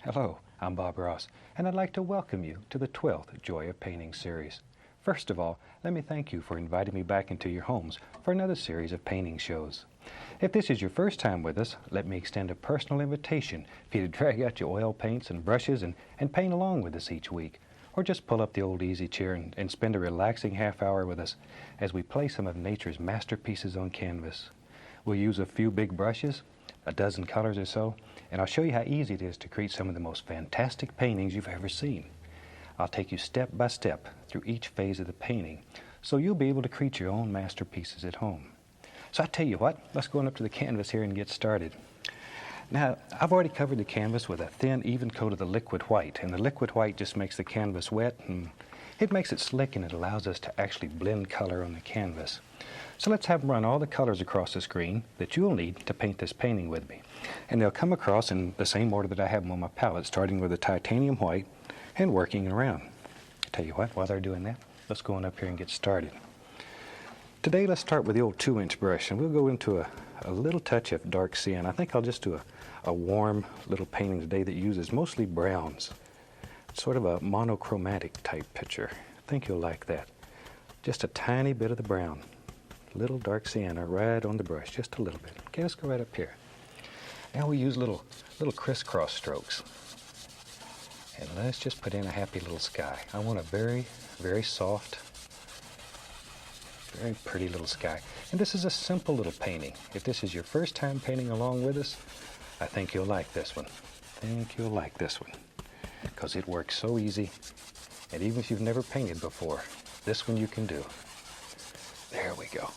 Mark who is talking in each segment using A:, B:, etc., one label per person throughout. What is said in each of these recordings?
A: Hello, I'm Bob Ross, and I'd like to welcome you to the 12th Joy of Painting series. First of all, let me thank you for inviting me back into your homes for another series of painting shows. If this is your first time with us, let me extend a personal invitation for you to drag out your oil paints and brushes and paint along with us each week. Or just pull up the old easy chair and spend a relaxing half hour with us as we play some of nature's masterpieces on canvas. We'll use a few big brushes, a dozen colors or so, and I'll show you how easy it is to create some of the most fantastic paintings you've ever seen. I'll take you step by step through each phase of the painting so you'll be able to create your own masterpieces at home. So I tell you what, let's go on up to the canvas here and get started. Now, I've already covered the canvas with a thin, even coat of the liquid white, and the liquid white just makes the canvas wet, and it makes it slick, and it allows us to actually blend color on the canvas. So let's have them run all the colors across the screen that you'll need to paint this painting with me. And they'll come across in the same order that I have them on my palette, starting with the titanium white and working around. Tell you what, while they're doing that, let's go on up here and get started. Today, let's start with the old 2-inch brush, and we'll go into a little touch of dark cyan. I think I'll just do a warm little painting today that uses mostly browns. Sort of a monochromatic type picture. I think you'll like that. Just a tiny bit of the brown. Little dark sienna right on the brush, just a little bit. Okay, let's go right up here. Now we use little crisscross strokes. And let's just put in a happy little sky. I want a very, very soft, very pretty little sky. And this is a simple little painting. If this is your first time painting along with us, I think you'll like this one. I think you'll like this one, because it works so easy. And even if you've never painted before, this one you can do. There we go.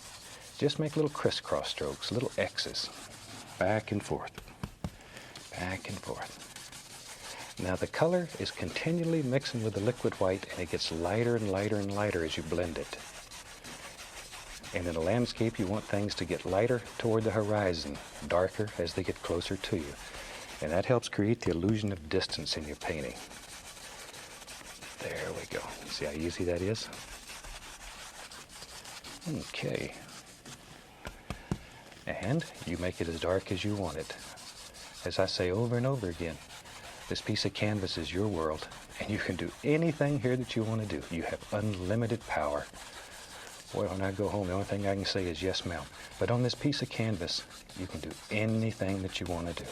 A: Just make little crisscross strokes, little X's, back and forth, back and forth. Now the color is continually mixing with the liquid white, and it gets lighter and lighter and lighter as you blend it. And in a landscape, you want things to get lighter toward the horizon, darker as they get closer to you. And that helps create the illusion of distance in your painting. There we go. See how easy that is? Okay. And you make it as dark as you want it. As I say over and over again, this piece of canvas is your world, and you can do anything here that you want to do. You have unlimited power. Boy, when I go home, the only thing I can say is yes, ma'am. But on this piece of canvas, you can do anything that you want to do.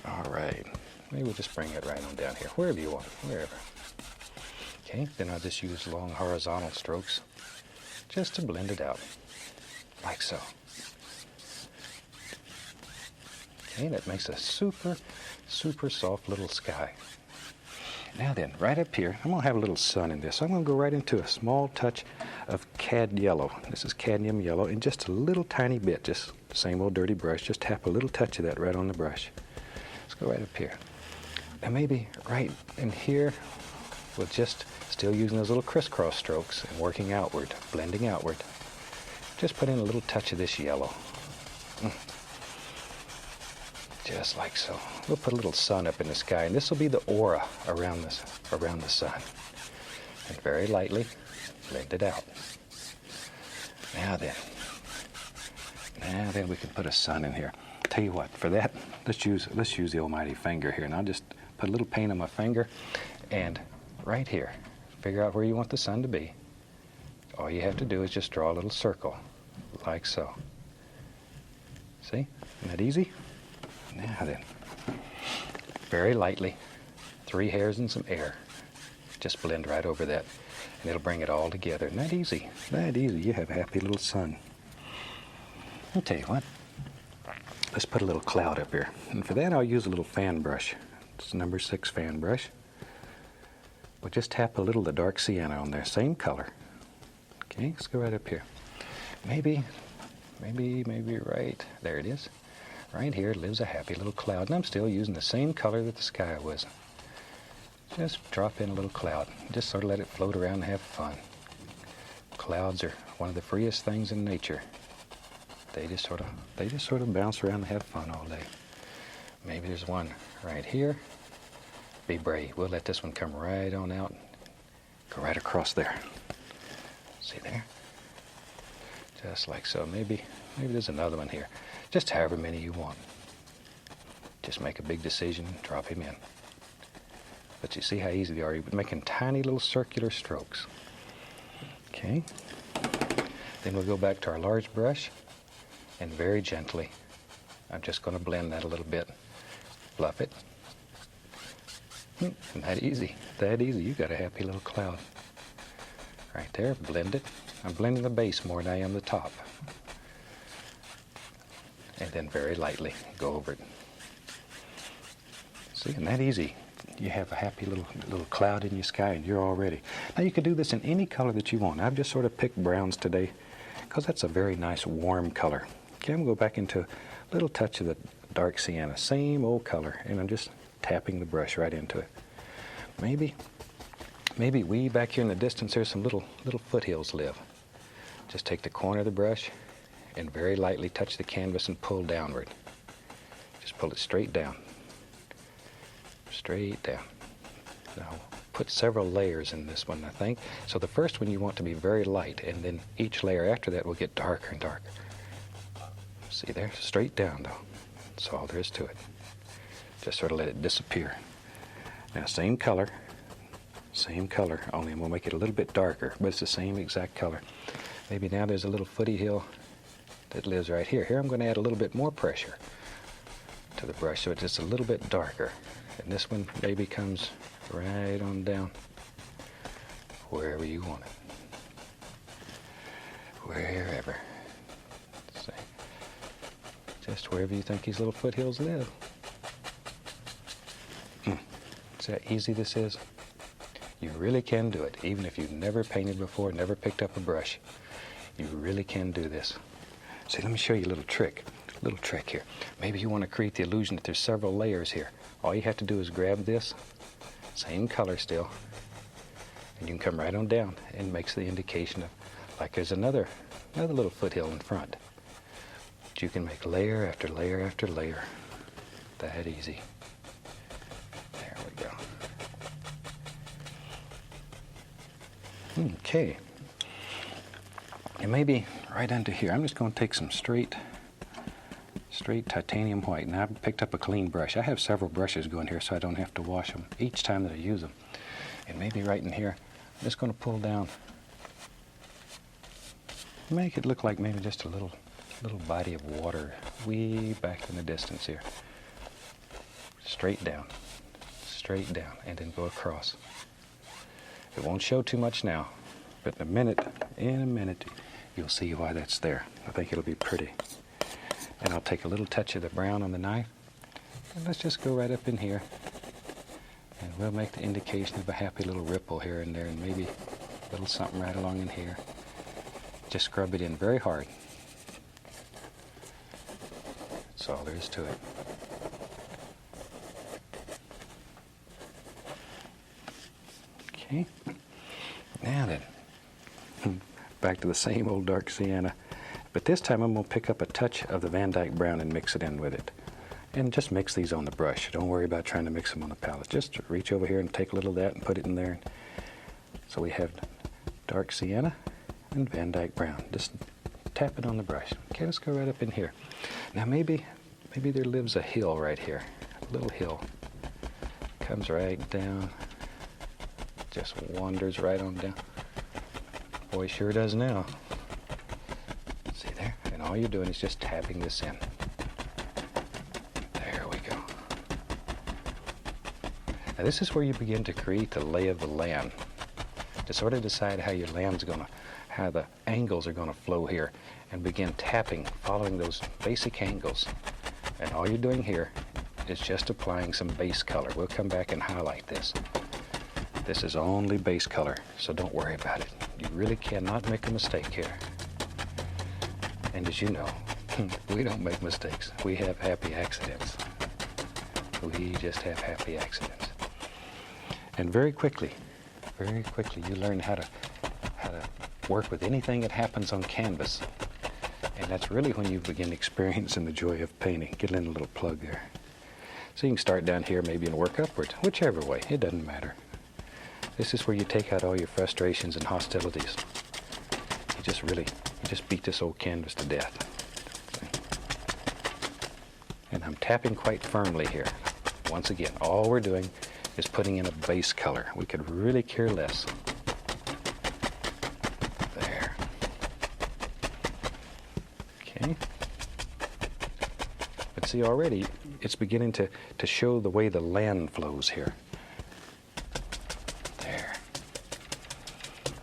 A: All right. Maybe we'll just bring it right on down here, wherever you want, wherever. Okay, then I'll just use long horizontal strokes just to blend it out, like so. Okay, that makes a super, super soft little sky. Now then, right up here, I'm going to have a little sun in this. So I'm going to go right into a small touch of cad yellow. This is cadmium yellow, and just a little tiny bit, just the same old dirty brush, just tap a little touch of that right on the brush. Let's go right up here. And maybe right in here, with just still using those little crisscross strokes and working outward, blending outward, just put in a little touch of this yellow. Just like so. We'll put a little sun up in the sky, and this will be the aura around the sun. And very lightly blend it out. Now then we can put a sun in here. Tell you what, for that, let's use the almighty finger here, and I'll just put a little paint on my finger, and right here, figure out where you want the sun to be. All you have to do is just draw a little circle, like so. See? Isn't that easy? Now then, very lightly, 3 hairs and some air. Just blend right over that, and it'll bring it all together. Isn't that easy? That easy. You have a happy little sun. I'll tell you what. Let's put a little cloud up here. And for that, I'll use a little fan brush. It's number 6 fan brush. We'll just tap a little of the dark sienna on there. Same color. Okay, let's go right up here. Maybe right there it is. Right here lives a happy little cloud, and I'm still using the same color that the sky was. Just drop in a little cloud. Just sort of let it float around and have fun. Clouds are one of the freest things in nature. They just sort of bounce around and have fun all day. Maybe there's one right here. Be brave. We'll let this one come right on out. Go right across there. See there? Just like so. Maybe there's another one here. Just however many you want. just make a big decision and drop him in. But you see how easy they are. You're making tiny little circular strokes. Okay. Then we'll go back to our large brush, and very gently, I'm just going to blend that a little bit. Fluff it. And that easy. That easy. You got a happy little cloud. Right there. Blend it. I'm blending the base more than I am the top. And then very lightly go over it. See, and that easy. You have a happy little cloud in your sky, and you're all ready. Now you could do this in any color that you want. I've just sort of picked browns today because that's a very nice warm color. Okay, I'm going to go back into a little touch of the dark sienna, same old color, and I'm just tapping the brush right into it. Maybe way back here in the distance there's some little foothills live. Just take the corner of the brush and very lightly touch the canvas and pull downward. Just pull it straight down. Straight down. Now put several layers in this one, I think. So the first one you want to be very light, and then each layer after that will get darker and darker. See there? Straight down though. That's all there is to it. Just sort of let it disappear. Now same color, only I'm going to make it a little bit darker, but it's the same exact color. Maybe now there's a little footy hill that lives right here. Here I'm going to add a little bit more pressure to the brush so it's just a little bit darker. And this one maybe comes right on down wherever you want it. Wherever. See? Just wherever you think these little foothills live. See how easy this is? You really can do it, even if you've never painted before, never picked up a brush. You really can do this. See, let me show you a little trick here. Maybe you want to create the illusion that there's several layers here. All you have to do is grab this, same color still, and you can come right on down, and it makes the indication of, like there's another little foothill in front. But you can make layer after layer after layer. That easy. There we go. Okay. And maybe right under here, I'm just going to take some straight titanium white. Now I've picked up a clean brush. I have several brushes going here so I don't have to wash them each time that I use them. And maybe right in here, I'm just going to pull down, make it look like maybe just a little body of water way back in the distance here. Straight down, and then go across. It won't show too much now, but in a minute, you'll see why that's there. I think it'll be pretty. And I'll take a little touch of the brown on the knife, and let's just go right up in here, and we'll make the indication of a happy little ripple here and there, and maybe a little something right along in here. Just scrub it in very hard. That's all there is to it. Okay, now then, back to the same old dark sienna. But this time I'm going to pick up a touch of the Van Dyke brown and mix it in with it. And just mix these on the brush. Don't worry about trying to mix them on the palette. Just reach over here and take a little of that and put it in there. So we have dark sienna and Van Dyke brown. Just tap it on the brush. Okay, let's go right up in here. Now maybe there lives a hill right here. A little hill. Comes right down. Just wanders right on down. Boy, sure does now. See there? And all you're doing is just tapping this in. There we go. Now this is where you begin to create the lay of the land. To sort of decide how your land's how the angles are gonna flow here, and begin tapping, following those basic angles. And all you're doing here is just applying some base color. We'll come back and highlight this. This is only base color, so don't worry about it. You really cannot make a mistake here. And as you know, we don't make mistakes. We have happy accidents. We just have happy accidents. And very quickly, you learn how to work with anything that happens on canvas. And that's really when you begin experiencing the joy of painting. Get in a little plug there. So you can start down here maybe and work upwards, whichever way, it doesn't matter. This is where you take out all your frustrations and hostilities. You just beat this old canvas to death. And I'm tapping quite firmly here. Once again, all we're doing is putting in a base color. We could really care less. There. Okay. But see, already it's beginning to show the way the land flows here. There.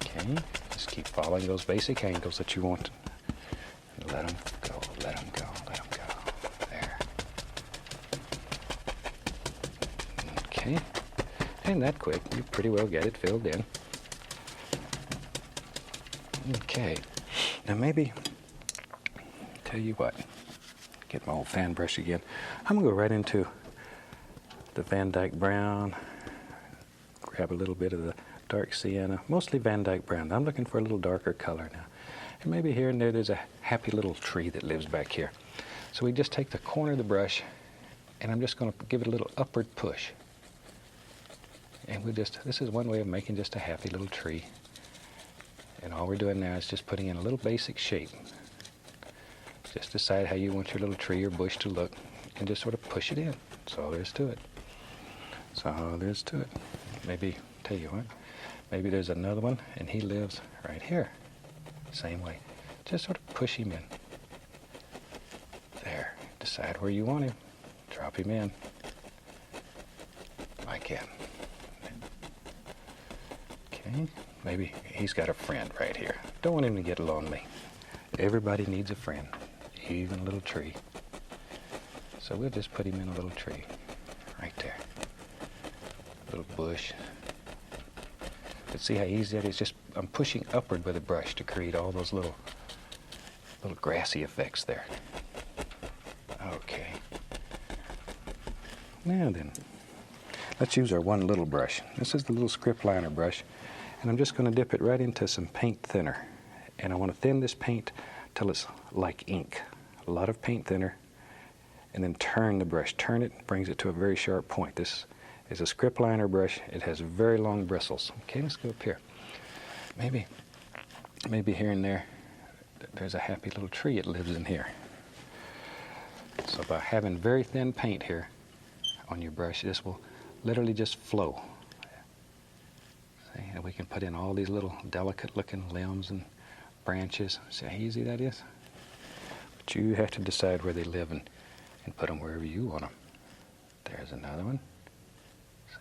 A: Okay. Just keep following those basic angles that you want. Let them go, let them go, let them go. There. Okay. And that quick, you pretty well get it filled in. Okay. Now maybe, tell you what, get my old fan brush again. I'm going to go right into the Van Dyke Brown, grab a little bit of the dark sienna, mostly Van Dyke Brown. I'm looking for a little darker color now. And maybe here and there's a happy little tree that lives back here. So we just take the corner of the brush, and I'm just going to give it a little upward push. And this is one way of making just a happy little tree. And all we're doing now is just putting in a little basic shape. Just decide how you want your little tree or bush to look, and just sort of push it in. That's all there is to it. That's all there is to it. Maybe, tell you what, maybe there's another one, and he lives right here. Same way. Just sort of push him in. There. Decide where you want him. Drop him in. Like that. Okay. Maybe he's got a friend right here. Don't want him to get lonely. Everybody needs a friend. Even a little tree. So we'll just put him in a little tree. Right there. Little bush. But see how easy that is? Just I'm pushing upward with a brush to create all those little grassy effects there. Okay. Now then, let's use our one little brush. This is the little script liner brush, and I'm just going to dip it right into some paint thinner. And I want to thin this paint till it's like ink. A lot of paint thinner, and then turn the brush. Turn it, brings it to a very sharp point. This is a script liner brush. It has very long bristles. Okay, let's go up here. Maybe here and there's a happy little tree that lives in here. So by having very thin paint here on your brush, this will literally just flow. See, and we can put in all these little delicate looking limbs and branches. See how easy that is? But you have to decide where they live and put them wherever you want them. There's another one.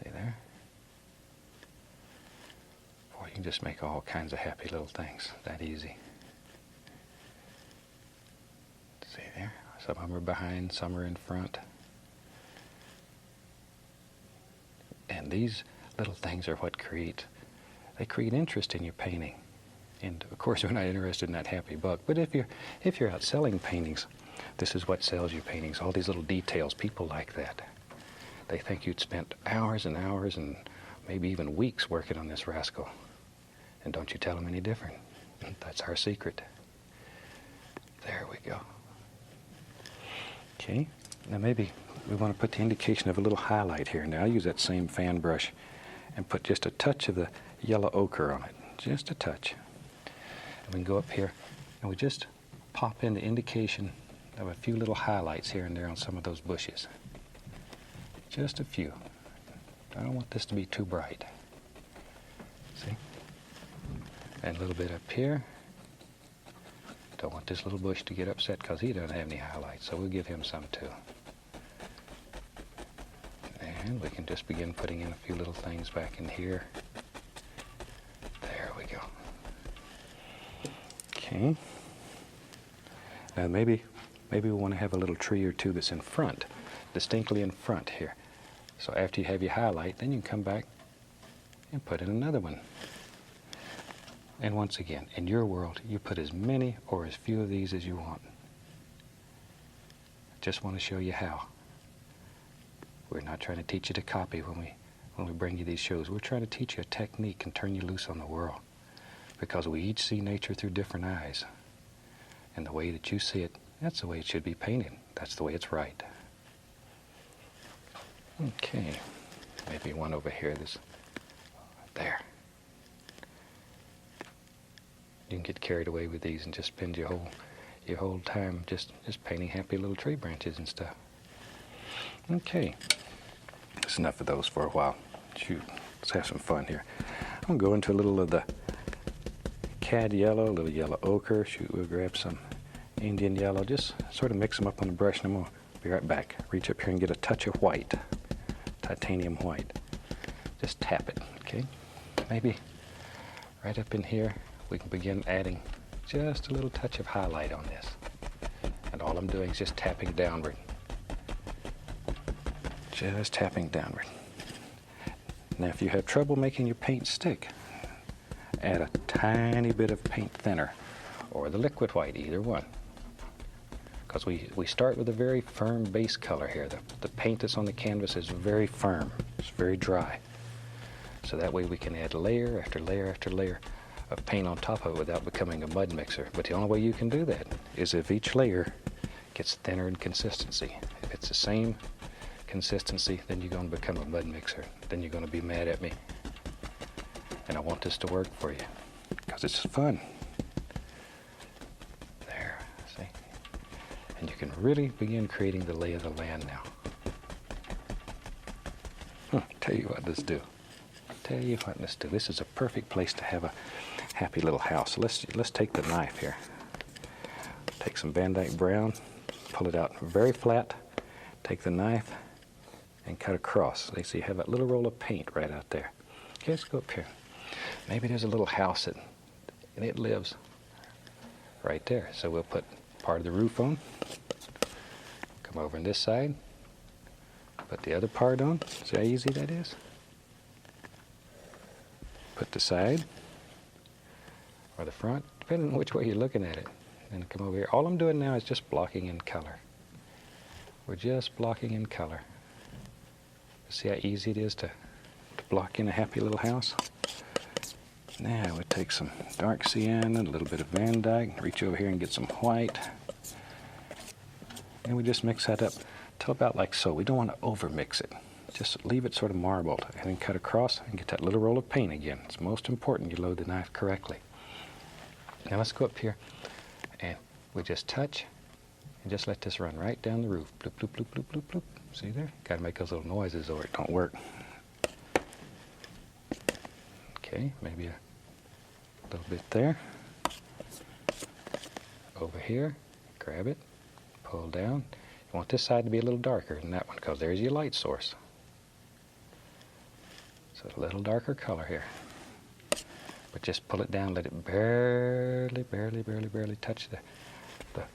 A: See there? Or you can just make all kinds of happy little things. That easy. See there? Some of them are behind, some are in front. And these little things are what create interest in your painting. And of course, we're not interested in that happy buck. But if you're out selling paintings, this is what sells you paintings. All these little details. People like that. They think you'd spent hours and hours and maybe even weeks working on this rascal. And don't you tell them any different. That's our secret. There we go. Okay. Now maybe we want to put the indication of a little highlight here. Now I'll use that same fan brush and put just a touch of the yellow ochre on it. Just a touch. And we can go up here and we just pop in the indication of a few little highlights here and there on some of those bushes. Just a few. I don't want this to be too bright. See? And a little bit up here. Don't want this little bush to get upset because he doesn't have any highlights, so we'll give him some too. And we can just begin putting in a few little things back in here. There we go. Okay. Now maybe we want to have a little tree or two that's in front, distinctly in front here. So after you have your highlight, then you can come back and put in another one. And once again, in your world, you put as many or as few of these as you want. Just want to show you how. We're not trying to teach you to copy when we bring you these shows. We're trying to teach you a technique and turn you loose on the world. Because we each see nature through different eyes. And the way that you see it, that's the way it should be painted. That's the way it's right. Okay. Maybe one over here. There. You can get carried away with these and just spend your whole time just painting happy little tree branches and stuff. Okay, that's enough of those for a while. Shoot, let's have some fun here. I'm going to go into a little of the cad yellow, a little yellow ochre. Shoot, we'll grab some Indian yellow. Just sort of mix them up on the brush, and I'm going to be right back. Reach up here and get a touch of white, titanium white. Just tap it, okay? Maybe right up in here, we can begin adding just a little touch of highlight on this. And all I'm doing is just tapping downward. Just tapping downward. Now, if you have trouble making your paint stick, add a tiny bit of paint thinner or the liquid white, either one. Because we start with a very firm base color here. The paint that's on the canvas is very firm. It's very dry. So that way we can add layer after layer after layer of paint on top of it without becoming a mud mixer. But the only way you can do that is if each layer gets thinner in consistency. If it's the same consistency, then you're going to become a mud mixer. Then you're going to be mad at me. And I want this to work for you because it's fun. There, see? And you can really begin creating the lay of the land now. Tell you what this do. Tell you what this do. This is a perfect place to have a happy little house. Let's take the knife here. Take some Van Dyke brown, pull it out very flat. Take the knife and cut across. So you have that little roll of paint right out there. Okay, let's go up here. Maybe there's a little house and it lives right there. So we'll put part of the roof on. Come over on this side. Put the other part on. See how easy that is? Put the side or the front, depending on which way you're looking at it. And come over here. All I'm doing now is just blocking in color. We're just blocking in color. See how easy it is to block in a happy little house? Now we take some dark sienna, a little bit of Van Dyke, reach over here and get some white. And we just mix that up till about like so. We don't want to over mix it. Just leave it sort of marbled and then cut across and get that little roll of paint again. It's most important you load the knife correctly. Now let's go up here and we just touch and just let this run right down the roof. Bloop, bloop, bloop, bloop, bloop, bloop. See there? Got to make those little noises or it don't work. Okay, maybe a little bit there. Over here, grab it, pull down. You want this side to be a little darker than that one because there's your light source. So a little darker color here. But just pull it down, let it barely, barely, barely, barely touch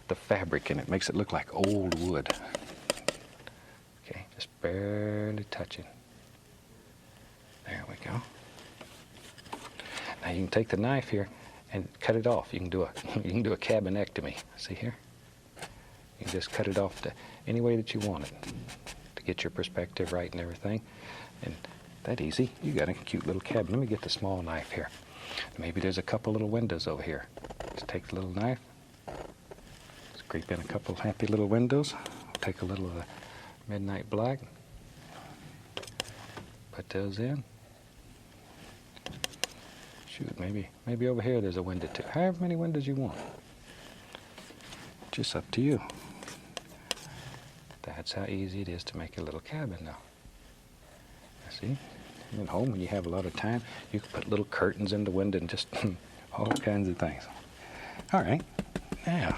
A: the fabric, and it makes it look like old wood. Okay, just barely touching. There we go. Now you can take the knife here and cut it off. You can do a cabinectomy. See here? You can just cut it off any way that you want it to get your perspective right and everything. And that easy. You got a cute little cabin. Let me get the small knife here. Maybe there's a couple little windows over here. Just take the little knife. Scrape in a couple happy little windows. Take a little of the midnight black. Put those in. Shoot, maybe over here there's a window too. However many windows you want. Just up to you. That's how easy it is to make a little cabin now. See? At home, when you have a lot of time, you can put little curtains in the window and just all kinds of things. All right, now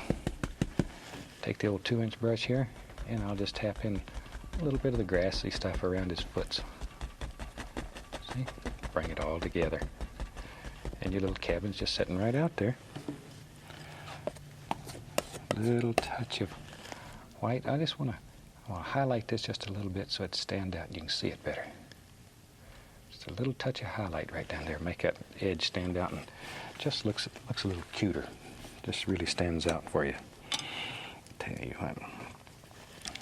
A: take the old 2-inch brush here, and I'll just tap in a little bit of the grassy stuff around his foots. See? Bring it all together. And your little cabin's just sitting right out there. Little touch of white. I just want to highlight this just a little bit so it stands out and you can see it better. Just a little touch of highlight right down there. Make that edge stand out and just looks a little cuter. Just really stands out for you. Tell you what.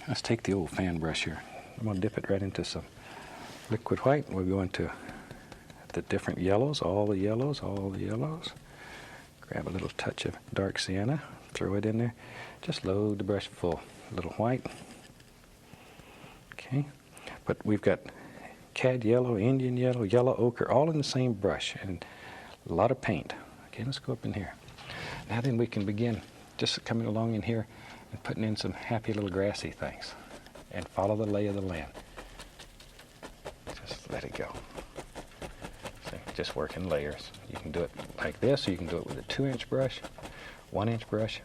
A: Let's take the old fan brush here. I'm going to dip it right into some liquid white. We're going to the different yellows, all the yellows. Grab a little touch of dark sienna, throw it in there. Just load the brush full. A little white. Okay. But we've got cad yellow, Indian yellow, yellow ochre, all in the same brush, and a lot of paint. Okay, let's go up in here. Now then we can begin just coming along in here and putting in some happy little grassy things. and follow the lay of the land. Just let it go. See, just work in layers. You can do it like this, or you can do it with a 2-inch brush, 1-inch brush.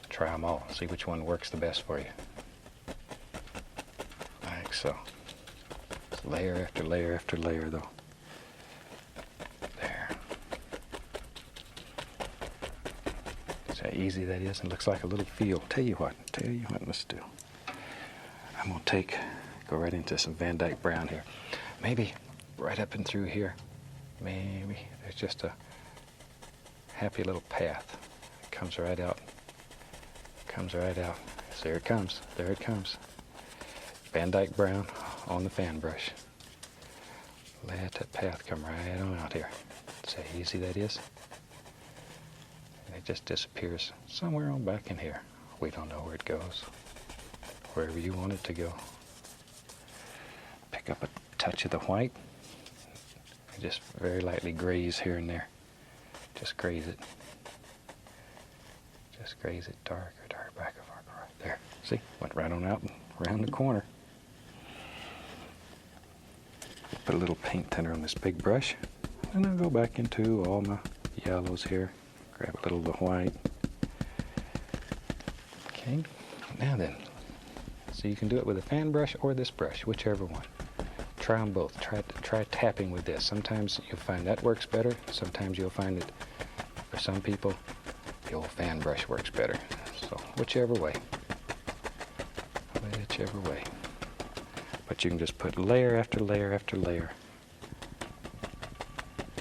A: Try them all. See which one works the best for you. Like so. It's layer after layer after layer, though. There. See how easy that is? It looks like a little field. Tell you what, let's do. I'm going to go right into some Van Dyke brown here. Maybe right up and through here, maybe there's just a happy little path. It comes right out. Comes right out. So there it comes. There it comes. Van Dyke brown on the fan brush. Let that path come right on out here. See how easy that is? And it just disappears somewhere on back in here. We don't know where it goes. Wherever you want it to go. Pick up a touch of the white. And just very lightly graze here and there. Just graze it. Just graze it darker back of our car. There. See? Went right on out and around the corner. Put a little paint thinner on this big brush. And I'll go back into all my yellows here. Grab a little of the white. Okay. Now then. So you can do it with a fan brush or this brush, whichever one. Try them both. Try tapping with this. Sometimes you'll find that works better. Sometimes you'll find that for some people, the old fan brush works better. So whichever way. Whichever way. But you can just put layer after layer after layer.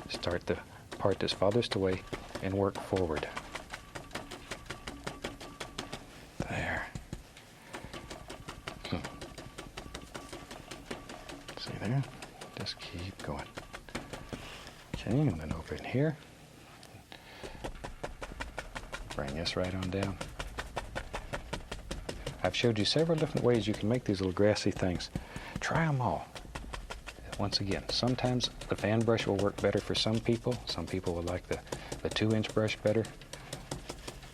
A: Start the part that's farthest away and work forward. There. See there? Just keep going. Okay, and then over in here. Bring this right on down. I've showed you several different ways you can make these little grassy things. Try them all. Once again, sometimes the fan brush will work better for some people. Some people will like the 2-inch brush better.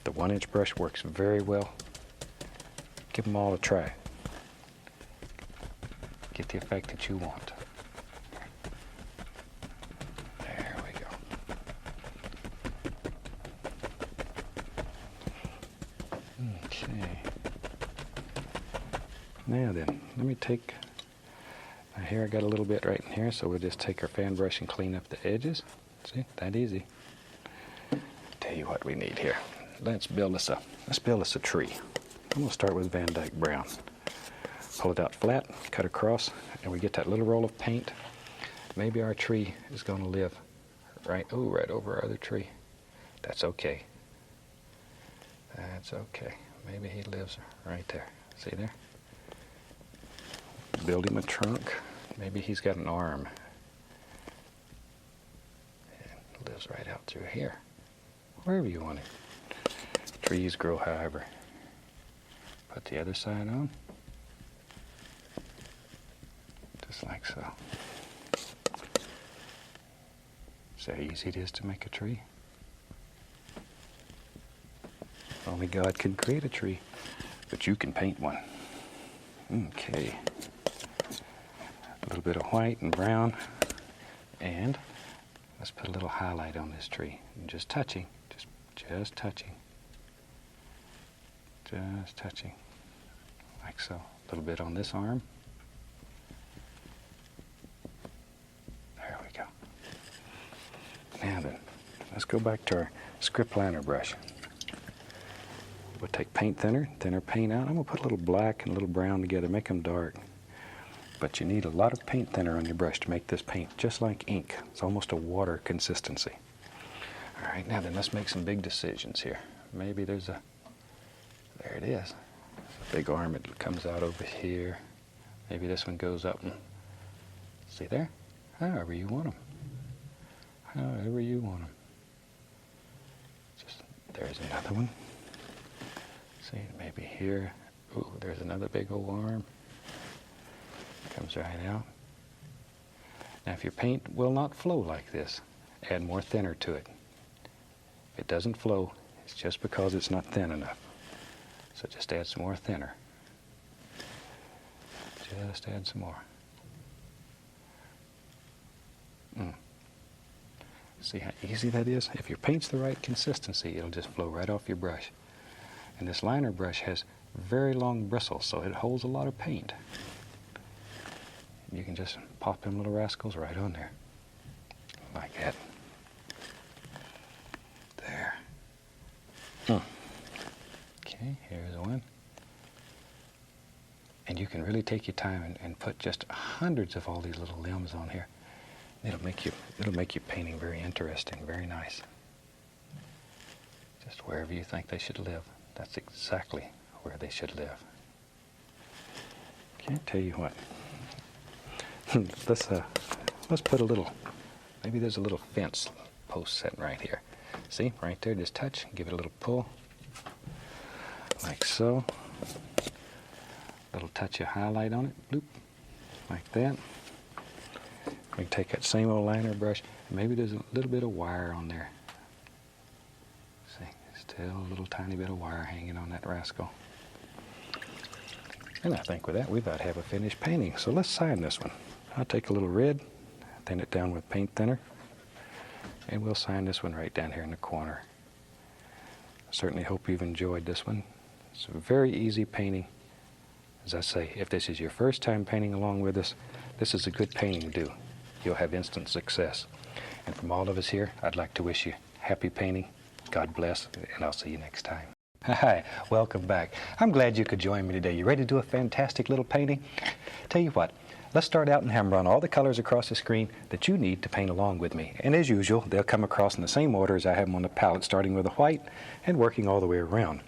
A: The 1-inch brush works very well. Give them all a try. Get the effect that you want. There we go. Okay. Now then, let me take my hair. I got a little bit right in here, so we'll just take our fan brush and clean up the edges. See, that easy. Tell you what we need here. Let's build us a tree. I'm gonna start with Van Dyke brown. Pull it out flat, cut across, and we get that little roll of paint. Maybe our tree is gonna live right over our other tree. That's okay. That's okay. Maybe he lives right there. See there? Build him a trunk. Maybe he's got an arm. And lives right out through here. Wherever you want it. Trees grow however. Put the other side on. Just like so. See how easy it is to make a tree? Only God can create a tree, but you can paint one. Okay. A little bit of white and brown, and let's put a little highlight on this tree. And just touching, just touching, just touching, like so. A little bit on this arm. There we go. Now then, let's go back to our script liner brush. We'll take paint thinner paint out. I'm going to put a little black and a little brown together, make them dark. But you need a lot of paint thinner on your brush to make this paint, just like ink. It's almost a water consistency. All right, now then, let's make some big decisions here. Maybe there it is. A big arm, it comes out over here. Maybe this one goes up and, see there? However you want them. However you want them. Just, there's another one. See, maybe here. Ooh, there's another big old arm. Comes right out. Now, if your paint will not flow like this, add more thinner to it. If it doesn't flow, it's just because it's not thin enough. So just add some more thinner. Just add some more. See how easy that is? If your paint's the right consistency, it'll just flow right off your brush. And this liner brush has very long bristles, so it holds a lot of paint. You can just pop them little rascals right on there, like that. There. Okay, here's one. And you can really take your time and put just hundreds of all these little limbs on here. It'll make your painting very interesting, very nice. Just wherever you think they should live, that's exactly where they should live. Can't tell you what. Let's put a little. Maybe there's a little fence post sitting right here. See, right there. Just touch. Give it a little pull, like so. Little touch of highlight on it. Bloop, like that. We can take that same old liner brush. Maybe there's a little bit of wire on there. See, still a little tiny bit of wire hanging on that rascal. And I think with that, we about have a finished painting. So let's sign this one. I'll take a little red, thin it down with paint thinner, and we'll sign this one right down here in the corner. I certainly hope you've enjoyed this one. It's a very easy painting. As I say, if this is your first time painting along with us, this is a good painting to do. You'll have instant success. And from all of us here, I'd like to wish you happy painting. God bless, and I'll see you next time. Hi, welcome back. I'm glad you could join me today. You ready to do a fantastic little painting? Tell you what, let's start out and hammer on all the colors across the screen that you need to paint along with me. And as usual, they'll come across in the same order as I have them on the palette, starting with a white and working all the way around.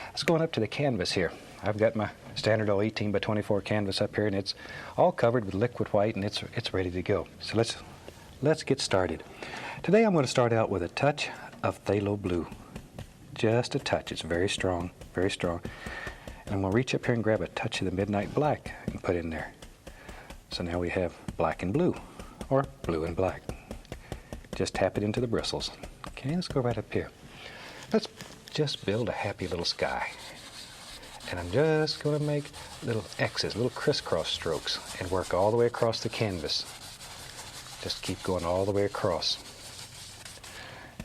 A: Let's go on up to the canvas here. I've got my standard old 18 by 24 canvas up here, and it's all covered with liquid white, and it's ready to go. So let's get started. Today I'm going to start out with a touch of phthalo blue. Just a touch. It's very strong, very strong. And I'm going to reach up here and grab a touch of the midnight black and put in there. So now we have black and blue, or blue and black. Just tap it into the bristles. Okay, let's go right up here. Let's just build a happy little sky. And I'm just going to make little X's, little crisscross strokes, and work all the way across the canvas. Just keep going all the way across.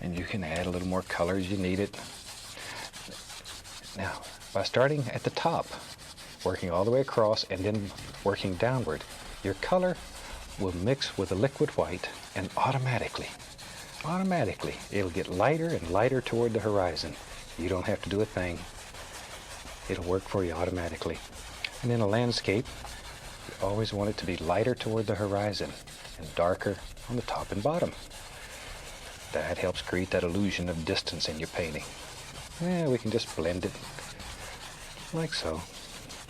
A: And you can add a little more color as you need it. Now, by starting at the top, working all the way across and then working downward, your color will mix with the liquid white, and automatically, it'll get lighter and lighter toward the horizon. You don't have to do a thing. It'll work for you automatically. And in a landscape, you always want it to be lighter toward the horizon and darker on the top and bottom. That helps create that illusion of distance in your painting. Yeah, we can just blend it like so,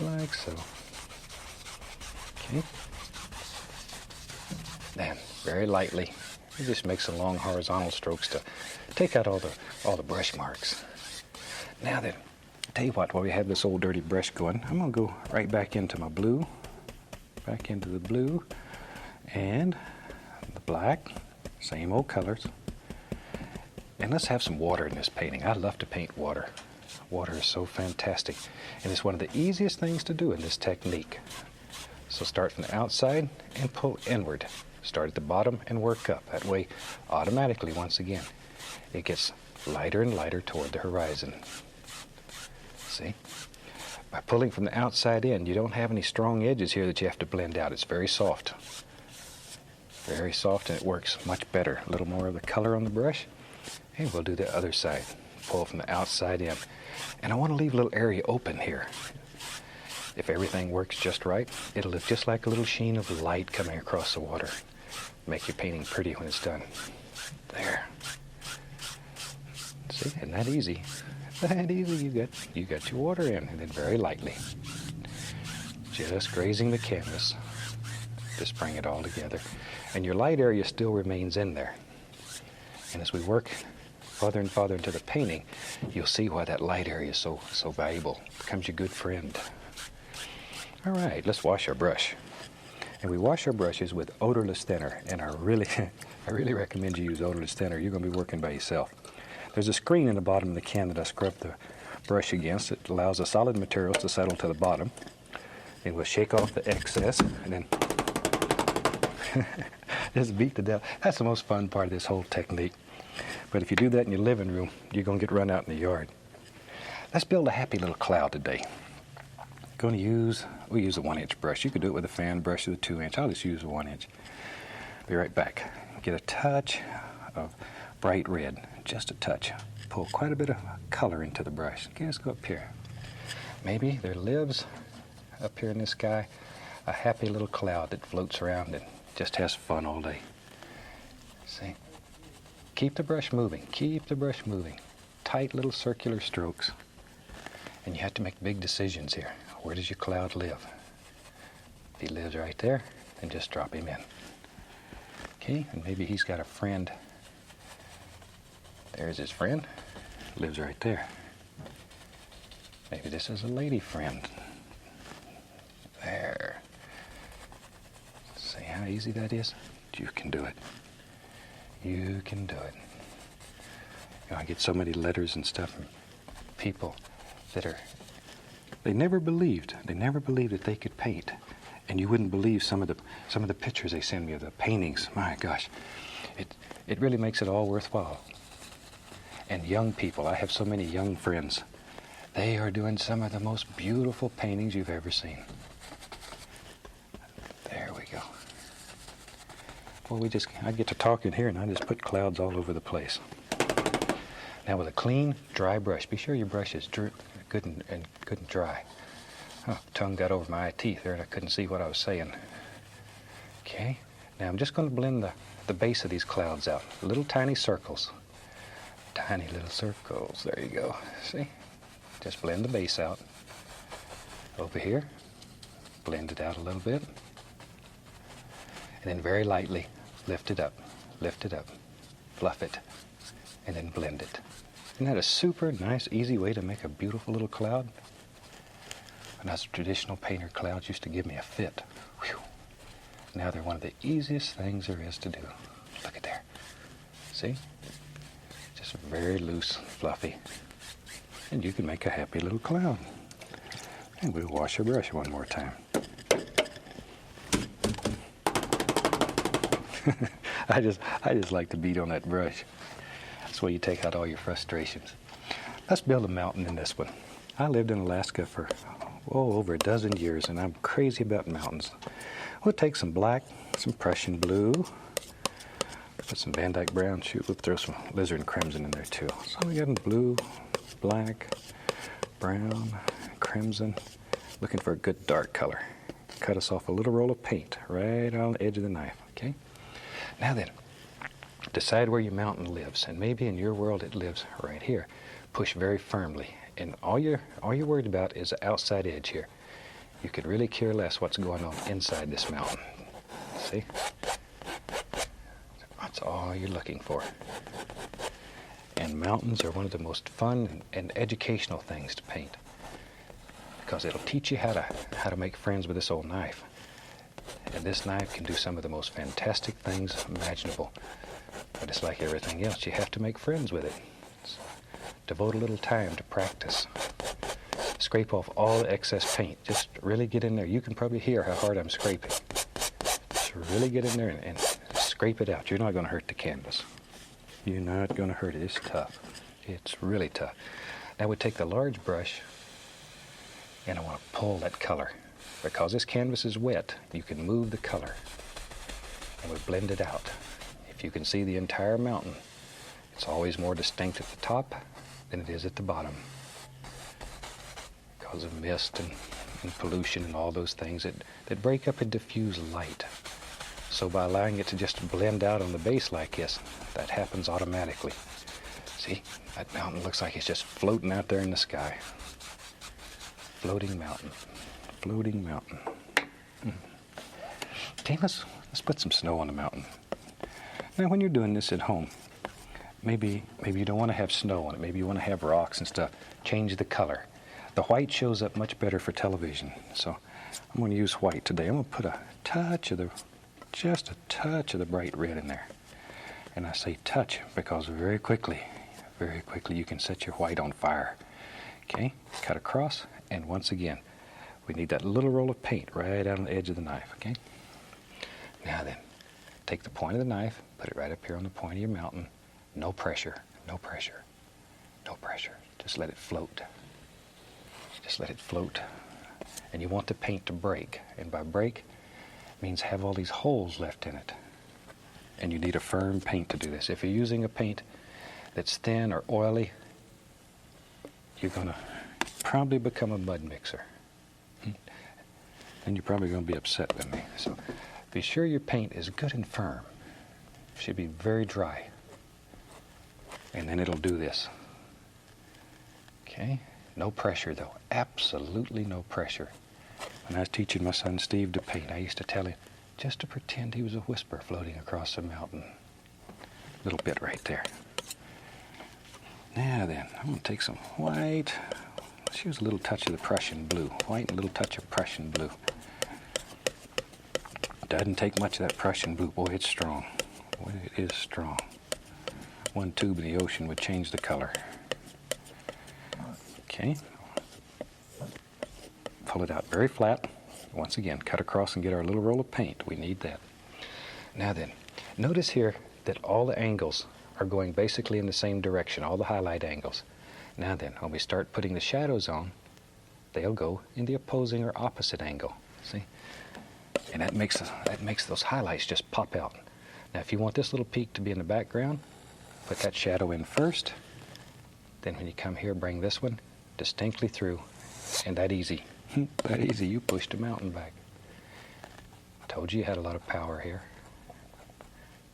A: like so. Okay. Then, very lightly, you just make some long horizontal strokes to take out all the brush marks. Now then, tell you what, while we have this old dirty brush going, I'm going to go right back into my blue, back into the blue, and the black, same old colors. And let's have some water in this painting. I love to paint water. Water is so fantastic, and it's one of the easiest things to do in this technique. So start from the outside and pull inward. Start at the bottom and work up. That way, automatically, once again, it gets lighter and lighter toward the horizon. See? By pulling from the outside in, you don't have any strong edges here that you have to blend out. It's very soft. Very soft, and it works much better. A little more of the color on the brush, and we'll do the other side. Pull from the outside in. And I want to leave a little area open here. If everything works just right, it'll look just like a little sheen of light coming across the water. Make your painting pretty when it's done. There. See, isn't that easy? That easy. You got your water in, and then very lightly, just grazing the canvas, just bring it all together, and your light area still remains in there. And as we work farther and farther into the painting, you'll see why that light area is so valuable. It becomes your good friend. All right, let's wash our brush, and we wash our brushes with odorless thinner. And I really recommend you use odorless thinner. You're going to be working by yourself. There's a screen in the bottom of the can that I scrub the brush against. It allows the solid materials to settle to the bottom. Then we'll shake off the excess, and then just beat the devil. That's the most fun part of this whole technique. But if you do that in your living room, you're going to get run out in the yard. Let's build a happy little cloud today. We'll use a 1-inch brush. You could do it with a fan brush with a 2-inch. I'll just use a 1-inch. Be right back. Get a touch of bright red, just a touch. Pull quite a bit of color into the brush. Okay, let's go up here. Maybe there lives up here in the sky a happy little cloud that floats around and just has fun all day. See? Keep the brush moving. Keep the brush moving. Tight little circular strokes. And you have to make big decisions here. Where does your cloud live? If he lives right there, then just drop him in. Okay, and maybe he's got a friend. There's his friend. Lives right there. Maybe this is a lady friend. There. See how easy that is? You can do it. You can do it. You know, I get so many letters and stuff from people that they never believed that they could paint. And you wouldn't believe some of the pictures they send me of the paintings. My gosh, it really makes it all worthwhile. And young people, I have so many young friends. They are doing some of the most beautiful paintings you've ever seen. There we go. Well, I get to talking here and I just put clouds all over the place. Now with a clean, dry brush, be sure your brush is good and dry. Oh, tongue got over my teeth there and I couldn't see what I was saying. Okay, now I'm just going to blend the base of these clouds out. Little tiny circles. Tiny little circles. There you go. See? Just blend the base out. Over here, blend it out a little bit. And then very lightly lift it up, fluff it, and then blend it. Isn't that a super nice, easy way to make a beautiful little cloud? When I was a traditional painter, clouds used to give me a fit. Whew. Now they're one of the easiest things there is to do. Look at there. See? Just very loose, fluffy. And you can make a happy little cloud. And we'll wash your brush one more time. I just like to beat on that brush. That's where you take out all your frustrations. Let's build a mountain in this one. I lived in Alaska for over a dozen years, and I'm crazy about mountains. We'll take some black, some Prussian blue, put some Van Dyke brown. Shoot, we'll throw some alizarin crimson in there too. So we got blue, black, brown, crimson. Looking for a good dark color. Cut us off a little roll of paint right on the edge of the knife. Okay. Now then, decide where your mountain lives, and maybe in your world it lives right here. Push very firmly, and all you're worried about is the outside edge here. You could really care less what's going on inside this mountain. See? That's all you're looking for. And mountains are one of the most fun and educational things to paint, because it'll teach you how to make friends with this old knife. And this knife can do some of the most fantastic things imaginable. But it's like everything else, you have to make friends with it. So, devote a little time to practice. Scrape off all the excess paint. Just really get in there. You can probably hear how hard I'm scraping. Just really get in there and scrape it out. You're not going to hurt the canvas. You're not going to hurt it. It's tough. It's really tough. Now we take the large brush, and I want to pull that color. Because this canvas is wet, you can move the color. And we blend it out. If you can see the entire mountain, it's always more distinct at the top than it is at the bottom. Because of mist and pollution and all those things that break up and diffuse light. So by allowing it to just blend out on the base like this, that happens automatically. See, that mountain looks like it's just floating out there in the sky. Floating mountain. Floating mountain. Okay, let's put some snow on the mountain. Now when you're doing this at home, maybe you don't want to have snow on it. Maybe you want to have rocks and stuff. Change the color. The white shows up much better for television. So I'm going to use white today. I'm going to put just a touch of the bright red in there. And I say touch because very quickly you can set your white on fire. Okay, cut across, and once again, We need that little roll of paint right out on the edge of the knife, okay? Now then, take the point of the knife, put it right up here on the point of your mountain. No pressure, no pressure, no pressure. Just let it float. Just let it float. And you want the paint to break. And by break, means have all these holes left in it. And you need a firm paint to do this. If you're using a paint that's thin or oily, you're going to probably become a mud mixer. And you're probably going to be upset with me. So be sure your paint is good and firm. It should be very dry. And then it'll do this. Okay? No pressure though. Absolutely no pressure. When I was teaching my son Steve to paint, I used to tell him just to pretend he was a whisper floating across a mountain. Little bit right there. Now then, I'm going to take some white. Let's use a little touch of the Prussian blue. White and a little touch of Prussian blue. Doesn't take much of that Prussian blue. Boy, it's strong. Boy, it is strong. One tube in the ocean would change the color. Okay. Pull it out very flat. Once again, cut across and get our little roll of paint. We need that. Now then, notice here that all the angles are going basically in the same direction, all the highlight angles. Now then, when we start putting the shadows on, they'll go in the opposing or opposite angle. See? And that makes those highlights just pop out. Now, if you want this little peak to be in the background, put that shadow in first. Then when you come here, bring this one distinctly through. And that easy. That easy, you pushed the mountain back. I told you had a lot of power here.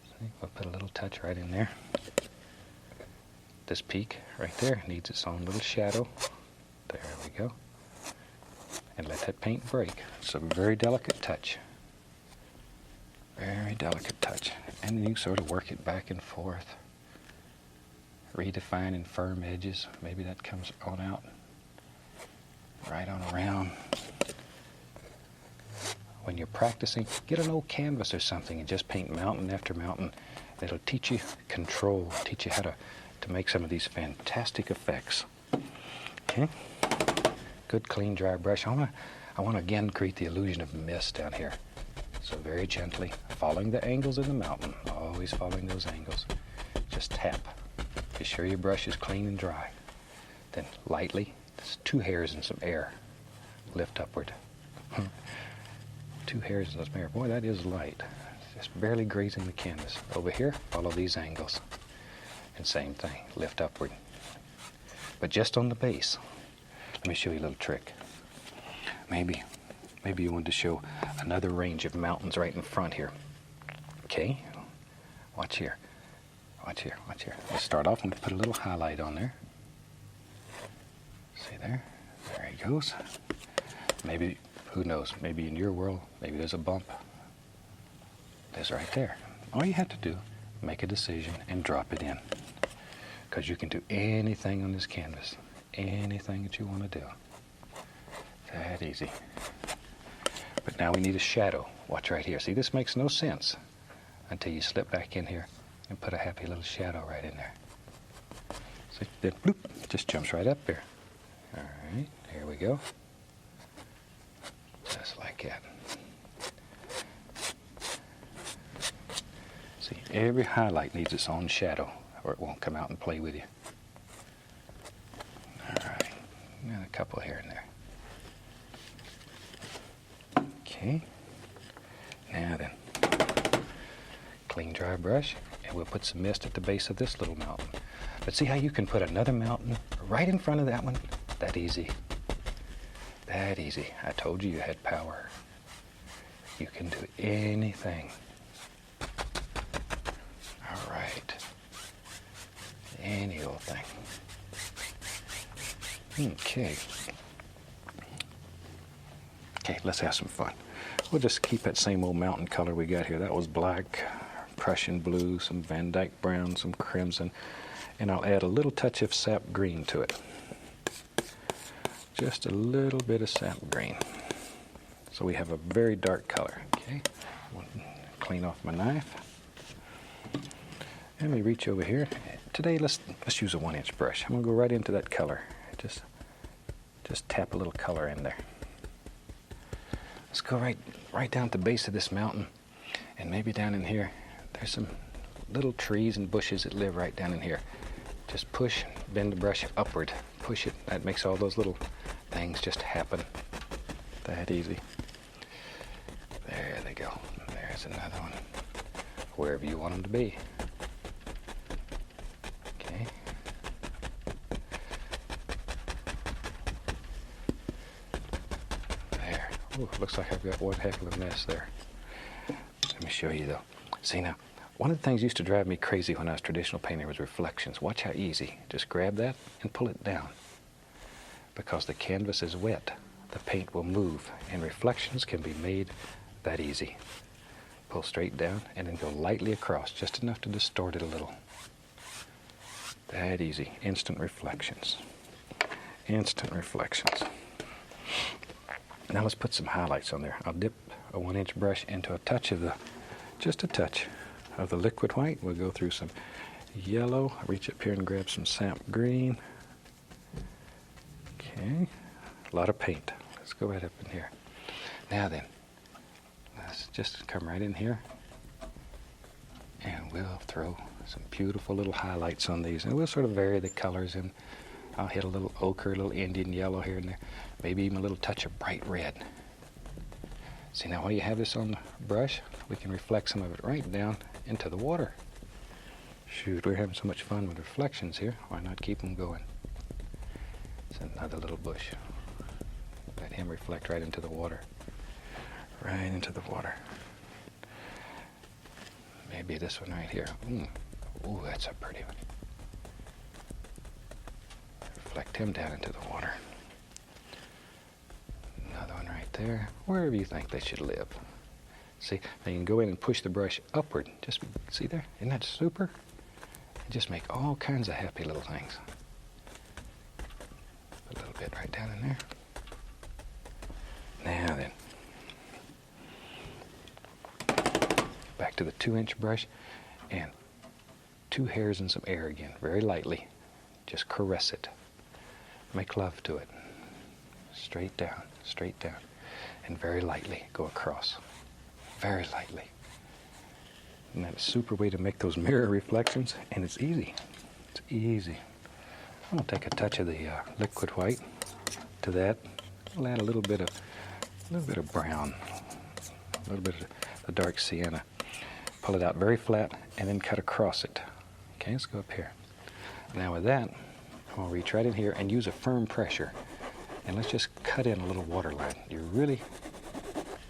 A: See, we'll put a little touch right in there. This peak right there needs its own little shadow. There we go. And let that paint break. It's a very delicate touch. Very delicate touch. And then you sort of work it back and forth. Redefining firm edges. Maybe that comes on out. Right on around. When you're practicing, get an old canvas or something and just paint mountain after mountain. It'll teach you control, teach you how to make some of these fantastic effects. Okay? Good clean dry brush. I want to again create the illusion of mist down here. So very gently, following the angles in the mountain, always following those angles. Just tap. Be sure your brush is clean and dry. Then lightly, just 2 hairs and some air. Lift upward. 2 hairs and some air. Boy, that is light. Just barely grazing the canvas. Over here, follow these angles. And same thing, lift upward. But just on the base. Let me show you a little trick. Maybe you want to show another range of mountains right in front here. Okay? Watch here. Watch here, watch here. Let's start off and put a little highlight on there. See there? There he goes. Maybe, who knows, maybe in your world, maybe there's a bump. There's right there. All you have to do, make a decision and drop it in. Because you can do anything on this canvas. Anything that you want to do. That easy. But now we need a shadow. Watch right here. See, this makes no sense until you slip back in here and put a happy little shadow right in there. See, then bloop, just jumps right up there. All right, here we go. Just like that. See, every highlight needs its own shadow or it won't come out and play with you. All right, and a couple here and there. Okay, now then, clean dry brush, and we'll put some mist at the base of this little mountain. But see how you can put another mountain right in front of that one? That easy. That easy. I told you had power. You can do anything. All right. Any old thing. Okay. Okay, let's have some fun. We'll just keep that same old mountain color we got here. That was black, Prussian blue, some Van Dyke brown, some crimson, and I'll add a little touch of sap green to it. Just a little bit of sap green. So we have a very dark color. Okay, clean off my knife. Let me reach over here. Today, let's use a 1-inch brush. I'm gonna go right into that color. Just tap a little color in there. Let's go right down at the base of this mountain, and maybe down in here, there's some little trees and bushes that live right down in here. Just push, bend the brush upward, push it. That makes all those little things just happen. That easy. There they go. There's another one. Wherever you want them to be. Okay. There. Ooh, looks like I've got one heck of a mess there. Let me show you though. See now, one of the things that used to drive me crazy when I was traditional painting was reflections. Watch how easy. Just grab that and pull it down. Because the canvas is wet, the paint will move, and reflections can be made that easy. Pull straight down and then go lightly across, just enough to distort it a little. That easy. Instant reflections. Instant reflections. Now let's put some highlights on there. I'll dip a 1-inch brush into just a touch of the liquid white. We'll go through some yellow. Reach up here and grab some sap green. Okay. A lot of paint. Let's go right up in here. Now then, let's just come right in here and we'll throw some beautiful little highlights on these, and we'll sort of vary the colors, and I'll hit a little ochre, a little Indian yellow here and there, maybe even a little touch of bright red. See, now while you have this on the brush, we can reflect some of it right down into the water. Shoot, we're having so much fun with reflections here. Why not keep them going? It's another little bush. Let him reflect right into the water. Right into the water. Maybe this one right here. Ooh, that's a pretty one. Reflect him down into the water. Another one right there. Wherever you think they should live. See, now you can go in and push the brush upward. Just see there? Isn't that super? And just make all kinds of happy little things. A little bit right down in there. Now then. Back to the 2-inch brush and 2 hairs and some air again, very lightly. Just caress it. Make love to it. Straight down, and very lightly go across. Very lightly. And that's a super way to make those mirror reflections, and it's easy. It's easy. I'm going to take a touch of the liquid white to that. I'll add a little bit of brown, a little bit of the dark sienna. Pull it out very flat and then cut across it. Okay, let's go up here. Now with that, I'm going to reach right in here and use a firm pressure. And let's just cut in a little water line. You really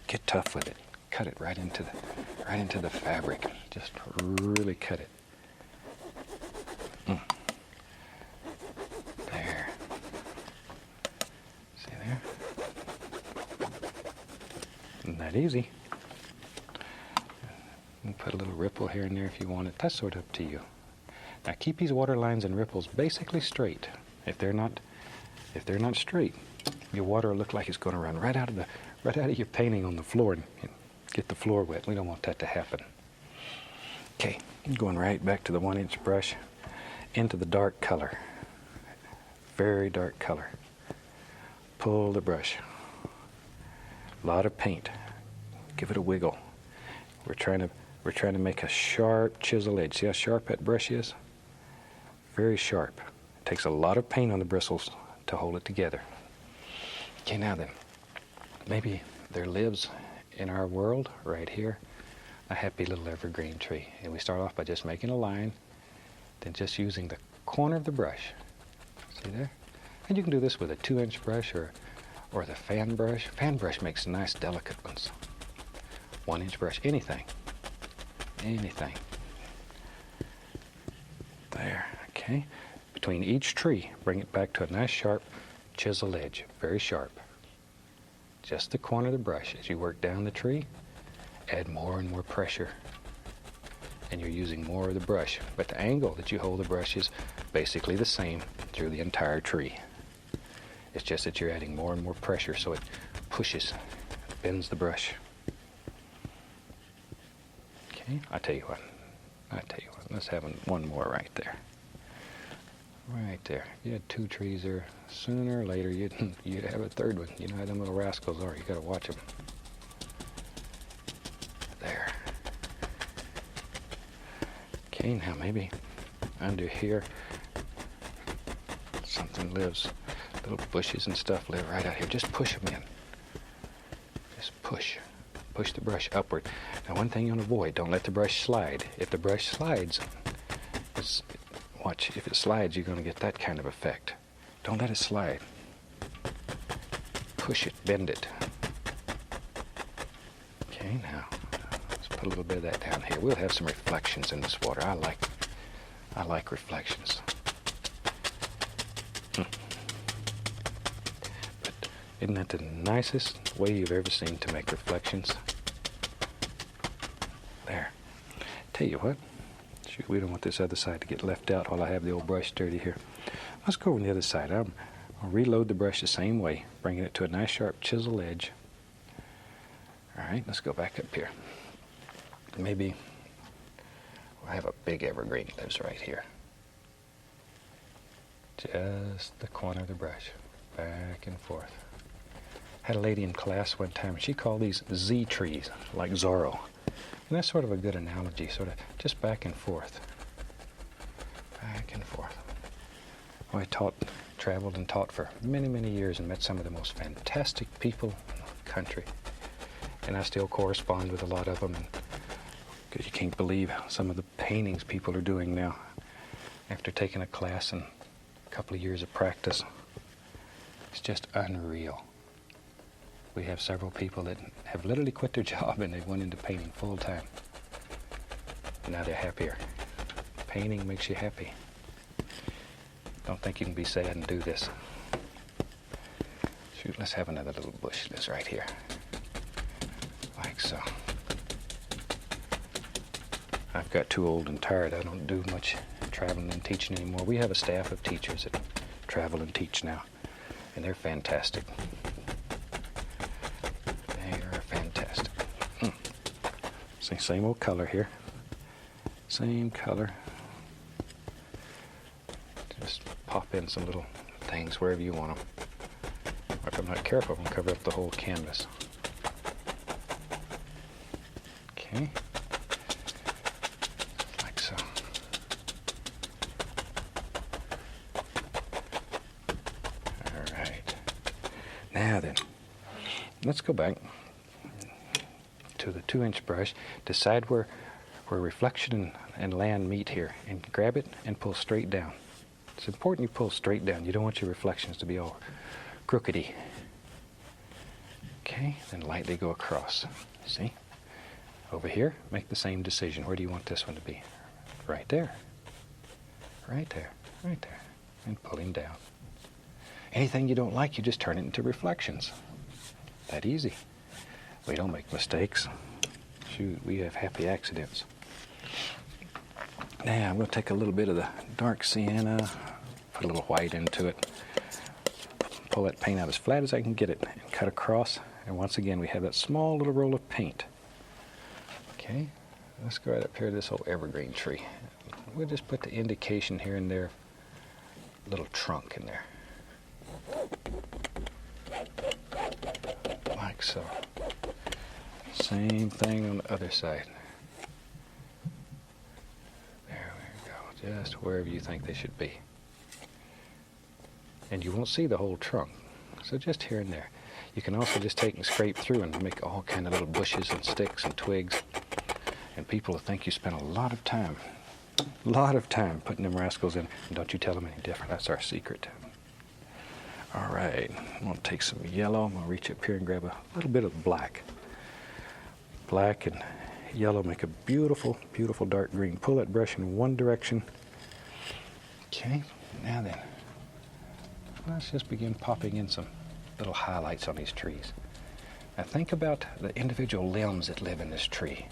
A: get tough with it. Cut it right into the fabric. Just really cut it. There. See there? Isn't that easy? And put a little ripple here and there if you want it. That's sort of up to you. Now keep these water lines and ripples basically straight. If they're not straight, your water will look like it's going to run right out of your painting on the floor and get the floor wet. We don't want that to happen. Okay, I'm going right back to the 1-inch brush into the dark color. Very dark color. Pull the brush. A lot of paint. Give it a wiggle. We're trying to make a sharp chisel edge. See how sharp that brush is? Very sharp. It takes a lot of paint on the bristles to hold it together. Okay, now then, maybe there lives in our world right here a happy little evergreen tree. And we start off by just making a line, then just using the corner of the brush. See there? And you can do this with a 2-inch brush or the fan brush. Fan brush makes nice, delicate ones. 1-inch brush, anything. Anything. There, okay. Between each tree, bring it back to a nice sharp chisel edge, very sharp. Just the corner of the brush. As you work down the tree, add more and more pressure. And you're using more of the brush. But the angle that you hold the brush is basically the same through the entire tree. It's just that you're adding more and more pressure so it pushes, bends the brush. Okay, I tell you what, let's have one more right there. Right there. If you had 2 trees there, sooner or later you'd have a third one. You know how them little rascals are. You got to watch them. Okay, now maybe under here something lives. Little bushes and stuff live right out here. Just push them in. Just push. Push the brush upward. Now one thing you want to avoid, don't let the brush slide. If the brush slides, watch, if it slides, you're going to get that kind of effect. Don't let it slide. Push it, bend it. Okay, now let's put a little bit of that down here. We'll have some reflections in this water. I like reflections. But isn't that the nicest way you've ever seen to make reflections? There. Tell you what, shoot, we don't want this other side to get left out while I have the old brush dirty here. Let's go over on the other side. I'll reload the brush the same way, bringing it to a nice sharp chisel edge. All right, let's go back up here. Maybe we'll have a big evergreen that lives right here. Just the corner of the brush, back and forth. Had a lady in class one time, and she called these Z trees, like Zorro. And that's sort of a good analogy, sort of just back and forth. Back and forth. Well, I traveled and taught for many, many years and met some of the most fantastic people in the country. And I still correspond with a lot of them, because you can't believe some of the paintings people are doing now after taking a class and a couple of years of practice. It's just unreal. We have several people that have literally quit their job and they went into painting full time. Now they're happier. Painting makes you happy. Don't think you can be sad and do this. Shoot, let's have another little bush that's right here. Like so. I've got too old and tired. I don't do much traveling and teaching anymore. We have a staff of teachers that travel and teach now, and they're fantastic. They are fantastic. See, same old color here. Same color. Just pop in some little things wherever you want them. If I'm not careful, I'm going to cover up the whole canvas. Okay. Like so. All right. Now then, let's go back to the 2-inch brush. Decide where reflection and land meet here, and grab it and pull straight down. It's important you pull straight down. You don't want your reflections to be all crookedy. Okay, then lightly go across. See? Over here, make the same decision. Where do you want this one to be? Right there. Right there. Right there. And pull him down. Anything you don't like, you just turn it into reflections. That easy. We don't make mistakes. Shoot, we have happy accidents. Now I'm going to take a little bit of the dark sienna, put a little white into it, pull that paint out as flat as I can get it, and cut across. And once again, we have that small little roll of paint. Okay, let's go right up here to this old evergreen tree. We'll just put the indication here and there, little trunk in there. Like so. Same thing on the other side. There we go, just wherever you think they should be. And you won't see the whole trunk, so just here and there. You can also just take and scrape through and make all kind of little bushes and sticks and twigs. And people will think you spent a lot of time putting them rascals in. And don't you tell them any different. That's our secret. All right, I'm going to take some yellow. I'm going to reach up here and grab a little bit of black. Black and yellow make a beautiful, beautiful dark green. Pull that brush in one direction. Okay, now then, let's just begin popping in some little highlights on these trees. Now think about the individual limbs that live in this tree.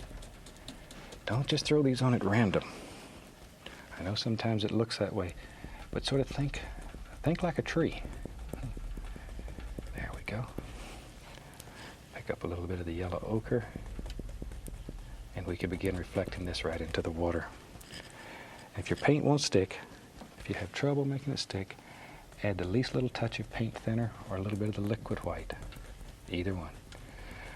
A: Don't just throw these on at random. I know sometimes it looks that way, but sort of think like a tree. There we go. Pick up a little bit of the yellow ochre, and we can begin reflecting this right into the water. If your paint won't stick, if you have trouble making it stick, add the least little touch of paint thinner or a little bit of the liquid white. Either one.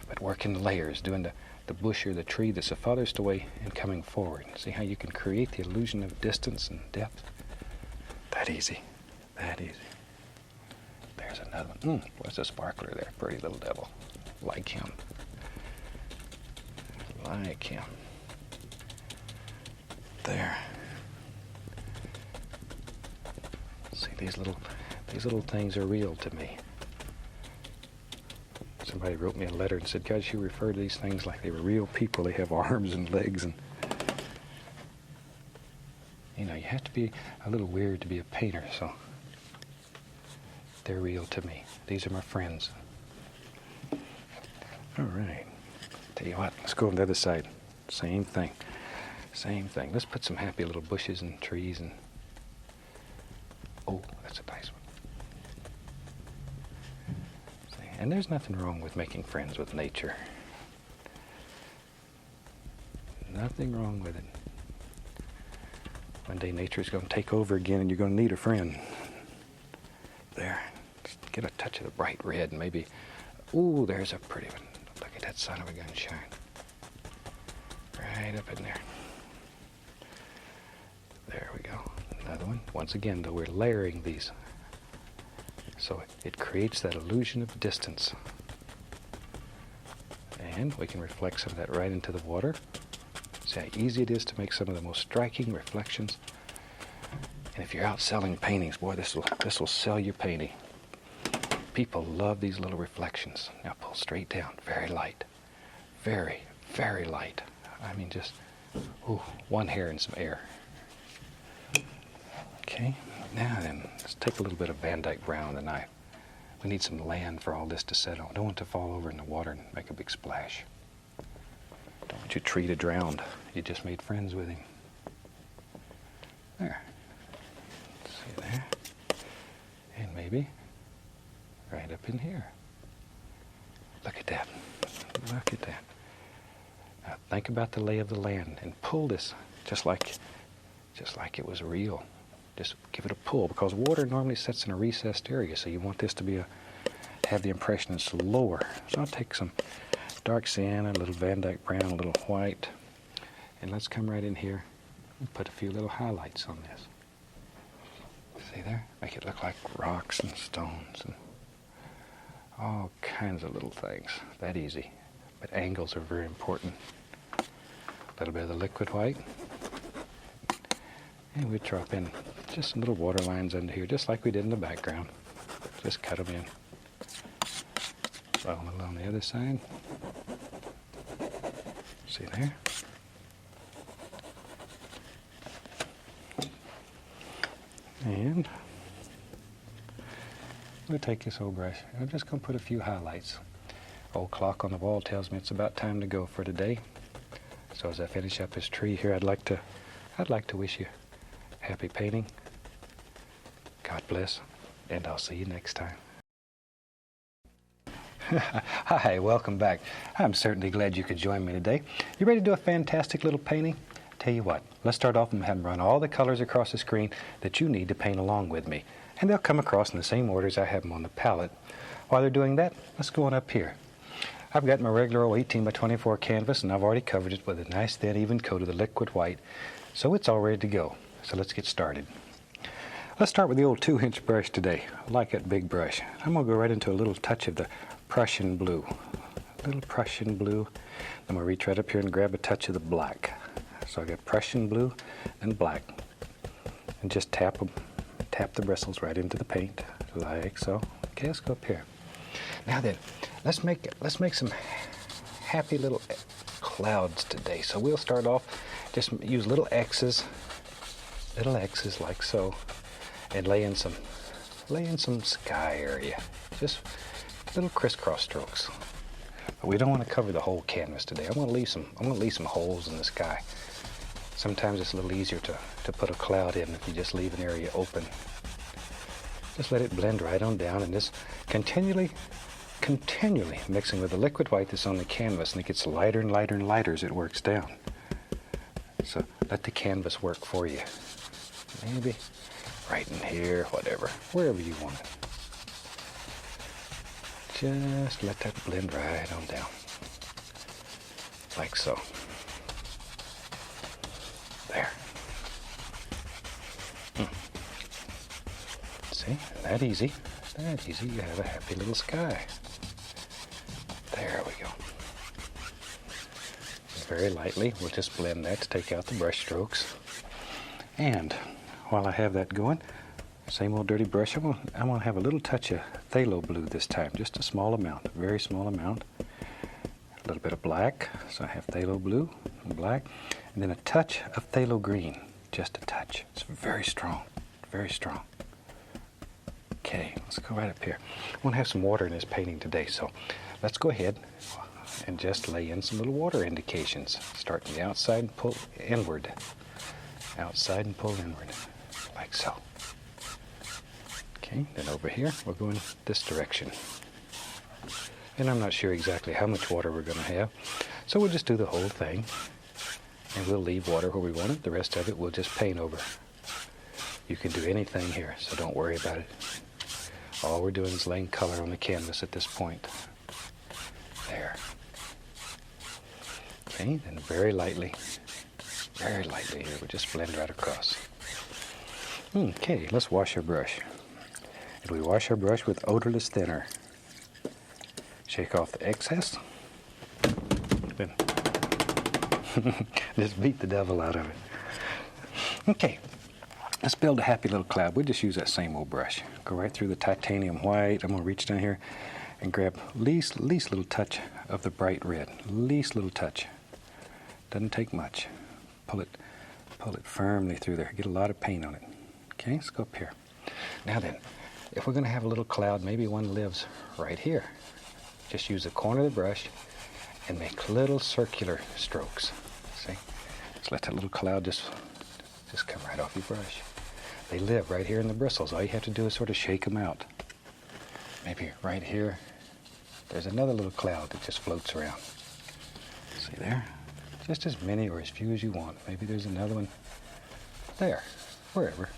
A: But work in layers, doing the bush or the tree that's the farthest away and coming forward. See how you can create the illusion of distance and depth? That easy. That easy. There's another one. What's a sparkler there? Pretty little devil. Like him. Like him. There. See, these little things are real to me. Somebody wrote me a letter and said, God, you refer to these things like they were real people. They have arms and legs, and you know, you have to be a little weird to be a painter, so they're real to me. These are my friends. All right. Tell you what, let's go on the other side. Same thing. Same thing. Let's put some happy little bushes and trees and... Oh, that's a nice one. See, and there's nothing wrong with making friends with nature. Nothing wrong with it. One day nature's going to take over again and you're going to need a friend. There. Just get a touch of the bright red and maybe... Ooh, there's a pretty one. Look at that son of a gun shine. Right up in there. There we go. Another one. Once again, though, we're layering these. So it creates that illusion of distance. And we can reflect some of that right into the water. See how easy it is to make some of the most striking reflections. And if you're out selling paintings, boy, this will sell your painting. People love these little reflections. Now pull straight down. Very light. Very, very light. I mean, just one hair and some air. Okay, now then, let's take a little bit of Van Dyke brown with a knife. We need some land for all this to settle. I don't want it to fall over in the water and make a big splash. Don't want your tree to drown. You just made friends with him. There. See there? And maybe right up in here. Look at that. Look at that. Now think about the lay of the land and pull this just like it was real. Just give it a pull, because water normally sets in a recessed area, so you want this to have the impression it's lower. So I'll take some dark sienna, a little Van Dyke brown, a little white, and let's come right in here and put a few little highlights on this. See there? Make it look like rocks and stones and all kinds of little things. That easy. But angles are very important. A little bit of the liquid white. And we drop in just some little water lines under here, just like we did in the background. Just cut them in. So a little on the other side. See there? And we'll take this old brush. I'm just going to put a few highlights. Old clock on the wall tells me it's about time to go for today. So as I finish up this tree here, I'd like to wish you happy painting. God bless, and I'll see you next time. Hi, welcome back. I'm certainly glad you could join me today. You ready to do a fantastic little painting? Tell you what, let's start off and have them run all the colors across the screen that you need to paint along with me. And they'll come across in the same order as I have them on the palette. While they're doing that, let's go on up here. I've got my regular old 18 by 24 canvas, and I've already covered it with a nice thin even coat of the liquid white, so it's all ready to go. So let's get started. Let's start with the old 2-inch brush today. I like that big brush. I'm going to go right into a little touch of the Prussian blue. A little Prussian blue. I'm going to reach right up here and grab a touch of the black. So I got Prussian blue and black. And just tap the bristles right into the paint, like so. Okay, let's go up here. Now then, let's make some happy little clouds today. So we'll start off, just use little X's like so, and lay in some sky area. Just little crisscross strokes. But we don't want to cover the whole canvas today. I want to leave some holes in the sky. Sometimes it's a little easier to put a cloud in if you just leave an area open. Just let it blend right on down, and just continually mixing with the liquid white that's on the canvas, and it gets lighter and lighter and lighter as it works down. So let the canvas work for you. Maybe right in here, whatever, wherever you want it. Just let that blend right on down. like so. There. See, that easy. That easy. You have a happy little sky. There we go. Very lightly, we'll just blend that to take out the brush strokes. And while I have that going, same old dirty brush, I'm going to have a little touch of phthalo blue this time, just a small amount, a very small amount. A little bit of black, so I have phthalo blue and black, and then a touch of phthalo green, just a touch. It's very strong, very strong. Okay, let's go right up here. I want to have some water in this painting today, so let's go ahead and just lay in some little water indications. Start from the outside and pull inward. Outside and pull inward, like so. Okay, then over here, we're going this direction. And I'm not sure exactly how much water we're going to have, so we'll just do the whole thing. And we'll leave water where we want it. The rest of it we'll just paint over. You can do anything here, so don't worry about it. All we're doing is laying color on the canvas at this point. There. Okay, then very lightly here, we'll just blend right across. Okay, let's wash our brush. And we wash our brush with odorless thinner. Shake off the excess. Then just beat the devil out of it. Okay, let's build a happy little cloud. We'll just use that same old brush. Go right through the titanium white. I'm going to reach down here and grab least little touch of the bright red. Least little touch. Doesn't take much. Pull it firmly through there. Get a lot of paint on it. Okay, let's go up here. Now then, if we're going to have a little cloud, maybe one lives right here. Just use the corner of the brush and make little circular strokes. See? Just let that little cloud just come right off your brush. They live right here in the bristles. All you have to do is sort of shake them out. Maybe right here, there's another little cloud that just floats around. See there? Just as many or as few as you want. Maybe there's another one there, wherever.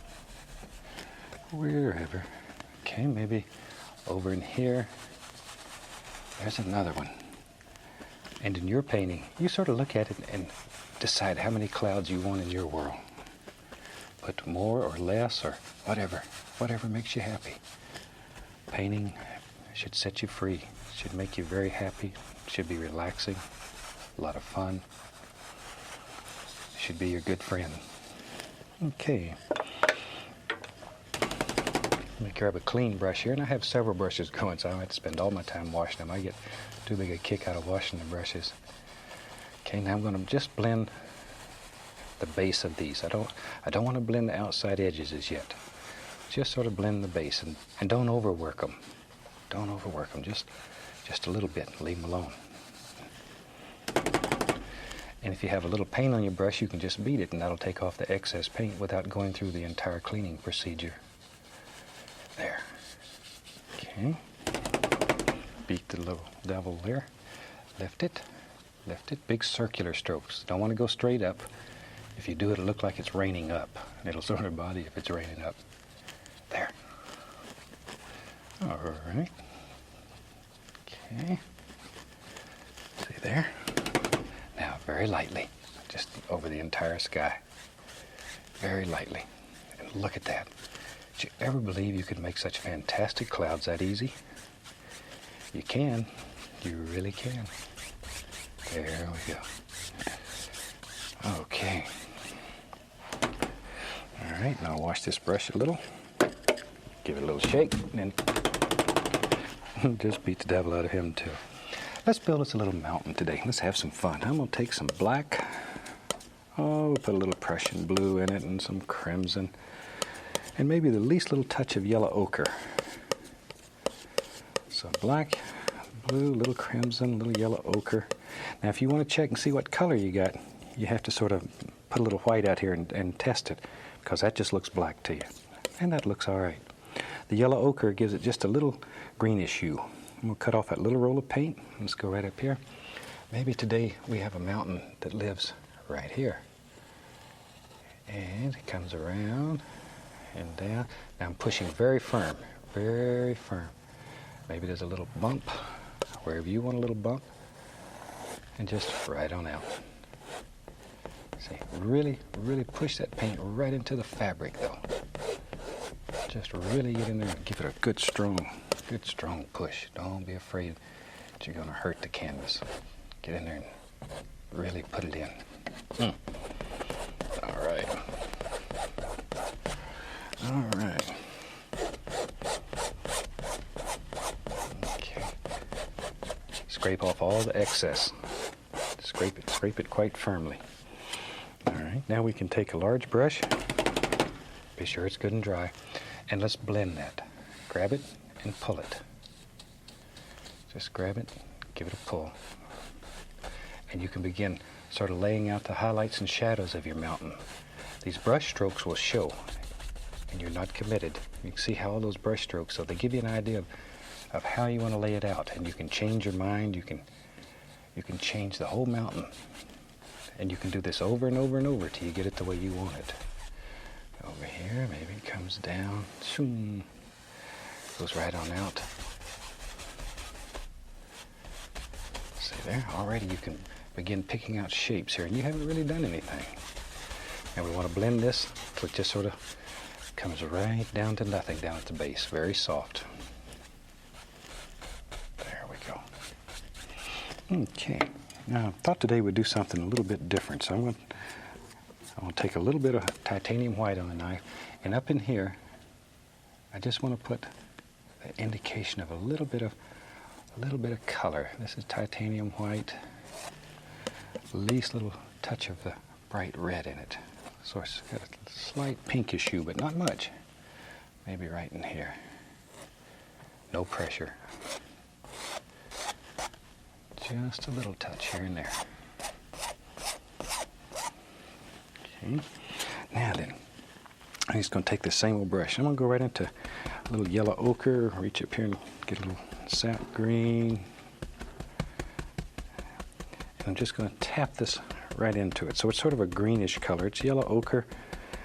A: Okay, maybe over in here, there's another one. And in your painting, you sort of look at it and decide how many clouds you want in your world. Put more or less or whatever makes you happy. Painting should set you free, should make you very happy, should be relaxing, a lot of fun. Should be your good friend. Okay. Let me grab a clean brush here, and I have several brushes going, so I don't have to spend all my time washing them. I get too big a kick out of washing the brushes. Okay, now I'm going to just blend the base of these. I don't want to blend the outside edges as yet. Just sort of blend the base, and don't overwork them. Don't overwork them. Just a little bit. Leave them alone. And if you have a little paint on your brush, you can just beat it, and that'll take off the excess paint without going through the entire cleaning procedure. There. Okay. Beat the little devil there. Lift it. Big circular strokes. Don't want to go straight up. If you do it, it'll look like it's raining up. And it'll sort of body if it's raining up. There. All right. Okay. See there? Now, very lightly, just over the entire sky. Very lightly. And look at that. Did you ever believe you could make such fantastic clouds that easy? You can. You really can. There we go. Okay. All right, now wash this brush a little. Give it a little shake, and then just beat the devil out of him too. Let's build us a little mountain today. Let's have some fun. I'm going to take some black. Oh, put a little Prussian blue in it and some crimson. And maybe the least little touch of yellow ochre. So black, blue, little crimson, little yellow ochre. Now if you want to check and see what color you got, you have to sort of put a little white out here and test it, because that just looks black to you. And that looks all right. The yellow ochre gives it just a little greenish hue. I'm going to cut off that little roll of paint. Let's go right up here. Maybe today we have a mountain that lives right here. And it comes around and down. Now I'm pushing very firm, very firm. Maybe there's a little bump, wherever you want a little bump. and just right on out. See, really, really push that paint right into the fabric though. Just really get in there and give it a good strong push. Don't be afraid that you're going to hurt the canvas. Get in there and really put it in. All right. All right. Okay. Scrape off all the excess. Scrape it quite firmly. All right. Now we can take a large brush. Be sure it's good and dry. And let's blend that. Grab it and pull it. Just grab it, give it a pull. And you can begin sort of laying out the highlights and shadows of your mountain. These brush strokes will show, and you're not committed. You can see how all those brush strokes, so they give you an idea of how you want to lay it out. And you can change your mind, you can change the whole mountain. And you can do this over and over and over till you get it the way you want it. Over here, maybe it comes down, shoom, goes right on out. See there, already you can begin picking out shapes here, and you haven't really done anything. And we want to blend this till it just sort of comes right down to nothing down at the base, very soft. There we go. Okay, now I thought today we'd do something a little bit different, so I'm going to take a little bit of titanium white on the knife, and up in here, I just want to put the indication of a little bit of color. This is titanium white, least little touch of the bright red in it. So it's got a slight pinkish hue, but not much. Maybe right in here. No pressure. Just a little touch here and there. Okay. Now then, I'm just going to take the same old brush. I'm going to go right into a little yellow ochre, reach up here and get a little sap green. And I'm just going to tap this right into it. So it's sort of a greenish color. It's yellow ochre,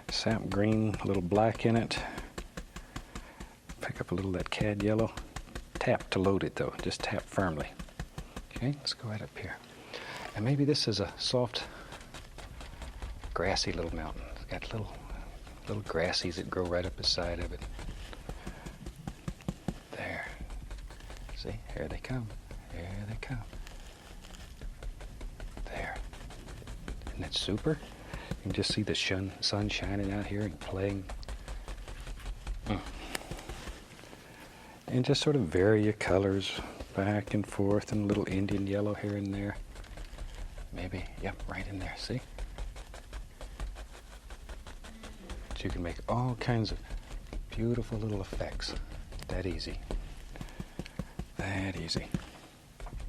A: sap green, a little black in it. Pick up a little of that cad yellow. Tap to load it though, just tap firmly. Okay, let's go right up here. And maybe this is a soft, grassy little mountain. It's got little grassies that grow right up the side of it. There. See, here they come. Here they come. There. Isn't that super? You can just see the sun shining out here and playing. And just sort of vary your colors back and forth, and a little Indian yellow here and there. Maybe, yep, right in there, see? So you can make all kinds of beautiful little effects. That easy. That easy.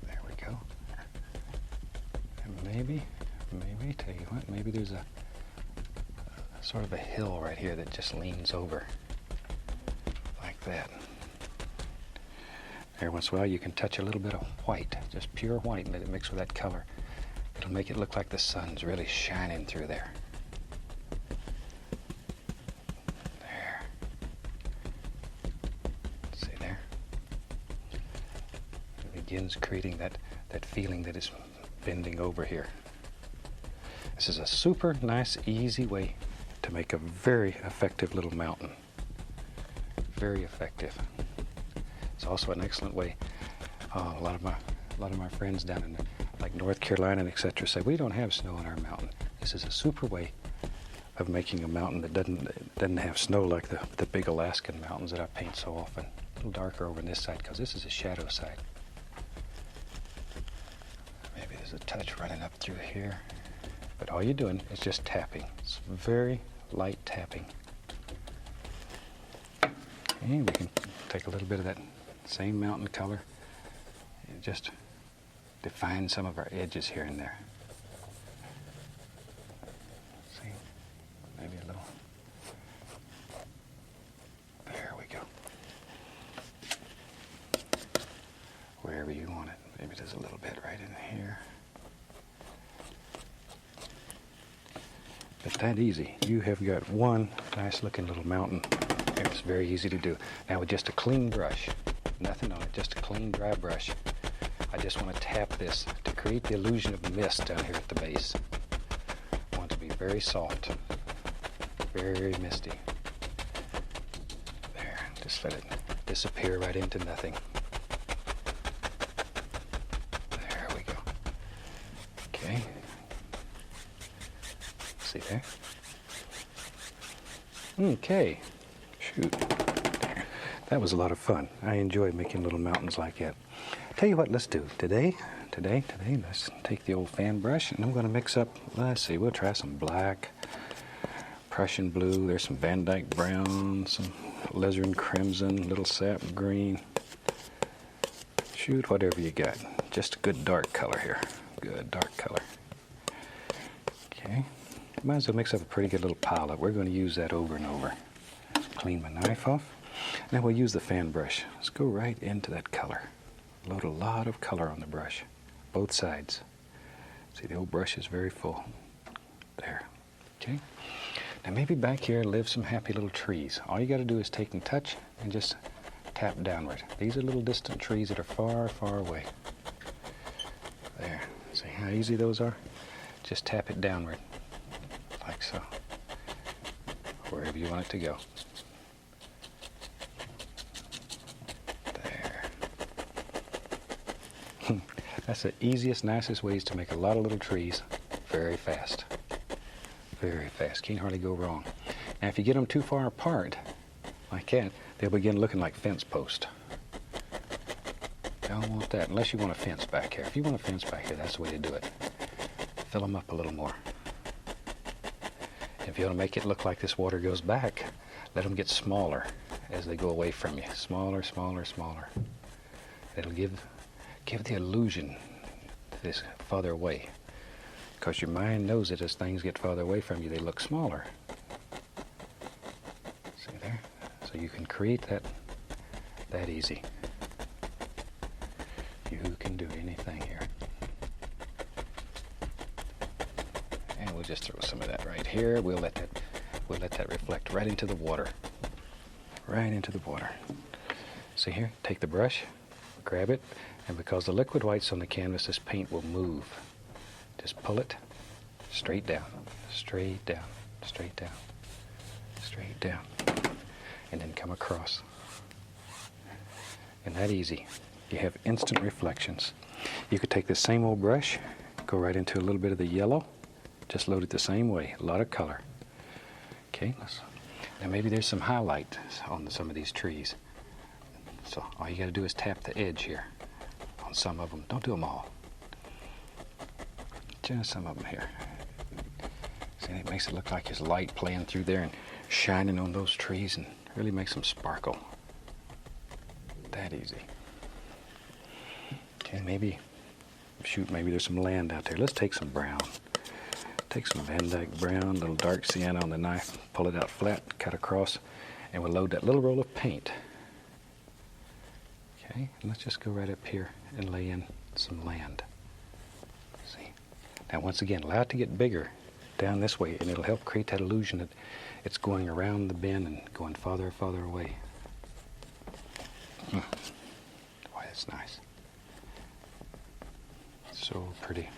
A: There we go. And maybe, tell you what, maybe there's a sort of a hill right here that just leans over like that. Every once in a while you can touch a little bit of white, just pure white, and let it mix with that color. It'll make it look like the sun's really shining through there. There. See there? It begins creating that feeling that it's bending over here. This is a super nice, easy way to make a very effective little mountain. Very effective. It's also an excellent way. A lot of my friends down in like North Carolina and etc. say we don't have snow on our mountain. This is a super way of making a mountain that doesn't have snow like the big Alaskan mountains that I paint so often. A little darker over on this side because this is a shadow side. Maybe there's a touch running up through here, but all you're doing is just tapping. It's very light tapping. And we can take a little bit of that same mountain color and just define some of our edges here and there. See, maybe a little. There we go. Wherever you want it. Maybe there's a little bit right in here. But that easy. You have got one nice looking little mountain. It's very easy to do. Now with just a clean brush, nothing on it, just a clean dry brush, I just want to tap this to create the illusion of mist down here at the base. I want it to be very soft, very misty. There, just let it disappear right into nothing. There we go. Okay. See there? Okay. Shoot. There. That was a lot of fun. I enjoy making little mountains like that. Tell you what, let's do. Today, let's take the old fan brush, and I'm going to mix up, let's see, we'll try some black, Prussian blue, there's some Van Dyke brown, some alizarin crimson, little sap green. Shoot, whatever you got. Just a good dark color here. Good dark color. Okay. Might as well mix up a pretty good little pile up. We're going to use that over and over. Clean my knife off. Now we'll use the fan brush. Let's go right into that color. Load a lot of color on the brush. Both sides. See, the old brush is very full. There. Okay. Now maybe back here live some happy little trees. All you got to do is take and touch and just tap downward. These are little distant trees that are far, far away. There. See how easy those are? Just tap it downward. Like so. Wherever you want it to go. There. That's the easiest, nicest ways to make a lot of little trees very fast. Very fast. Can't hardly go wrong. Now if you get them too far apart, like that, they'll begin looking like fence posts. Don't want that unless you want a fence back here. If you want a fence back here, that's the way to do it. Fill them up a little more. If you want to make it look like this water goes back, let them get smaller as they go away from you. Smaller, smaller, smaller. It'll give the illusion that it's farther away. Because your mind knows that as things get farther away from you, they look smaller. See there? So you can create that easy. You can do anything here. And we'll just throw some of that right here. We'll let that reflect right into the water. Right into the water. See here? Take the brush, grab it, and because the liquid white's on the canvas, this paint will move. Just pull it straight down, straight down, straight down, straight down, and then come across. And that easy. You have instant reflections. You could take the same old brush, go right into a little bit of the yellow, just load it the same way, a lot of color. Okay, now maybe there's some highlight on some of these trees. So all you got to do is tap the edge here on some of them. Don't do them all. Just some of them here. See, it makes it look like there's light playing through there and shining on those trees and really makes them sparkle. That easy. Okay, maybe there's some land out there. Let's take some brown. Take some Van Dyke brown, a little dark sienna on the knife, pull it out flat, cut across, and we'll load that little roll of paint. Okay, and let's just go right up here and lay in some land. See? Now once again, allow it to get bigger down this way, and it'll help create that illusion that it's going around the bend and going farther and farther away. Boy, that's nice. So pretty.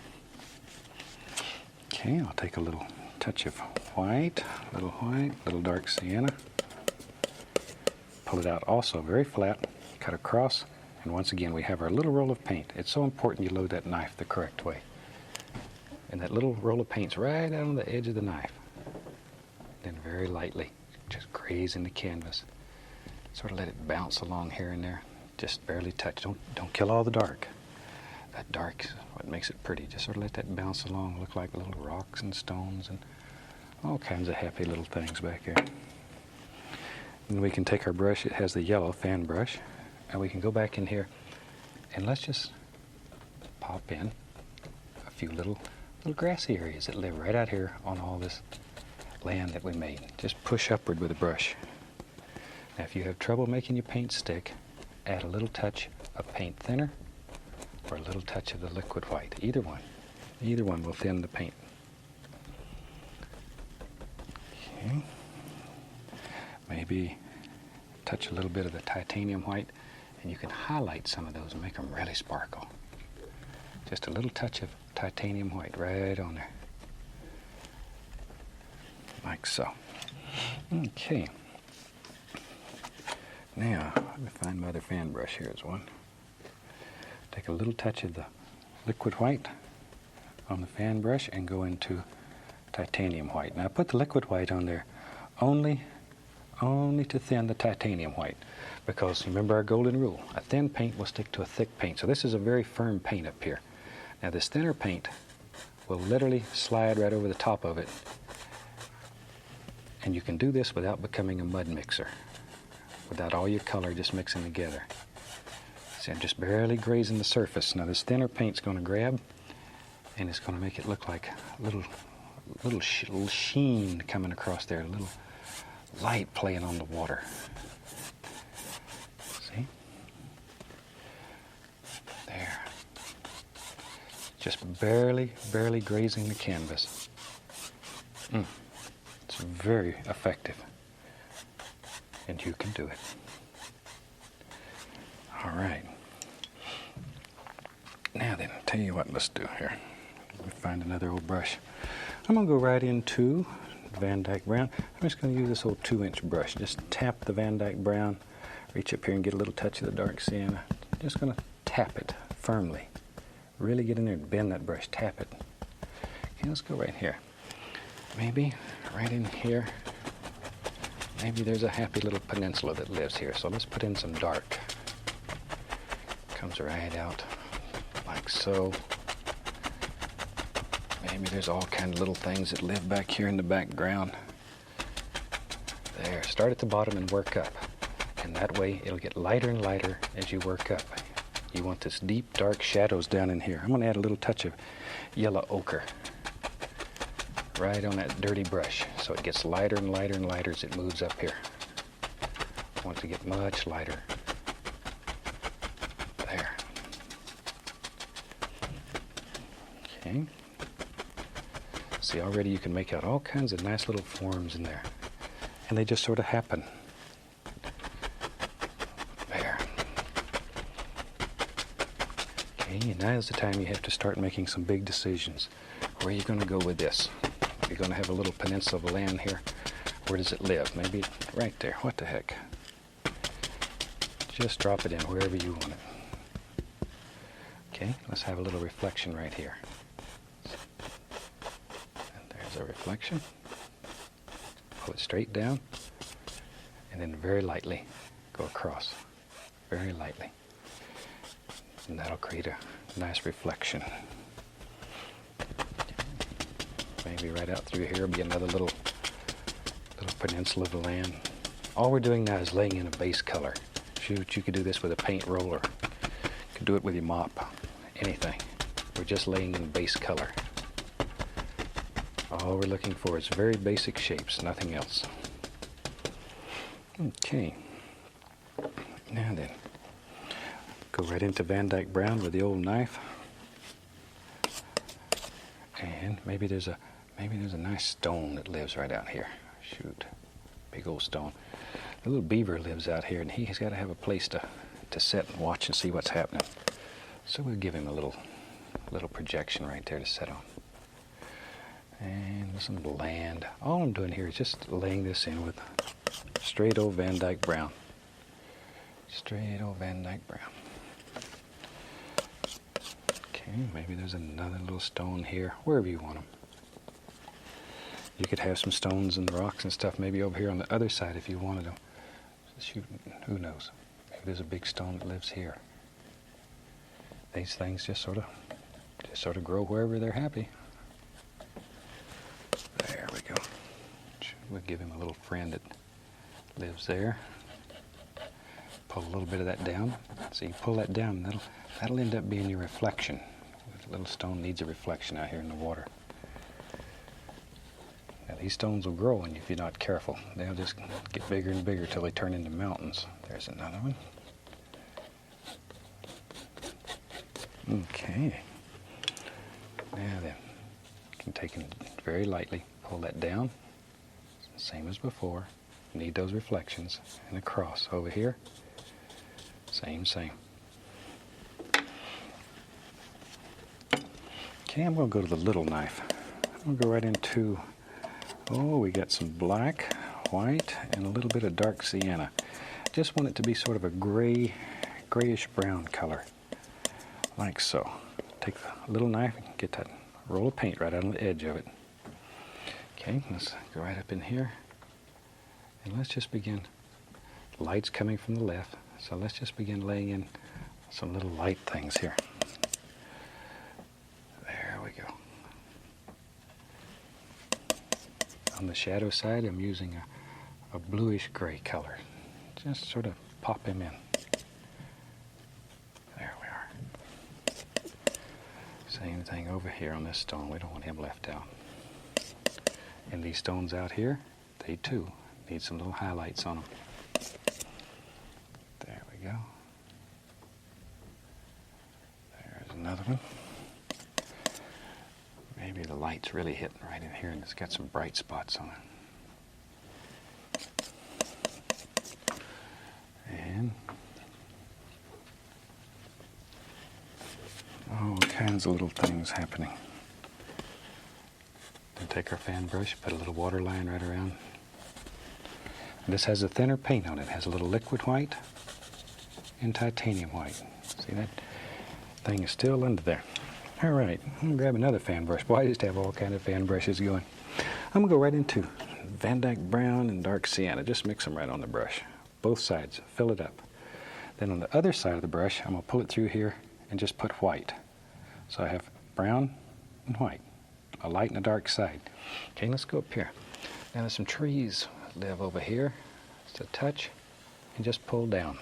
A: Okay, I'll take a little touch of white, little dark sienna. Pull it out also very flat, cut across, and once again we have our little roll of paint. It's so important you load that knife the correct way. And that little roll of paint's right out on the edge of the knife. Then very lightly, just grazing the canvas. Sort of let it bounce along here and there. Just barely touch. Don't kill all the dark. That dark is what makes it pretty. Just sort of let that bounce along, look like little rocks and stones and all kinds of happy little things back here. And we can take our brush, it has the yellow fan brush, and we can go back in here and let's just pop in a few little grassy areas that live right out here on all this land that we made. Just push upward with the brush. Now if you have trouble making your paint stick, add a little touch of paint thinner or a little touch of the liquid white. Either one will thin the paint. Okay. Maybe touch a little bit of the titanium white, and you can highlight some of those and make them really sparkle. Just a little touch of titanium white right on there. Like so. Okay. Now, let me find my other fan brush. Here's one. Take a little touch of the liquid white on the fan brush and go into titanium white. Now, I put the liquid white on there only to thin the titanium white, because remember our golden rule, a thin paint will stick to a thick paint. So this is a very firm paint up here. Now this thinner paint will literally slide right over the top of it, and you can do this without becoming a mud mixer, without all your color just mixing together. See, I'm just barely grazing the surface. Now this thinner paint's going to grab, and it's going to make it look like a little sheen coming across there, a little light playing on the water. See? There. Just barely grazing the canvas. It's very effective. And you can do it. All right. Now then, I'll tell you what, let's do here. Let me find another old brush. I'm going to go right into Van Dyke Brown. I'm just going to use this old 2-inch brush. Just tap the Van Dyke Brown. Reach up here and get a little touch of the dark sienna. Just going to tap it firmly. Really get in there and bend that brush. Tap it. Okay, let's go right here. Maybe right in here. Maybe there's a happy little peninsula that lives here. So let's put in some dark. Comes right out like so. Maybe there's all kinds of little things that live back here in the background. There, start at the bottom and work up. And that way it'll get lighter and lighter as you work up. You want this deep, dark shadows down in here. I'm going to add a little touch of yellow ochre right on that dirty brush, so it gets lighter and lighter and lighter as it moves up here. I want it to get much lighter. There. Okay. See, already you can make out all kinds of nice little forms in there. And they just sort of happen. There. Okay, and now is the time you have to start making some big decisions. Where are you going to go with this? You're going to have a little peninsula of land here. Where does it live? Maybe right there. What the heck? Just drop it in wherever you want it. Okay, let's have a little reflection right here. A reflection. Pull it straight down, and then very lightly go across. Very lightly. And that'll create a nice reflection. Maybe right out through here will be another little peninsula of the land. All we're doing now is laying in a base color. Shoot, you could do this with a paint roller. You could do it with your mop. Anything. We're just laying in base color. All we're looking for is very basic shapes, nothing else. Okay. Now then, go right into Van Dyke Brown with the old knife. And maybe there's a nice stone that lives right out here. Shoot, big old stone. The little beaver lives out here, and he's got to have a place to sit and watch and see what's happening. So we'll give him a little projection right there to sit on. And some land. All I'm doing here is just laying this in with straight old Van Dyke Brown. Straight old Van Dyke Brown. Okay, maybe there's another little stone here, wherever you want them. You could have some stones and rocks and stuff maybe over here on the other side if you wanted them. Shoot, who knows? Maybe there's a big stone that lives here. These things just sort of grow wherever they're happy. There we go. We'll give him a little friend that lives there. Pull a little bit of that down. So you pull that down, that'll end up being your reflection. The little stone needs a reflection out here in the water. Now these stones will grow, and if you're not careful, they'll just get bigger and bigger till they turn into mountains. There's another one. Okay. Now then, you can take it very lightly, pull that down, same as before. Need those reflections, and across over here, same. Okay, I'm going to go to the little knife. I'm going to go right into, oh, we got some black, white, and a little bit of dark sienna. Just want it to be sort of a grayish brown color, like so. Take the little knife and get that roll of paint right on the edge of it. Okay, let's go right up in here, and let's just begin. The light's coming from the left, so let's just begin laying in some little light things here. There we go. On the shadow side, I'm using a bluish gray color. Just sort of pop him in. There we are. Same thing over here on this stone. We don't want him left out. And these stones out here, they too need some little highlights on them. There we go. There's another one. Maybe the light's really hitting right in here and it's got some bright spots on it. And all kinds of little things happening. Then take our fan brush, put a little water line right around. And this has a thinner paint on it. It has a little liquid white and titanium white. See, that thing is still under there. All right, I'm gonna grab another fan brush. Boy, I just have all kind of fan brushes going. I'm gonna go right into Van Dyke brown and dark sienna. Just mix them right on the brush. Both sides, fill it up. Then on the other side of the brush, I'm gonna pull it through here and just put white. So I have brown and white, a light and a dark side. Okay, let's go up here. Now there's some trees live over here. Just a touch and just pull down.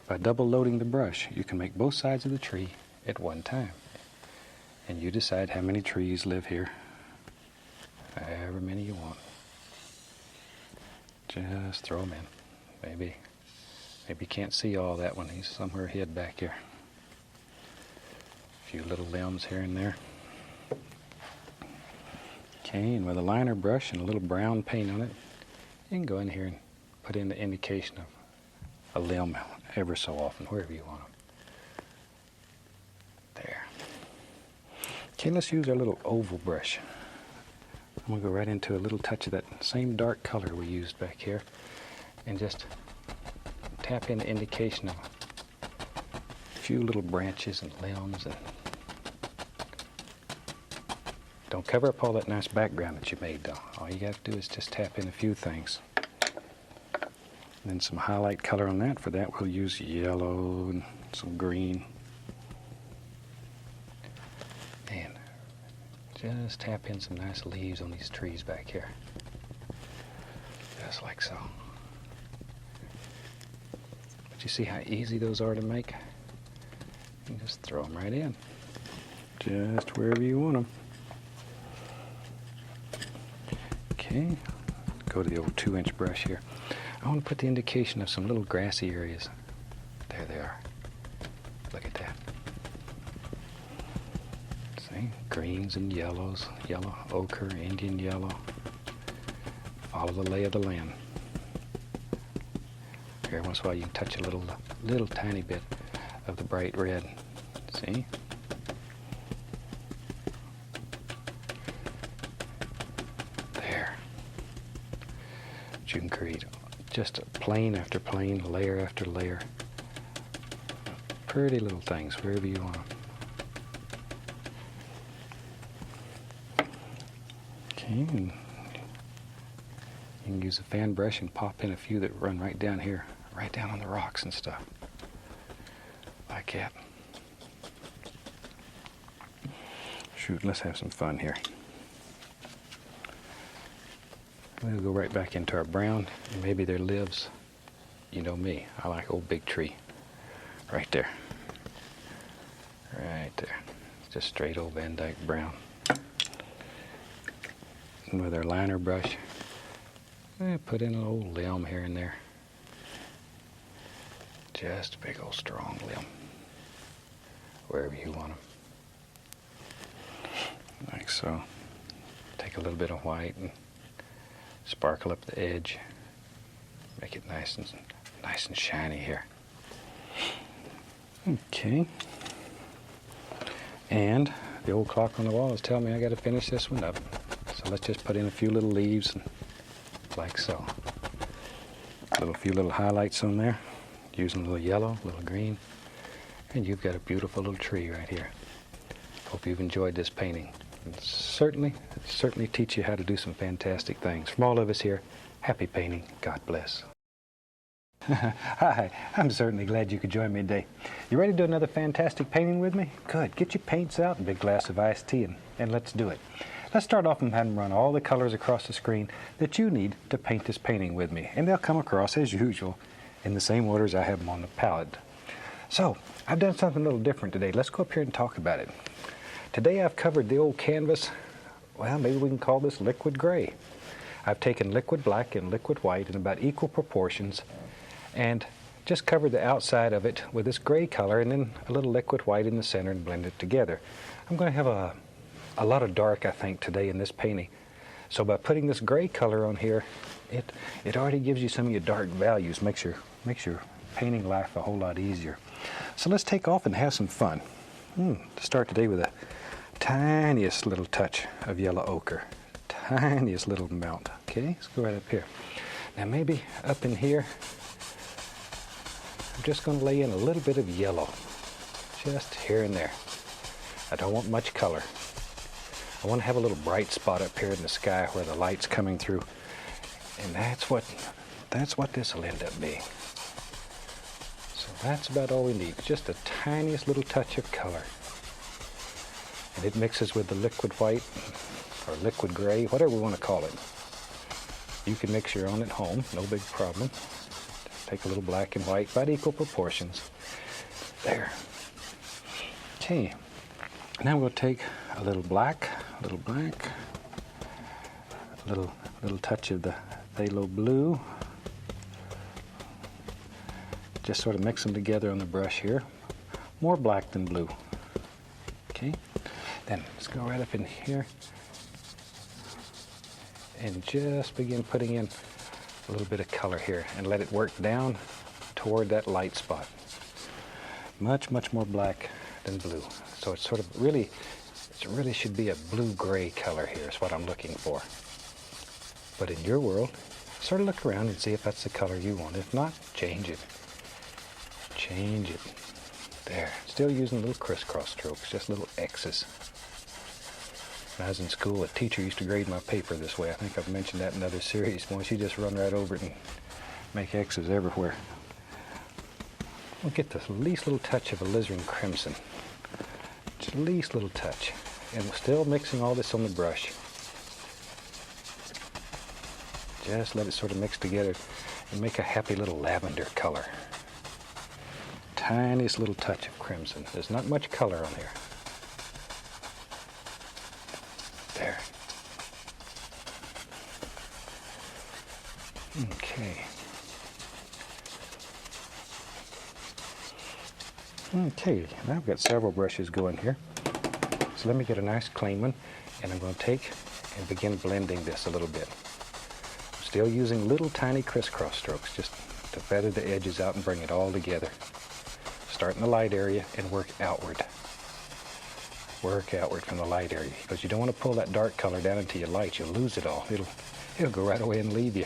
A: By double loading the brush, you can make both sides of the tree at one time. And you decide how many trees live here, however many you want. Just throw them in. Maybe you can't see all that one. He's somewhere hid back here. A few little limbs here and there. Okay, and with a liner brush and a little brown paint on it, you can go in here and put in the indication of a limb ever so often, wherever you want them. There. Okay, let's use our little oval brush. I'm going to go right into a little touch of that same dark color we used back here and just tap in the indication of a few little branches and limbs. And don't cover up all that nice background that you made though. All you got to do is just tap in a few things. And then some highlight color on that. For that we'll use yellow and some green. Just tap in some nice leaves on these trees back here. Just like so. But you see how easy those are to make? You can just throw them right in. Just wherever you want them. Okay, go to the old 2-inch brush here. I want to put the indication of some little grassy areas. There they are. Look at that. Greens and yellows, yellow ochre, Indian yellow. Follow the lay of the land. Every once in a while you can touch a little tiny bit of the bright red. See? There. But you can create just plane after plane, layer after layer. Pretty little things wherever you want them. And you can use a fan brush and pop in a few that run right down here, right down on the rocks and stuff. Like that. Shoot, let's have some fun here. We'll go right back into our brown, and maybe there lives, you know me, I like old big tree. Right there. Right there. Just straight old Van Dyke brown. And with our liner brush, put in a little limb here and there. Just a big old strong limb. Wherever you want them. Like so. Take a little bit of white and sparkle up the edge. Make it nice and shiny here. Okay. And The old clock on the wall is telling me I got to finish this one up. So let's just put in a few little leaves, and like so. A few little highlights on there, using a little yellow, a little green, and you've got a beautiful little tree right here. Hope you've enjoyed this painting. And certainly teach you how to do some fantastic things. From all of us here, happy painting. God bless. Hi, I'm certainly glad you could join me today. You ready to do another fantastic painting with me? Good. Get your paints out and a big glass of iced tea, and let's do it. Let's start off and have them run all the colors across the screen that you need to paint this painting with me. And they'll come across, as usual, in the same order as I have them on the palette. So, I've done something a little different today. Let's go up here and talk about it. Today I've covered the old canvas, well, maybe we can call this liquid gray. I've taken liquid black and liquid white in about equal proportions and just covered the outside of it with this gray color and then a little liquid white in the center and blend it together. I'm going to have a lot of dark, I think, today in this painting. So by putting this gray color on here, it already gives you some of your dark values, makes your painting life a whole lot easier. So let's take off and have some fun. To start today with a tiniest little touch of yellow ochre. Tiniest little amount. Okay, let's go right up here. Now maybe up in here, I'm just going to lay in a little bit of yellow, just here and there. I don't want much color. I want to have a little bright spot up here in the sky where the light's coming through, and that's what this will end up being. So that's about all we need, just the tiniest little touch of color. And it mixes with the liquid white or liquid gray, whatever we want to call it. You can mix your own at home, no big problem. Take a little black and white, about equal proportions. There. Okay. Now we'll take a little black, a little touch of the phthalo blue. Just sort of mix them together on the brush here. More black than blue. Okay. Then let's go right up in here and just begin putting in a little bit of color here and let it work down toward that light spot. Much more black than blue. So it's sort of it really should be a blue-gray color here is what I'm looking for. But in your world, sort of look around and see if that's the color you want. If not, change it. Change it. There. Still using little crisscross strokes, just little X's. When I was in school, a teacher used to grade my paper this way. I think I've mentioned that in other series. Boy, she'd just run right over it and make X's everywhere. We'll get the least little touch of alizarin crimson. Just the least little touch. And we're still mixing all this on the brush. Just let it sort of mix together and make a happy little lavender color. Tiniest little touch of crimson. There's not much color on here. There. Okay. Okay, now I've got several brushes going here. So let me get a nice clean one, and I'm going to take and begin blending this a little bit. I'm still using little tiny crisscross strokes just to feather the edges out and bring it all together. Start in the light area and work outward. Work outward from the light area, because you don't want to pull that dark color down into your light. You'll lose it all. It'll go right away and leave you.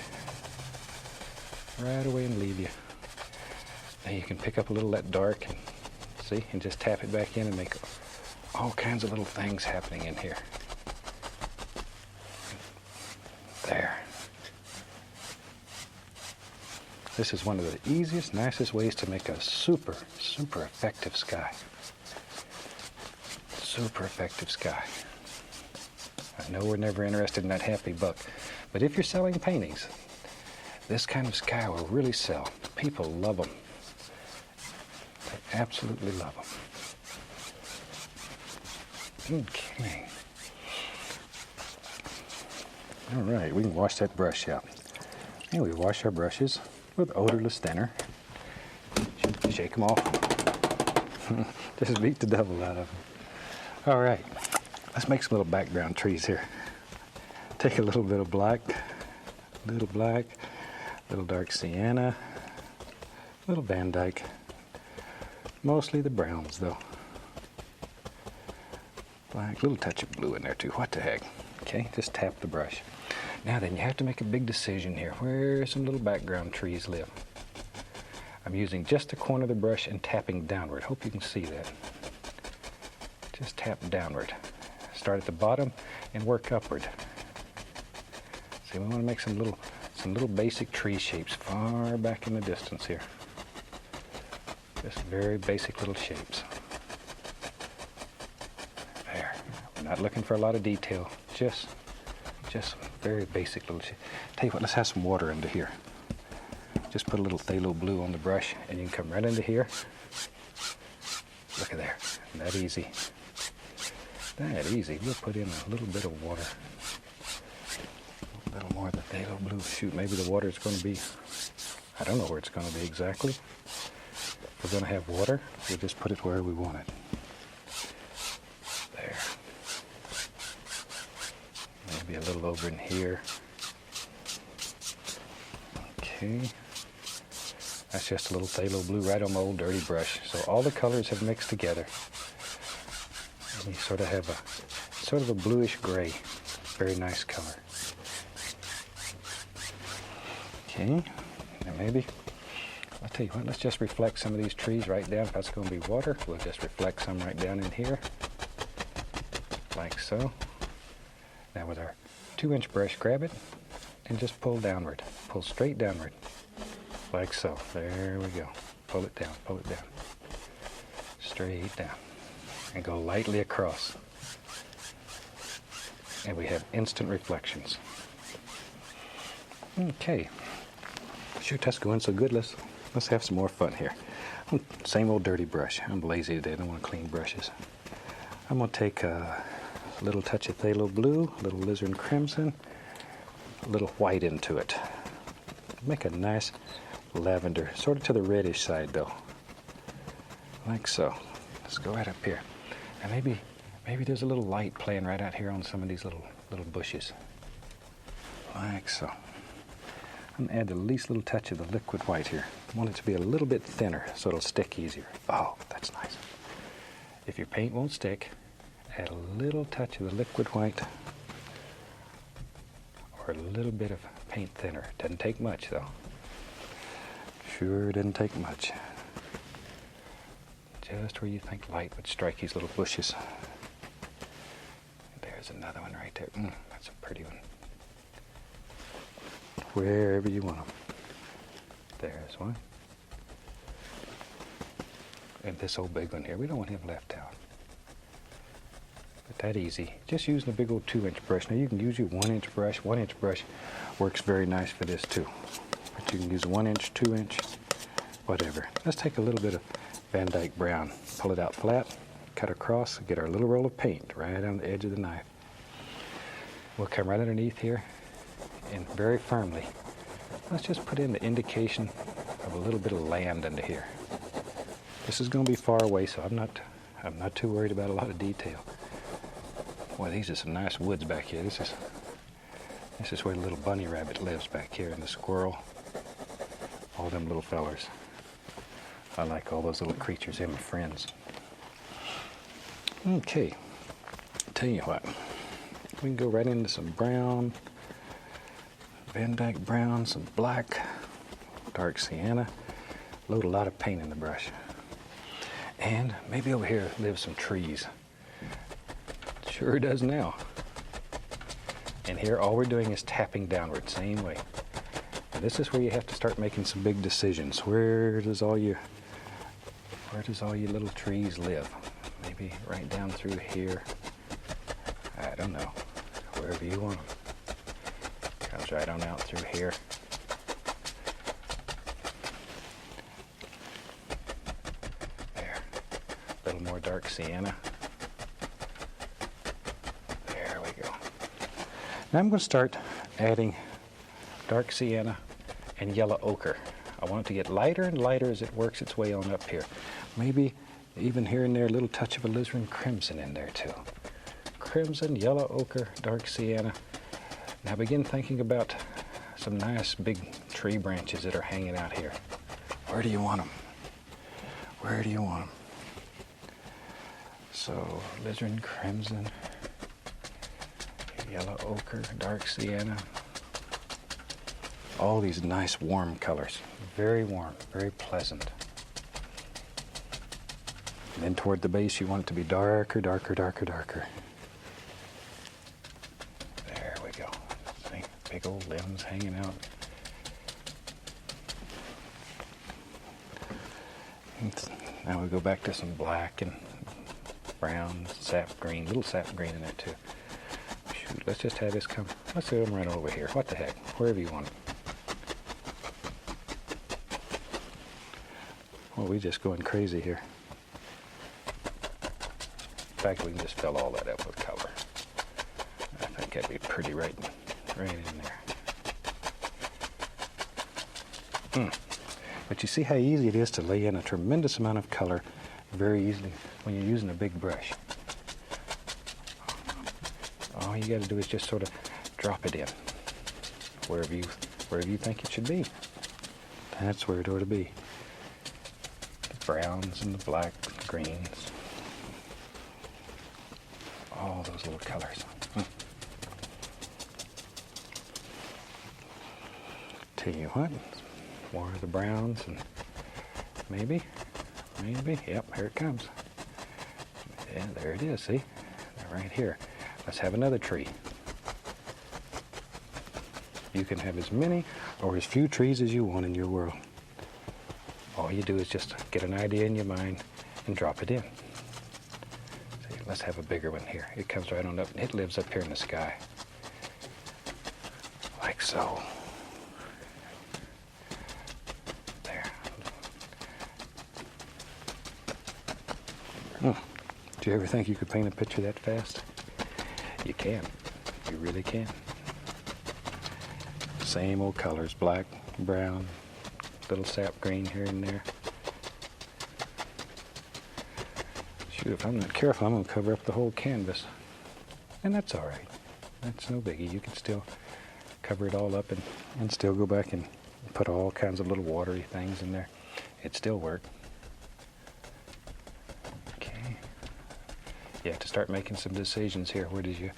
A: Right away and leave you. Now you can pick up a little of that dark and see, and just tap it back in and make all kinds of little things happening in here. There. This is one of the easiest, nicest ways to make a super effective sky. Super effective sky. I know we're never interested in that happy buck, but if you're selling paintings, this kind of sky will really sell. People love them. They absolutely love them. Okay. All right, we can wash that brush out. And we wash our brushes with odorless thinner. Shake them off. Just beat the devil out of them. All right, let's make some little background trees here. Take a little bit of black, little dark sienna, little Van Dyke. Mostly the browns though. Black, little touch of blue in there too. What the heck? Okay, just tap the brush. Now then, you have to make a big decision here. Where some little background trees live. I'm using just the corner of the brush and tapping downward. Hope you can see that. Just tap downward. Start at the bottom and work upward. See, we want to make some little basic tree shapes far back in the distance here. Just very basic little shapes. There. We're not looking for a lot of detail. Just very basic little shapes. Tell you what, let's have some water into here. Just put a little phthalo blue on the brush and you can come right into here. Look at there. That easy. That easy. We'll put in a little bit of water. A little more of the phthalo blue. Shoot, maybe the water is going to be, I don't know where it's going to be exactly. If we're going to have water, we'll just put it where we want it. There. Maybe a little over in here. Okay. That's just a little phthalo blue right on my old dirty brush. So all the colors have mixed together. And you sort of have a bluish gray. Very nice color. Okay. Now maybe, I'll tell you what, let's just reflect some of these trees right down. If that's going to be water, we'll just reflect some right down in here. Like so. Now with our 2-inch brush, grab it and just pull downward. Pull straight downward. Like so. There we go. Pull it down, pull it down. Straight down. And go lightly across. And we have instant reflections. Okay. Shoot, that's going so good. Let's have some more fun here. Same old dirty brush. I'm lazy today. I don't want to clean brushes. I'm going to take a little touch of phthalo blue, a little alizarin crimson, a little white into it. Make a nice lavender, sort of to the reddish side though. Like so. Let's go right up here. And maybe there's a little light playing right out here on some of these little bushes. Like so. I'm going to add the least little touch of the liquid white here. I want it to be a little bit thinner so it'll stick easier. Oh, that's nice. If your paint won't stick, add a little touch of the liquid white or a little bit of paint thinner. Doesn't take much though. Sure didn't take much. Just where you think light would strike these little bushes. There's another one right there. That's a pretty one. Wherever you want them. There's one. And this old big one here, we don't want him left out. But that easy. Just using a big old 2-inch brush. Now you can use your 1-inch brush. 1-inch brush works very nice for this too. But you can use 1-inch, 2-inch, whatever. Let's take a little bit of Van Dyke brown. Pull it out flat, cut across, get our little roll of paint right on the edge of the knife. We'll come right underneath here and very firmly, let's just put in the indication of a little bit of land under here. This is going to be far away, so I'm not too worried about a lot of detail. Boy, these are some nice woods back here. This is where the little bunny rabbit lives back here, and the squirrel. All them little fellers. I like all those little creatures. They're my friends. Okay. Tell you what. We can go right into some brown. Van Dyke brown, some black, dark sienna. Load a lot of paint in the brush. And maybe over here live some trees. Sure does now. And here all we're doing is tapping downward, same way. And this is where you have to start making some big decisions. Where does all your little trees live? Maybe right down through here. I don't know. Wherever you want them. Comes right on out through here. There. A little more dark sienna. There we go. Now I'm going to start adding dark sienna and yellow ochre. I want it to get lighter and lighter as it works its way on up here. Maybe even here and there a little touch of alizarin crimson in there too. Crimson, yellow ochre, dark sienna. Now begin thinking about some nice big tree branches that are hanging out here. Where do you want them? Where do you want them? So alizarin crimson, yellow ochre, dark sienna. All these nice warm colors. Very warm, very pleasant. And then toward the base you want it to be darker, darker, darker, darker. There we go. See, big old limbs hanging out. Now we go back to some black and brown, sap green, little sap green in there too. Shoot, let's just have this come. Let's go right over here. What the heck? Wherever you want it. Well, we're just going crazy here. In fact, we can just fill all that up with color. I think that'd be pretty right in there. But you see how easy it is to lay in a tremendous amount of color very easily when you're using a big brush. All you got to do is just sort of drop it in wherever you think it should be. That's where it ought to be. The browns and the black, the greens, all those little colors. Tell you what. More of the browns, and maybe, yep, here it comes. Yeah, there it is, see? Right here. Let's have another tree. You can have as many or as few trees as you want in your world. All you do is just get an idea in your mind and drop it in. See, let's have a bigger one here. It comes right on up, and it lives up here in the sky. Like so. Do you ever think you could paint a picture that fast? You can. You really can. Same old colors, black, brown, little sap green here and there. Shoot, if I'm not careful, I'm going to cover up the whole canvas. And that's all right. That's no biggie. You can still cover it all up and still go back and put all kinds of little watery things in there. It'd still work. You have to start making some decisions here. Where does your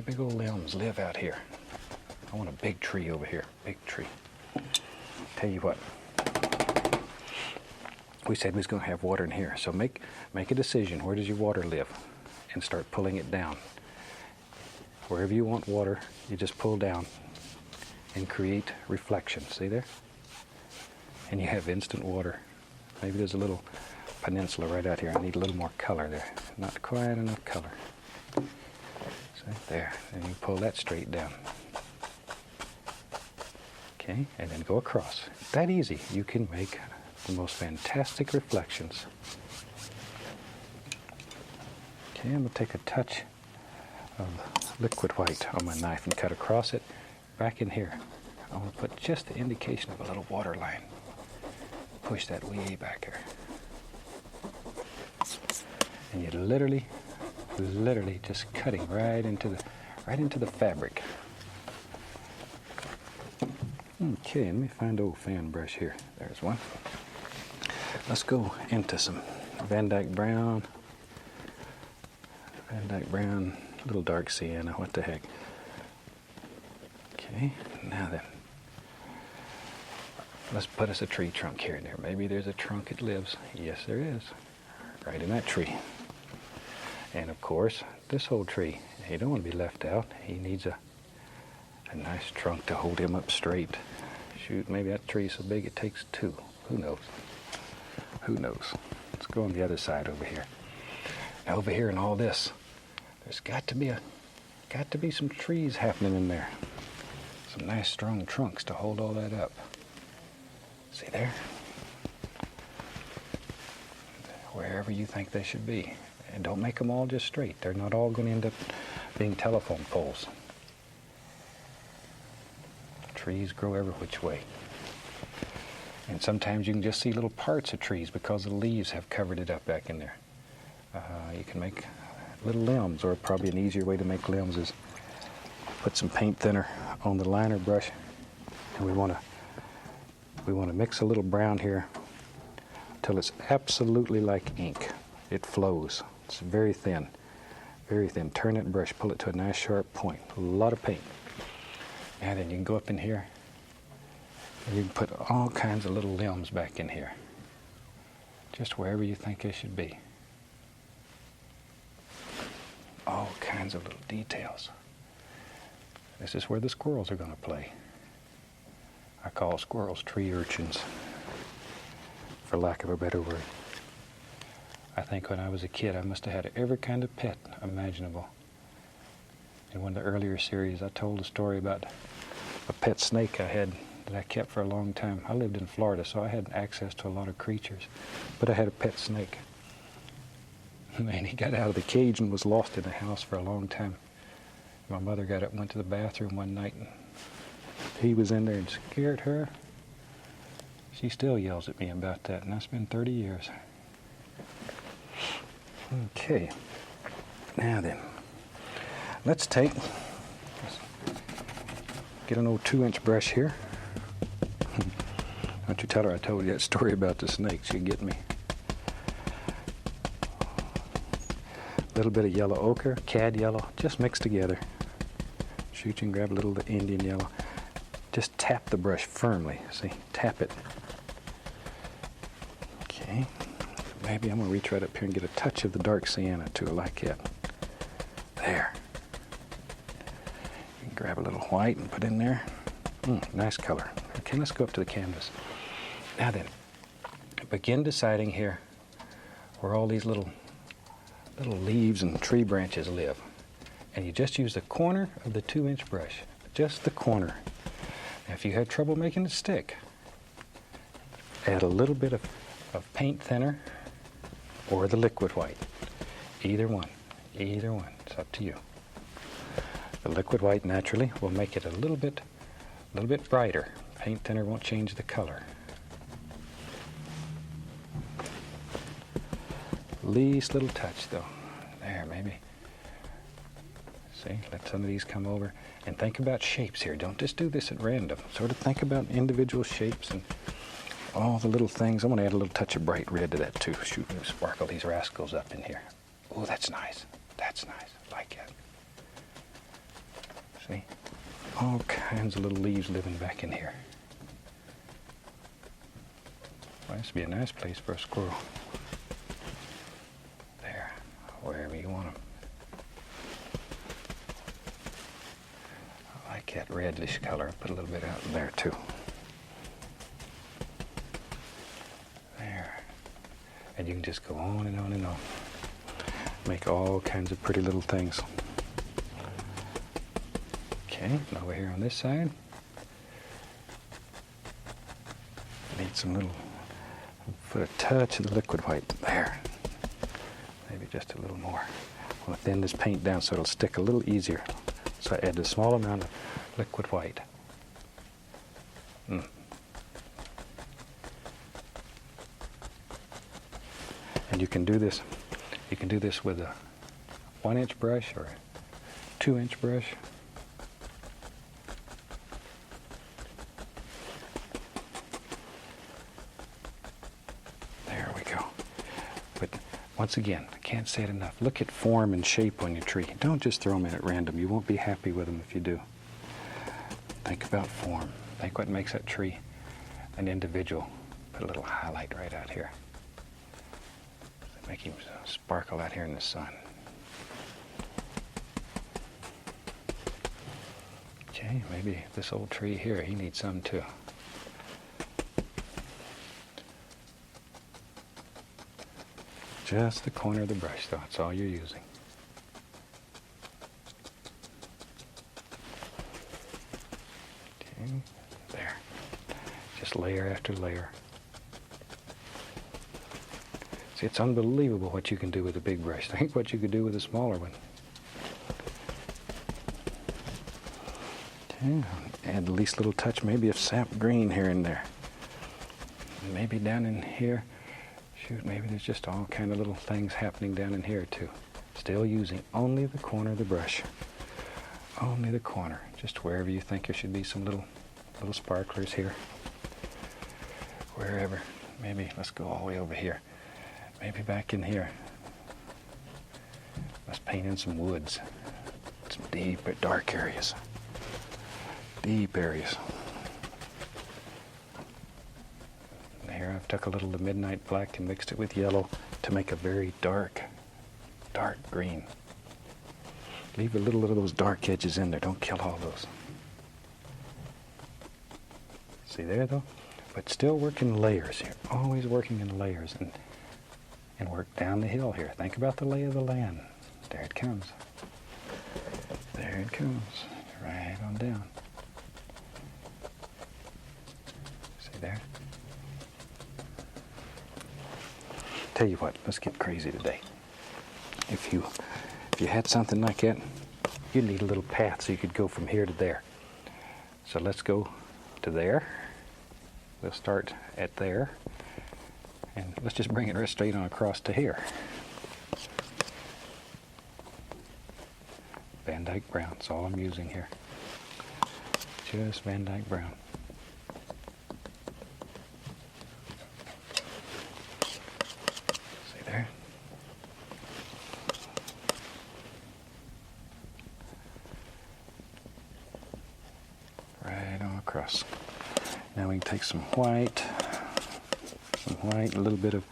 A: big old limbs live out here? I want a big tree over here. Big tree. Tell you what. We said we was going to have water in here. So make a decision. Where does your water live? And start pulling it down. Wherever you want water, you just pull down and create reflection. See there? And you have instant water. Maybe there's a little peninsula right out here. I need a little more color there. Not quite enough color. See, there. And you pull that straight down. Okay, and then go across. That easy. You can make the most fantastic reflections. Okay, I'm going to take a touch of liquid white on my knife and cut across it. Back in here, I'm going to put just the indication of a little water line. Push that way back here. And you're literally just cutting right into the fabric. Okay, let me find an old fan brush here. There's one. Let's go into some Van Dyke Brown, little dark sienna, what the heck. Okay, now then, let's put us a tree trunk here and there. Maybe there's a trunk that lives. Yes, there is. Right in that tree. And of course, this whole tree, he don't want to be left out. He needs a nice trunk to hold him up straight. Shoot, maybe that tree's so big it takes two. Who knows? Who knows? Let's go on the other side over here. Now over here in all this, there's got to be some trees happening in there. Some nice strong trunks to hold all that up. See there? Wherever you think they should be. And don't make them all just straight. They're not all going to end up being telephone poles. Trees grow every which way. And sometimes you can just see little parts of trees because the leaves have covered it up back in there. You can make little limbs, or probably an easier way to make limbs is put some paint thinner on the liner brush, and we want to mix a little brown here until it's absolutely like ink. It flows. It's very thin. Very thin. Turn that brush, pull it to a nice sharp point. A lot of paint. And then you can go up in here and you can put all kinds of little limbs back in here. Just wherever you think they should be. All kinds of little details. This is where the squirrels are going to play. I call squirrels tree urchins, for lack of a better word. I think when I was a kid, I must have had every kind of pet imaginable. In one of the earlier series, I told a story about a pet snake I had that I kept for a long time. I lived in Florida, so I had access to a lot of creatures, but I had a pet snake. And he got out of the cage and was lost in the house for a long time. My mother got up and went to the bathroom one night, and he was in there and scared her. She still yells at me about that, and that's been 30 years. Okay, now then, let's get an old 2-inch brush here. Don't you tell her I told you that story about the snake, she'd get me. A little bit of yellow ochre, cad yellow, just mixed together. Shoot, you can grab a little of the Indian yellow. Just tap the brush firmly, see, tap it. Okay, maybe I'm gonna reach right up here and get a touch of the dark sienna too, like that. There. You can grab a little white and put in there. Nice color. Okay, let's go up to the canvas. Now then, begin deciding here where all these little leaves and tree branches live. And you just use the corner of the 2-inch brush, just the corner. Now, if you had trouble making it stick, add a little bit of paint thinner or the liquid white. Either one, it's up to you. The liquid white naturally will make it a little bit brighter. Paint thinner won't change the color. Least little touch though. There, maybe. See, let some of these come over. And think about shapes here. Don't just do this at random. Sort of think about individual shapes and all the little things. I'm going to add a little touch of bright red to that too. Shoot, sparkle these rascals up in here. Oh, that's nice. That's nice. Like it. See? All kinds of little leaves living back in here. Well, this would be a nice place for a squirrel. There, wherever you want them. I like that reddish color. Put a little bit out in there too. There. And you can just go on and on and on. Make all kinds of pretty little things. Okay, and over here on this side, need some little, put a touch of the liquid white there. Maybe just a little more. I want to thin this paint down so it'll stick a little easier. So I add a small amount of liquid white. And you can do this with a 1-inch brush or a 2-inch brush. There we go. But once again, I can't say it enough. Look at form and shape on your tree. Don't just throw them in at random. You won't be happy with them if you do. Think about form. Think what makes that tree an individual. Put a little highlight right out here. Make him sparkle out here in the sun. Okay, maybe this old tree here, he needs some too. Just the corner of the brush, though. That's all you're using. Okay, there. Just layer after layer. See, it's unbelievable what you can do with a big brush. Think what you could do with a smaller one. Okay, add the least little touch, maybe of sap green here and there. And maybe down in here, shoot, maybe there's just all kind of little things happening down in here too. Still using only the corner of the brush. Only the corner, just wherever you think there should be some little sparklers here. Wherever, maybe let's go all the way over here. Maybe back in here. Let's paint in some woods. Some deep, dark areas. Deep areas. And here I've took a little of the midnight black and mixed it with yellow to make a very dark green. Leave a little of those dark edges in there. Don't kill all those. See there though? But still working layers here. Always working in layers and work down the hill here. Think about the lay of the land. There it comes. There it comes. Right on down. See there? Tell you what, let's get crazy today. If you had something like that, you'd need a little path so you could go from here to there. So let's go to there. We'll start at there. And let's just bring it right straight on across to here. Van Dyke Brown, that's all I'm using here. Just Van Dyke Brown. See there? Right on across. Now we can take some white, a little bit of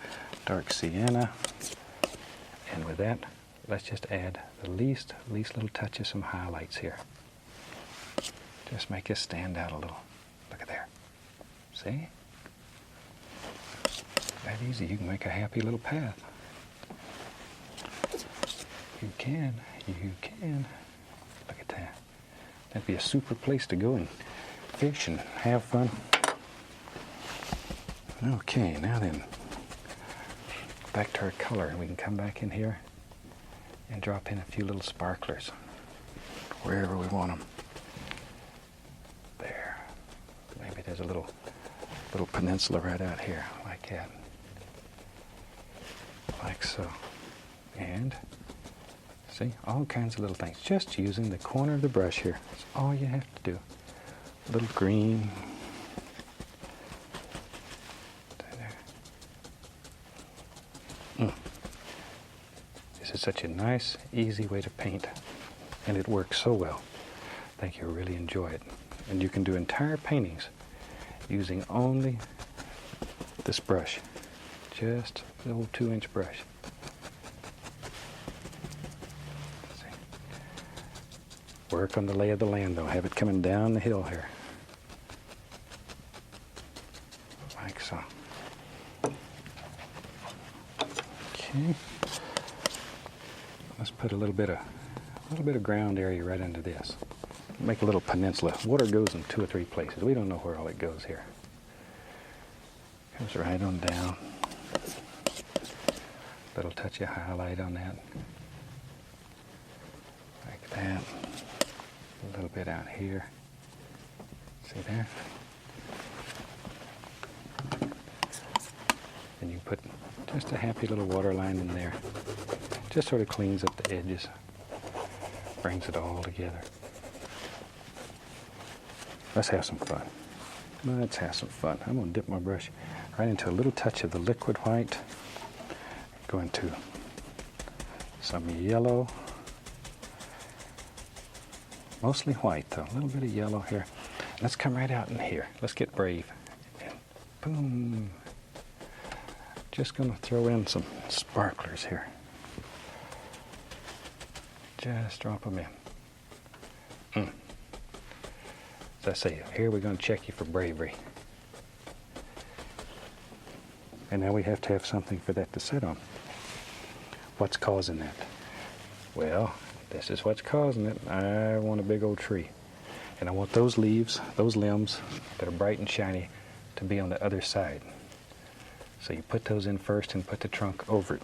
A: dark sienna, and with that, let's just add the least little touch of some highlights here. Just make it stand out a little. Look at there. See? That easy. You can make a happy little path. You can. Look at that. That'd be a super place to go and fish and have fun. Okay, now then, back to our color. We can come back in here and drop in a few little sparklers wherever we want them. There. Maybe there's a little peninsula right out here, like that. Like so. And, see, all kinds of little things. Just using the corner of the brush here. That's all you have to do. A little green. This is such a nice, easy way to paint, and it works so well. I think you'll really enjoy it. And you can do entire paintings using only this brush, just a little 2-inch brush. See. Work on the lay of the land, though. Have it coming down the hill here, like so. Okay. Let's put a little bit of ground area right under this. Make a little peninsula. Water goes in 2 or 3 places. We don't know where all it goes here. Comes right on down. Little touch of highlight on that. Like that. A little bit out here. See there? And you put just a happy little water line in there. Just sort of cleans up the edges, brings it all together. Let's have some fun. Let's have some fun. I'm going to dip my brush right into a little touch of the liquid white. Go into some yellow. Mostly white though, a little bit of yellow here. Let's come right out in here. Let's get brave. And boom. Just going to throw in some sparklers here. Just drop them in. As I say, here we're going to check you for bravery. And now we have to have something for that to sit on. What's causing that? Well, this is what's causing it. I want a big old tree. And I want those leaves, those limbs that are bright and shiny to be on the other side. So you put those in first and put the trunk over it.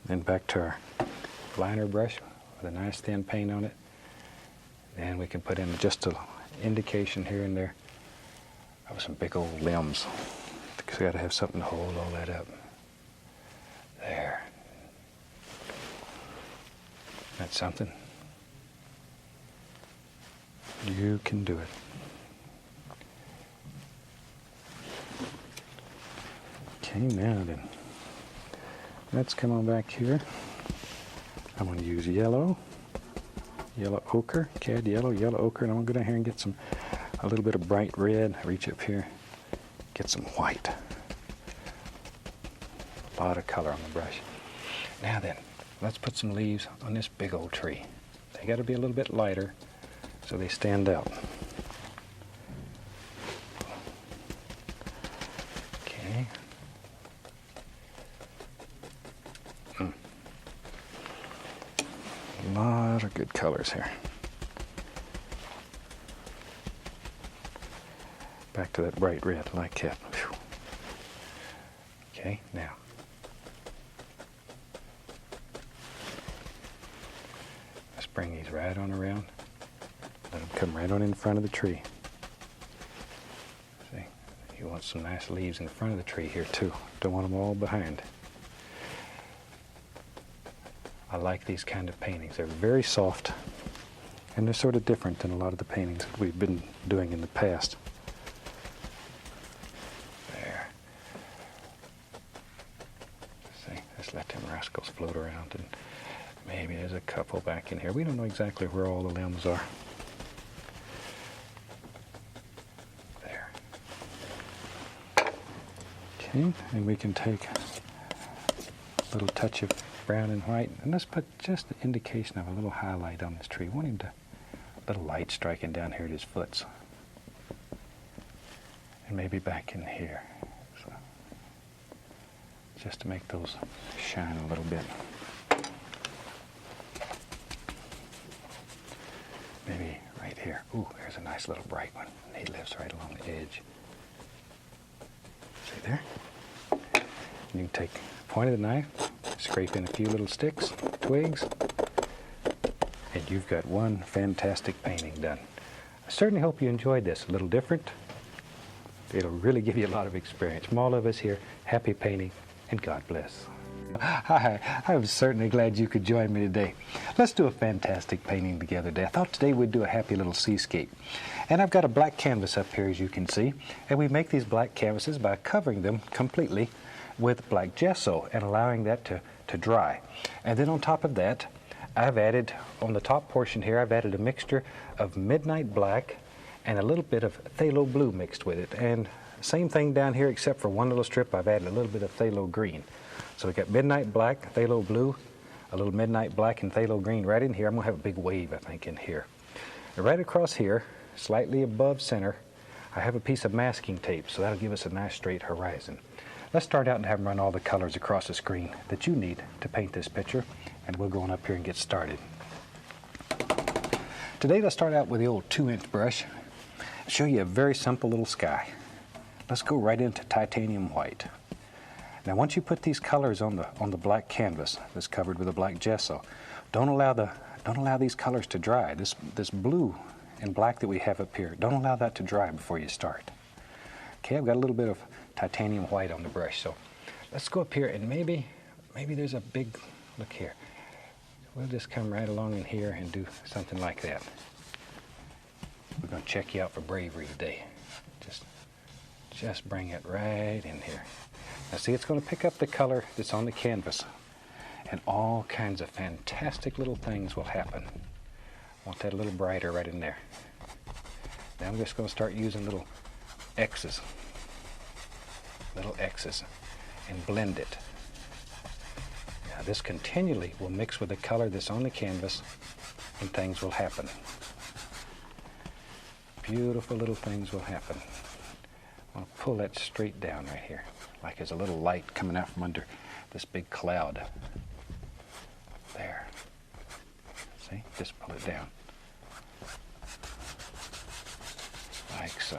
A: Then back to our liner brush with a nice thin paint on it. Then we can put in just an indication here and there of some big old limbs. Because we got to have something to hold all that up. There. That's something. You can do it. Okay, now then. Let's come on back here. I'm going to use yellow ochre, cad yellow ochre, and I'm going to go down here and get a little bit of bright red. Reach up here, get some white. A lot of color on the brush. Now then, let's put some leaves on this big old tree. They got to be a little bit lighter so they stand out. Okay. A lot of good colors here. Back to that bright red, like that. Whew. Okay, now. Let's bring these right on around. Let them come right on in front of the tree. See, you want some nice leaves in front of the tree here too. Don't want them all behind. I like these kind of paintings. They're very soft, and they're sort of different than a lot of the paintings that we've been doing in the past. There. See, just let them rascals float around, and maybe there's a couple back in here. We don't know exactly where all the limbs are. There. Okay, and we can take a little touch of brown and white, and let's put just the indication of a little highlight on this tree. I want him to, a little light striking down here at his foots, and maybe back in here, so just to make those shine a little bit. Maybe right here. Ooh, there's a nice little bright one. He lives right along the edge. See there? And you can take the point of the knife, scrape in a few little sticks, twigs, and you've got one fantastic painting done. I certainly hope you enjoyed this. A little different. It'll really give you a lot of experience. From all of us here, happy painting, and God bless. Hi, I'm certainly glad you could join me today. Let's do a fantastic painting together today. I thought today we'd do a happy little seascape. And I've got a black canvas up here, as you can see, and we make these black canvases by covering them completely with black gesso and allowing that to dry. And then on top of that, I've added, on the top portion here, I've added a mixture of midnight black and a little bit of phthalo blue mixed with it. And same thing down here, except for one little strip, I've added a little bit of phthalo green. So we've got midnight black, phthalo blue, a little midnight black and phthalo green right in here. I'm going to have a big wave, I think, in here. And right across here, slightly above center, I have a piece of masking tape, so that'll give us a nice straight horizon. Let's start out and have them run all the colors across the screen that you need to paint this picture, and we'll go on up here and get started. Today, let's start out with the old 2-inch brush. I'll show you a very simple little sky. Let's go right into titanium white. Now, once you put these colors on the black canvas that's covered with a black gesso, don't allow these colors to dry. This blue and black that we have up here, don't allow that to dry before you start. Okay, I've got a little bit of titanium white on the brush, so let's go up here and maybe there's a big, look here. We'll just come right along in here and do something like that. We're going to check you out for bravery today. Just bring it right in here. Now see, it's going to pick up the color that's on the canvas, and all kinds of fantastic little things will happen. I want that a little brighter right in there. Now I'm just going to start using little X's, and blend it. Now this continually will mix with the color that's on the canvas, and things will happen. Beautiful little things will happen. I'll pull that straight down right here, like there's a little light coming out from under this big cloud. There. See? Just pull it down. Like so.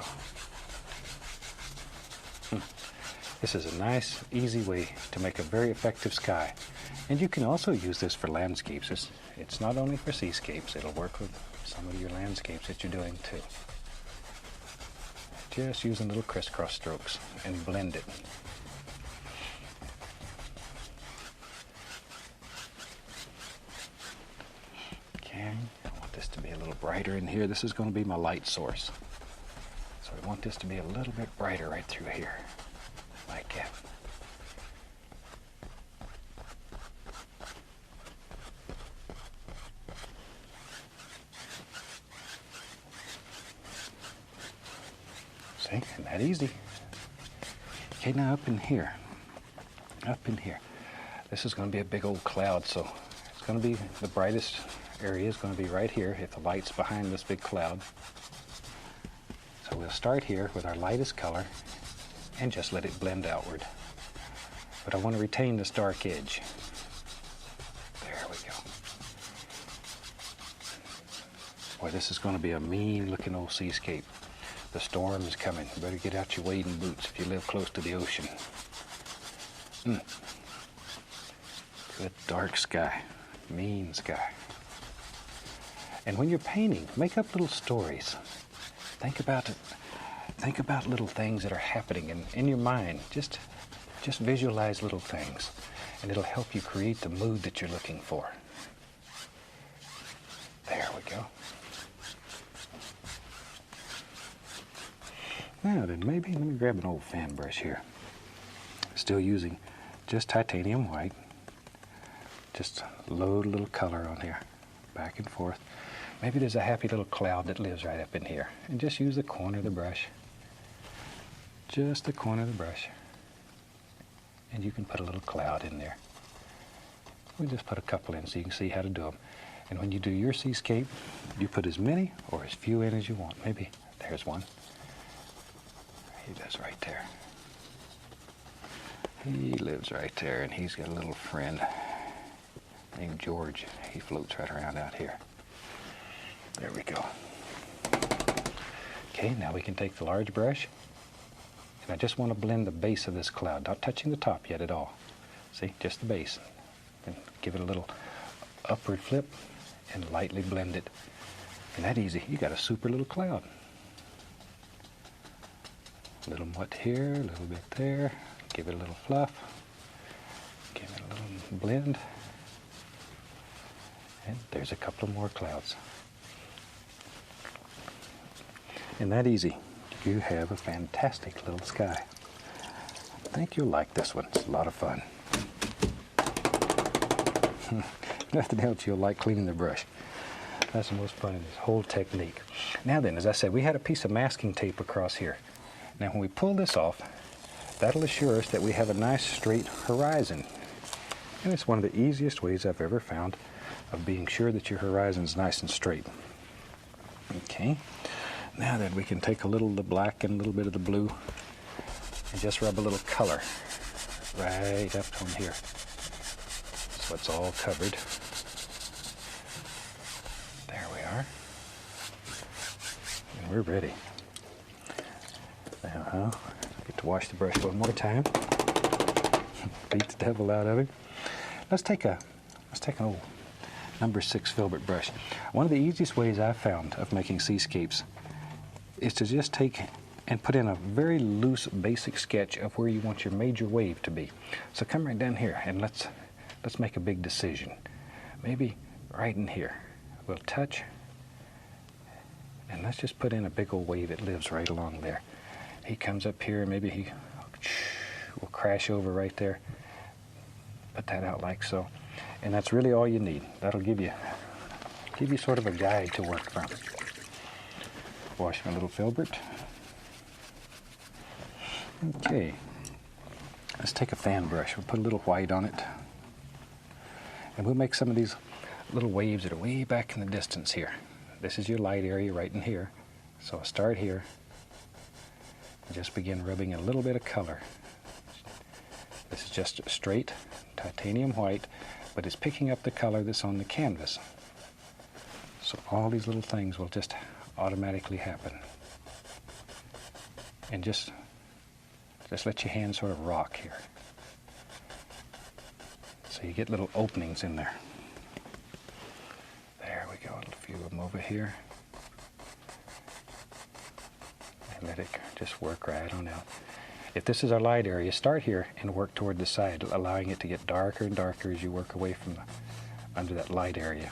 A: This is a nice, easy way to make a very effective sky. And you can also use this for landscapes. It's not only for seascapes, it'll work with some of your landscapes that you're doing too. Just using little crisscross strokes and blend it. Okay, I want this to be a little brighter in here. This is going to be my light source. So I want this to be a little bit brighter right through here, like that. See, isn't that easy? Okay, now up in here, this is going to be a big old cloud, so it's going to be the brightest area is going to be right here if the light's behind this big cloud. So we'll start here with our lightest color and just let it blend outward. But I want to retain this dark edge. There we go. Boy, this is going to be a mean looking old seascape. The storm is coming. You better get out your wading boots if you live close to the ocean. Good dark sky, mean sky. And when you're painting, make up little stories. Think about it. Think about little things that are happening in your mind. Just visualize little things, and it'll help you create the mood that you're looking for. There we go. Now then, maybe let me grab an old fan brush here. Still using just titanium white. Just load a little color on here, back and forth. Maybe there's a happy little cloud that lives right up in here. And just use the corner of the brush. Just the corner of the brush. And you can put a little cloud in there. We'll just put a couple in so you can see how to do them. And when you do your seascape, you put as many or as few in as you want. Maybe there's one. He does right there. He lives right there, and he's got a little friend named George. He floats right around out here. There we go. Okay, now we can take the large brush, and I just want to blend the base of this cloud, not touching the top yet at all. See, just the base. And give it a little upward flip and lightly blend it. And that easy, you got a super little cloud. A little mutt here, a little bit there. Give it a little fluff. Give it a little blend. And there's a couple more clouds. And that easy, you have a fantastic little sky. I think you'll like this one. It's a lot of fun. Nothing else you'll like cleaning the brush. That's the most fun in this whole technique. Now then, as I said, we had a piece of masking tape across here. Now when we pull this off, that'll assure us that we have a nice straight horizon. And it's one of the easiest ways I've ever found of being sure that your horizon's nice and straight. Okay, now then we can take a little of the black and a little bit of the blue and just rub a little color right up on here. So it's all covered. There we are. And we're ready. Now, get to wash the brush one more time. Beat the devil out of it. Let's take an old number 6 filbert brush. One of the easiest ways I've found of making seascapes is to just take and put in a very loose basic sketch of where you want your major wave to be. So come right down here and let's make a big decision. Maybe right in here. We'll touch and let's just put in a big old wave that lives right along there. He comes up here, maybe he will crash over right there. Put that out like so. And that's really all you need. That'll give you sort of a guide to work from. Wash my little filbert. Okay. Let's take a fan brush. We'll put a little white on it. And we'll make some of these little waves that are way back in the distance here. This is your light area right in here. So I'll start here. Just begin rubbing a little bit of color. This is just straight titanium white, but it's picking up the color that's on the canvas. So all these little things will just automatically happen. And just let your hand sort of rock here. So you get little openings in there. There we go, a few of them over here. And let it just work right on out. If this is our light area, start here and work toward the side, allowing it to get darker and darker as you work away from under that light area.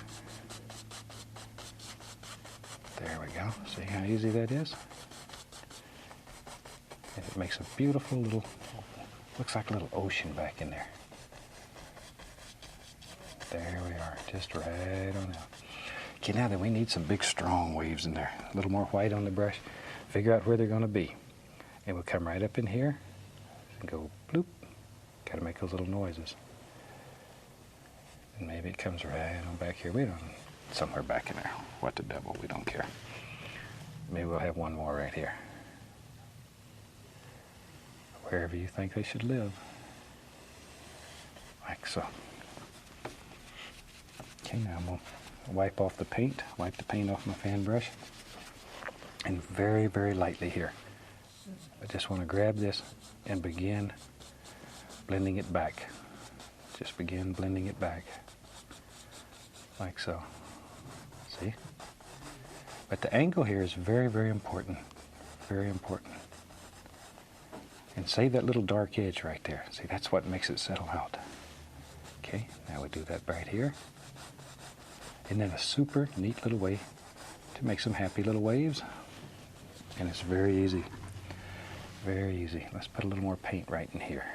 A: There we go. See how easy that is? And it makes a beautiful little, looks like a little ocean back in there. There we are, just right on out. Okay, now then we need some big strong waves in there. A little more white on the brush. Figure out where they're going to be. And we'll come right up in here and go bloop. Got to make those little noises. And maybe it comes right on back here. We don't, somewhere back in there. What the devil, we don't care. Maybe we'll have one more right here. Wherever you think they should live. Like so. Okay, now I'm going to wipe off the paint. Wipe the paint off my fan brush. And very, very lightly here. I just want to grab this and begin blending it back. Just begin blending it back. Like so. See? But the angle here is very, very important. Very important. And save that little dark edge right there. See, that's what makes it settle out. Okay, now we do that right here. And then a super neat little way to make some happy little waves. And it's very easy. Very easy. Let's put a little more paint right in here.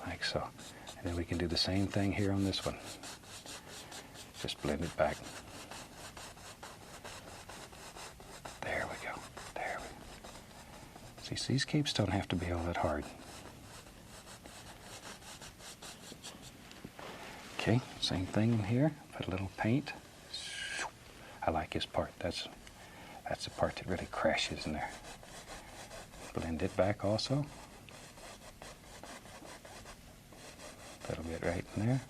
A: Like so. And then we can do the same thing here on this one. Just blend it back. There we go. There we go. See, seascapes don't have to be all that hard. Okay, same thing in here. Put a little paint. I like this part. That's the part that really crashes in there. Blend it back also. That'll get right in there.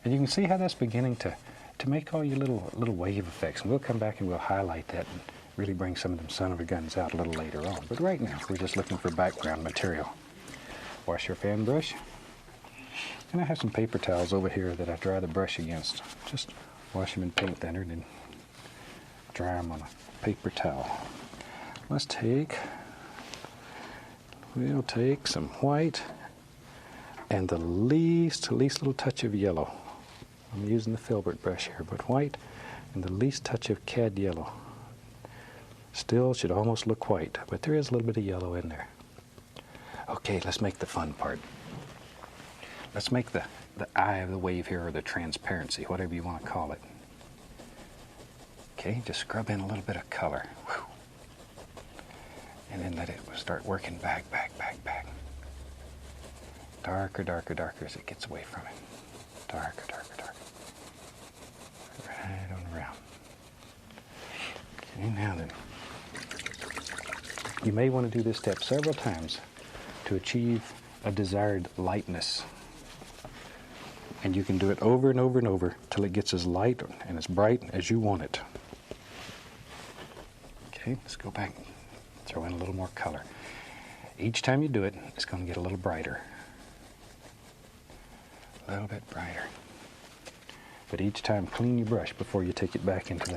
A: And you can see how that's beginning to make all your little wave effects. And we'll come back and we'll highlight that and really bring some of them son of a guns out a little later on. But right now, we're just looking for background material. Wash your fan brush. And I have some paper towels over here that I dry the brush against. Just wash them in paint thinner and then dry them on a paper towel. We'll take some white and the least little touch of yellow. I'm using the filbert brush here, but white and the least touch of cad yellow. Still should almost look white, but there is a little bit of yellow in there. Okay, let's make the fun part. Let's make the eye of the wave here, or the transparency, whatever you want to call it. Okay, just scrub in a little bit of color. Whew. And then let it start working back. Darker, darker, darker as it gets away from it. Darker, darker, darker. Right on around. Okay, now then. You may want to do this step several times to achieve a desired lightness. And you can do it over and over and over till it gets as light and as bright as you want it. Okay, let's go back. Throw in a little more color. Each time you do it, it's going to get a little brighter. A little bit brighter. But each time, clean your brush before you take it back into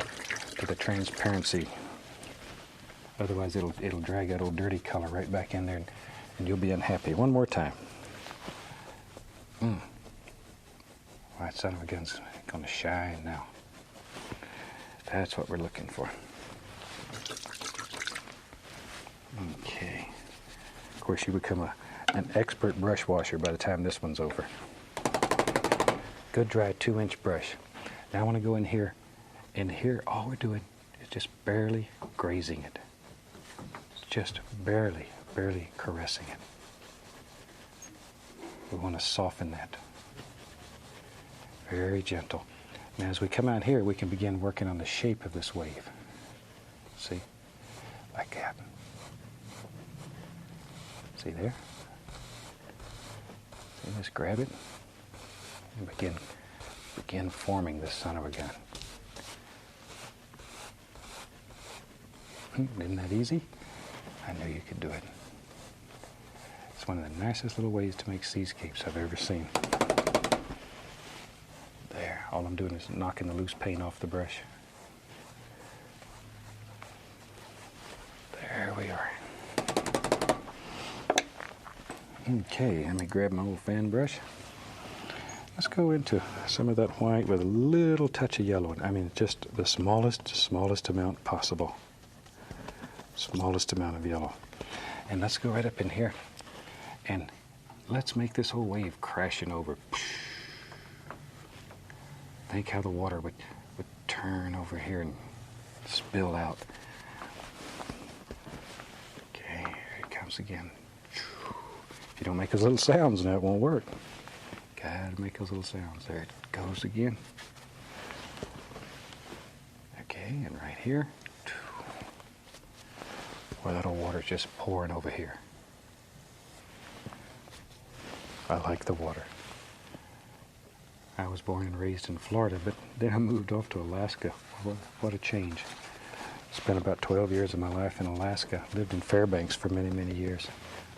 A: the transparency. Otherwise, it'll drag that old dirty color right back in there, and you'll be unhappy. One more time. All right, son of a gun's going to shine now. That's what we're looking for. Okay. Of course, you become an expert brush washer by the time this one's over. Good dry 2-inch brush. Now I want to go in here, and here all we're doing is just barely grazing it. Just barely caressing it. We want to soften that. Very gentle. Now as we come out here, we can begin working on the shape of this wave. See? Like that. See there? See, just grab it and begin forming this son of a gun. Isn't that easy? I knew you could do it. It's one of the nicest little ways to make seascapes I've ever seen. There, all I'm doing is knocking the loose paint off the brush. There we are. Okay, let me grab my old fan brush. Let's go into some of that white with a little touch of yellow. I mean, just the smallest amount possible. Smallest amount of yellow. And let's go right up in here and let's make this whole wave crashing over. Think how the water would turn over here and spill out. Okay. Once again. If you don't make those little sounds, now it won't work. Gotta make those little sounds. There it goes again. Okay, and right here. Where that old water's just pouring over here. I like the water. I was born and raised in Florida, but then I moved off to Alaska. What a change. Spent about 12 years of my life in Alaska. Lived in Fairbanks for many, many years.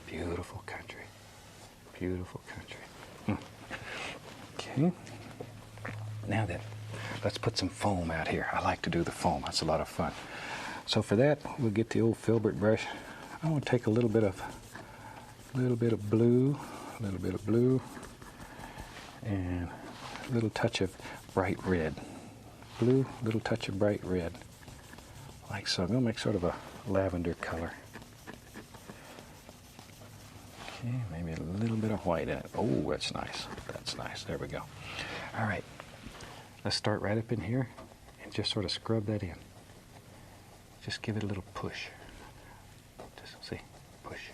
A: Beautiful country. Beautiful country. Okay. Now then, let's put some foam out here. I like to do the foam. That's a lot of fun. So for that, we'll get the old filbert brush. I want to take a little bit of blue, and a little touch of bright red. Blue, little touch of bright red. Like so. I'm going to make sort of a lavender color. Okay, maybe a little bit of white in it. Oh, that's nice. That's nice. There we go. All right. Let's start right up in here and just sort of scrub that in. Just give it a little push. Just see, push.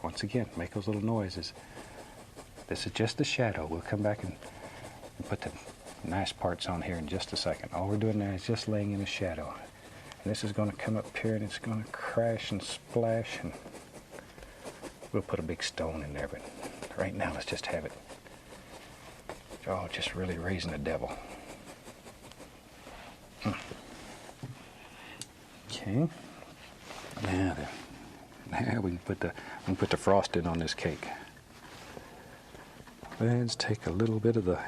A: Once again, make those little noises. This is just the shadow. We'll come back and put the nice parts on here in just a second. All we're doing now is just laying in a shadow. And this is going to come up here and it's going to crash and splash, and we'll put a big stone in there, but right now let's just have it. Oh, just really raising the devil. Okay. Now then, now we can put the frosting on this cake. Let's take a little bit of the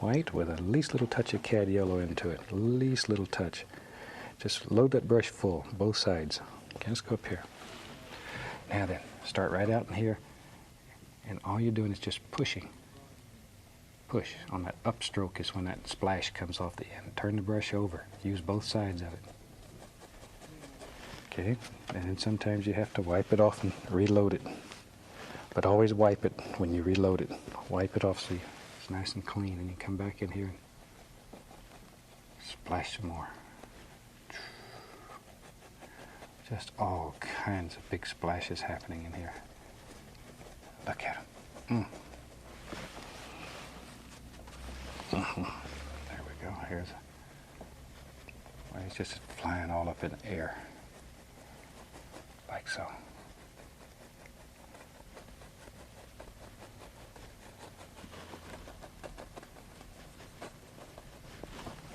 A: white with a least little touch of cad yellow into it. Least little touch. Just load that brush full, both sides. Okay, let's go up here. Now then, start right out in here, and all you're doing is just pushing. Push. On that upstroke is when that splash comes off the end. Turn the brush over. Use both sides of it. Okay, and then sometimes you have to wipe it off and reload it. But always wipe it when you reload it. Wipe it off so it's nice and clean, and you come back in here and splash some more. Just all kinds of big splashes happening in here. Look at them. There we go. Here's well, it's just flying all up in the air. Like so.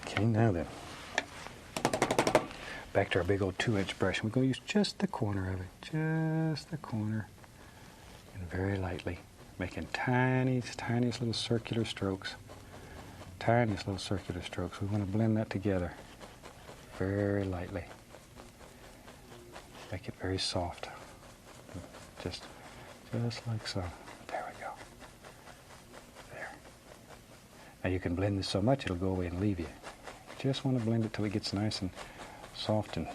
A: Okay, now then. Back to our big old 2-inch brush. We're going to use just the corner of it. Just the corner. And very lightly. Making tiniest little circular strokes. Tiniest little circular strokes. We want to blend that together. Very lightly. Make it very soft. Just like so. There we go. There. Now you can blend this so much it'll go away and leave you. Just want to blend it till it gets nice and soft and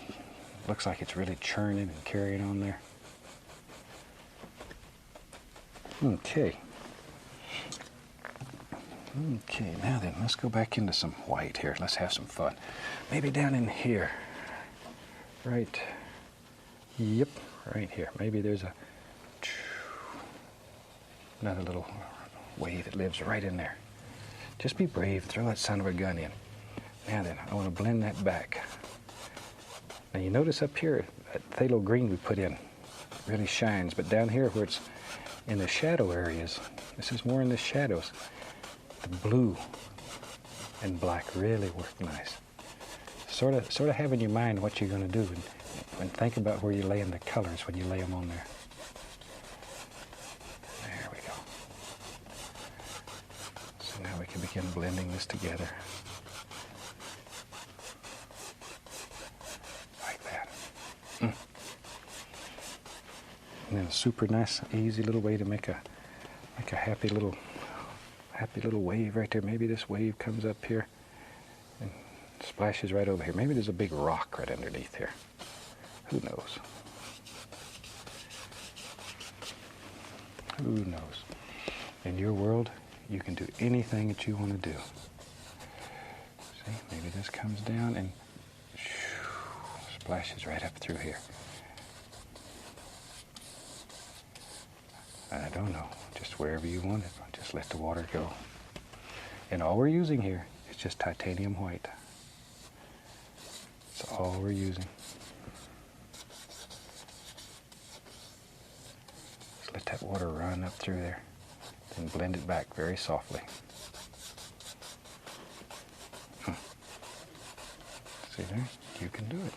A: looks like it's really churning and carrying on there. Okay. Okay, now then, let's go back into some white here. Let's have some fun. Maybe down in here. Right. Yep, right here. Maybe there's another little wave that lives right in there. Just be brave. Throw that son of a gun in. Now then, I want to blend that back. Now you notice up here, that phthalo green we put in really shines, but down here where it's in the shadow areas, this is more in the shadows, the blue and black really work nice. Sort of have in your mind what you're going to do and think about where you're laying the colors when you lay them on there. There we go. So now we can begin blending this together. And then a super nice, easy little way to make a happy little wave right there. Maybe this wave comes up here and splashes right over here. Maybe there's a big rock right underneath here. Who knows? Who knows? In your world, you can do anything that you want to do. See, maybe this comes down and splashes right up through here. I don't know, just wherever you want it. Just let the water go. And all we're using here is just titanium white. That's all we're using. Just let that water run up through there. Then blend it back very softly. See there? You can do it.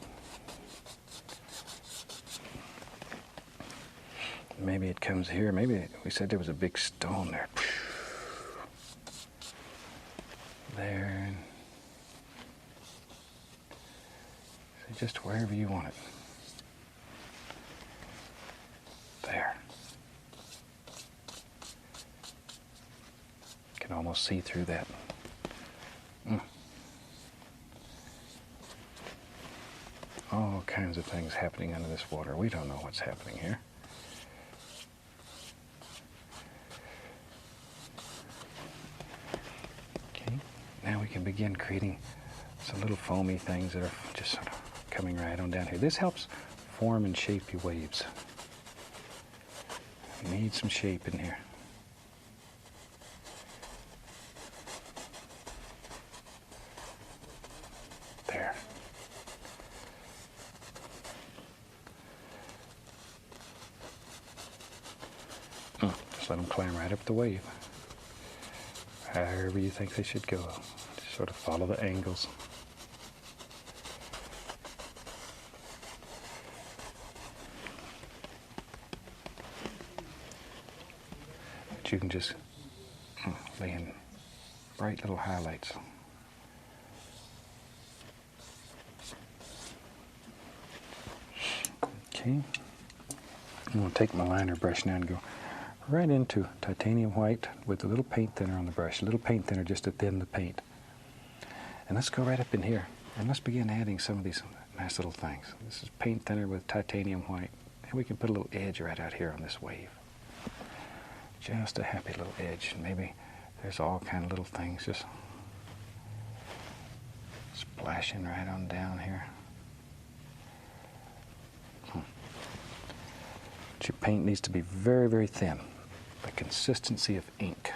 A: Maybe it comes here. Maybe we said there was a big stone there. There. See, just wherever you want it. There. You can almost see through that. All kinds of things happening under this water. We don't know what's happening here. Okay, now we can begin creating some little foamy things that are just sort of coming right on down here. This helps form and shape your waves. You need some shape in here. There. Just let them climb right up the wave. However you think they should go. Just sort of follow the angles. But you can just lay in bright little highlights. Okay. I'm going to take my liner brush now and go right into titanium white with a little paint thinner on the brush. A little paint thinner just to thin the paint. And let's go right up in here and let's begin adding some of these nice little things. This is paint thinner with titanium white. And we can put a little edge right out here on this wave. Just a happy little edge. Maybe there's all kind of little things just splashing right on down here. But your paint needs to be very, very thin. The consistency of ink.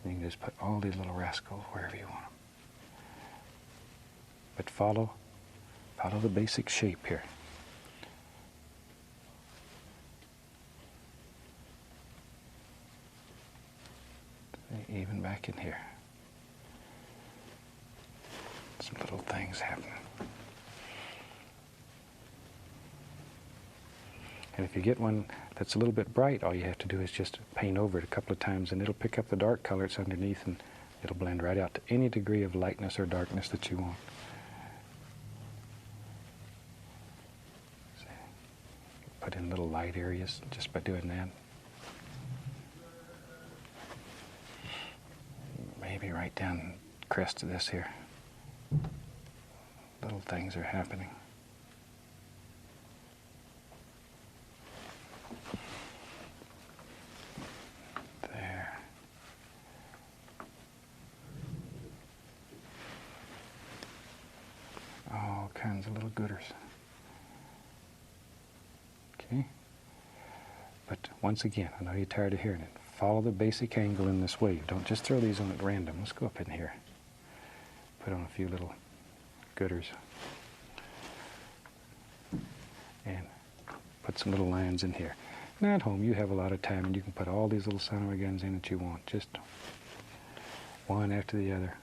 A: You can just put all these little rascals wherever you want them. But follow the basic shape here. Even back in here. Some little things happening. And if you get one that's a little bit bright, all you have to do is just paint over it a couple of times and it'll pick up the dark color that's underneath and it'll blend right out to any degree of lightness or darkness that you want. Put in little light areas just by doing that. Maybe right down the crest of this here. Little things are happening. There. All kinds of little gooders. Okay. But once again, I know you're tired of hearing it. Follow the basic angle in this wave. Don't just throw these on at random. Let's go up in here. Put on a few little gooders. And put some little lines in here. Now at home you have a lot of time and you can put all these little son of a guns in that you want. Just one after the other.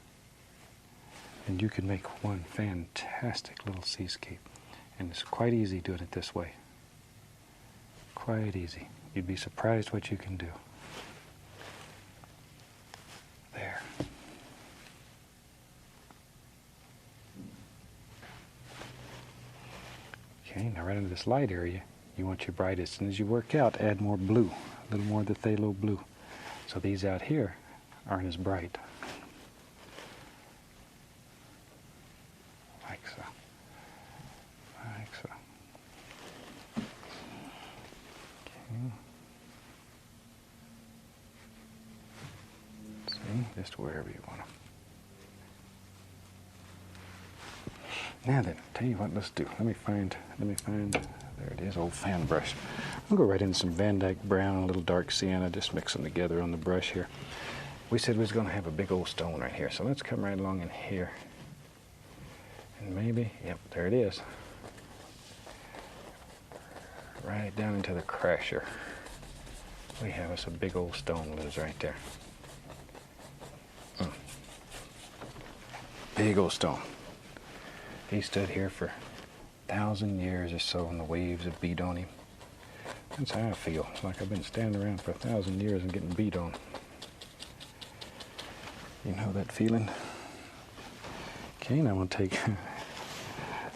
A: And you can make one fantastic little seascape. And it's quite easy doing it this way. Quite easy. You'd be surprised what you can do. There. Okay, now right into this light area, you want your brightest. And as you work out, add more blue, a little more of the phthalo blue. So these out here aren't as bright. Like so. Like so. Okay. See, just wherever you want them. Now then, tell you what, let's do. Let me find There it is, old fan brush. I'll go right into some Van Dyke Brown and a little dark sienna, just mix them together on the brush here. We said we was going to have a big old stone right here, so let's come right along in here. And maybe, yep, there it is. Right down into the crasher. We have us a big old stone lives right there. Big old stone. He stood here for 1,000 years or so, and the waves have beat on him. That's how I feel. It's like I've been standing around for 1,000 years and getting beat on. You know that feeling? Okay, now I'm going to take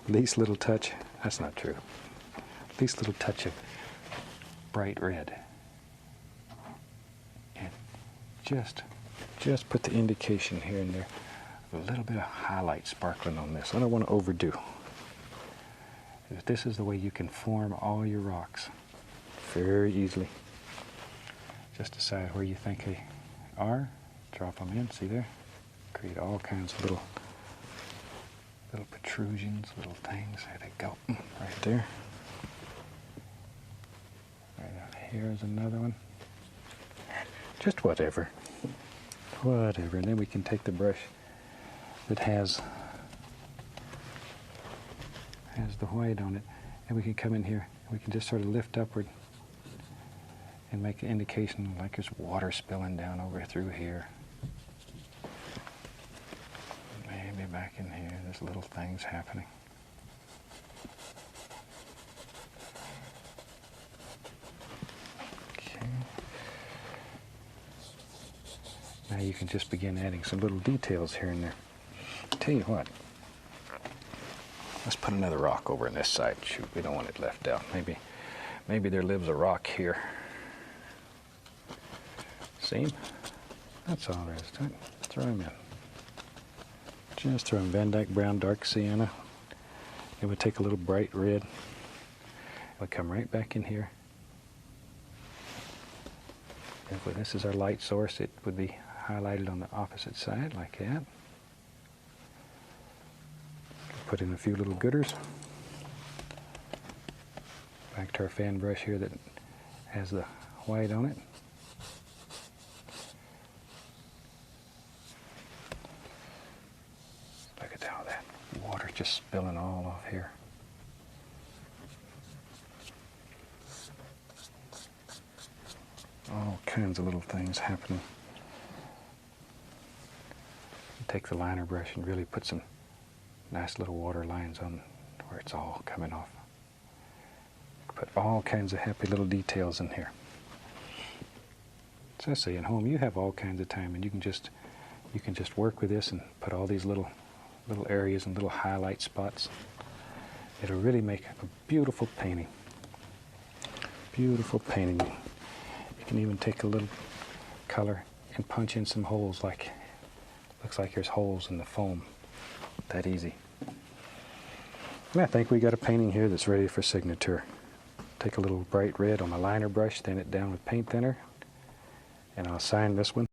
A: least little touch. That's not true. Least little touch of bright red. And just put the indication here and there. A little bit of highlight sparkling on this. I don't want to overdo. This is the way you can form all your rocks very easily. Just decide where you think they are. Drop them in, see there? Create all kinds of little protrusions, little things. There they go, right there. Right out here is another one. Just whatever. Whatever, and then we can take the brush that has the white on it, and we can come in here, and we can just sort of lift upward and make an indication like there's water spilling down over through here. Maybe back in here, there's little things happening. Okay. Now you can just begin adding some little details here and there. Tell you what, let's put another rock over on this side. Shoot, we don't want it left out. Maybe there lives a rock here. See? That's all there is to it. Throw him in. Just throw in Van Dyke Brown, dark sienna. It would take a little bright red. It would come right back in here. If this is our light source, it would be highlighted on the opposite side like that. Put in a few little gooders. Back to our fan brush here that has the white on it. Look at how that water just spilling all off here. All kinds of little things happening. Take the liner brush and really put some nice little water lines on where it's all coming off. Put all kinds of happy little details in here. So I say at home, you have all kinds of time, and you can just work with this and put all these little areas and little highlight spots. It'll really make a beautiful painting. Beautiful painting. You can even take a little color and punch in some holes, like looks like there's holes in the foam. That easy. And I think we got a painting here that's ready for signature. Take a little bright red on my liner brush, thin it down with paint thinner, and I'll sign this one.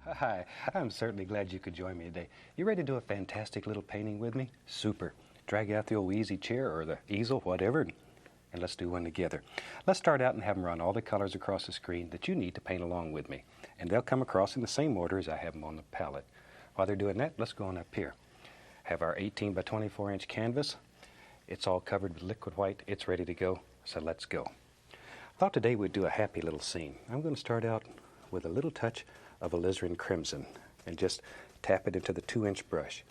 A: Hi, I'm certainly glad you could join me today. You ready to do a fantastic little painting with me? Super. Drag out the old easy chair or the easel, whatever, and let's do one together. Let's start out and have them run all the colors across the screen that you need to paint along with me. And they'll come across in the same order as I have them on the palette. While they're doing that, let's go on up here. Have our 18 by 24 inch canvas. It's all covered with liquid white. It's ready to go, so let's go. I thought today we'd do a happy little scene. I'm going to start out with a little touch of alizarin crimson and just tap it into the 2-inch brush.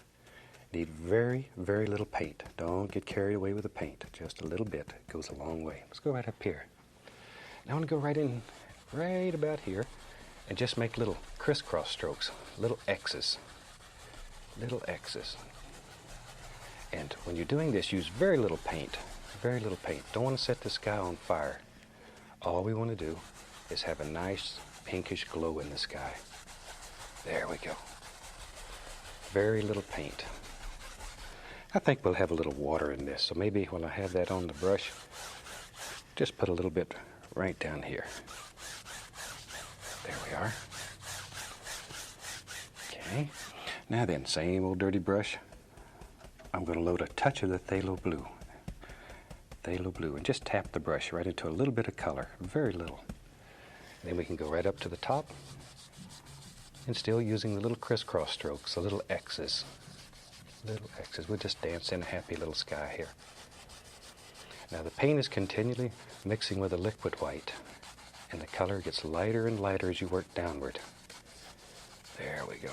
A: Need very, very little paint. Don't get carried away with the paint. Just a little bit goes a long way. Let's go right up here. Now I want to go right in, right about here, and just make little crisscross strokes, little X's. Little X's. And when you're doing this, use very little paint. Very little paint. Don't want to set the sky on fire. All we want to do is have a nice pinkish glow in the sky. There we go. Very little paint. I think we'll have a little water in this, so maybe while I have that on the brush, just put a little bit right down here. There we are. Okay. Now then, same old dirty brush. I'm going to load a touch of the phthalo blue. phthalo blue, and just tap the brush right into a little bit of color, very little. Then we can go right up to the top, and still using the little crisscross strokes, the little X's. Little X's. We'll just dance in a happy little sky here. Now the paint is continually mixing with the liquid white, and the color gets lighter and lighter as you work downward. There we go.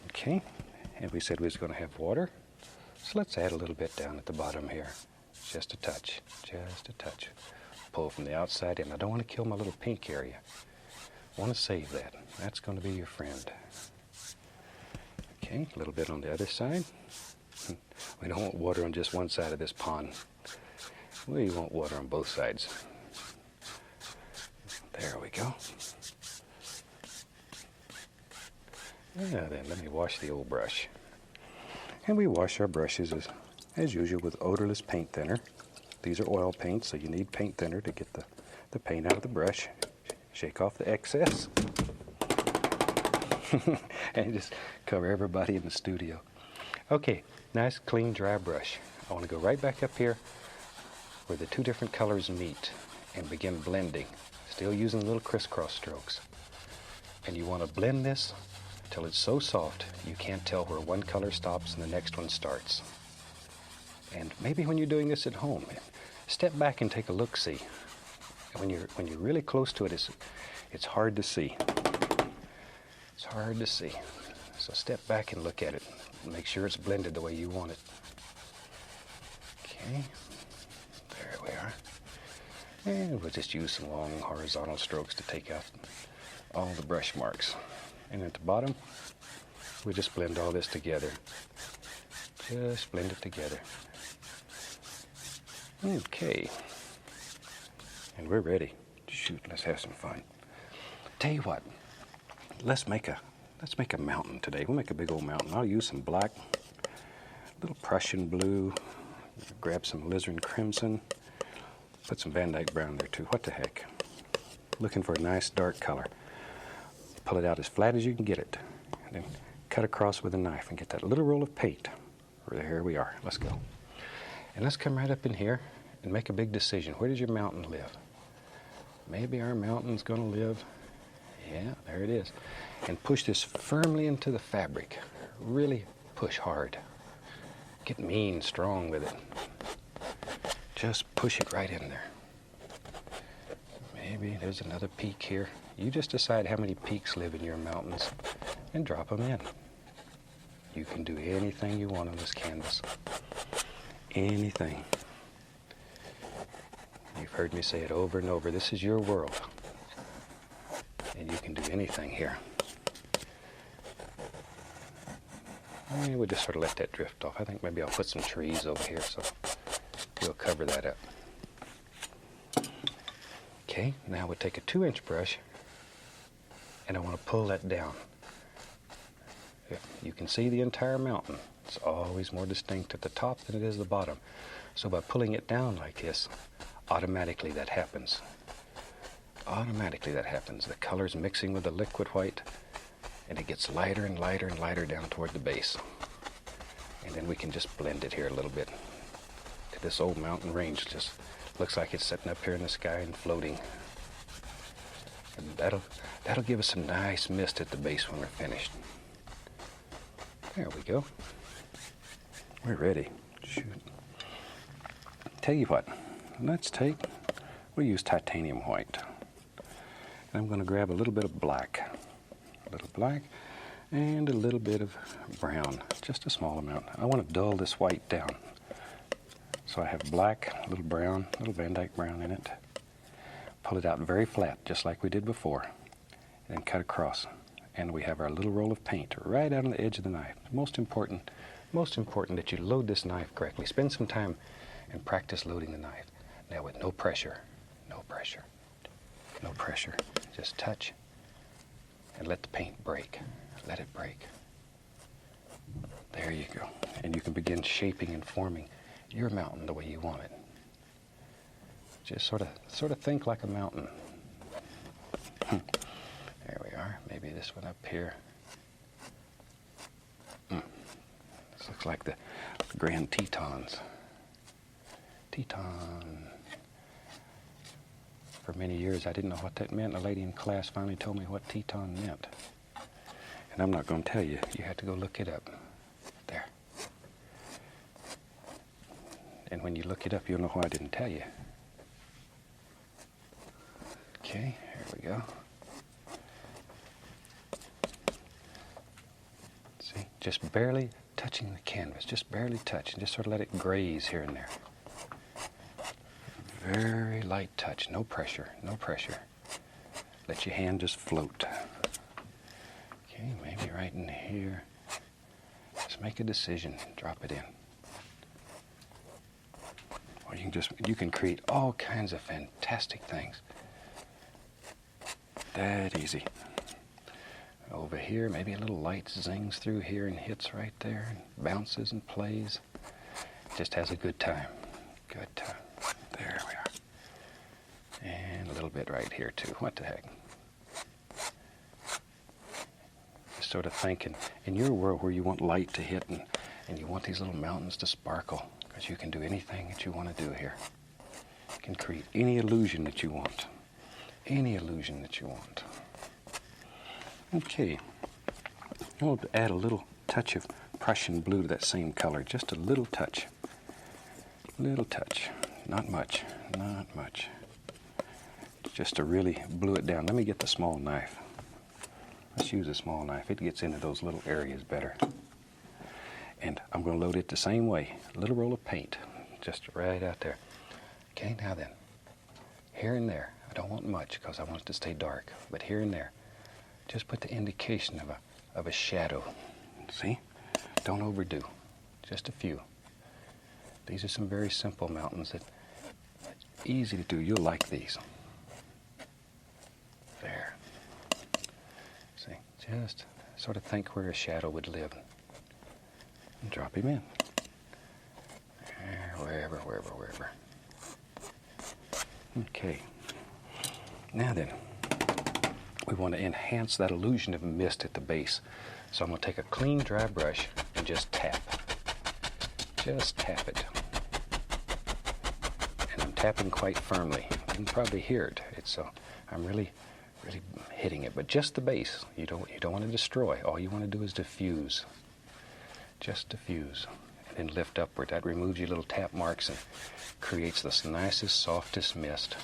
A: Okay, and we said we was going to have water, so let's add a little bit down at the bottom here. Just a touch, just a touch. Pull from the outside in. I don't want to kill my little pink area. I want to save that. That's going to be your friend. Okay, a little bit on the other side. We don't want water on just one side of this pond. We want water on both sides. There we go. Now then, let me wash the old brush. And we wash our brushes as usual with odorless paint thinner. These are oil paints, so you need paint thinner to get the paint out of the brush. Shake off the excess. And just cover everybody in the studio. Okay, nice clean dry brush. I want to go right back up here where the two different colors meet and begin blending, still using little crisscross strokes. And you want to blend this till it's so soft you can't tell where one color stops and the next one starts. And maybe when you're doing this at home, step back and take a look-see. When you're really close to it, it's hard to see. It's hard to see. So step back and look at it. Make sure it's blended the way you want it. Okay, there we are. And we'll just use some long horizontal strokes to take out all the brush marks. And at the bottom, we just blend all this together. Just blend it together. Okay. And we're ready. Shoot, let's have some fun. Tell you what, let's make a mountain today. We'll make a big old mountain. I'll use some black, a little Prussian blue, grab some alizarin crimson, put some Van Dyke brown there too. What the heck? Looking for a nice dark color. Pull it out as flat as you can get it, and then cut across with a knife and get that little roll of paint. Here we are. Let's go. And let's come right up in here and make a big decision. Where does your mountain live? Maybe our mountain's going to live, yeah, there it is. And push this firmly into the fabric. Really push hard. Get mean, strong with it. Just push it right in there. Maybe there's another peak here. You just decide how many peaks live in your mountains and drop them in. You can do anything you want on this canvas. Anything. You've heard me say it over and over. This is your world. And you can do anything here. And we'll just sort of let that drift off. I think maybe I'll put some trees over here so we'll cover that up. Okay, now we'll take a 2-inch brush and I want to pull that down. If you can see the entire mountain. It's always more distinct at the top than it is the bottom. So by pulling it down like this, automatically that happens. Automatically that happens. The color's mixing with the liquid white, and it gets lighter and lighter and lighter down toward the base. And then we can just blend it here a little bit. This old mountain range just looks like it's sitting up here in the sky and floating. And that'll give us some nice mist at the base when we're finished. There we go. We're ready. Shoot. Tell you what, we'll use titanium white. And I'm going to grab a little bit of black. A little black and a little bit of brown, just a small amount. I want to dull this white down. So I have black, a little brown, a little Van Dyke brown in it. Pull it out very flat, just like we did before. And then cut across. And we have our little roll of paint right out on the edge of the knife. Most important that you load this knife correctly. Spend some time and practice loading the knife. Now with no pressure, no pressure, no pressure. Just touch and let the paint break. Let it break. There you go. And you can begin shaping and forming your mountain the way you want it. Just sort of think like a mountain. There we are. Maybe this one up here. This looks like the Grand Tetons. Teton. For many years, I didn't know what that meant. A lady in class finally told me what Teton meant. And I'm not going to tell you. You have to go look it up. There. And when you look it up, you'll know why I didn't tell you. Okay, here we go. See, just barely touching the canvas, just barely touch, and just sort of let it graze here and there. Very light touch, no pressure, no pressure. Let your hand just float. Okay, maybe right in here. Just make a decision, drop it in. Or you can create all kinds of fantastic things. That easy. Over here, maybe a little light zings through here and hits right there, and bounces and plays. Just has a good time. Good time. There we are. And a little bit right here too. What the heck? Just sort of thinking, in your world where you want light to hit and you want these little mountains to sparkle, because you can do anything that you want to do here. You can create any illusion that you want. Any illusion that you want. Okay. I'll add a little touch of Prussian blue to that same color. Just a little touch. Little touch. Not much. Not much. Just to really blue it down. Let me get the small knife. Let's use a small knife. It gets into those little areas better. And I'm going to load it the same way. A little roll of paint. Just right out there. Okay, now then. Here and there. I don't want much because I want it to stay dark. But here and there. Just put the indication of a shadow. See? Don't overdo. Just a few. These are some very simple mountains that it's easy to do. You'll like these. There. See? Just sort of think where a shadow would live. And drop him in. There, wherever. Okay. Now then. We want to enhance that illusion of mist at the base. So I'm going to take a clean, dry brush and just tap. Just tap it. And I'm tapping quite firmly. You can probably hear it. I'm really hitting it. But just the base. You don't want to destroy. All you want to do is diffuse. Just diffuse. And then lift upward. That removes your little tap marks and creates this nicest, softest mist.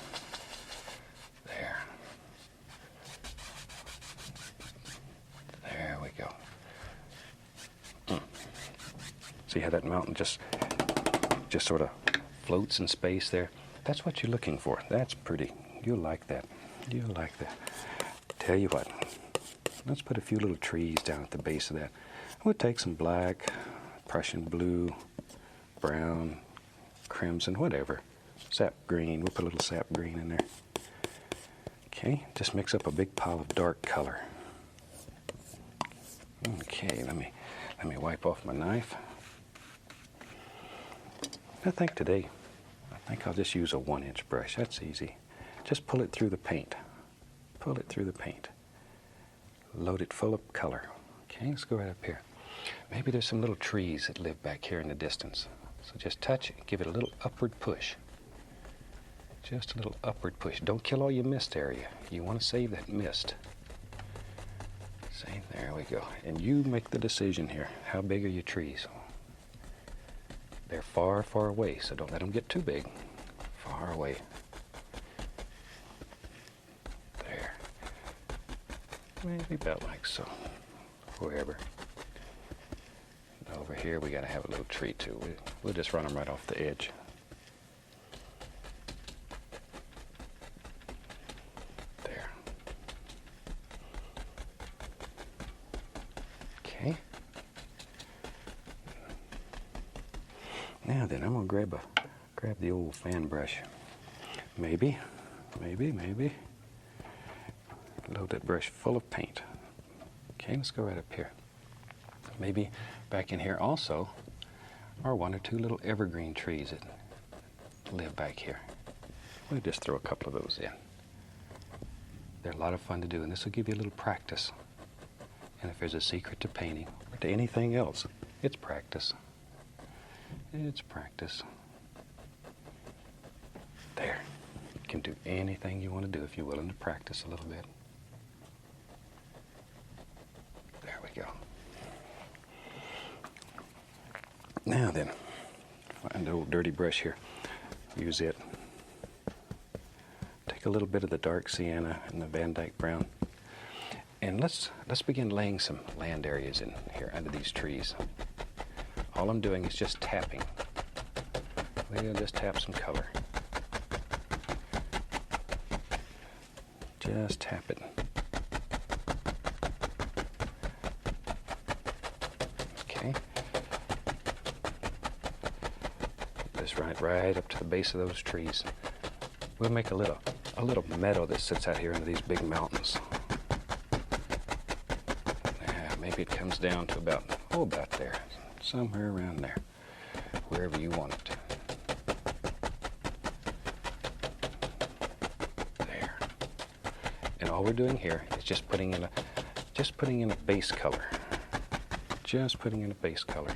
A: There. There we go. See how that mountain just sort of floats in space there? That's what you're looking for. That's pretty. You'll like that. You'll like that. Tell you what. Let's put a few little trees down at the base of that. We'll take some black, Prussian blue, brown, crimson, whatever. Sap green. We'll put a little sap green in there. Okay. Just mix up a big pile of dark color. Okay, let me wipe off my knife. I think I'll just use a 1-inch brush. That's easy. Just pull it through the paint. Pull it through the paint. Load it full of color. Okay, let's go right up here. Maybe there's some little trees that live back here in the distance. So just touch it, give it a little upward push. Just a little upward push. Don't kill all your mist area. You want to save that mist. See, there we go. And you make the decision here. How big are your trees? They're far, far away, so don't let them get too big. Far away. There. Maybe about like so. Wherever. Over here, we got to have a little tree too. We'll just run them right off the edge. Now then, I'm going to grab the old fan brush. Maybe. Load that brush full of paint. Okay, let's go right up here. Maybe back in here also are 1 or 2 little evergreen trees that live back here. We'll just throw a couple of those in. They're a lot of fun to do, and this will give you a little practice. And if there's a secret to painting or to anything else, it's practice. It's practice. There. You can do anything you want to do if you're willing to practice a little bit. There we go. Now then, find the old dirty brush here. Use it. Take a little bit of the dark sienna and the Van Dyke brown. And let's begin laying some land areas in here under these trees. All I'm doing is just tapping. We'll just tap some color. Just tap it. Okay. Just right up to the base of those trees. We'll make a little meadow that sits out here under these big mountains. Maybe it comes down to about there, somewhere around there, wherever you want it. There. And all we're doing here is just putting in a base color. Just putting in a base color.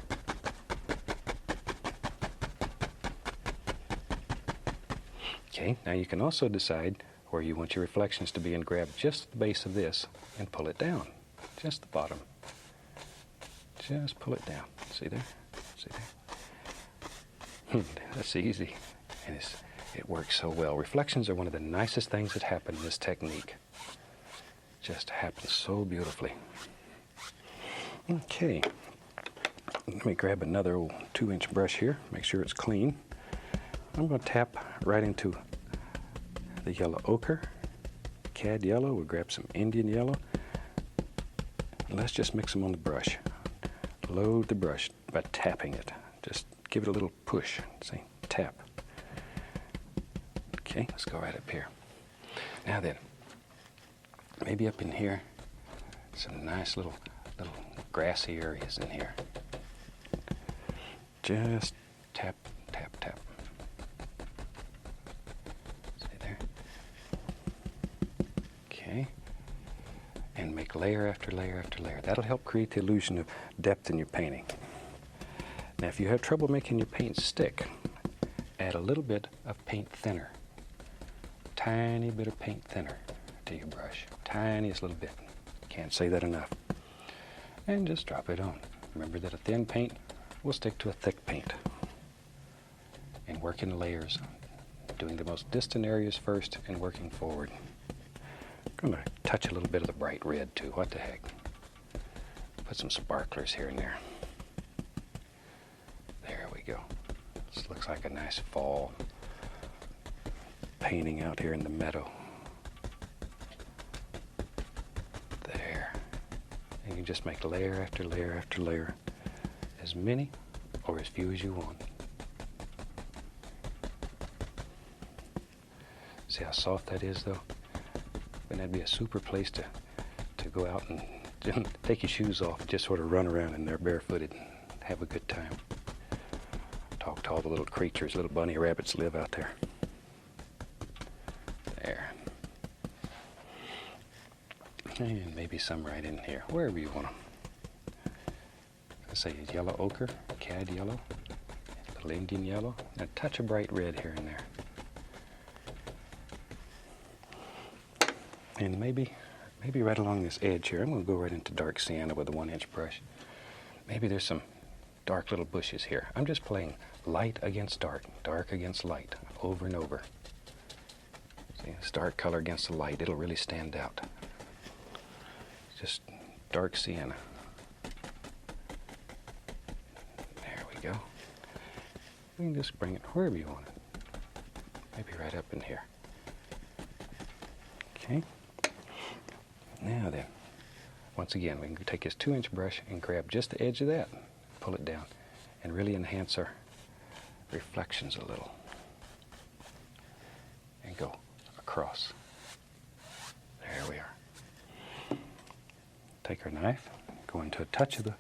A: Okay, now you can also decide where you want your reflections to be and grab just the base of this and pull it down. Just the bottom. Just pull it down. See there? See there? That's easy. And it works so well. Reflections are one of the nicest things that happen in this technique. Just happens so beautifully. Okay. Let me grab another old 2-inch brush here. Make sure it's clean. I'm going to tap right into the yellow ochre, cad yellow. We'll grab some Indian yellow. And let's just mix them on the brush. Load the brush by tapping it. Just give it a little push. See? Tap. Okay, let's go right up here. Now then, maybe up in here, some nice little grassy areas in here. Just tap, tap, tap. See there? Okay. And make layer after layer after layer. That'll help create the illusion of depth in your painting. Now, if you have trouble making your paint stick, add a little bit of paint thinner. Tiny bit of paint thinner to your brush. Tiniest little bit. Can't say that enough. And just drop it on. Remember that a thin paint will stick to a thick paint. And work in layers. Doing the most distant areas first and working forward. I'm going to touch a little bit of the bright red too. What the heck? Put some sparklers here and there. There we go. This looks like a nice fall painting out here in the meadow. There. And you just make layer after layer after layer. As many or as few as you want. See how soft that is though? And that'd be a super place to go out and take your shoes off and just sort of run around in there barefooted and have a good time. Talk to all the little creatures, little bunny rabbits live out there. There. And maybe some right in here, wherever you want them. Let's say yellow ochre, cad yellow, a little Indian yellow, and a touch of bright red here and there. And maybe right along this edge here, I'm going to go right into dark sienna with a 1-inch brush. Maybe there's some dark little bushes here. I'm just playing light against dark, dark against light, over and over. See, this dark color against the light, it'll really stand out. Just dark sienna. There we go. We can just bring it wherever you want it. Maybe right up in here. Okay. Now then, once again, we can take this 2-inch brush and grab just the edge of that, pull it down, and really enhance our reflections a little. And go across. There we are. Take our knife, go into a touch of the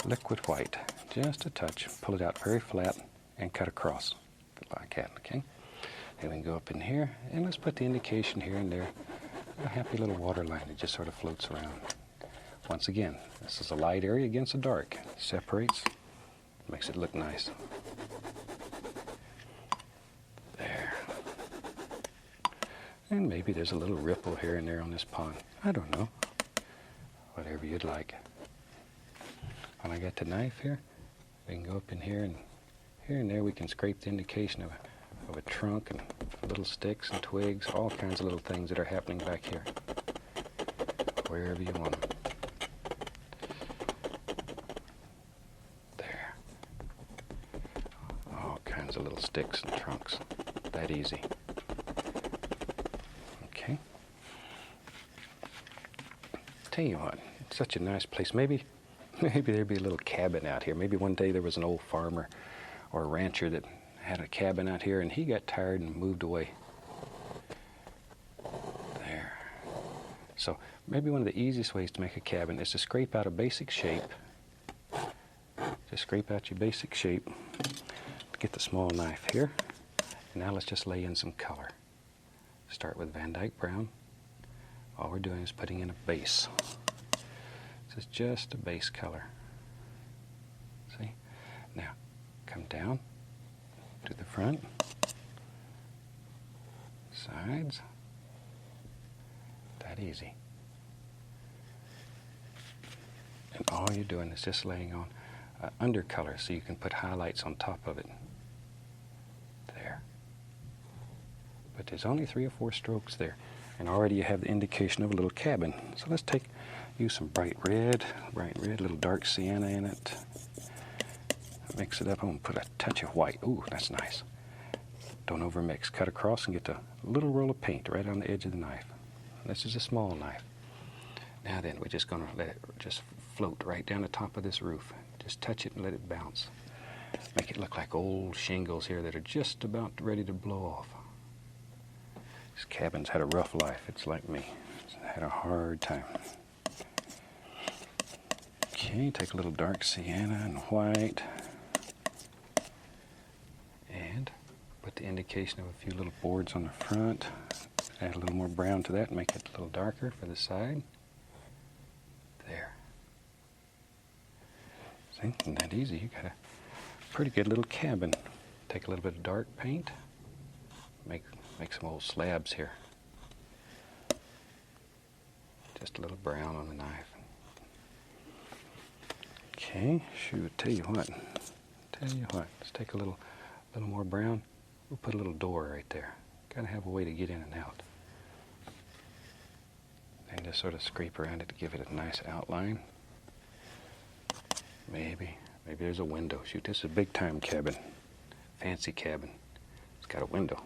A: liquid white, just a touch, pull it out very flat, and cut across, like that, okay? Then we can go up in here, and let's put the indication here and there. A happy little water line that just sort of floats around. Once again, this is a light area against a dark. Separates, makes it look nice. There. And maybe there's a little ripple here and there on this pond. I don't know. Whatever you'd like. When I got the knife here, we can go up in here and there we can scrape the indication of a trunk and little sticks and twigs, all kinds of little things that are happening back here. Wherever you want them. There. All kinds of little sticks and trunks. That easy. Okay. Tell you what, it's such a nice place. Maybe there'd be a little cabin out here. Maybe one day there was an old farmer or a rancher that had a cabin out here and he got tired and moved away. There. So maybe one of the easiest ways to make a cabin is to scrape out a basic shape. Just scrape out your basic shape. Get the small knife here. And now let's just lay in some color. Start with Van Dyke Brown. All we're doing is putting in a base. This is just a base color. See? Now, come down to the front, sides. That easy. And all you're doing is just laying on undercolor so you can put highlights on top of it. There. But there's only 3 or 4 strokes there. And already you have the indication of a little cabin. So let's use some bright red, a little dark sienna in it. Mix it up. I'm going to put a touch of white. Ooh, that's nice. Don't overmix. Cut across and get a little roll of paint right on the edge of the knife. This is a small knife. Now then, we're just going to let it just float right down the top of this roof. Just touch it and let it bounce. Make it look like old shingles here that are just about ready to blow off. This cabin's had a rough life. It's like me. It's had a hard time. Okay, take a little dark sienna and white. And put the indication of a few little boards on the front. Add a little more brown to that and make it a little darker for the side. There. See, isn't that easy? You got a pretty good little cabin. Take a little bit of dark paint. Make some old slabs here. Just a little brown on the knife. Okay, shoot, tell you what. Let's take a little more brown. We'll put a little door right there. Gotta have a way to get in and out. And just sort of scrape around it to give it a nice outline. Maybe there's a window. Shoot, this is a big time cabin. Fancy cabin. It's got a window.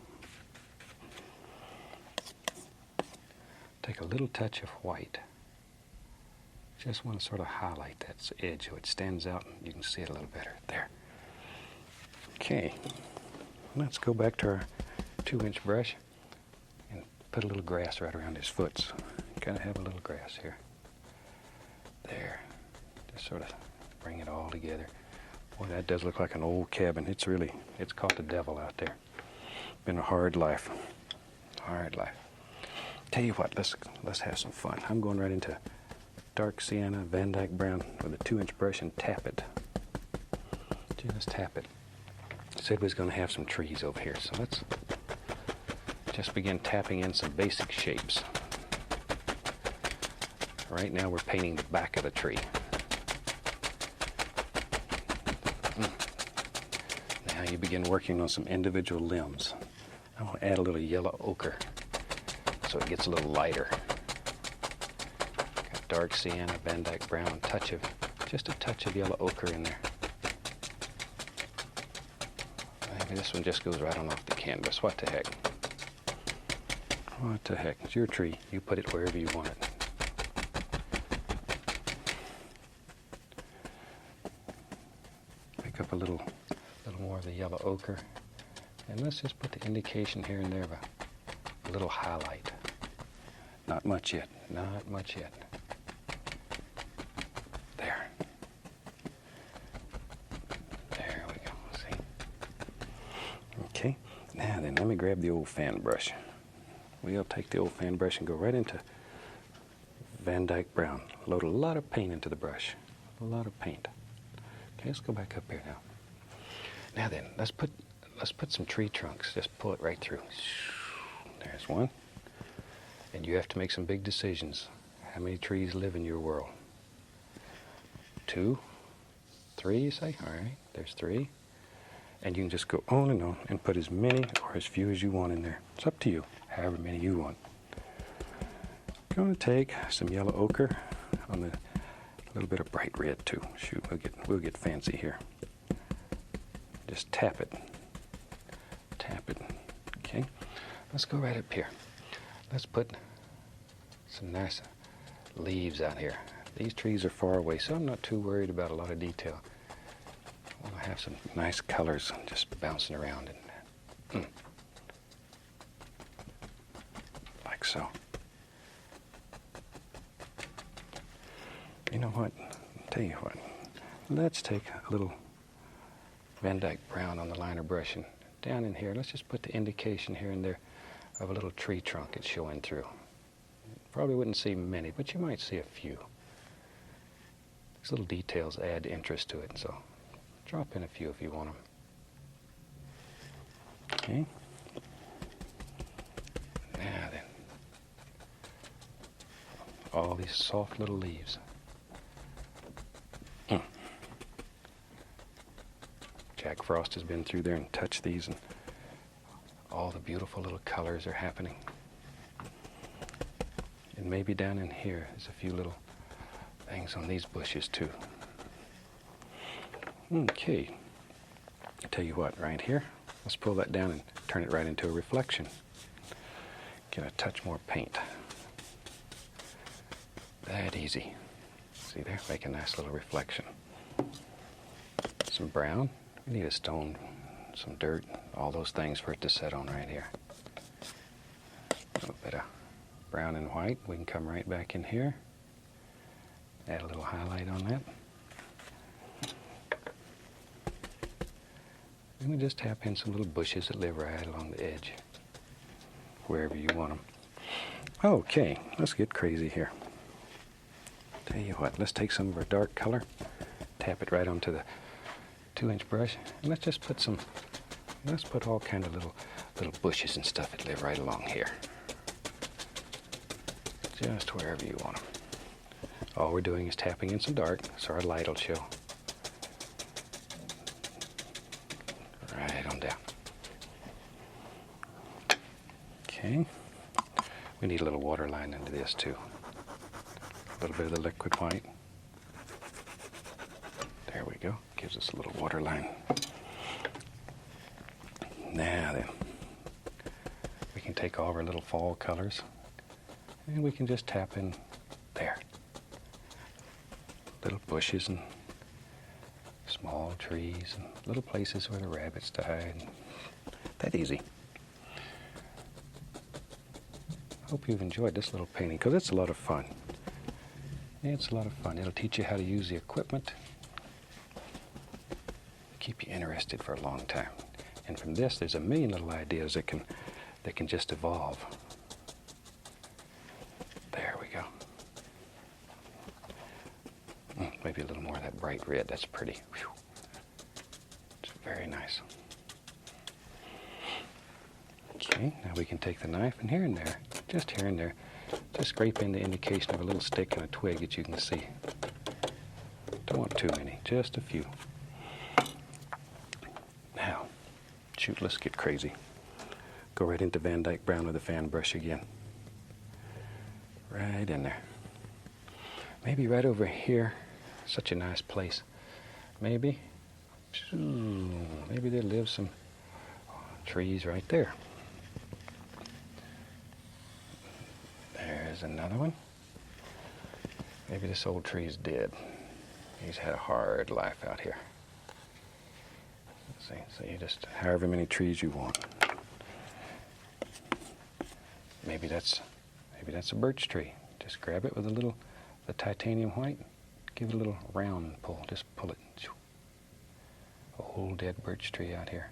A: Take a little touch of white. Just want to sort of highlight that edge so it stands out and you can see it a little better. There. Okay. Let's go back to our 2-inch brush and put a little grass right around his foot. Gotta have a little grass here. There. Just sort of bring it all together. Boy, that does look like an old cabin. It's caught the devil out there. Been a hard life. Hard life. Tell you what, let's have some fun. I'm going right into dark sienna, Van Dyke Brown with a 2-inch brush and tap it. Just tap it. Said we was going to have some trees over here, so let's just begin tapping in some basic shapes. Right now we're painting the back of the tree. Now you begin working on some individual limbs. I want to add a little yellow ochre so it gets a little lighter. Got dark sienna, Van Dyke Brown, just a touch of yellow ochre in there. Maybe this one just goes right on off the canvas. What the heck? What the heck? It's your tree. You put it wherever you want it. Pick up a little more of the yellow ochre. And let's just put the indication here and there of a little highlight. Not much yet. Not much yet. There. There we go. See? Okay. Now then, let me grab the old fan brush. We'll take the old fan brush and go right into Van Dyke Brown. Load a lot of paint into the brush. A lot of paint. Okay, let's go back up here now. Now then, let's put some tree trunks. Just pull it right through. There's one. And you have to make some big decisions. How many trees live in your world? 2, 3, you say? All right, there's 3. And you can just go on and put as many or as few as you want in there. It's up to you, however many you want. I'm going to take some yellow ochre on the little bit of bright red too. Shoot, we'll get fancy here. Just tap it. Tap it. Okay. Let's go right up here. Let's put some nice leaves out here. These trees are far away, so I'm not too worried about a lot of detail. I want to have some nice colors just bouncing around and like so. You know what? I'll tell you what. Let's take a little Van Dyke brown on the liner brush and down in here, let's just put the indication here and there of a little tree trunk it's showing through. Probably wouldn't see many, but you might see a few. These little details add interest to it, so drop in a few if you want them. Okay. Now then, all these soft little leaves. Jack Frost has been through there and touched these, and all the beautiful little colors are happening. And maybe down in here there's a few little things on these bushes too. Okay. I'll tell you what, right here, let's pull that down and turn it right into a reflection. Get a touch more paint. That easy. See there? Make a nice little reflection. Some brown. We need a stone, some dirt, all those things for it to set on right here. A little bit of brown and white. We can come right back in here. Add a little highlight on that. And we just tap in some little bushes that live right along the edge, wherever you want them. Okay, let's get crazy here. Tell you what, let's take some of our dark color, tap it right onto the 2-inch brush, and let's just put all kind of little bushes and stuff that live right along here. Just wherever you want them. All we're doing is tapping in some dark, so our light will show. Right on down. Okay. We need a little water line into this too. A little bit of the liquid white. There we go. Gives us a little water line. Now then, we can take all of our little fall colors and we can just tap in there. Little bushes and small trees and little places where the rabbits died. That easy. Hope you've enjoyed this little painting because it's a lot of fun. It's a lot of fun. It'll teach you how to use the equipment. Keep you interested for a long time. And from this, there's a million little ideas that can just evolve. There we go. Maybe a little more of that bright red. That's pretty. Whew. It's very nice. Okay, now we can take the knife and here and there, just here and there, just scrape in the indication of a little stick and a twig that you can see. Don't want too many, just a few. Now, shoot, let's get crazy. Go right into Van Dyke Brown with a fan brush again. Right in there. Maybe right over here. Such a nice place. Maybe there lives some trees right there. There's another one. Maybe this old tree's dead. He's had a hard life out here. See, so you just however many trees you want. Maybe that's a birch tree. Just grab it with the titanium white. Give it a little round pull. Just pull it. A whole dead birch tree out here.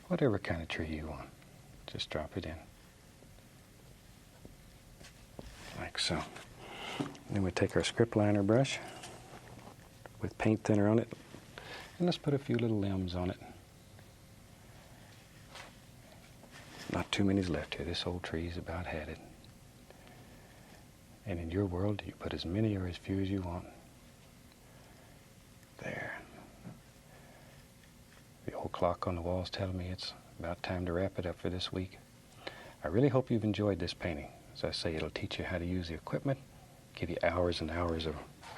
A: Whatever kind of tree you want. Just drop it in. Like so. Then we take our script liner brush with paint thinner on it. And let's put a few little limbs on it. too many's left here. This old tree's about had it. And in your world, you put as many or as few as you want. There. The old clock on the wall's telling me it's about time to wrap it up for this week. I really hope you've enjoyed this painting. As I say, it'll teach you how to use the equipment, give you hours and hours of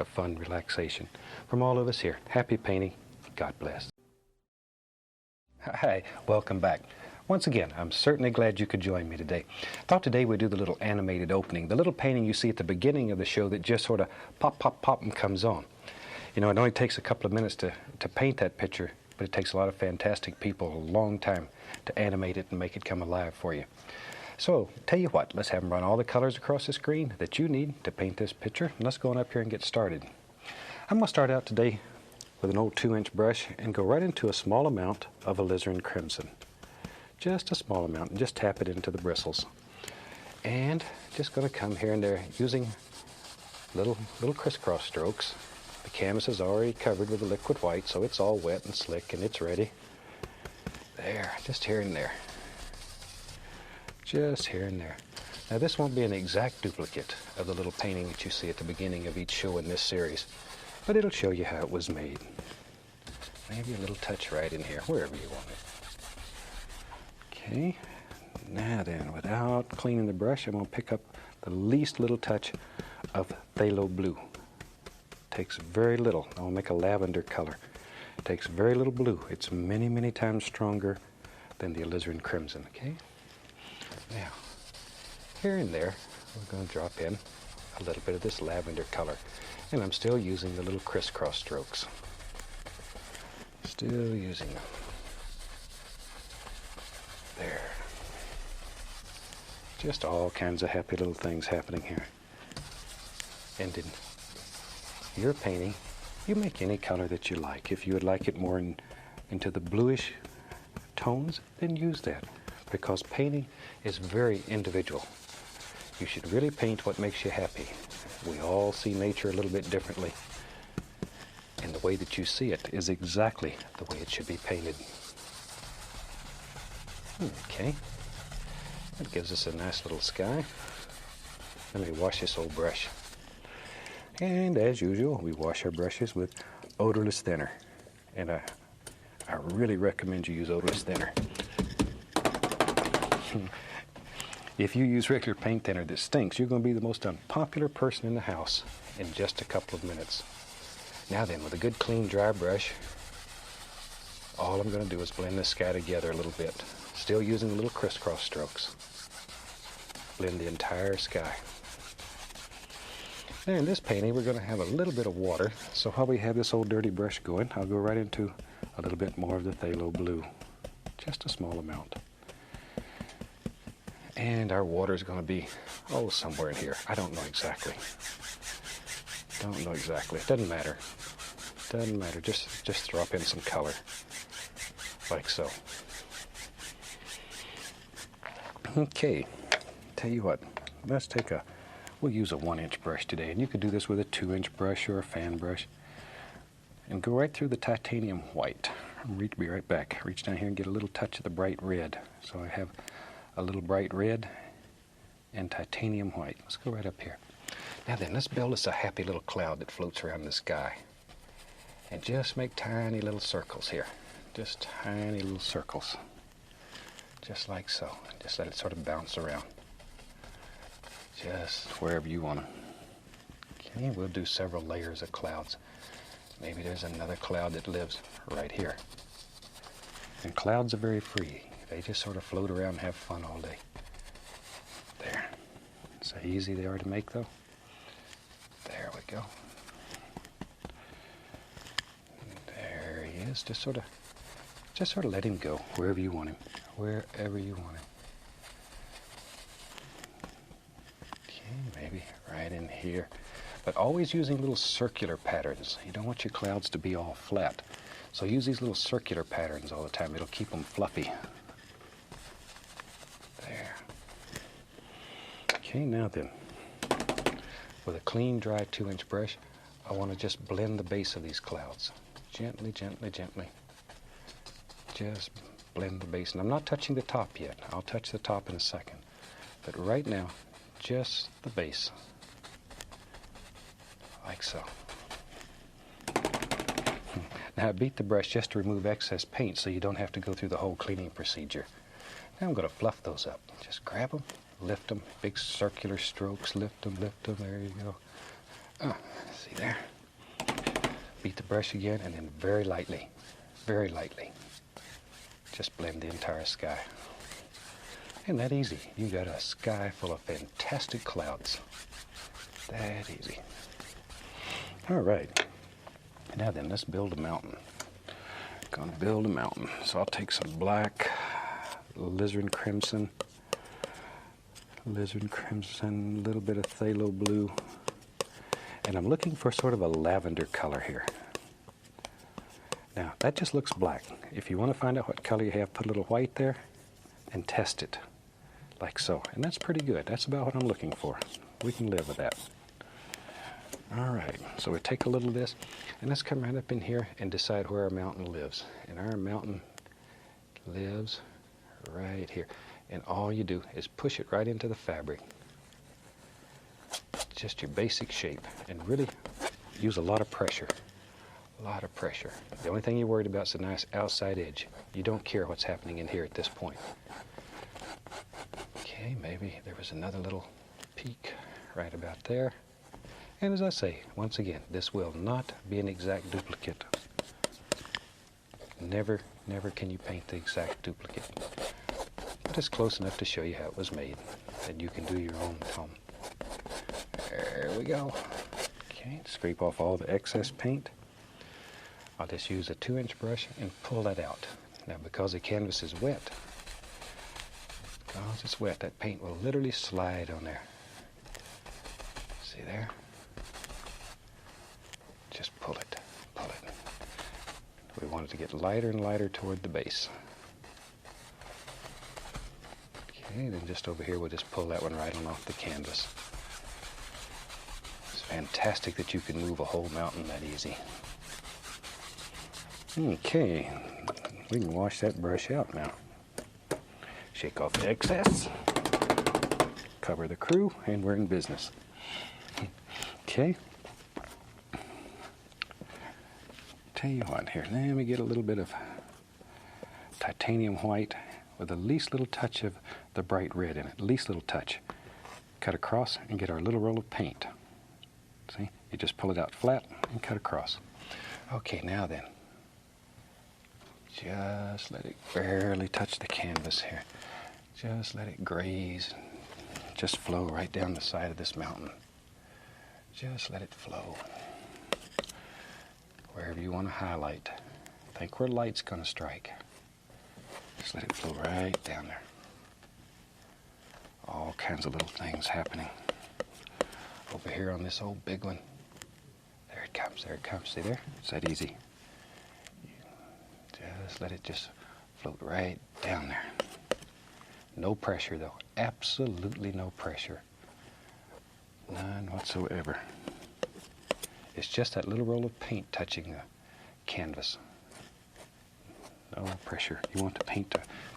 A: fun relaxation. From all of us here, happy painting. God bless. Hi, welcome back. Once again, I'm certainly glad you could join me today. I thought today we'd do the little animated opening, the little painting you see at the beginning of the show that just sort of pop, pop, pop and comes on. You know, it only takes a couple of minutes to paint that picture, but it takes a lot of fantastic people a long time to animate it and make it come alive for you. So, tell you what, let's have them run all the colors across the screen that you need to paint this picture. And let's go on up here and get started. I'm going to start out today with an old 2-inch brush and go right into a small amount of alizarin crimson. Just a small amount, and just tap it into the bristles. And just going to come here and there using little crisscross strokes. The canvas is already covered with the liquid white, so it's all wet and slick and it's ready. There, just here and there. Just here and there. Now this won't be an exact duplicate of the little painting that you see at the beginning of each show in this series, but it'll show you how it was made. Maybe a little touch right in here, wherever you want it. Okay, now then, without cleaning the brush, I'm going to pick up the least little touch of phthalo blue. Takes very little. I'll make a lavender color. It takes very little blue. It's many, many times stronger than the alizarin crimson, okay? Now, here and there, we're going to drop in a little bit of this lavender color. And I'm still using the little crisscross strokes. Still using them. There. Just all kinds of happy little things happening here. And in your painting, you make any color that you like. If you would like it more into the bluish tones, then use that. Because painting is very individual. You should really paint what makes you happy. We all see nature a little bit differently. And the way that you see it is exactly the way it should be painted. Okay, that gives us a nice little sky. Let me wash this old brush. And as usual, we wash our brushes with odorless thinner. And I really recommend you use odorless thinner. If you use regular paint thinner that stinks, you're going to be the most unpopular person in the house in just a couple of minutes. Now then, with a good clean dry brush, all I'm going to do is blend this sky together a little bit. Still using the little crisscross strokes. Blend the entire sky. Now in this painting, we're going to have a little bit of water. So while we have this old dirty brush going, I'll go right into a little bit more of the phthalo blue. Just a small amount. And our water is going to be, somewhere in here. I don't know exactly. It doesn't matter. Just drop in some color. Like so. Okay, tell you what, we'll use a 1-inch brush today, and you could do this with a 2-inch brush or a fan brush, and go right through the titanium white. Be right back. Reach down here and get a little touch of the bright red. So I have a little bright red and titanium white. Let's go right up here. Now then, let's build us a happy little cloud that floats around the sky, and just make tiny little circles here. Just tiny little circles. Just like so. Just let it sort of bounce around. Just wherever you want to. Okay, we'll do several layers of clouds. Maybe there's another cloud that lives right here. And clouds are very free. They just sort of float around and have fun all day. There. See how easy they are to make, though? There we go. There he is. Just sort of let him go wherever you want him. Wherever you want him. Okay, maybe right in here. But always using little circular patterns. You don't want your clouds to be all flat. So use these little circular patterns all the time. It'll keep them fluffy. There. Okay, now then, with a clean, dry 2-inch brush, I want to just blend the base of these clouds. Gently, gently, gently. Just blend the base. And I'm not touching the top yet. I'll touch the top in a second. But right now, just the base. Like so. Now I beat the brush just to remove excess paint so you don't have to go through the whole cleaning procedure. Now I'm going to fluff those up. Just grab them, lift them, big circular strokes, lift them, there you go. See there? Beat the brush again and then very lightly, just blend the entire sky. Isn't that easy? You got a sky full of fantastic clouds. That easy. All right. Now then, let's build a mountain. Gonna build a mountain. So I'll take some black, alizarin crimson, a little bit of phthalo blue, and I'm looking for sort of a lavender color here. Now, that just looks black. If you want to find out what color you have, put a little white there and test it, like so. And that's pretty good. That's about what I'm looking for. We can live with that. All right, so we take a little of this, and let's come right up in here and decide where our mountain lives. And our mountain lives right here. And all you do is push it right into the fabric. Just your basic shape, and really use a lot of pressure. The only thing you're worried about is a nice outside edge. You don't care what's happening in here at this point. Okay, maybe there was another little peak right about there. And as I say, once again, this will not be an exact duplicate. Never can you paint the exact duplicate. But it's close enough to show you how it was made, and you can do your own at home. There we go. Okay, scrape off all the excess paint. I'll just use a 2-inch brush and pull that out. Now, because the canvas is wet, that paint will literally slide on there. See there? Just pull it. We want it to get lighter and lighter toward the base. Okay, then just over here, we'll just pull that one right on off the canvas. It's fantastic that you can move a whole mountain that easy. Okay, we can wash that brush out now. Shake off the excess, cover the crew, and we're in business. Okay. Tell you what here, let me get a little bit of titanium white with the least little touch of the bright red in it, least little touch. Cut across and get our little roll of paint. See, you just pull it out flat and cut across. Okay, now then, just let it barely touch the canvas here. Just let it graze, just flow right down the side of this mountain. Just let it flow. Wherever you want to highlight. Think where light's going to strike. Just let it flow right down there. All kinds of little things happening. Over here on this old big one. There it comes. See there? It's that easy. Just let it just float right down there. No pressure though. Absolutely no pressure. None whatsoever. It's just that little roll of paint touching the canvas. No pressure. You want the paint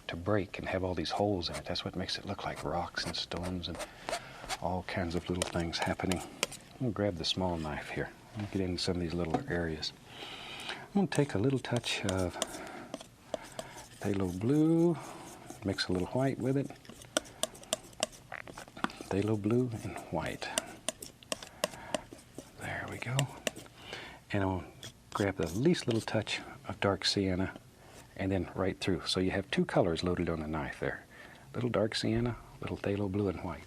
A: to break and have all these holes in it. That's what makes it look like rocks and stones and all kinds of little things happening. I'm going to grab the small knife here. I'll get into some of these little areas. I'm going to take a little touch of phthalo blue, mix a little white with it. Phthalo blue and white. There we go. And I'll grab the least little touch of dark sienna and then right through. So you have two colors loaded on the knife there. Little dark sienna, little phthalo blue and white.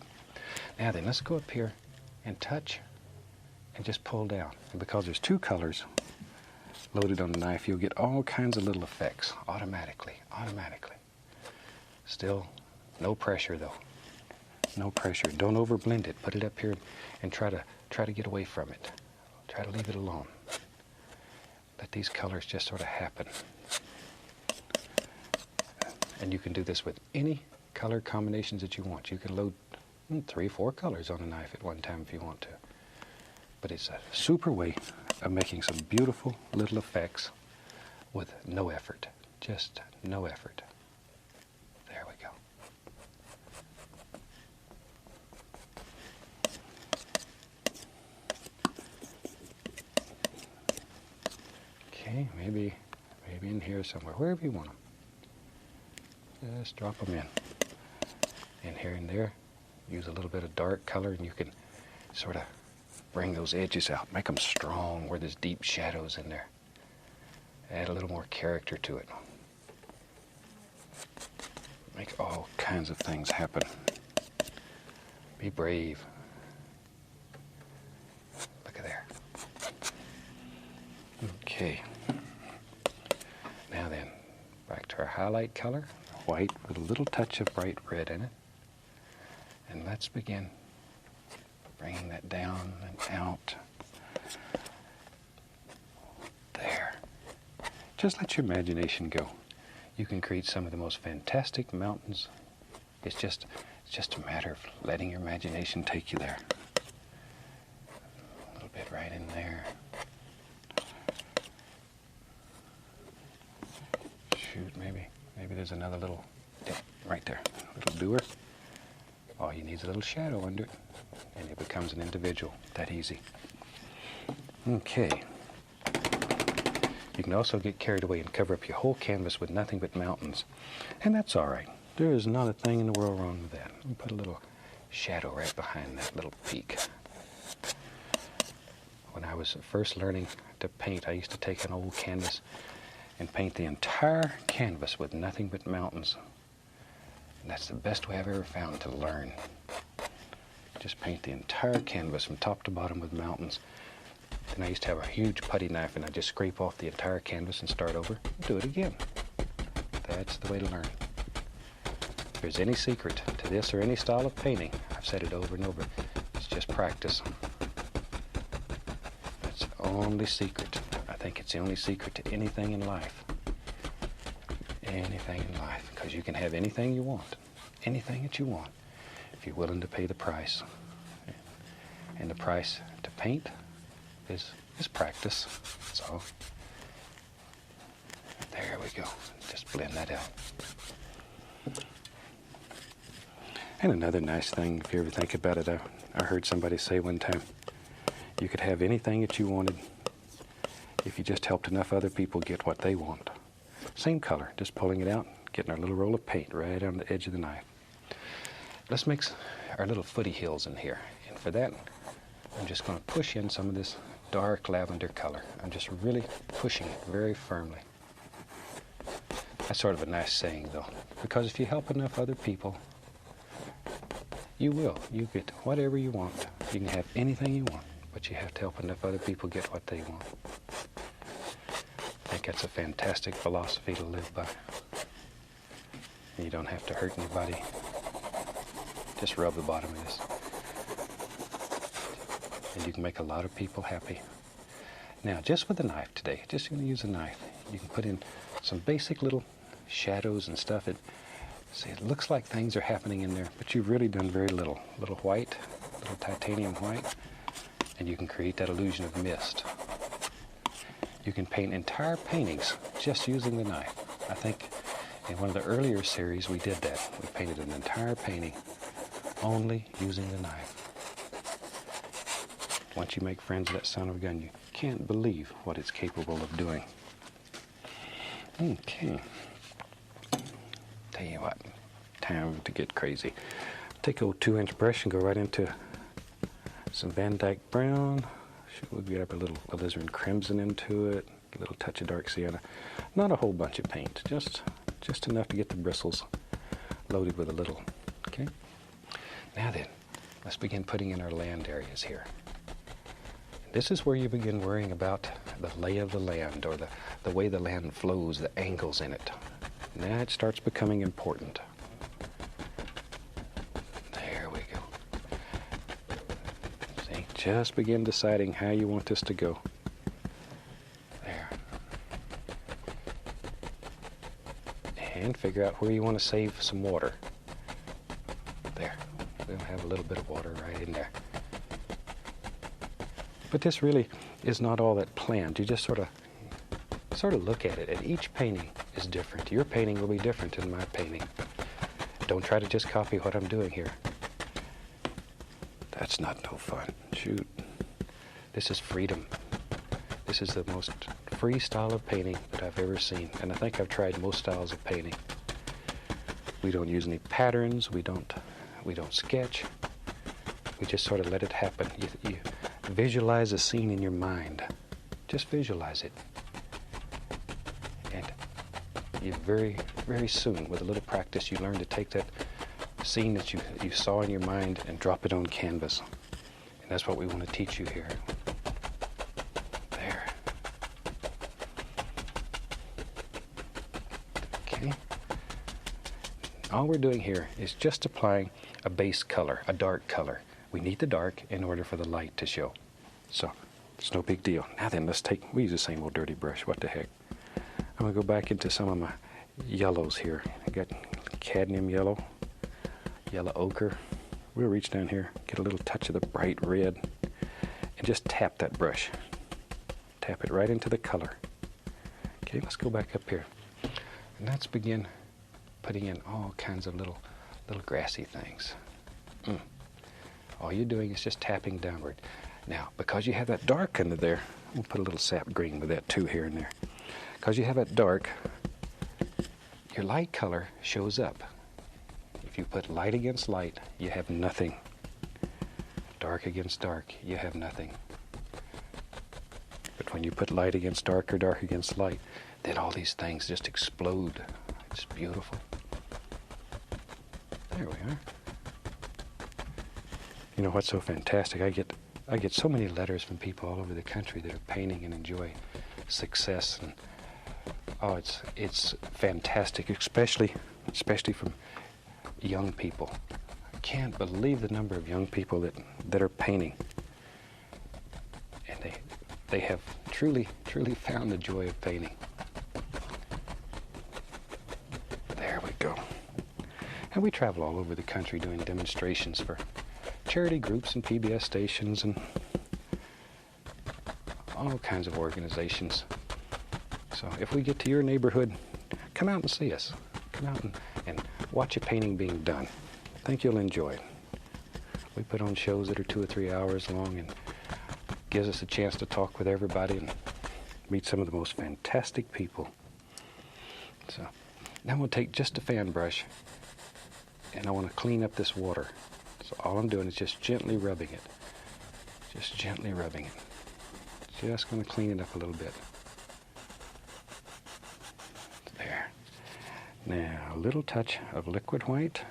A: Now then, let's go up here and touch and just pull down. And because there's two colors loaded on the knife, you'll get all kinds of little effects automatically. Still, no pressure though. No pressure. Don't overblend it. Put it up here and try to get away from it. Try to leave it alone. Let these colors just sort of happen. And you can do this with any color combinations that you want. You can load 3 or 4 colors on a knife at one time if you want to. But it's a super way of making some beautiful little effects with no effort. Just no effort. Okay, maybe in here somewhere, wherever you want them. Just drop them in here and there. Use a little bit of dark color and you can sort of bring those edges out. Make them strong where there's deep shadows in there. Add a little more character to it. Make all kinds of things happen. Be brave. Look at there. Okay. Now then, back to our highlight color. White with a little touch of bright red in it. And let's begin bringing that down and out. There. Just let your imagination go. You can create some of the most fantastic mountains. It's just a matter of letting your imagination take you there. A little bit right in there. Shoot, maybe there's another little dip right there. A little doer. All you need is a little shadow under it, and it becomes an individual. That easy. Okay. You can also get carried away and cover up your whole canvas with nothing but mountains. And that's all right. There is not a thing in the world wrong with that. We'll put a little shadow right behind that little peak. When I was first learning to paint, I used to take an old canvas and paint the entire canvas with nothing but mountains. And that's the best way I've ever found to learn. Just paint the entire canvas from top to bottom with mountains. And I used to have a huge putty knife and I'd just scrape off the entire canvas and start over. Do it again. That's the way to learn. If there's any secret to this or any style of painting, I've said it over and over, it's just practice. That's the only secret. I think it's the only secret to anything in life. Anything in life. Because you can have anything you want. Anything that you want. If you're willing to pay the price. And the price to paint is practice. That's all. There we go. Just blend that out. And another nice thing, if you ever think about it, I heard somebody say one time, you could have anything that you wanted if you just helped enough other people get what they want. Same color, just pulling it out, getting our little roll of paint right on the edge of the knife. Let's make our little footy hills in here. And for that, I'm just going to push in some of this dark lavender color. I'm just really pushing it very firmly. That's sort of a nice saying, though, because if you help enough other people, you will. You get whatever you want. You can have anything you want, but you have to help enough other people get what they want. I think that's a fantastic philosophy to live by. You don't have to hurt anybody. Just rub the bottom of this. And you can make a lot of people happy. Now, just with a knife today, just going to use a knife, you can put in some basic little shadows and stuff. See, it looks like things are happening in there, but you've really done very little. A little white, a little titanium white, and you can create that illusion of mist. You can paint entire paintings just using the knife. I think in one of the earlier series we did that. We painted an entire painting only using the knife. Once you make friends with that son of a gun, you can't believe what it's capable of doing. Okay. Tell you what, time to get crazy. Take a 2-inch brush and go right into some Van Dyke brown. We'll get up a little alizarin crimson into it, a little touch of dark sienna. Not a whole bunch of paint, just enough to get the bristles loaded with a little. Okay. Now then, let's begin putting in our land areas here. This is where you begin worrying about the lay of the land, or the way the land flows, the angles in it. Now it starts becoming important. There we go. See, just begin deciding how you want this to go. There. And figure out where you want to save some water. There. We'll have a little bit of water right in there. But this really is not all that planned. You just sort of look at it, and each painting is different. Your painting will be different than my painting. Don't try to just copy what I'm doing here. That's not no fun. Shoot. This is freedom. This is the most free style of painting that I've ever seen, and I think I've tried most styles of painting. We don't use any patterns. We don't sketch. We just sort of let it happen. You visualize a scene in your mind. Just visualize it. And you very, very soon, with a little practice, you learn to take that scene that you saw in your mind and drop it on canvas. And that's what we want to teach you here. There. Okay. All we're doing here is just applying a base color, a dark color. We need the dark in order for the light to show. So it's no big deal. Now then, we use the same old dirty brush. What the heck? I'm going to go back into some of my yellows here. I got cadmium yellow, yellow ochre. We'll reach down here, get a little touch of the bright red, and just tap that brush. Tap it right into the color. Okay, let's go back up here. And let's begin putting in all kinds of little grassy things. All you're doing is just tapping downward. Now, because you have that dark under there, we'll put a little sap green with that too here and there. Because you have that dark, your light color shows up. If you put light against light, you have nothing. Dark against dark, you have nothing. But when you put light against dark or dark against light, then all these things just explode. It's beautiful. There we are. You know what's so fantastic? I get so many letters from people all over the country that are painting and enjoy success, and it's fantastic, especially from young people. I can't believe the number of young people that are painting, and they have truly found the joy of painting. There we go. And we travel all over the country doing demonstrations for charity groups and PBS stations and all kinds of organizations. So if we get to your neighborhood, come out and see us. Come out and watch a painting being done. I think you'll enjoy it. We put on shows that are 2 or 3 hours long, and gives us a chance to talk with everybody and meet some of the most fantastic people. So now we'll take just a fan brush, and I want to clean up this water. So all I'm doing is just gently rubbing it. Just gently rubbing it. Just going to clean it up a little bit. There. Now, a little touch of liquid white,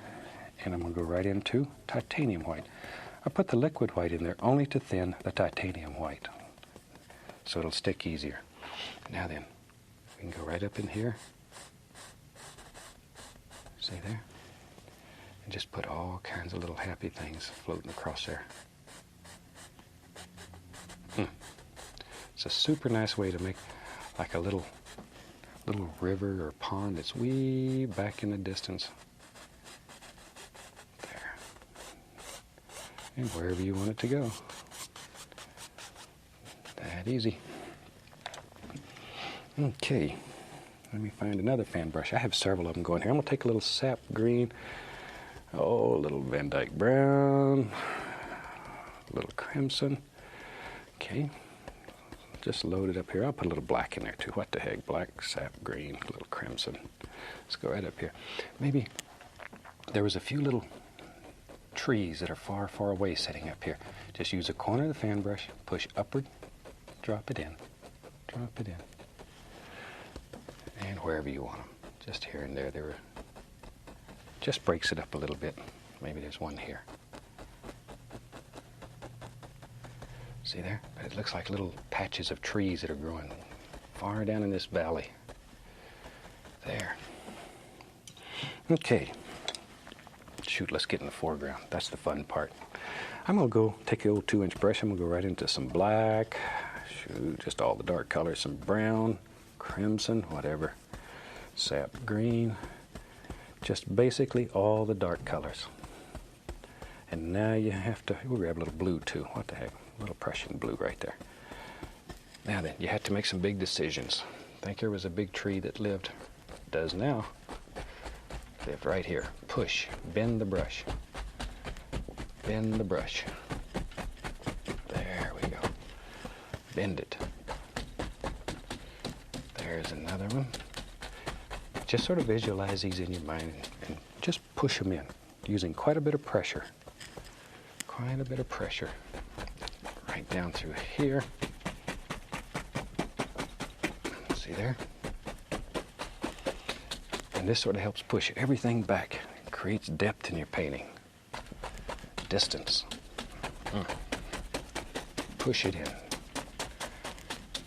A: and I'm going to go right into titanium white. I put the liquid white in there only to thin the titanium white, so it'll stick easier. Now then, we can go right up in here. See there? And just put all kinds of little happy things floating across there. It's a super nice way to make like a little river or pond that's way back in the distance. There. And wherever you want it to go. That easy. Okay. Let me find another fan brush. I have several of them going here. I'm going to take a little sap green. Oh, a little Van Dyke brown. A little crimson. Okay. Just load it up here. I'll put a little black in there too. What the heck? Black, sap green, a little crimson. Let's go right up here. Maybe there was a few little trees that are far, far away sitting up here. Just use a corner of the fan brush, push upward, drop it in, drop it in. And wherever you want them. Just here and there. Just breaks it up a little bit. Maybe there's one here. See there? But it looks like little patches of trees that are growing far down in this valley. There. Okay. Shoot, let's get in the foreground. That's the fun part. I'm going to go take the old 2-inch brush. I'm going to go right into some black. Shoot, just all the dark colors. Some brown, crimson, whatever. Sap green. Just basically all the dark colors. And now you have to, we'll grab a little blue too. What the heck? A little Prussian blue right there. Now then, you have to make some big decisions. Think there was a big tree that lived, does now, lived right here. Push, bend the brush. Bend the brush. There we go. Bend it. There's another one. Just sort of visualize these in your mind and just push them in using quite a bit of pressure. Quite a bit of pressure. Right down through here. See there? And this sort of helps push everything back. It creates depth in your painting. Distance. Push it in.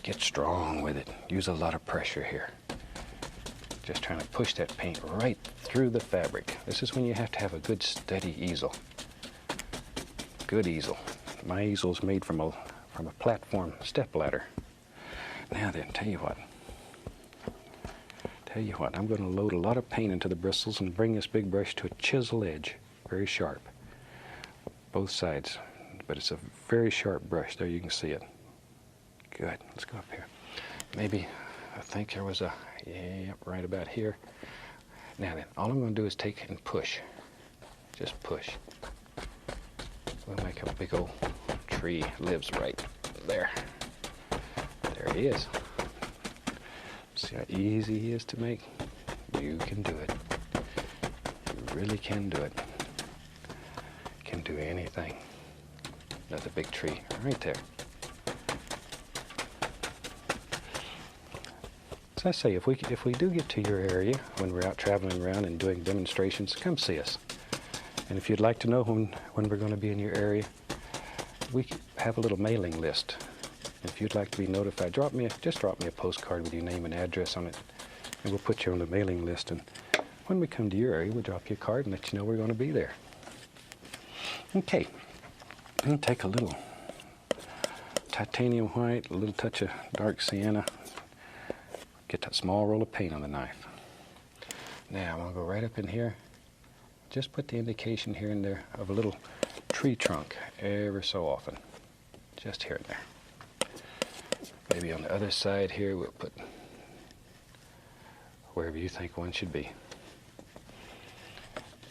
A: Get strong with it. Use a lot of pressure here. Just trying to push that paint right through the fabric. This is when you have to have a good steady easel. Good easel. My easel's made from a platform step ladder. Now then, tell you what, I'm going to load a lot of paint into the bristles and bring this big brush to a chisel edge, very sharp, both sides, but it's a very sharp brush. There you can see it. Good. Let's go up here. Maybe, I think there was right about here. Now then, all I'm going to do is take and push. Just push. We'll make a big old tree. Lives right there. There he is. See how easy he is to make? You can do it. You really can do it. Can do anything. That's a big tree right there. As I say, if we do get to your area when we're out traveling around and doing demonstrations, come see us. And if you'd like to know when we're going to be in your area, we have a little mailing list. If you'd like to be notified, just drop me a postcard with your name and address on it, and we'll put you on the mailing list. And when we come to your area, we'll drop you a card and let you know we're going to be there. Okay, I'm going to take a little titanium white, a little touch of dark sienna, get that small roll of paint on the knife. Now I'm going to go right up in here, just put the indication here and there of a little tree trunk ever so often, just here and there. Maybe on the other side here we'll put wherever you think one should be.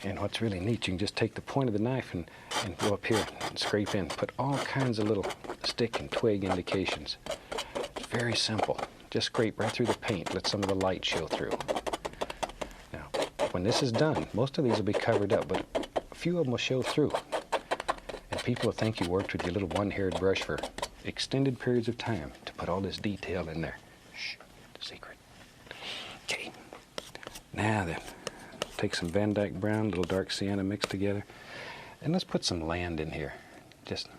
A: And what's really neat, you can just take the point of the knife and go up here and scrape in. Put all kinds of little stick and twig indications. It's very simple. Just scrape right through the paint. Let some of the light show through. Now, when this is done, most of these will be covered up, but a few of them will show through. And people will think you worked with your little one-haired brush for extended periods of time to put all this detail in there. Shh, secret. Okay. Now then, take some Van Dyke brown, little dark sienna mixed together, and let's put some land in here. Just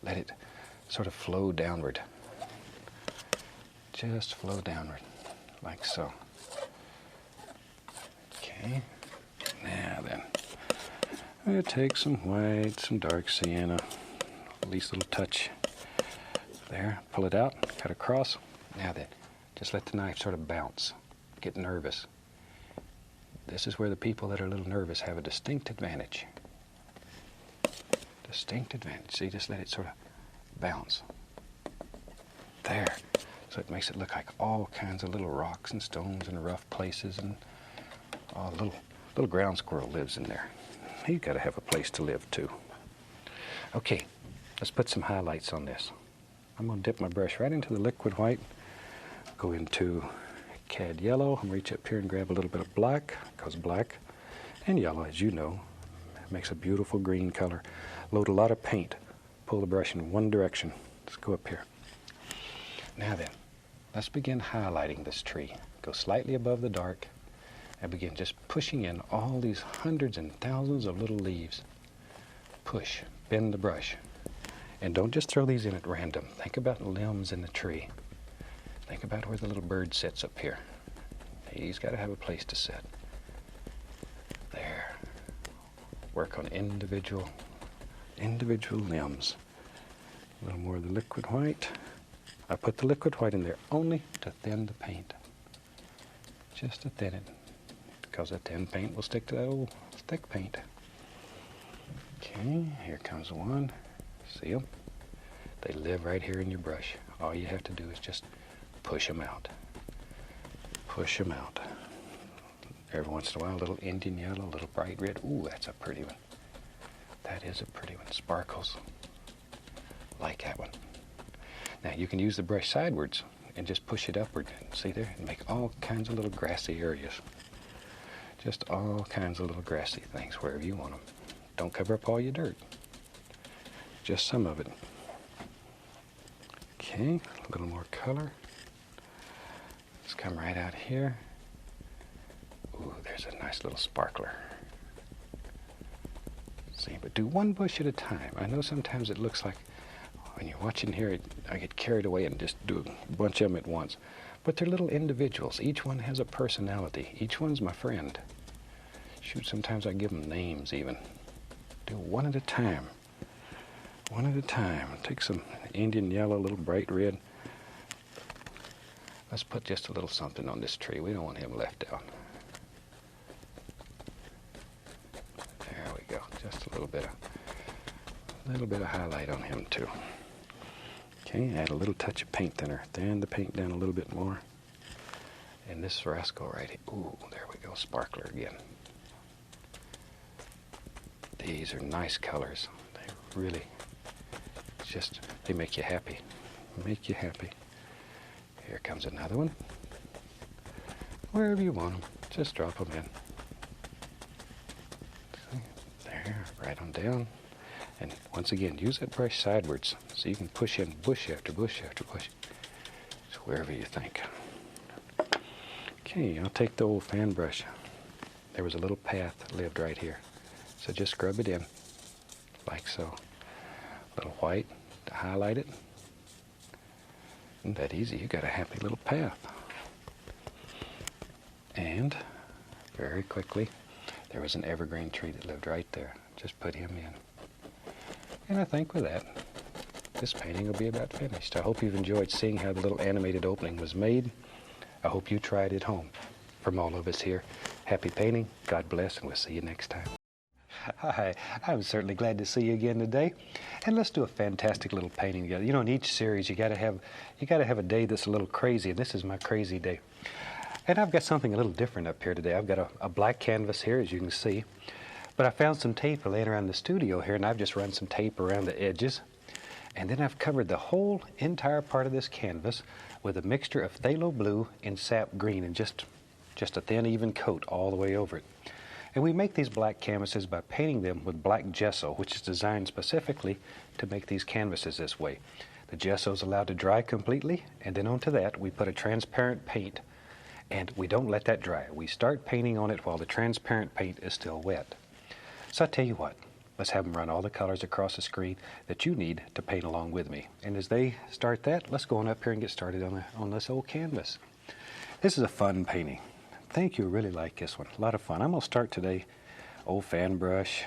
A: let it sort of flow downward. Just flow downward, like so. Okay. Now then, we'll take some white, some dark sienna, at least a little touch. There, pull it out, cut across. Now then, just let the knife sort of bounce, get nervous. This is where the people that are a little nervous have a distinct advantage. Distinct advantage. See, just let it sort of bounce. There. So it makes it look like all kinds of little rocks and stones and rough places, and oh, little ground squirrel lives in there. He's got to have a place to live too. Okay, let's put some highlights on this. I'm going to dip my brush right into the liquid white, go into cad yellow, and reach up here and grab a little bit of black, because black and yellow, as you know, makes a beautiful green color. Load a lot of paint. Pull the brush in one direction. Let's go up here. Now then, let's begin highlighting this tree. Go slightly above the dark and begin just pushing in all these hundreds and thousands of little leaves. Push, bend the brush. And don't just throw these in at random. Think about limbs in the tree. Think about where the little bird sits up here. He's got to have a place to sit. There. Work on individual limbs. A little more of the liquid white. I put the liquid white in there only to thin the paint. Just to thin it. Because that thin paint will stick to that old thick paint. Okay, here comes one. See them? They live right here in your brush. All you have to do is just push them out. Push them out. Every once in a while, a little Indian yellow, a little bright red. Ooh, that's a pretty one. That is a pretty one. Sparkles. Like that one. Now, you can use the brush sidewards and just push it upward. See there? And make all kinds of little grassy areas. Just all kinds of little grassy things wherever you want them. Don't cover up all your dirt. Just some of it. Okay, a little more color. Let's come right out here. Ooh, there's a nice little sparkler. See, but do one bush at a time. I know sometimes it looks like when you're watching here, I get carried away and just do a bunch of them at once. But they're little individuals. Each one has a personality. Each one's my friend. Shoot, sometimes I give them names even. Do one at a time. One at a time. Take some Indian yellow, a little bright red. Let's put just a little something on this tree. We don't want him left out. There we go. Just a little bit of highlight on him too. Okay, add a little touch of paint thinner. Thin the paint down a little bit more. And this rascal right here. Ooh, there we go. Sparkler again. These are nice colors. They really, they make you happy. Make you happy. Here comes another one. Wherever you want them, just drop them in. See? There, right on down. And once again, use that brush sidewards so you can push in bush after bush after bush. So wherever you think. Okay, I'll take the old fan brush. There was a little path that lived right here. So just scrub it in, like so. A little white to highlight it. Isn't that easy? You got a happy little path. And very quickly, there was an evergreen tree that lived right there. Just put him in. And I think with that, this painting will be about finished. I hope you've enjoyed seeing how the little animated opening was made. I hope you try it at home. From all of us here, happy painting, God bless, and we'll see you next time. Hi, I'm certainly glad to see you again today. And let's do a fantastic little painting together. You know, in each series, you gotta have a day that's a little crazy, and this is my crazy day. And I've got something a little different up here today. I've got a black canvas here, as you can see. But I found some tape laying around the studio here, and I've just run some tape around the edges. And then I've covered the whole entire part of this canvas with a mixture of phthalo blue and sap green, and just a thin, even coat all the way over it. And we make these black canvases by painting them with black gesso, which is designed specifically to make these canvases this way. The gesso is allowed to dry completely, and then onto that we put a transparent paint, and we don't let that dry. We start painting on it while the transparent paint is still wet. So I tell you what, let's have them run all the colors across the screen that you need to paint along with me. And as they start that, let's go on up here and get started on this old canvas. This is a fun painting. I think you'll really like this one. A lot of fun. I'm going to start today, old fan brush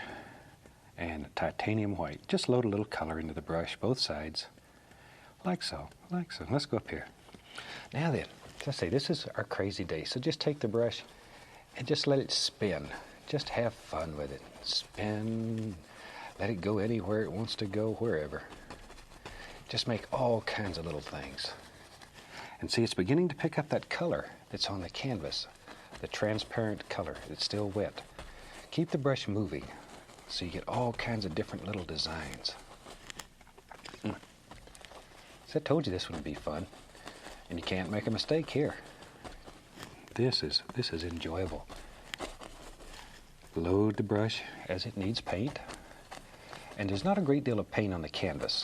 A: and titanium white. Just load a little color into the brush, both sides, like so, like so. Let's go up here. Now then, as I say, this is our crazy day. So just take the brush and just let it spin. Just have fun with it. Spin, let it go anywhere it wants to go, wherever. Just make all kinds of little things. And see, it's beginning to pick up that color that's on the canvas, the transparent color. It's still wet. Keep the brush moving so you get all kinds of different little designs. So I told you this would be fun, and you can't make a mistake here. This is enjoyable. Load the brush as it needs paint. And there's not a great deal of paint on the canvas.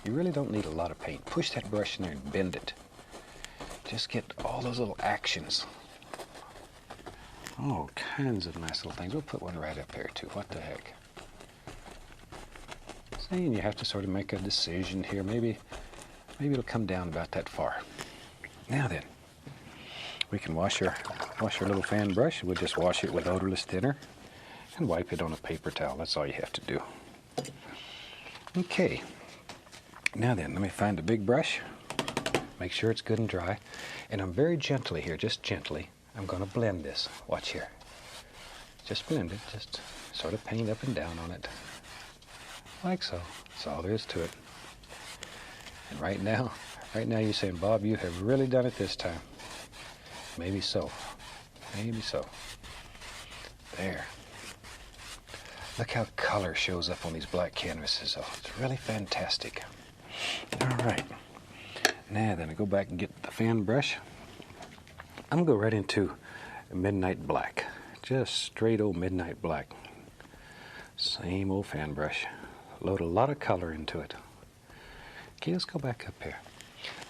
A: You really don't need a lot of paint. Push that brush in there and bend it. Just get all those little actions. All kinds of nice little things. We'll put one right up here too. What the heck? See, and you have to sort of make a decision here. Maybe it'll come down about that far. Now then, we can wash our little fan brush. We'll just wash it with odorless thinner and wipe it on a paper towel. That's all you have to do. Okay. Now then, let me find a big brush. Make sure it's good and dry. And I'm very gently here, just gently, I'm going to blend this. Watch here. Just blend it. Just sort of paint up and down on it. Like so. That's all there is to it. And right now you're saying, Bob, you have really done it this time. Maybe so. Maybe so. There. Look how color shows up on these black canvases. Oh, it's really fantastic. All right. Now then, I go back and get the fan brush. I'm going to go right into midnight black. Just straight old midnight black. Same old fan brush. Load a lot of color into it. Okay, let's go back up here.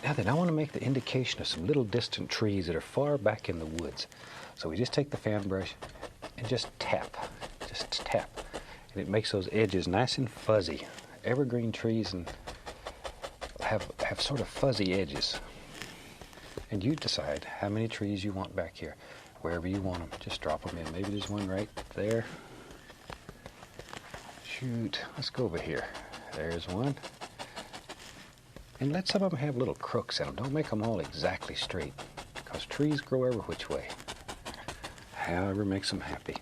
A: Now then, I want to make the indication of some little distant trees that are far back in the woods. So we just take the fan brush and just tap. Just tap. And it makes those edges nice and fuzzy. Evergreen trees and have sort of fuzzy edges. And you decide how many trees you want back here. Wherever you want them, just drop them in. Maybe there's one right there. Shoot, let's go over here. There's one. And let some of them have little crooks in them. Don't make them all exactly straight, because trees grow every which way. However makes them happy.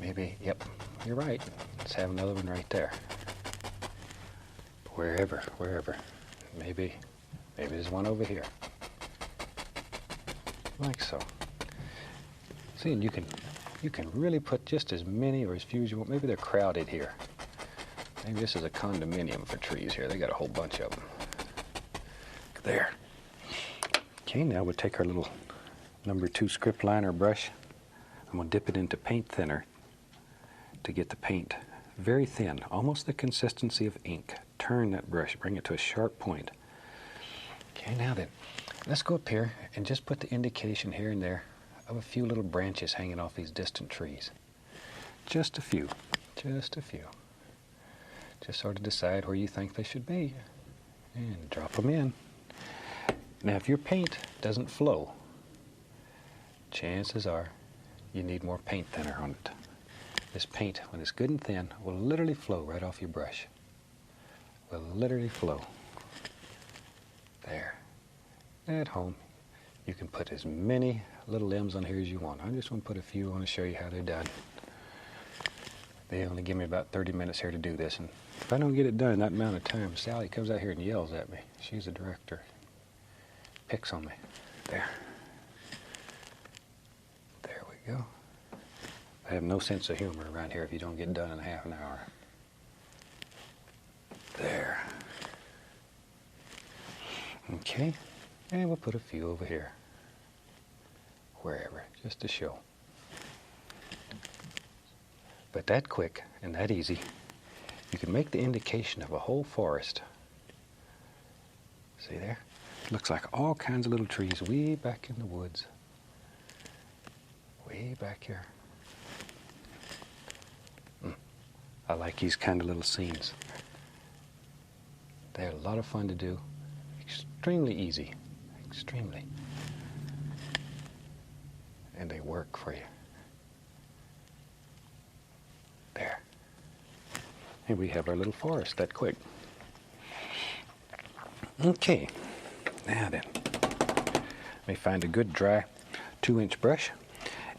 A: Maybe, yep, you're right. Let's have another one right there. Wherever. Maybe there's one over here. Like so. See, and you can really put just as many or as few as you want. Maybe they're crowded here. Maybe this is a condominium for trees here. They got a whole bunch of them. There. Okay, now we'll take our little number 2 script liner brush. I'm going to dip it into paint thinner to get the paint very thin, almost the consistency of ink. Turn that brush, bring it to a sharp point. Okay, now then, let's go up here and just put the indication here and there of a few little branches hanging off these distant trees. Just a few. Just a few. Just sort of decide where you think they should be and drop them in. Now, if your paint doesn't flow, chances are you need more paint thinner on it. This paint, when it's good and thin, will literally flow right off your brush. Will literally flow. There. At home, you can put as many little limbs on here as you want. I just want to put a few on to show you how they're done. They only give me about 30 minutes here to do this, and if I don't get it done in that amount of time, Sally comes out here and yells at me. She's a director. Picks on me. There. There we go. I have no sense of humor around here if you don't get done in half an hour. There. Okay, and we'll put a few over here. Wherever, just to show. But that quick and that easy, you can make the indication of a whole forest. See there? It looks like all kinds of little trees way back in the woods. Way back here. I like these kind of little scenes. They're a lot of fun to do. Extremely easy. Extremely. And they work for you. There. And we have our little forest that quick. Okay. Now then, let me find a good dry 2-inch brush.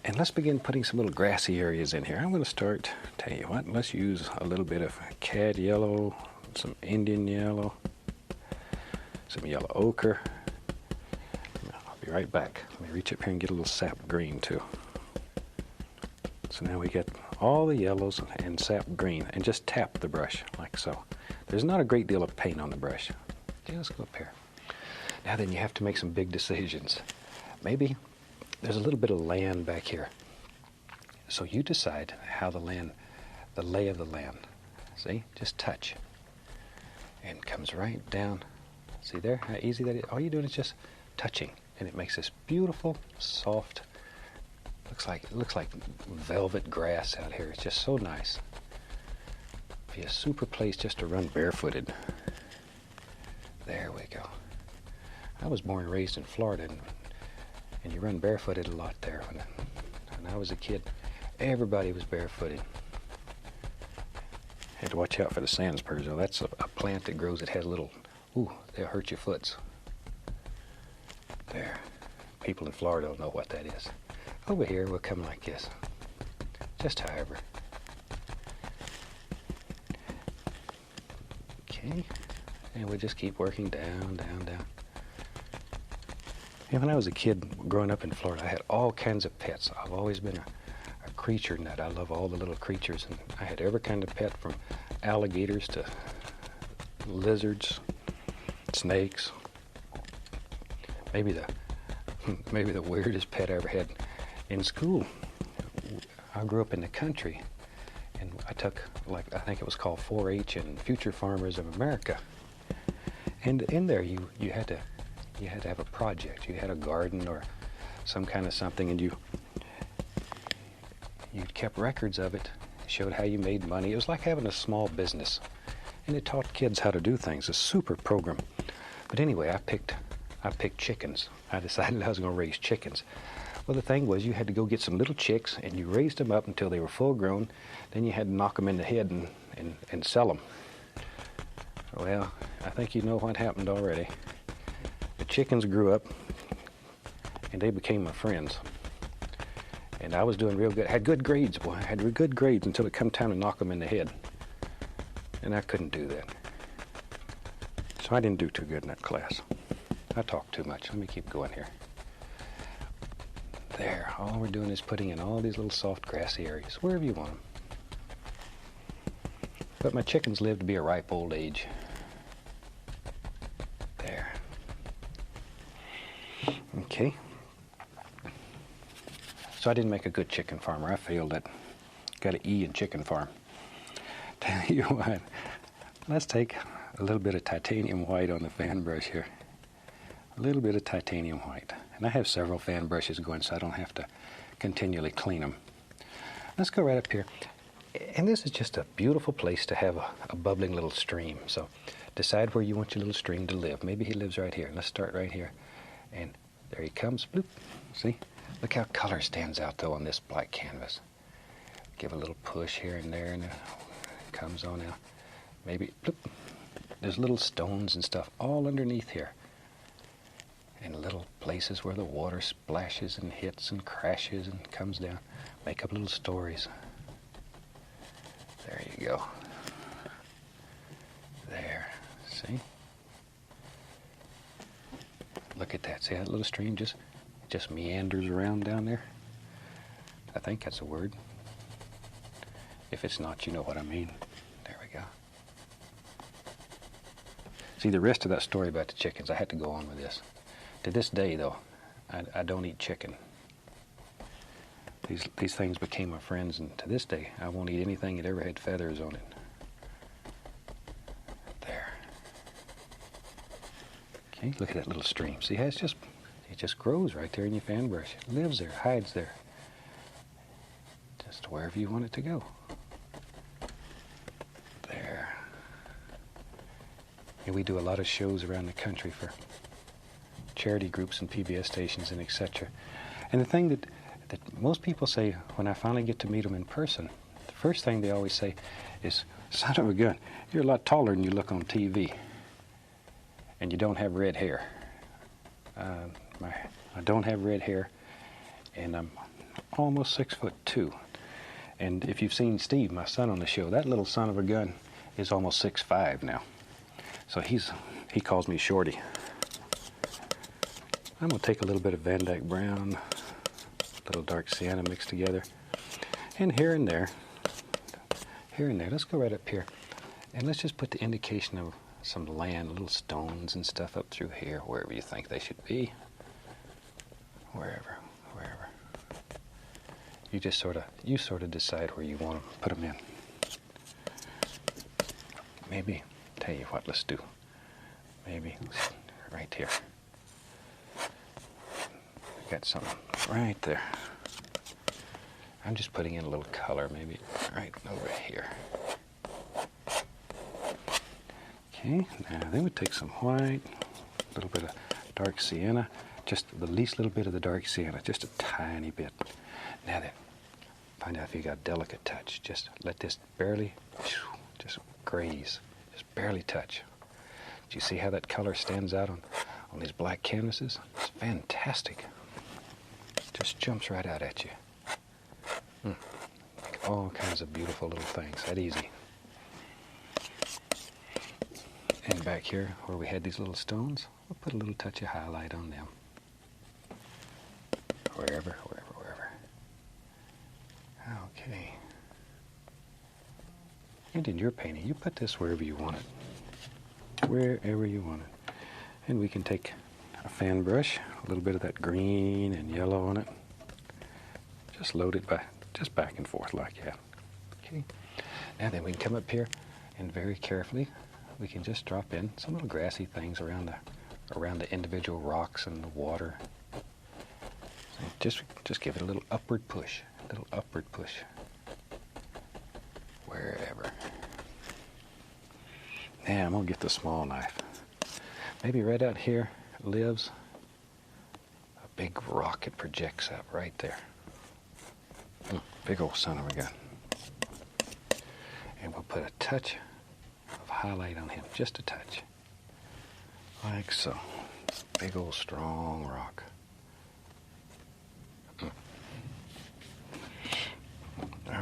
A: And let's begin putting some little grassy areas in here. I'm going to start, tell you what, let's use a little bit of cad yellow, some Indian yellow, some yellow ochre. I'll be right back. Let me reach up here and get a little sap green too. So now we get all the yellows and sap green, and just tap the brush like so. There's not a great deal of paint on the brush. Okay, let's go up here. Now then, you have to make some big decisions. Maybe there's a little bit of land back here. So you decide how the lay of the land. See, just touch. And comes right down. See there, how easy that is? All you're doing is just touching. And it makes this beautiful, soft, looks like velvet grass out here. It's just so nice. Be a super place just to run barefooted. There we go. I was born and raised in Florida, and you run barefooted a lot there. When I was a kid, everybody was barefooted. Had to watch out for the sand spurs, though. That's a plant that grows that has a little, they'll hurt your foots. There. People in Florida don't know what that is. Over here, we'll come like this. Just however. Okay. And we'll just keep working down, down, down. And when I was a kid growing up in Florida, I had all kinds of pets. I've always been a creature nut. I love all the little creatures. And I had every kind of pet, from alligators to lizards snakes. Maybe the weirdest pet I ever had in school. I grew up in the country, and I took, like, I think it was called 4-H and Future Farmers of America. And in there, you had to have a project. You had a garden or some kind of something, and you kept records of it. Showed how you made money. It was like having a small business, and it taught kids how to do things. A super program. But anyway, I picked chickens. I decided I was going to raise chickens. Well, the thing was, you had to go get some little chicks, and you raised them up until they were full grown. Then you had to knock them in the head and sell them. Well, I think you know what happened already. The chickens grew up, and they became my friends. And I was doing real good. I had good grades, boy. I had good grades until it come time to knock them in the head. And I couldn't do that. So I didn't do too good in that class. I talked too much. Let me keep going here. There. All we're doing is putting in all these little soft grassy areas, wherever you want them. But my chickens live to be a ripe old age. There. Okay. So I didn't make a good chicken farmer. I failed it. Got an E in chicken farm. Tell you what, let's take a little bit of titanium white on the fan brush here. A little bit of titanium white. And I have several fan brushes going, so I don't have to continually clean them. Let's go right up here. And this is just a beautiful place to have a bubbling little stream. So decide where you want your little stream to live. Maybe he lives right here. Let's start right here. And there he comes. Bloop. See? Look how color stands out, though, on this black canvas. Give a little push here and there, and it comes on out. Maybe, bloop. There's little stones and stuff all underneath here. And little places where the water splashes and hits and crashes and comes down. Make up little stories. There you go. There. See? Look at that. See that little stream just meanders around down there? I think that's a word. If it's not, you know what I mean. There we go. See, the rest of that story about the chickens, I had to go on with this. To this day, though, I don't eat chicken. These things became my friends, and to this day, I won't eat anything that ever had feathers on it. There. Okay, look at that little stream. See how it just grows right there in your fan brush. It lives there, hides there. Just wherever you want it to go. There. And we do a lot of shows around the country for charity groups and PBS stations and etc. And the thing that most people say when I finally get to meet them in person, the first thing they always say is, son of a gun, you're a lot taller than you look on TV. And you don't have red hair. I don't have red hair, and I'm almost 6'2". And if you've seen Steve, my son on the show, that little son of a gun is almost 6'5" now. So he calls me Shorty. I'm going to take a little bit of Van Dyke Brown, a little dark sienna mixed together, and here and there, let's go right up here, and let's just put the indication of some land, little stones and stuff up through here, wherever you think they should be. Wherever. You sort of decide where you want to put them in. Maybe, tell you what, let's do. Maybe right here. Got something right there. I'm just putting in a little color, maybe right over here. Okay, now then we take some white, a little bit of dark sienna, just the least little bit of the dark sienna, just a tiny bit. Now then, find out if you got a delicate touch. Just let this barely, just graze, just barely touch. Do you see how that color stands out on these black canvases? It's fantastic. Just jumps right out at you. Make all kinds of beautiful little things, that easy. And back here, where we had these little stones, we'll put a little touch of highlight on them. Wherever. Okay. And in your painting, you put this wherever you want it. Wherever you want it. And we can take a fan brush, a little bit of that green and yellow on it. Just load it just back and forth like that. Okay. Now then we can come up here and very carefully we can just drop in some little grassy things around the individual rocks and the water. So just give it a little upward push, wherever. Now I'm gonna get the small knife. Maybe right out here lives a big rock that projects up right there. Big old son of a gun. And we'll put a touch of highlight on him, just a touch. Like so. Big old strong rock. All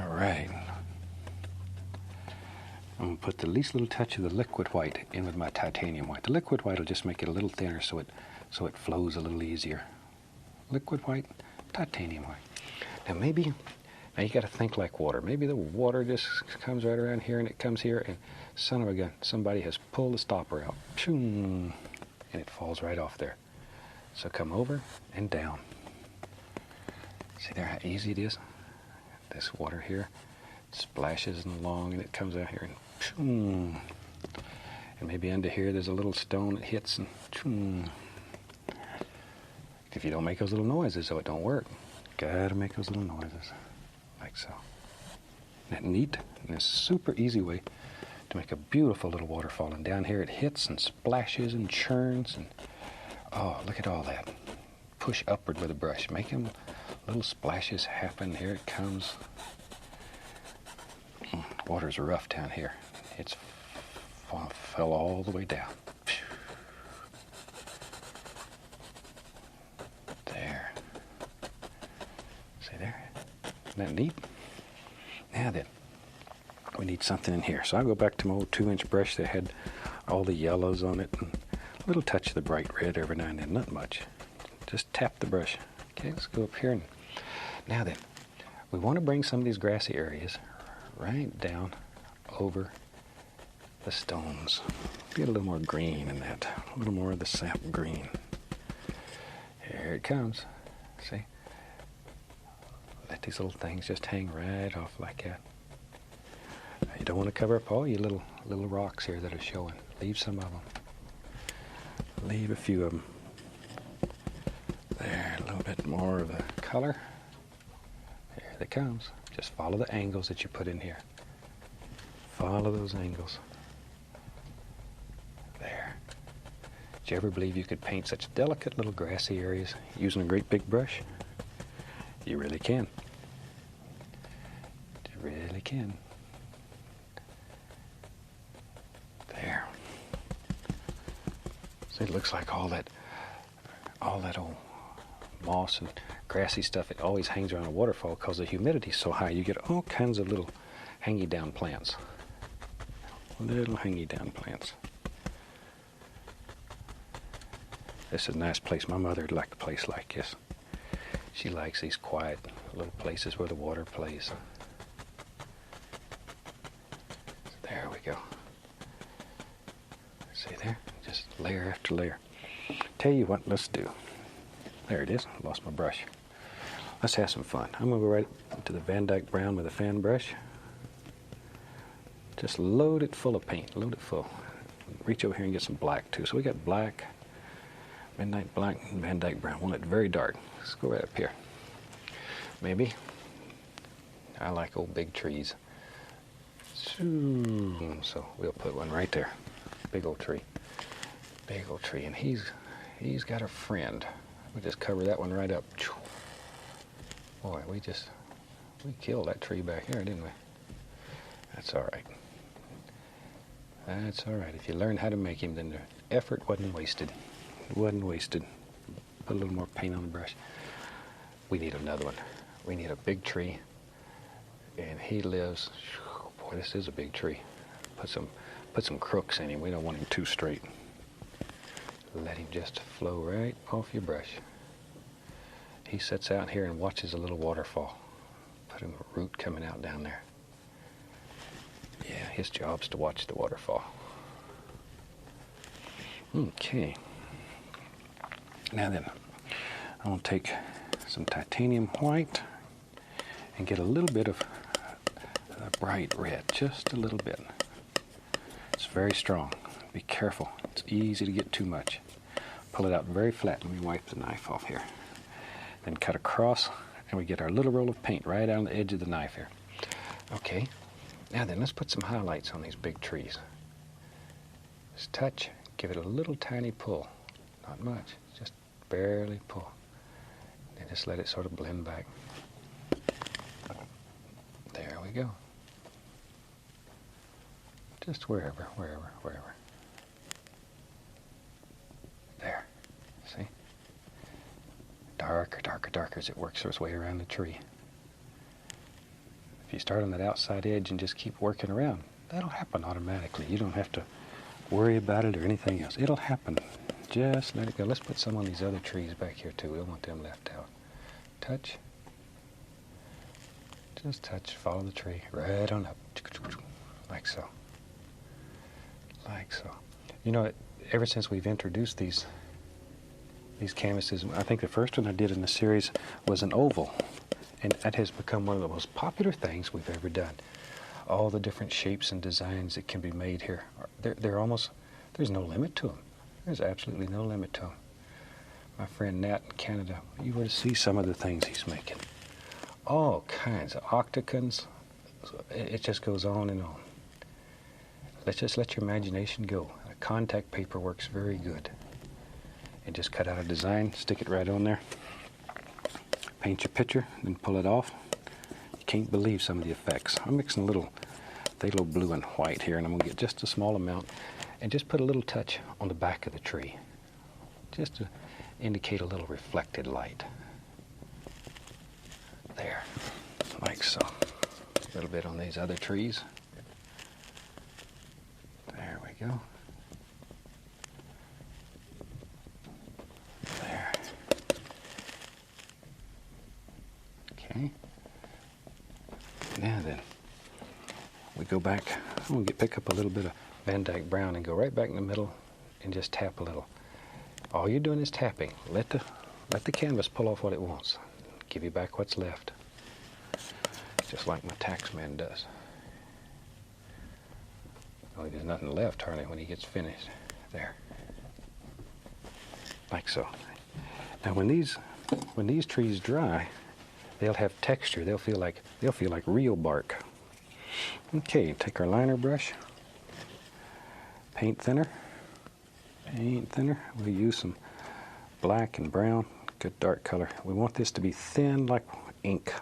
A: right. I'm going to put the least little touch of the liquid white in with my titanium white. The liquid white will just make it a little thinner so it flows a little easier. Liquid white, titanium white. Now you got to think like water. Maybe the water just comes right around here and it comes here and son of a gun, somebody has pulled the stopper out. And it falls right off there. So come over and down. See there how easy it is? This water here splashes along and it comes out here and maybe under here there's a little stone that hits and if you don't make those little noises, so it don't work. Gotta make those little noises. Like so. Isn't that neat? And it's a super easy way to make a beautiful little waterfall. And down here it hits and splashes and churns and oh, look at all that. Push upward with a brush. Making little splashes happen. Here it comes. Water's rough down here. It's fell all the way down. There. See there? Isn't that neat? Now then, we need something in here. So I'll go back to my old 2-inch brush that had all the yellows on it and a little touch of the bright red every now and then, not much. Just tap the brush. Okay, let's go up here. And now then, we want to bring some of these grassy areas right down over the stones. Get a little more green in that, a little more of the sap green. Here it comes. See? Let these little things just hang right off like that. You don't want to cover up all your little rocks here that are showing. Leave some of them. Leave a few of them. There, a little bit more of the color. Here it comes. Just follow the angles that you put in here. Follow those angles. There. Did you ever believe you could paint such delicate little grassy areas using a great big brush? You really can. You really can. There. See, it looks like all that old moss and grassy stuff, it always hangs around a waterfall because the humidity's so high. You get all kinds of little hangy down plants. Little hangy down plants. This is a nice place. My mother would like a place like this. She likes these quiet little places where the water plays. There we go. See there? Just layer after layer. Tell you what, let's do. There it is. Lost my brush. Let's have some fun. I'm going to go right into the Van Dyke Brown with a fan brush. Just load it full of paint. Load it full. Reach over here and get some black too. So we got black, Midnight Black, and Van Dyke Brown. Want it very dark. Let's go right up here. Maybe. I like old big trees. So we'll put one right there. Big old tree. Big old tree. And he's got a friend. We just cover that one right up. Boy, we killed that tree back here, didn't we? That's all right. That's all right. If you learn how to make him, then the effort wasn't wasted. It wasn't wasted. Put a little more paint on the brush. We need another one. We need a big tree. And he lives, boy, this is a big tree. Put some crooks in him. We don't want him too straight. Let him just flow right off your brush. He sits out here and watches a little waterfall. Put him a root coming out down there. Yeah, his job's to watch the waterfall. Okay. Now then, I'm going to take some titanium white and get a little bit of bright red, just a little bit. It's very strong. Be careful. It's easy to get too much. Pull it out very flat. Let me wipe the knife off here. Then cut across, and we get our little roll of paint right on the edge of the knife here. Okay, now then, let's put some highlights on these big trees. Just touch, give it a little tiny pull. Not much, just barely pull. And just let it sort of blend back. There we go. Just wherever. There, see? Darker as it works its way around the tree. If you start on that outside edge and just keep working around, that'll happen automatically. You don't have to worry about it or anything else. It'll happen. Just let it go. Let's put some on these other trees back here too. We don't want them left out. Touch. Just touch. Follow the tree right on up. Like so. Like so. You know, ever since we've introduced these canvases, I think the first one I did in the series was an oval. And that has become one of the most popular things we've ever done. All the different shapes and designs that can be made here. They're almost, there's no limit to them. There's absolutely no limit to them. My friend Nat in Canada, you were to see some of the things he's making. All kinds of octagons. It just goes on and on. Let's just let your imagination go. Contact paper works very good. And just cut out a design, stick it right on there. Paint your picture, then pull it off. You can't believe some of the effects. I'm mixing a little phthalo blue and white here, and I'm going to get just a small amount and just put a little touch on the back of the tree, just to indicate a little reflected light. There, like so. A little bit on these other trees. There we go. There. Okay. Now then, we go back. I'm going to pick up a little bit of Van Dyke Brown and go right back in the middle and just tap a little. All you're doing is tapping. Let the canvas pull off what it wants. Give you back what's left. Just like my tax man does. Only there's nothing left hardly when he gets finished. There. Like so. Now when these trees dry, they'll have texture. They'll feel like real bark. Okay, take our liner brush. Paint thinner. We'll use some black and brown, good dark color. We want this to be thin like ink.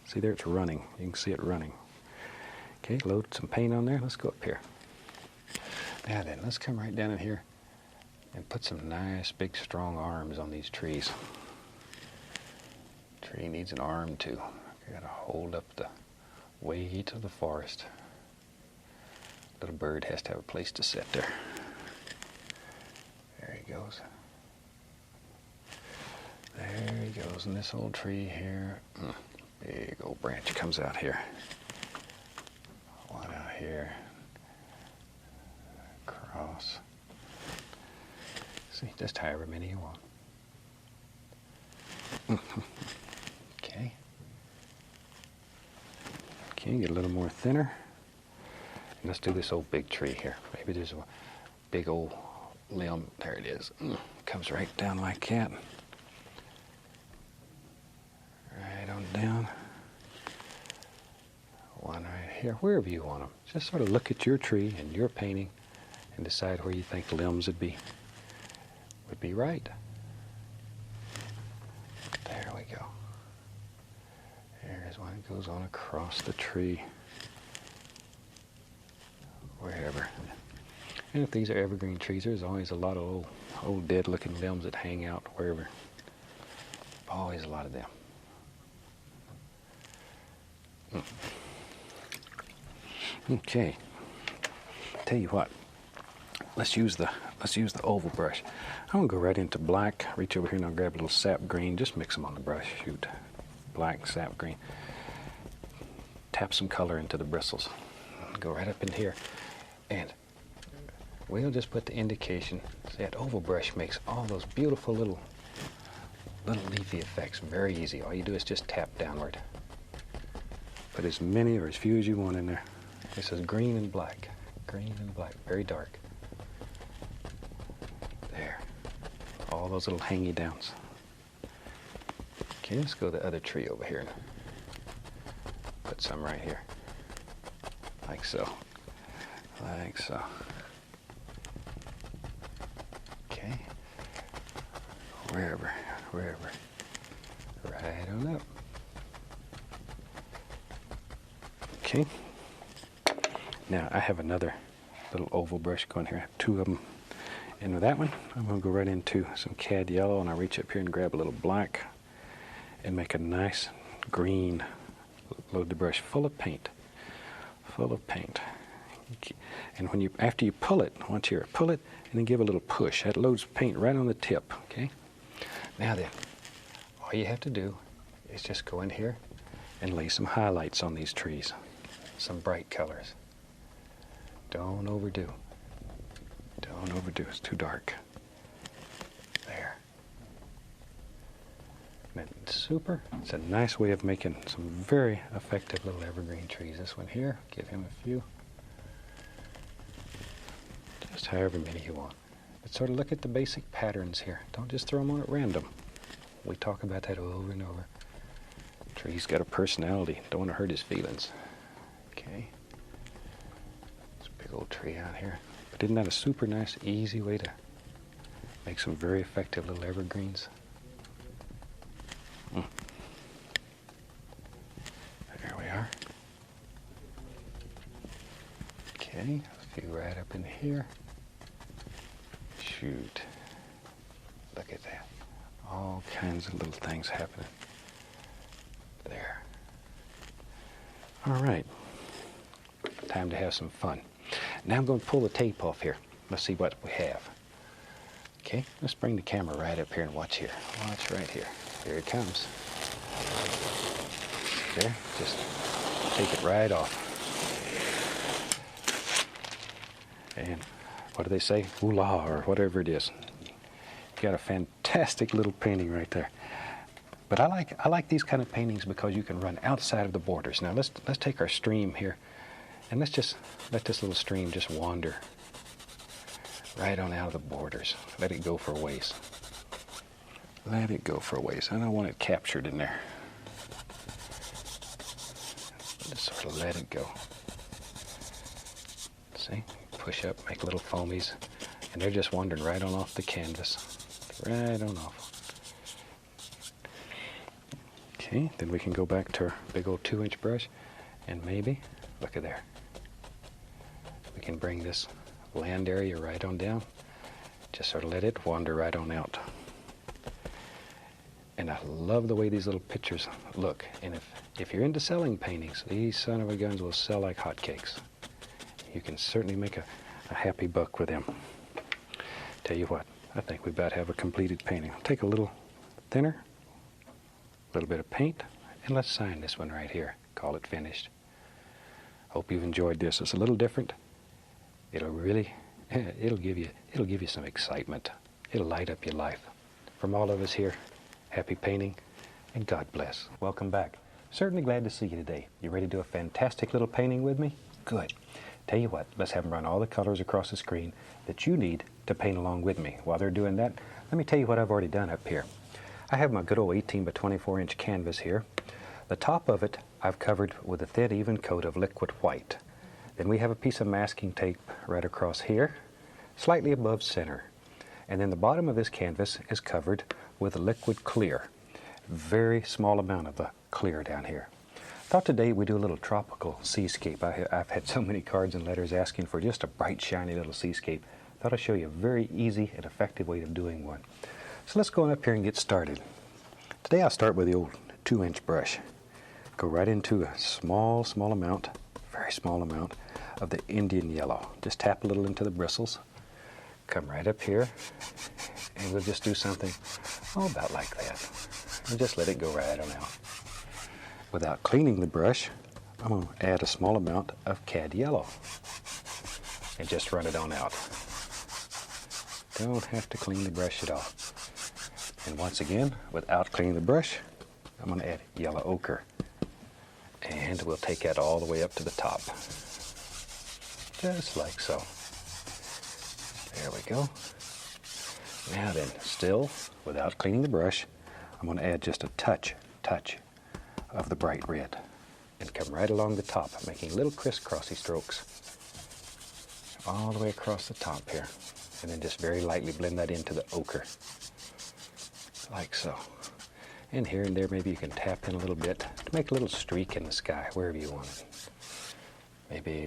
A: See there, it's running. You can see it running. Okay, load some paint on there. Let's go up here. Now then, let's come right down in here and put some nice, big, strong arms on these trees. Tree needs an arm too. You gotta hold up the weight of the forest. Little bird has to have a place to sit there. There he goes. There he goes. And this old tree here, big old branch comes out here. One out here. Across. See, just however many you want. Okay. Okay, get a little more thinner. And let's do this old big tree here. Maybe there's a big old limb. There it is. Comes right down like that. Right on down. One right here. Wherever you want them. Just sort of look at your tree and your painting and decide where you think the limbs would be right. There we go. There's one that goes on across the tree. Wherever. And if these are evergreen trees, there's always a lot of old dead-looking limbs that hang out wherever. Always a lot of them. Okay. Tell you what. Let's use the oval brush. I'm gonna go right into black. Reach over here and I'll grab a little sap green. Just mix them on the brush. Shoot. Black, sap green. Tap some color into the bristles. Go right up in here. And we'll just put the indication. See, that oval brush makes all those beautiful little little leafy effects, very easy. All you do is just tap downward. Put as many or as few as you want in there. This is green and black, very dark. There, all those little hangy downs. Okay, let's go to the other tree over here and put some right here, like so, like so. Okay, wherever, right on up. Okay, now I have another little oval brush going here. I have two of them. And with that one, I'm going to go right into some cad yellow, and I'll reach up here and grab a little black and make a nice green. Load the brush full of paint. And when after you pull it, once you pull it, and then give a little push. That loads paint right on the tip, okay? Now then, all you have to do is just go in here and lay some highlights on these trees. Some bright colors. Don't overdo. Don't overdo, it's too dark. There. And super. It's a nice way of making some very effective little evergreen trees. This one here, give him a few. Just however many you want. But sort of look at the basic patterns here. Don't just throw them on at random. We talk about that over and over. Tree's got a personality. Don't want to hurt his feelings. Okay. This big old tree out here. But isn't that a super nice, easy way to make some very effective little evergreens? There we are. Okay, a few right up in here. Shoot. Look at that. All kinds of little things happening. There. All right. Time to have some fun. Now I'm going to pull the tape off here. Let's see what we have. Okay, let's bring the camera right up here and watch here. Watch right here. Here it comes. There, just take it right off. And what do they say? Ooh-la, or whatever it is. You got a fantastic little painting right there. But I like these kind of paintings because you can run outside of the borders. Now let's take our stream here. And let's just let this little stream just wander right on out of the borders. Let it go for a ways. Let it go for a ways. I don't want it captured in there. Just sort of let it go. See? Push up, make little foamies. And they're just wandering right on off the canvas. Right on off. Okay, then we can go back to our big old 2-inch brush. And maybe, look at there. We can bring this land area right on down. Just sort of let it wander right on out. And I love the way these little pictures look. And if you're into selling paintings, these son of a guns will sell like hotcakes. You can certainly make a happy buck with them. Tell you what, I think we about have a completed painting. I'll take a little thinner, a little bit of paint, and let's sign this one right here. Call it finished. Hope you've enjoyed this. It's a little different. It'll give you some excitement. It'll light up your life. From all of us here, happy painting, and God bless. Welcome back. Certainly glad to see you today. You ready to do a fantastic little painting with me? Good. Tell you what, let's have them run all the colors across the screen that you need to paint along with me. While they're doing that, let me tell you what I've already done up here. I have my good old 18 by 24 inch canvas here. The top of it I've covered with a thin, even coat of liquid white. Then we have a piece of masking tape right across here, slightly above center. And then the bottom of this canvas is covered with liquid clear. Very small amount of the clear down here. Thought today we'd do a little tropical seascape. I've had so many cards and letters asking for just a bright, shiny little seascape. Thought I'd show you a very easy and effective way of doing one. So let's go on up here and get started. Today I'll start with the old 2-inch brush. Go right into a small amount, very small amount of the Indian yellow. Just tap a little into the bristles. Come right up here, and we'll just do something about like that. And just let it go right on out. Without cleaning the brush, I'm going to add a small amount of cad yellow and just run it on out. Don't have to clean the brush at all. And once again, without cleaning the brush, I'm going to add yellow ochre. And we'll take that all the way up to the top. Just like so. There we go. Now then, still without cleaning the brush, I'm going to add just a touch of the bright red. And come right along the top, making little crisscrossy strokes. All the way across the top here. And then just very lightly blend that into the ochre. Like so. And here and there, maybe you can tap in a little bit to make a little streak in the sky, wherever you want it. Maybe,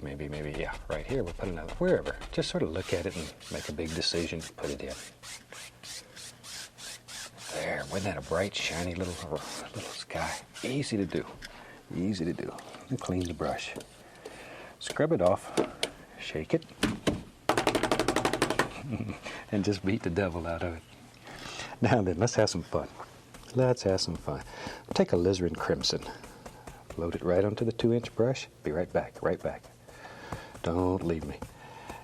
A: yeah, right here, we'll put another, wherever. Just sort of look at it and make a big decision, put it in. There, wasn't that a bright, shiny little sky? Easy to do, easy to do. And clean the brush. Scrub it off, shake it, and just beat the devil out of it. Now then, let's have some fun. Let's have some fun. Take a alizarin crimson. Load it right onto the 2-inch brush. Be right back, right back. Don't leave me.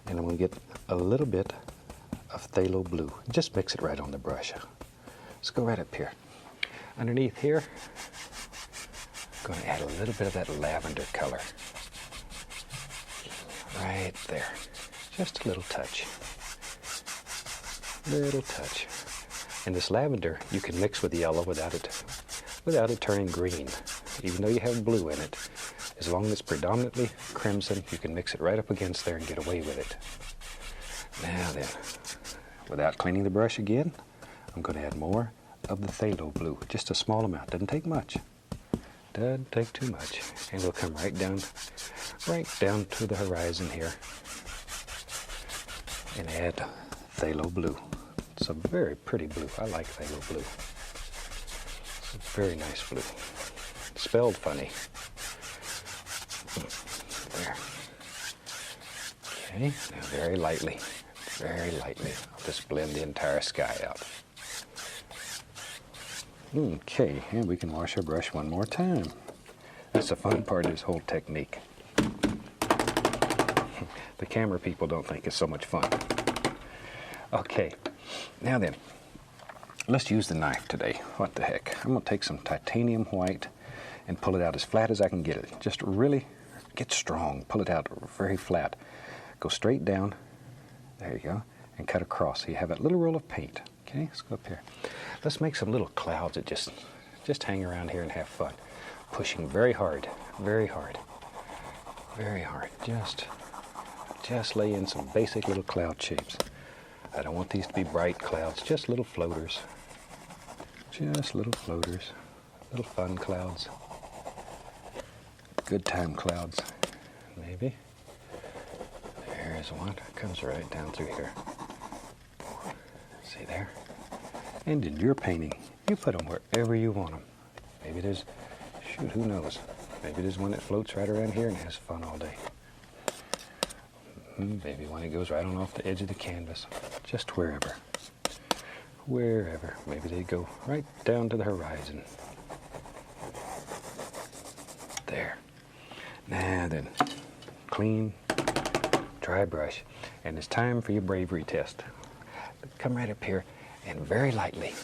A: And I'm going to get a little bit of phthalo blue. Just mix it right on the brush. Let's go right up here. Underneath here, I'm going to add a little bit of that lavender color. Right there. Just a little touch. Little touch. And this lavender, you can mix with yellow without it turning green. Even though you have blue in it, as long as it's predominantly crimson, you can mix it right up against there and get away with it. Now then, without cleaning the brush again, I'm going to add more of the phthalo blue. Just a small amount. Doesn't take much. Doesn't take too much. And we'll come right down to the horizon here and add phthalo blue. It's a very pretty blue. I like phthalo blue. It's a very nice blue. It's spelled funny. There. Okay, now very lightly. I'll just blend the entire sky out. Okay, and we can wash our brush one more time. That's the fun part of this whole technique. The camera people don't think it's so much fun. Okay. Now then, let's use the knife today. What the heck? I'm going to take some titanium white and pull it out as flat as I can get it. Just really get strong. Pull it out very flat. Go straight down. There you go. And cut across. So you have that little roll of paint. Okay, let's go up here. Let's make some little clouds that just hang around here and have fun. Pushing very hard. Very hard. Very hard. Just lay in some basic little cloud shapes. I don't want these to be bright clouds, just little floaters. Just little floaters. Little fun clouds. Good time clouds, maybe. There's one. Comes right down through here. See there? And in your painting, you put them wherever you want them. Maybe there's, shoot, who knows? Maybe there's one that floats right around here and has fun all day. Maybe one that goes right on off the edge of the canvas. Just wherever. Wherever. Maybe they go right down to the horizon. There. Now then, clean, dry brush. And it's time for your bravery test. Come right up here and very lightly,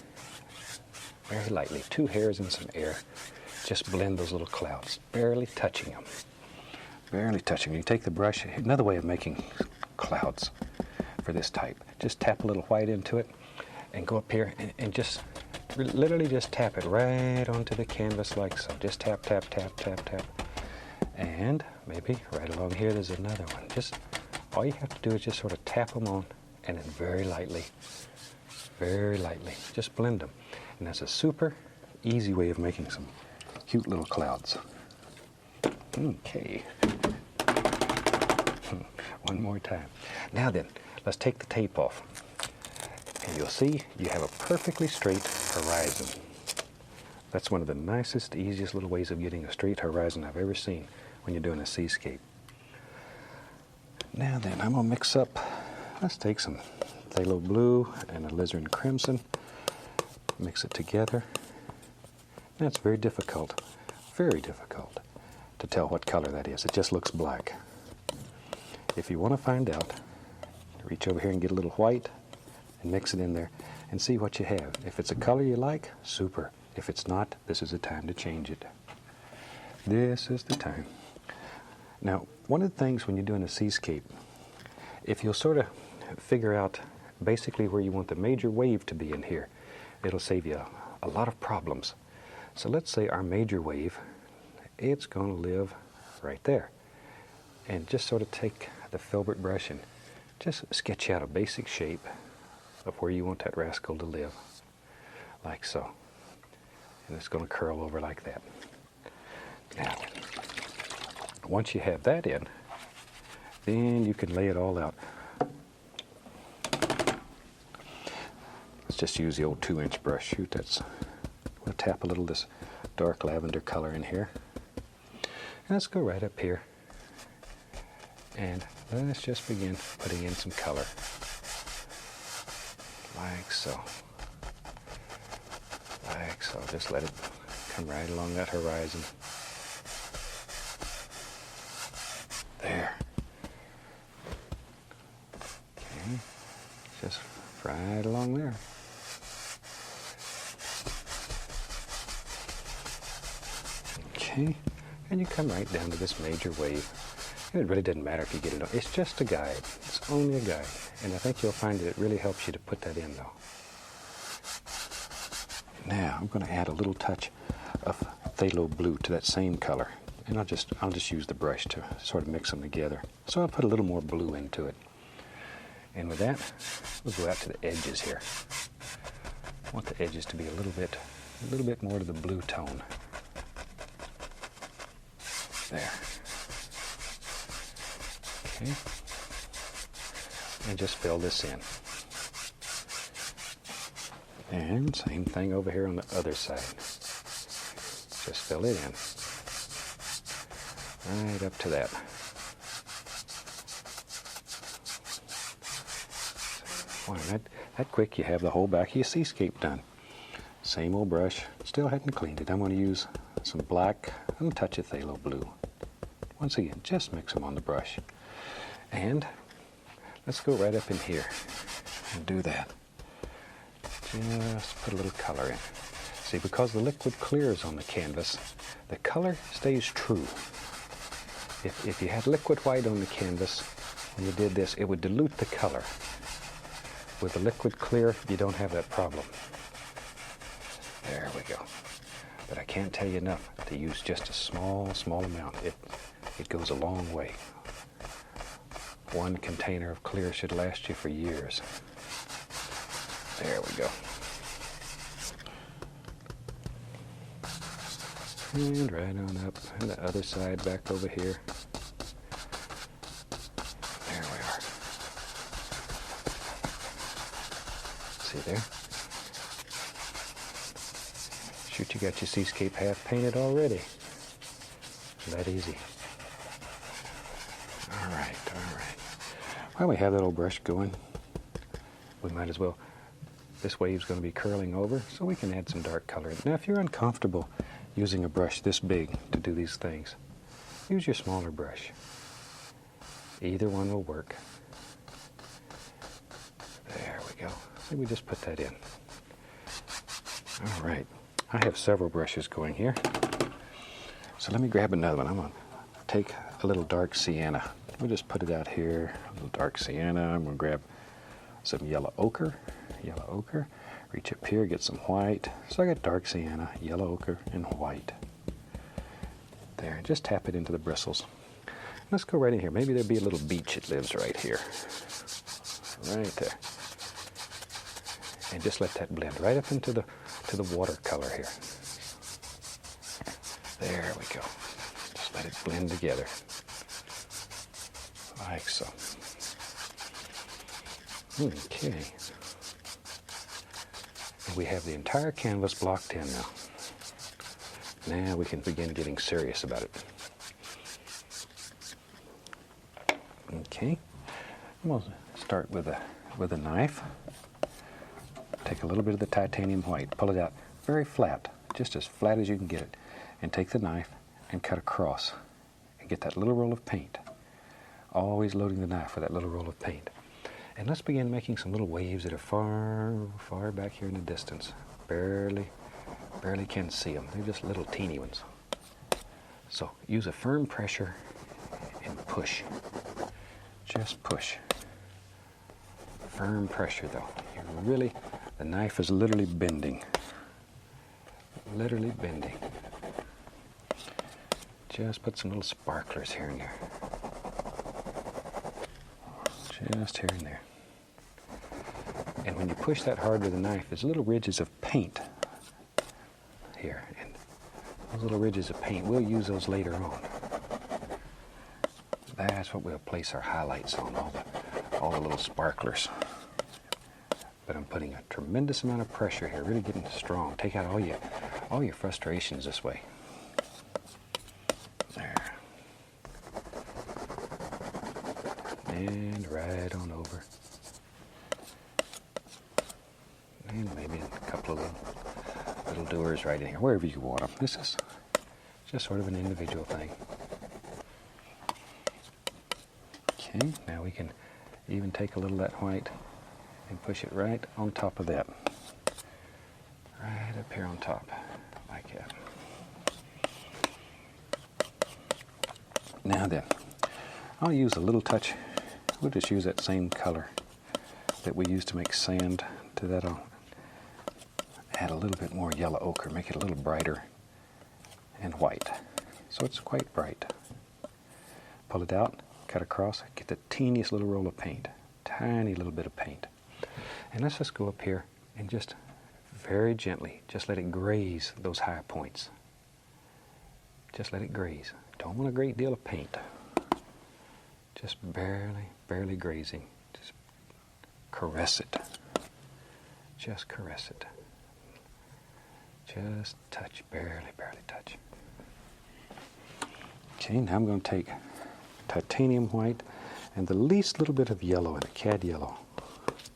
A: 2 hairs and some air, just blend those little clouds, barely touching them. Barely touching. You take the brush, another way of making clouds for this type. Just tap a little white into it and go up here and just literally just tap it right onto the canvas like so. Just tap, tap, tap, tap, tap. And maybe right along here there's another one. Just all you have to do is just sort of tap them on and then very lightly, just blend them. And that's a super easy way of making some cute little clouds. Okay. One more time. Now then, let's take the tape off. And you'll see you have a perfectly straight horizon. That's one of the nicest, easiest little ways of getting a straight horizon I've ever seen when you're doing a seascape. Now then, I'm going to mix up, let's take some phthalo blue and alizarin crimson, mix it together. That's very difficult to tell what color that is. It just looks black. If you want to find out, reach over here and get a little white and mix it in there and see what you have. If it's a color you like, super. If it's not, this is the time to change it. This is the time. Now, one of the things when you're doing a seascape, if you'll sort of figure out basically where you want the major wave to be in here, it'll save you a lot of problems. So let's say our major wave, it's going to live right there. And just sort of take the filbert brush and just sketch out a basic shape of where you want that rascal to live, like so. And it's going to curl over like that. Now, once you have that in, then you can lay it all out. Let's just use the old 2-inch brush. Shoot, I'm going to tap a little of this dark lavender color in here. And let's go right up here. And then let's just begin putting in some color. Like so. Like so. Just let it come right along that horizon. There. Okay. Just right along there. Okay. And you come right down to this major wave. And it really doesn't matter if you get it on. It's just a guide. It's only a guide. And I think you'll find that it really helps you to put that in, though. Now, I'm going to add a little touch of phthalo blue to that same color. And I'll just use the brush to sort of mix them together. So I'll put a little more blue into it. And with that, we'll go out to the edges here. I want the edges to be a little bit more to the blue tone. There. Okay. And just fill this in. And same thing over here on the other side. Just fill it in. Right up to that. Wow, that quick you have the whole back of your seascape done. Same old brush. Still hadn't cleaned it. I'm going to use some black and a touch of phthalo blue. Once again, just mix them on the brush. And let's go right up in here and do that. Just put a little color in. See, because the liquid clears on the canvas, the color stays true. If you had liquid white on the canvas when you did this, it would dilute the color. With the liquid clear, you don't have that problem. There we go. But I can't tell you enough to use just a small amount. It goes a long way. One container of clear should last you for years. There we go. And right on up, and the other side back over here. There we are. See there? Shoot, you got your seascape half painted already. That easy. All right. While we have that old brush going, we might as well. This wave's going to be curling over, so we can add some dark color. Now, if you're uncomfortable using a brush this big to do these things, use your smaller brush. Either one will work. There we go. See, we just put that in. All right. I have several brushes going here. So let me grab another one. I'm going to take a little dark sienna. We'll just put it out here. A little dark sienna. I'm going to grab some yellow ochre. Reach up here, get some white. So I got dark sienna, yellow ochre, and white. There, just tap it into the bristles. Let's go right in here. Maybe there'll be a little beach that lives right here. Right there. And just let that blend right up into the watercolor here. There we go. Just let it blend together. Like so. Okay. And we have the entire canvas blocked in now. Now we can begin getting serious about it. Okay. We'll start with a knife. Take a little bit of the titanium white, pull it out very flat, just as flat as you can get it, and take the knife and cut across and get that little roll of paint. Always loading the knife with that little roll of paint. And let's begin making some little waves that are far, far back here in the distance. Barely can see them. They're just little teeny ones. So use a firm pressure and push. Just push. Firm pressure though. The knife is literally bending. Literally bending. Just put some little sparklers here and there. Just here and there. And when you push that hard with the knife, there's little ridges of paint here. And those little ridges of paint, we'll use those later on. That's what we'll place our highlights on, all the little sparklers. But I'm putting a tremendous amount of pressure here, really getting strong. Take out all your frustrations this way. There. And right on over. And maybe a couple of little doers right in here, wherever you want them. This is just sort of an individual thing. Okay, now we can even take a little of that white and push it right on top of that. Right up here on top, like that. Now then, I'll use a little touch. We'll just use that same color that we used to make sand to that. I'll add a little bit more yellow ochre, make it a little brighter and white. So it's quite bright. Pull it out, cut across, get the teeniest little roll of paint, tiny little bit of paint. And let's just go up here and just very gently, just let it graze those high points. Just let it graze. Don't want a great deal of paint. Just barely grazing. Just caress it. Just caress it. Just touch, barely touch. Okay, now I'm going to take titanium white and the least little bit of yellow in it, cad yellow.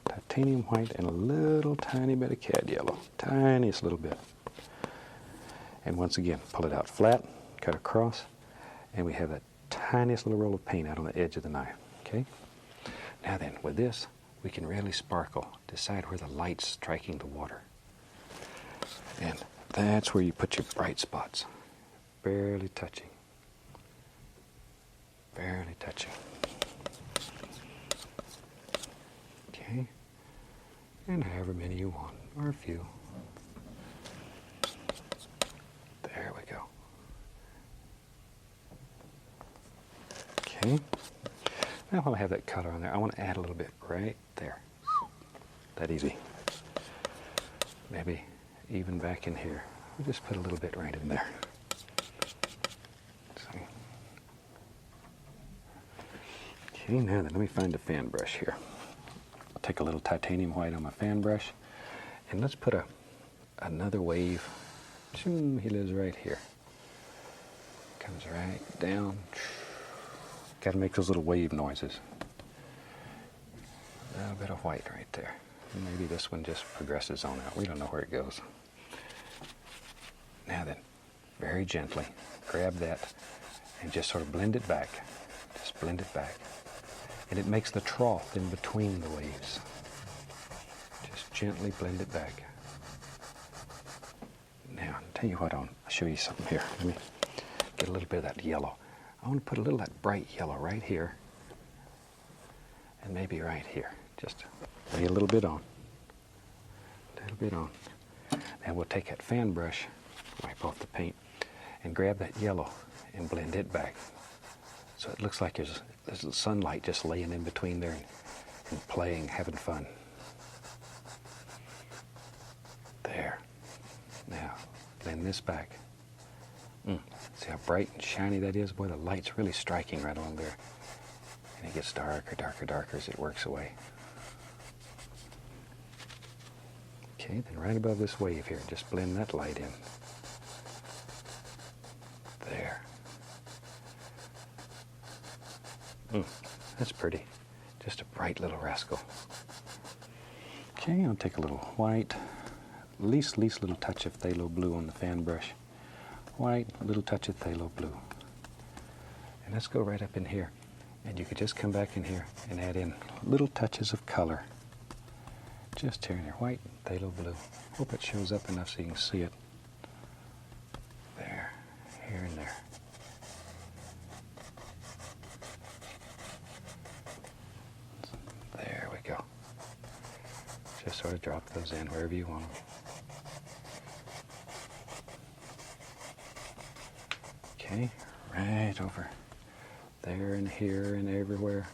A: Titanium white and a little tiny bit of cad yellow. Tiniest little bit. And once again, pull it out flat, cut across, and we have that tiniest little roll of paint out on the edge of the knife. Okay? Now then, with this, we can really sparkle, decide where the light's striking the water. And that's where you put your bright spots. Barely touching. Barely touching. Okay? And however many you want, or a few. There we go. Okay. Now while I have that color on there, I want to add a little bit right there. That easy. Maybe even back in here. We'll just put a little bit right in there. See? Okay, now then, let me find a fan brush here. I'll take a little titanium white on my fan brush, and let's put another wave. He lives right here. Comes right down. Got to make those little wave noises. A little bit of white right there. Maybe this one just progresses on out. We don't know where it goes. Now then, very gently, grab that and just sort of blend it back. Just blend it back. And it makes the trough in between the waves. Just gently blend it back. Now, I'll tell you what, I'll show you something here. Let me get a little bit of that yellow. I want to put a little of that bright yellow right here. And maybe right here. Just lay a little bit on. A little bit on. And we'll take that fan brush, wipe off the paint, and grab that yellow and blend it back. So it looks like there's sunlight just laying in between there and playing, having fun. There. Now, blend this back. See how bright and shiny that is? Boy, the light's really striking right along there. And it gets darker as it works away. Okay, then right above this wave here, just blend that light in. There. That's pretty. Just a bright little rascal. Okay, I'll take a little white, least little touch of phthalo blue on the fan brush. White, a little touch of phthalo blue. And let's go right up in here And you could just come back in here and add in little touches of color. Just here and there, white, phthalo blue. Hope it shows up enough so you can see it. There, here and there. There we go. Just sort of drop those in wherever you want them. Okay, right over there and here and everywhere.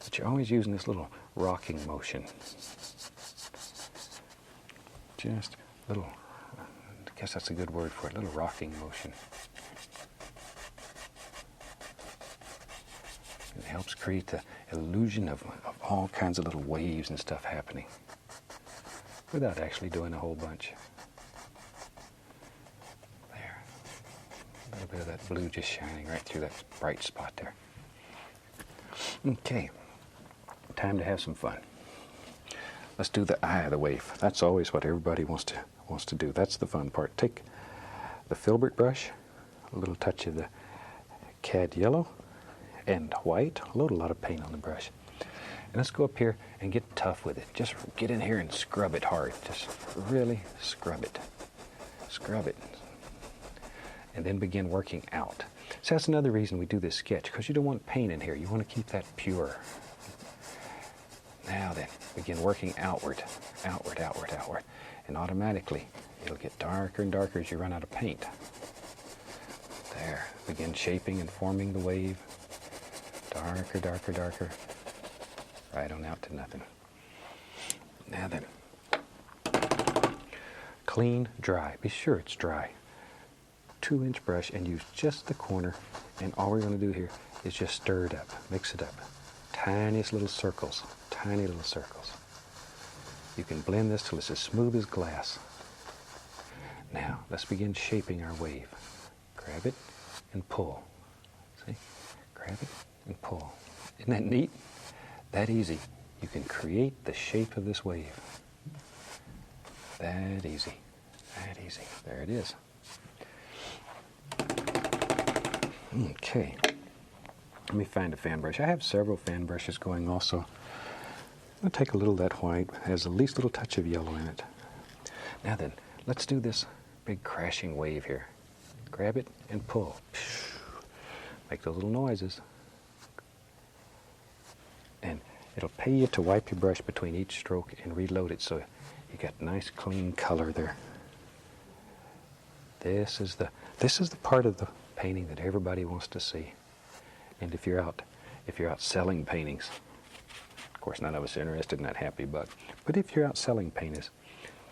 A: But you're always using this little rocking motion. Just a little, I guess that's a good word for it, a little rocking motion. It helps create the illusion of all kinds of little waves and stuff happening without actually doing a whole bunch. There. A little bit of that blue just shining right through that bright spot there. Okay. Time to have some fun. Let's do the eye of the wave. That's always what everybody wants to do. That's the fun part. Take the filbert brush, a little touch of the cad yellow and white. Load a lot of paint on the brush. And let's go up here and get tough with it. Just get in here and scrub it hard. Just really scrub it. Scrub it. And then begin working out. So that's another reason we do this sketch, because you don't want paint in here. You want to keep that pure. Now then, begin working outward, outward, outward, outward. And automatically, it'll get darker and darker as you run out of paint. There, begin shaping and forming the wave. Darker, darker, darker. Right on out to nothing. Now then, clean, dry. Be sure it's dry. 2-inch brush and use just the corner. And all we're going to do here is just stir it up, mix it up. Tiniest little circles, tiny little circles. You can blend this till it's as smooth as glass. Now, let's begin shaping our wave. Grab it and pull. See? Grab it and pull. Isn't that neat? That easy. You can create the shape of this wave. That easy. That easy. There it is. Okay. Let me find a fan brush. I have several fan brushes going also. I'm going to take a little of that white. It has the least little touch of yellow in it. Now then, let's do this big crashing wave here. Grab it and pull. Make those little noises. And it'll pay you to wipe your brush between each stroke and reload it so you got nice clean color there. This is the part of the painting that everybody wants to see. And if you're out selling paintings, of course none of us are interested in that happy buck, but if you're out selling paintings,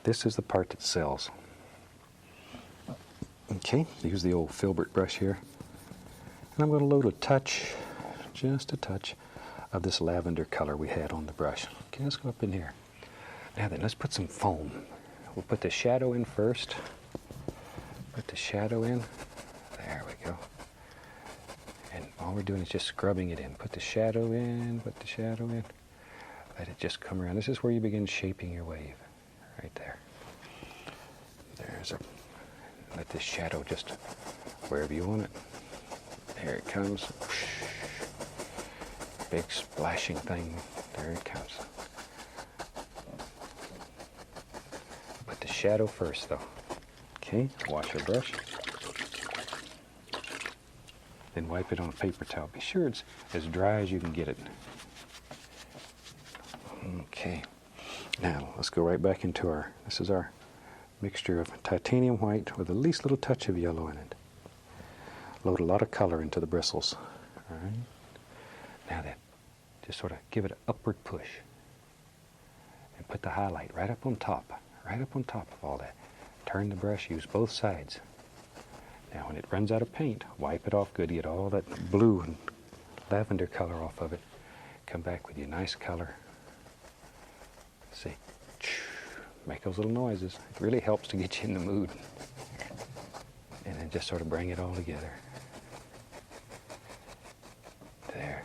A: this is the part that sells. Okay, use the old filbert brush here. And I'm going to load a touch, just a touch, of this lavender color we had on the brush. Okay, let's go up in here. Now then, let's put some foam. We'll put the shadow in first. Put the shadow in. There we go. And all we're doing is just scrubbing it in. Put the shadow in, put the shadow in. Let it just come around. This is where you begin shaping your wave. Right there. Let this shadow just wherever you want it. There it comes. Big splashing thing. There it comes. Put the shadow first though. Okay, wash your brush. Then wipe it on a paper towel. Be sure it's as dry as you can get it. Okay. Now, let's go right back into this is our mixture of titanium white with the least little touch of yellow in it. Load a lot of color into the bristles. All right. Now then, just sort of give it an upward push. And put the highlight right up on top of all that. Turn the brush, use both sides. Now when it runs out of paint, wipe it off good, get all that blue and lavender color off of it. Come back with your nice color. See, make those little noises. It really helps to get you in the mood. And then just sort of bring it all together. There.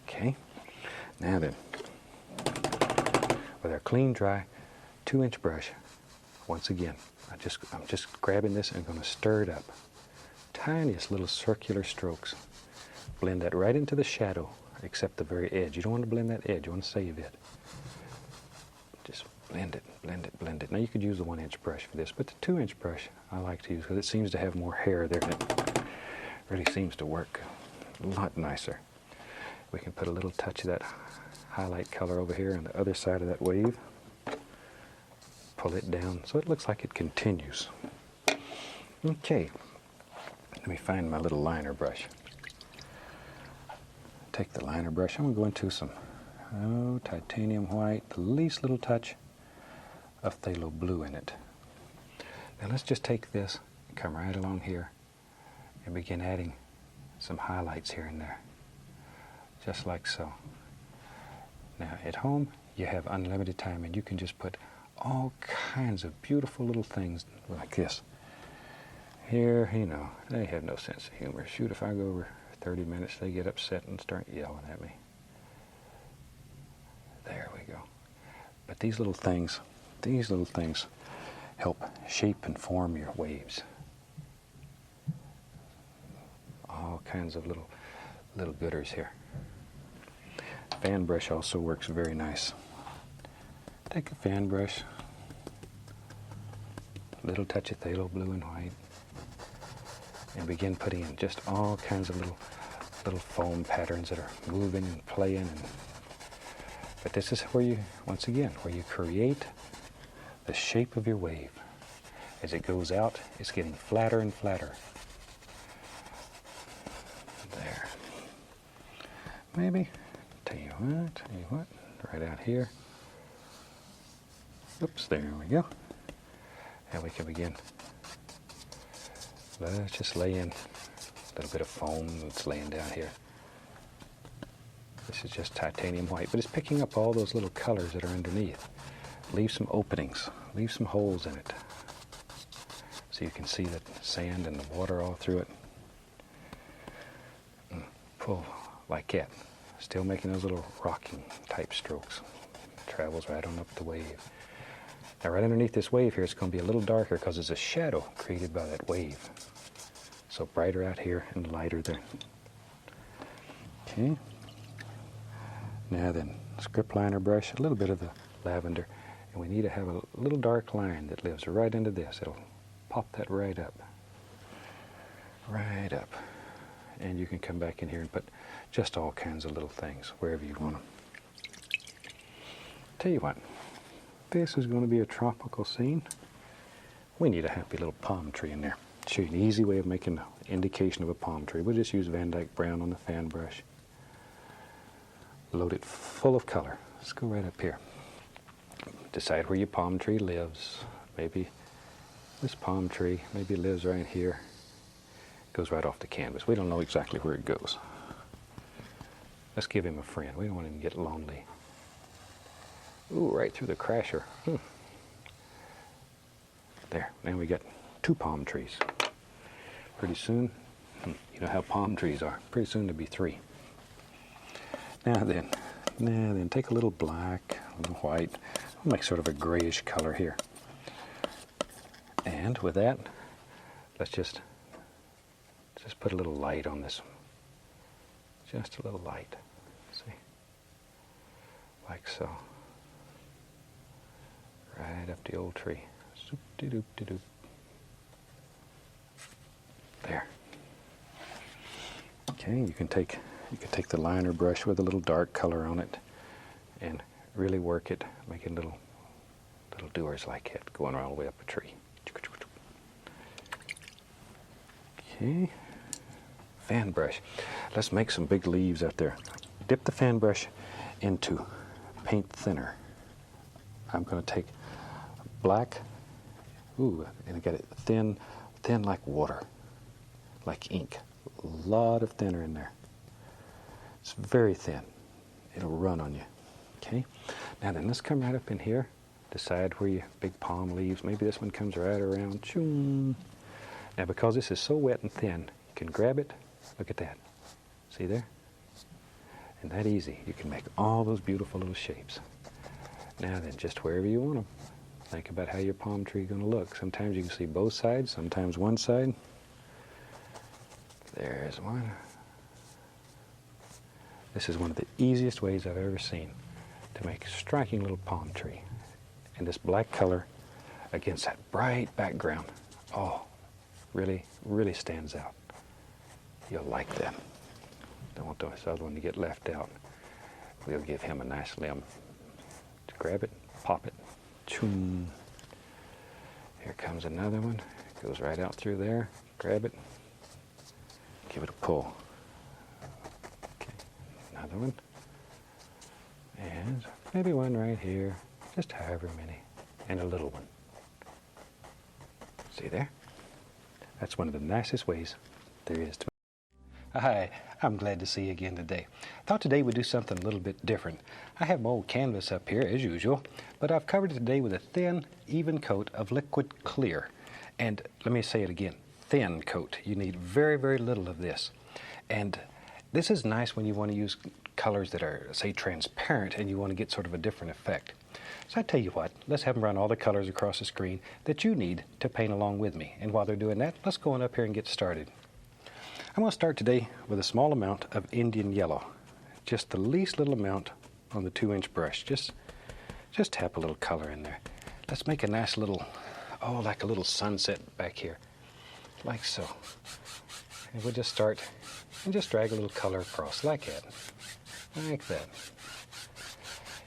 A: Okay. Now then, with our clean, dry 2-inch brush, once again, I'm just grabbing this and going to stir it up. tiniest little circular strokes. Blend that right into the shadow, except the very edge. You don't want to blend that edge, you want to save it. Just blend it, blend it, blend it. Now you could use the 1-inch brush for this, but the 2-inch brush I like to use because it seems to have more hair there and it really seems to work a lot nicer. We can put a little touch of that highlight color over here on the other side of that wave. Pull it down so it looks like it continues. Okay, let me find my little liner brush. Take the liner brush, I'm going to go into some titanium white, the least little touch of phthalo blue in it. Now let's just take this, come right along here, and begin adding some highlights here and there, just like so. Now at home, you have unlimited time and you can just put all kinds of beautiful little things like this. Here, you know, they have no sense of humor. Shoot, if I go over 30 minutes, they get upset and start yelling at me. There we go. But these little things help shape and form your waves. All kinds of little gooders here. Fan brush also works very nice. Take a fan brush, a little touch of phthalo blue and white, and begin putting in just all kinds of little foam patterns that are moving and playing. But this is where you, once again, where you create the shape of your wave. As it goes out, it's getting flatter and flatter. There. Maybe, tell you what, right out here. Oops, there we go. And we can begin. Let's just lay in a little bit of foam that's laying down here. This is just titanium white, but it's picking up all those little colors that are underneath. Leave some openings, leave some holes in it, so you can see the sand and the water all through it. And pull like that, still making those little rocking type strokes. It travels right on up the wave. Now right underneath this wave here, it's going to be a little darker because it's a shadow created by that wave. So brighter out here and lighter there. Okay. Now then, script liner brush, a little bit of the lavender, and we need to have a little dark line that lives right into this. It'll pop that right up. Right up. And you can come back in here and put just all kinds of little things wherever you want them. Tell you what, this is going to be a tropical scene. We need a happy little palm tree in there. Show you an easy way of making an indication of a palm tree. We'll just use Van Dyke Brown on the fan brush. Load it full of color. Let's go right up here. Decide where your palm tree lives. Maybe this palm tree maybe lives right here. Goes right off the canvas. We don't know exactly where it goes. Let's give him a friend. We don't want him to get lonely. Ooh, right through the crasher. There, now we got 2 palm trees. Pretty soon, you know how palm trees are. Pretty soon there'll be 3. Now then, take a little black, a little white. We'll make sort of a grayish color here. And with that, let's just put a little light on this. Just a little light. See? Like so. Right up the old tree. Zoop-de-doop-de-doop. There. Okay, you can take the liner brush with a little dark color on it and really work it, making little doers like it, going all the way up a tree. Okay. Fan brush. Let's make some big leaves out there. Dip the fan brush into paint thinner. I'm going to take black, and I got it thin like water, like ink. A lot of thinner in there. It's very thin. It'll run on you. Okay? Now then, let's come right up in here. Decide where your big palm leaves. Maybe this one comes right around. Choom. Now because this is so wet and thin, you can grab it. Look at that. See there? And that easy. You can make all those beautiful little shapes. Now then, just wherever you want them. Think about how your palm tree is going to look. Sometimes you can see both sides, sometimes one side. There's one. This is one of the easiest ways I've ever seen to make a striking little palm tree. And this black color against that bright background, oh, really, really stands out. You'll like that. Don't want this other one to get left out. We'll give him a nice limb. Grab it, pop it. Choom. Here comes another one. Goes right out through there. Grab it. Give it a pull. Okay, another one. And maybe one right here. Just however many. And a little one. See there? That's one of the nicest ways there is to. Hi, I'm glad to see you again today. Thought today we'd do something a little bit different. I have my old canvas up here as usual, but I've covered it today with a thin, even coat of liquid clear. And let me say it again, thin coat. You need very, very little of this. And this is nice when you want to use colors that are, say, transparent and you want to get sort of a different effect. So I tell you what, let's have them run all the colors across the screen that you need to paint along with me. And while they're doing that, let's go on up here and get started. I'm going to start today with a small amount of Indian yellow. Just the least little amount on the 2-inch brush. Just tap a little color in there. Let's make a nice little, oh, like a little sunset back here. Like so. And we'll just start and just drag a little color across like that. Like that.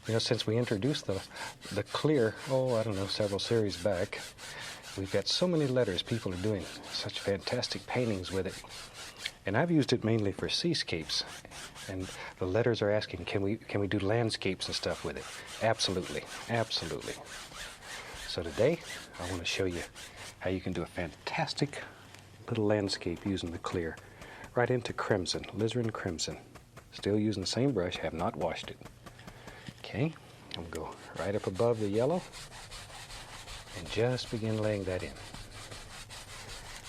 A: You know, since we introduced the clear, oh, I don't know, several series back, we've got so many letters. People are doing such fantastic paintings with it. And I've used it mainly for seascapes. And the letters are asking, can we do landscapes and stuff with it? Absolutely, absolutely. So today, I want to show you how you can do a fantastic little landscape using the clear. Right into crimson, alizarin crimson. Still using the same brush, have not washed it. Okay, I'm going to go right up above the yellow and just begin laying that in.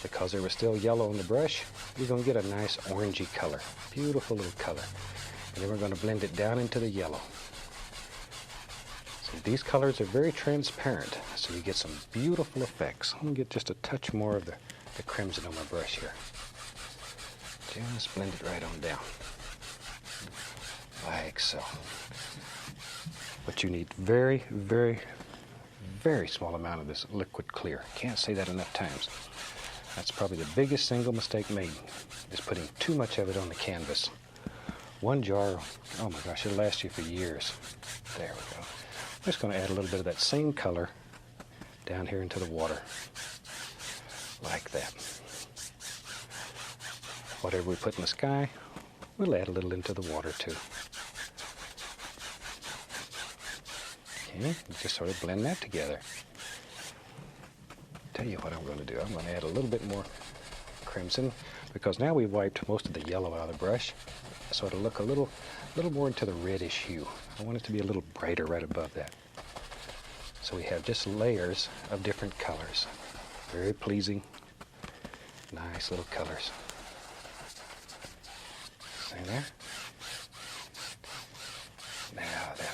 A: Because there was still yellow on the brush, you're going to get a nice orangey color. Beautiful little color. And then we're going to blend it down into the yellow. So these colors are very transparent, so you get some beautiful effects. I'm going to get just a touch more of the crimson on my brush here. Just blend it right on down. Like so. But you need very, very, very small amount of this liquid clear. Can't say that enough times. That's probably the biggest single mistake made, is putting too much of it on the canvas. One jar, oh my gosh, it'll last you for years. There we go. I'm just going to add a little bit of that same color down here into the water. Like that. Whatever we put in the sky, we'll add a little into the water too. Okay, just sort of blend that together. Tell you what I'm going to do. I'm going to add a little bit more crimson because now we've wiped most of the yellow out of the brush, so it'll look a little more into the reddish hue. I want it to be a little brighter right above that. So we have just layers of different colors. Very pleasing, nice little colors. See there? Now then.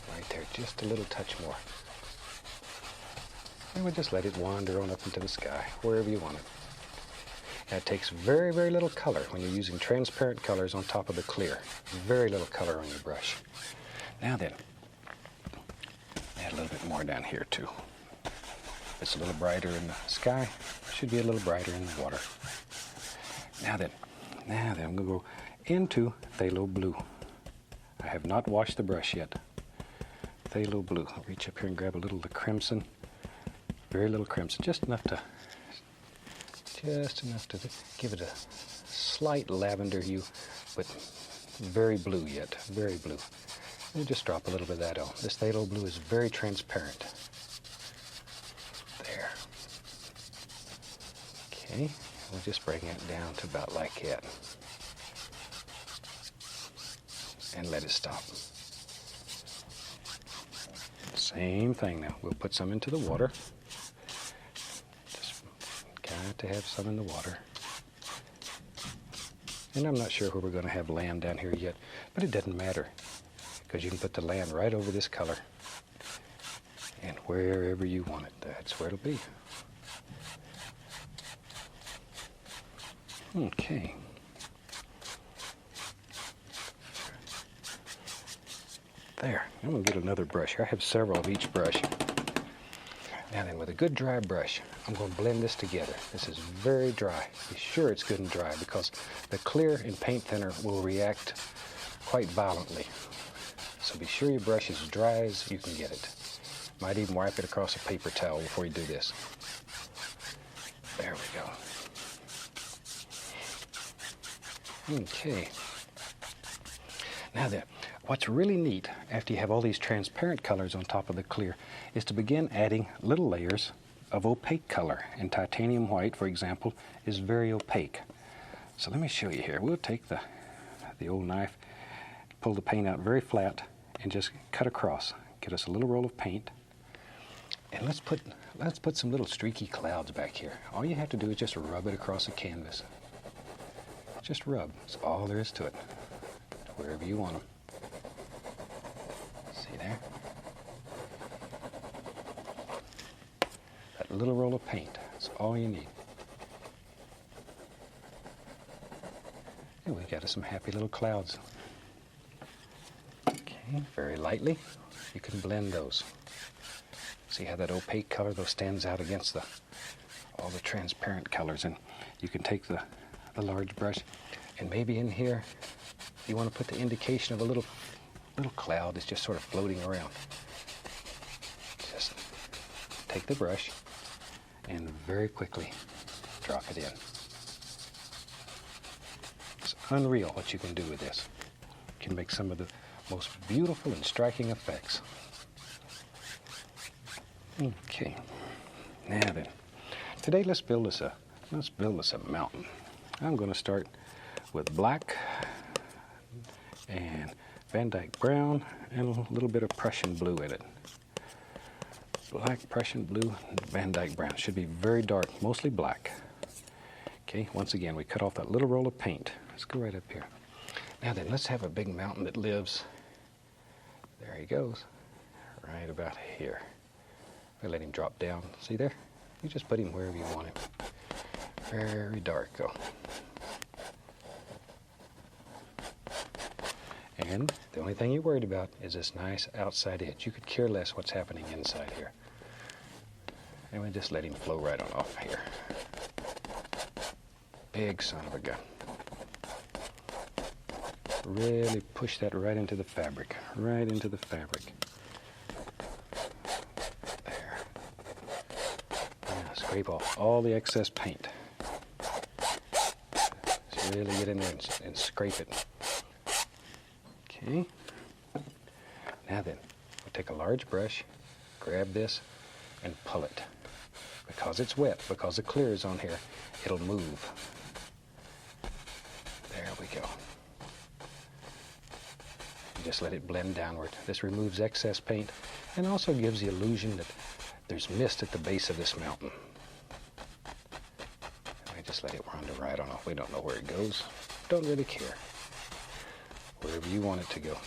A: Right there, just a little touch more. And we'll just let it wander on up into the sky, wherever you want it. Now it takes very, very little color when you're using transparent colors on top of the clear. Very little color on your brush. Now then, add a little bit more down here too. It's a little brighter in the sky, should be a little brighter in the water. Now then, I'm going to go into phthalo blue. I have not washed the brush yet. Phthalo blue. I'll reach up here and grab a little of the crimson. Very little crimson, just enough to give it a slight lavender hue, but very blue yet, very blue. And just drop a little bit of that on. This phthalo blue is very transparent. There. Okay, we'll just bring it down to about like that. And let it stop. Same thing now. We'll put some into the water. Just got to have some in the water. And I'm not sure where we're going to have land down here yet, but it doesn't matter because you can put the land right over this color. And wherever you want it, that's where it'll be. Okay. There. I'm going to get another brush here. I have several of each brush. Now then, with a good dry brush, I'm going to blend this together. This is very dry. Be sure it's good and dry because the clear and paint thinner will react quite violently. So be sure your brush is as dry as you can get it. Might even wipe it across a paper towel before you do this. There we go. Okay. Now then, what's really neat after you have all these transparent colors on top of the clear is to begin adding little layers of opaque color. And titanium white, for example, is very opaque. So let me show you here. We'll take the old knife, pull the paint out very flat, and just cut across. Get us a little roll of paint. And let's put some little streaky clouds back here. All you have to do is just rub it across the canvas. Just rub. That's all there is to it. Wherever you want them. See there? That little roll of paint. That's all you need. And we got us some happy little clouds. Okay, very lightly. You can blend those. See how that opaque color though stands out against all the transparent colors, and you can take the large brush and maybe in here you want to put the indication of a little cloud that's just sort of floating around. Just take the brush and very quickly drop it in. It's unreal what you can do with this. You can make some of the most beautiful and striking effects. Okay, now then, today let's build us a mountain. I'm going to start with black and Van Dyke brown and a little bit of Prussian blue in it. Black, Prussian blue, and Van Dyke brown. Should be very dark, mostly black. Okay, once again, we cut off that little roll of paint. Let's go right up here. Now then, let's have a big mountain that lives, there he goes, right about here. I let him drop down. See there? You just put him wherever you want him. Very dark, though. And the only thing you're worried about is this nice outside edge. You could care less what's happening inside here. And we just let him flow right on off here. Big son of a gun. Really push that right into the fabric. Right into the fabric. Scrape off all the excess paint. Just really get in there and scrape it. Okay. Now then, we'll take a large brush, grab this, and pull it. Because it's wet, because the clear is on here, it'll move. There we go. And just let it blend downward. This removes excess paint and also gives the illusion that there's mist at the base of this mountain. Just let it wander right on off. We don't know where it goes. Don't really care. Wherever you want it to go.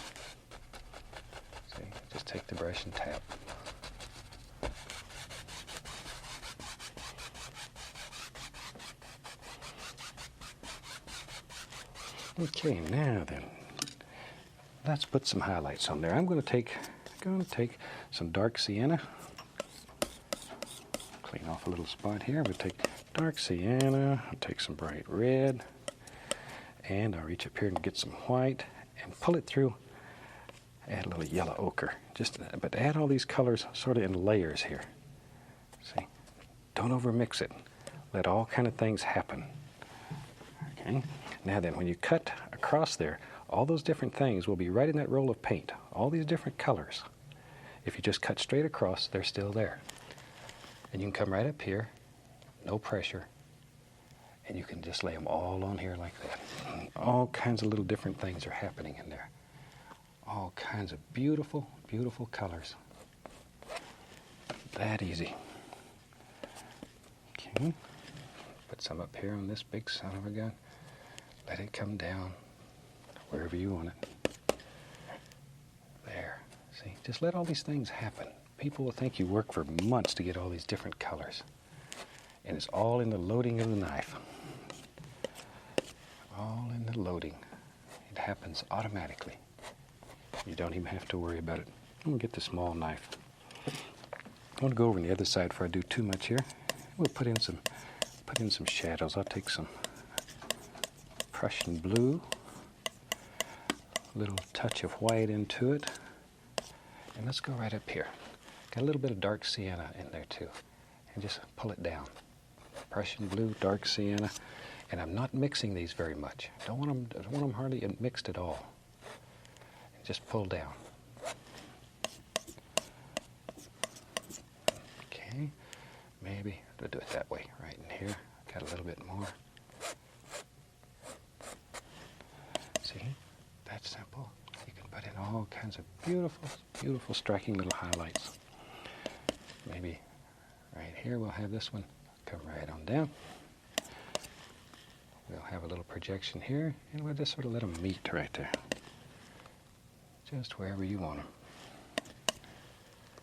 A: See, just take the brush and tap. Okay, now then, let's put some highlights on there. I'm going to take some dark sienna. Clean off a little spot here. We'll take dark sienna, I'll take some bright red, and I'll reach up here and get some white and pull it through. Add a little yellow ochre. But add all these colors sort of in layers here. See? Don't overmix it. Let all kind of things happen. Okay? Now then, when you cut across there, all those different things will be right in that roll of paint. All these different colors. If you just cut straight across, they're still there. And you can come right up here. No pressure, and you can just lay them all on here like that. And all kinds of little different things are happening in there. All kinds of beautiful, beautiful colors. That easy. Okay. Put some up here on this big son of a gun. Let it come down wherever you want it. There. See, just let all these things happen. People will think you work for months to get all these different colors. And it's all in the loading of the knife. All in the loading. It happens automatically. You don't even have to worry about it. I'm going to get the small knife. I want to go over on the other side before I do too much here. We'll put in some shadows. I'll take some Prussian blue, a little touch of white into it, and let's go right up here. Got a little bit of dark sienna in there too, and just pull it down. Prussian blue, dark sienna, and I'm not mixing these very much. I don't want them hardly mixed at all. Just pull down. Okay, maybe we'll do it that way, right in here. Got a little bit more. See, that's simple. You can put in all kinds of beautiful, beautiful, striking little highlights. Maybe right here we'll have this one come right on down. We'll have a little projection here, and we'll just sort of let them meet right there. Just wherever you want them.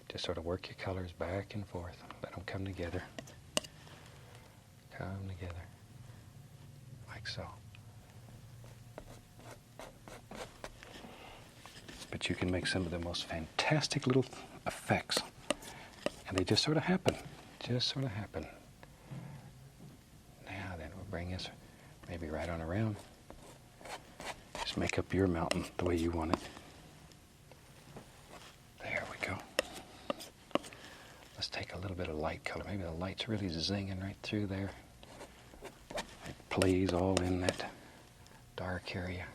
A: Just sort of work your colors back and forth. Let them come together. Come together. Like so. But you can make some of the most fantastic little effects. And they just sort of happen. Just sort of happen. Now then, we'll bring this maybe right on around. Just make up your mountain the way you want it. There we go. Let's take a little bit of light color. Maybe the light's really zinging right through there. It plays all in that dark area.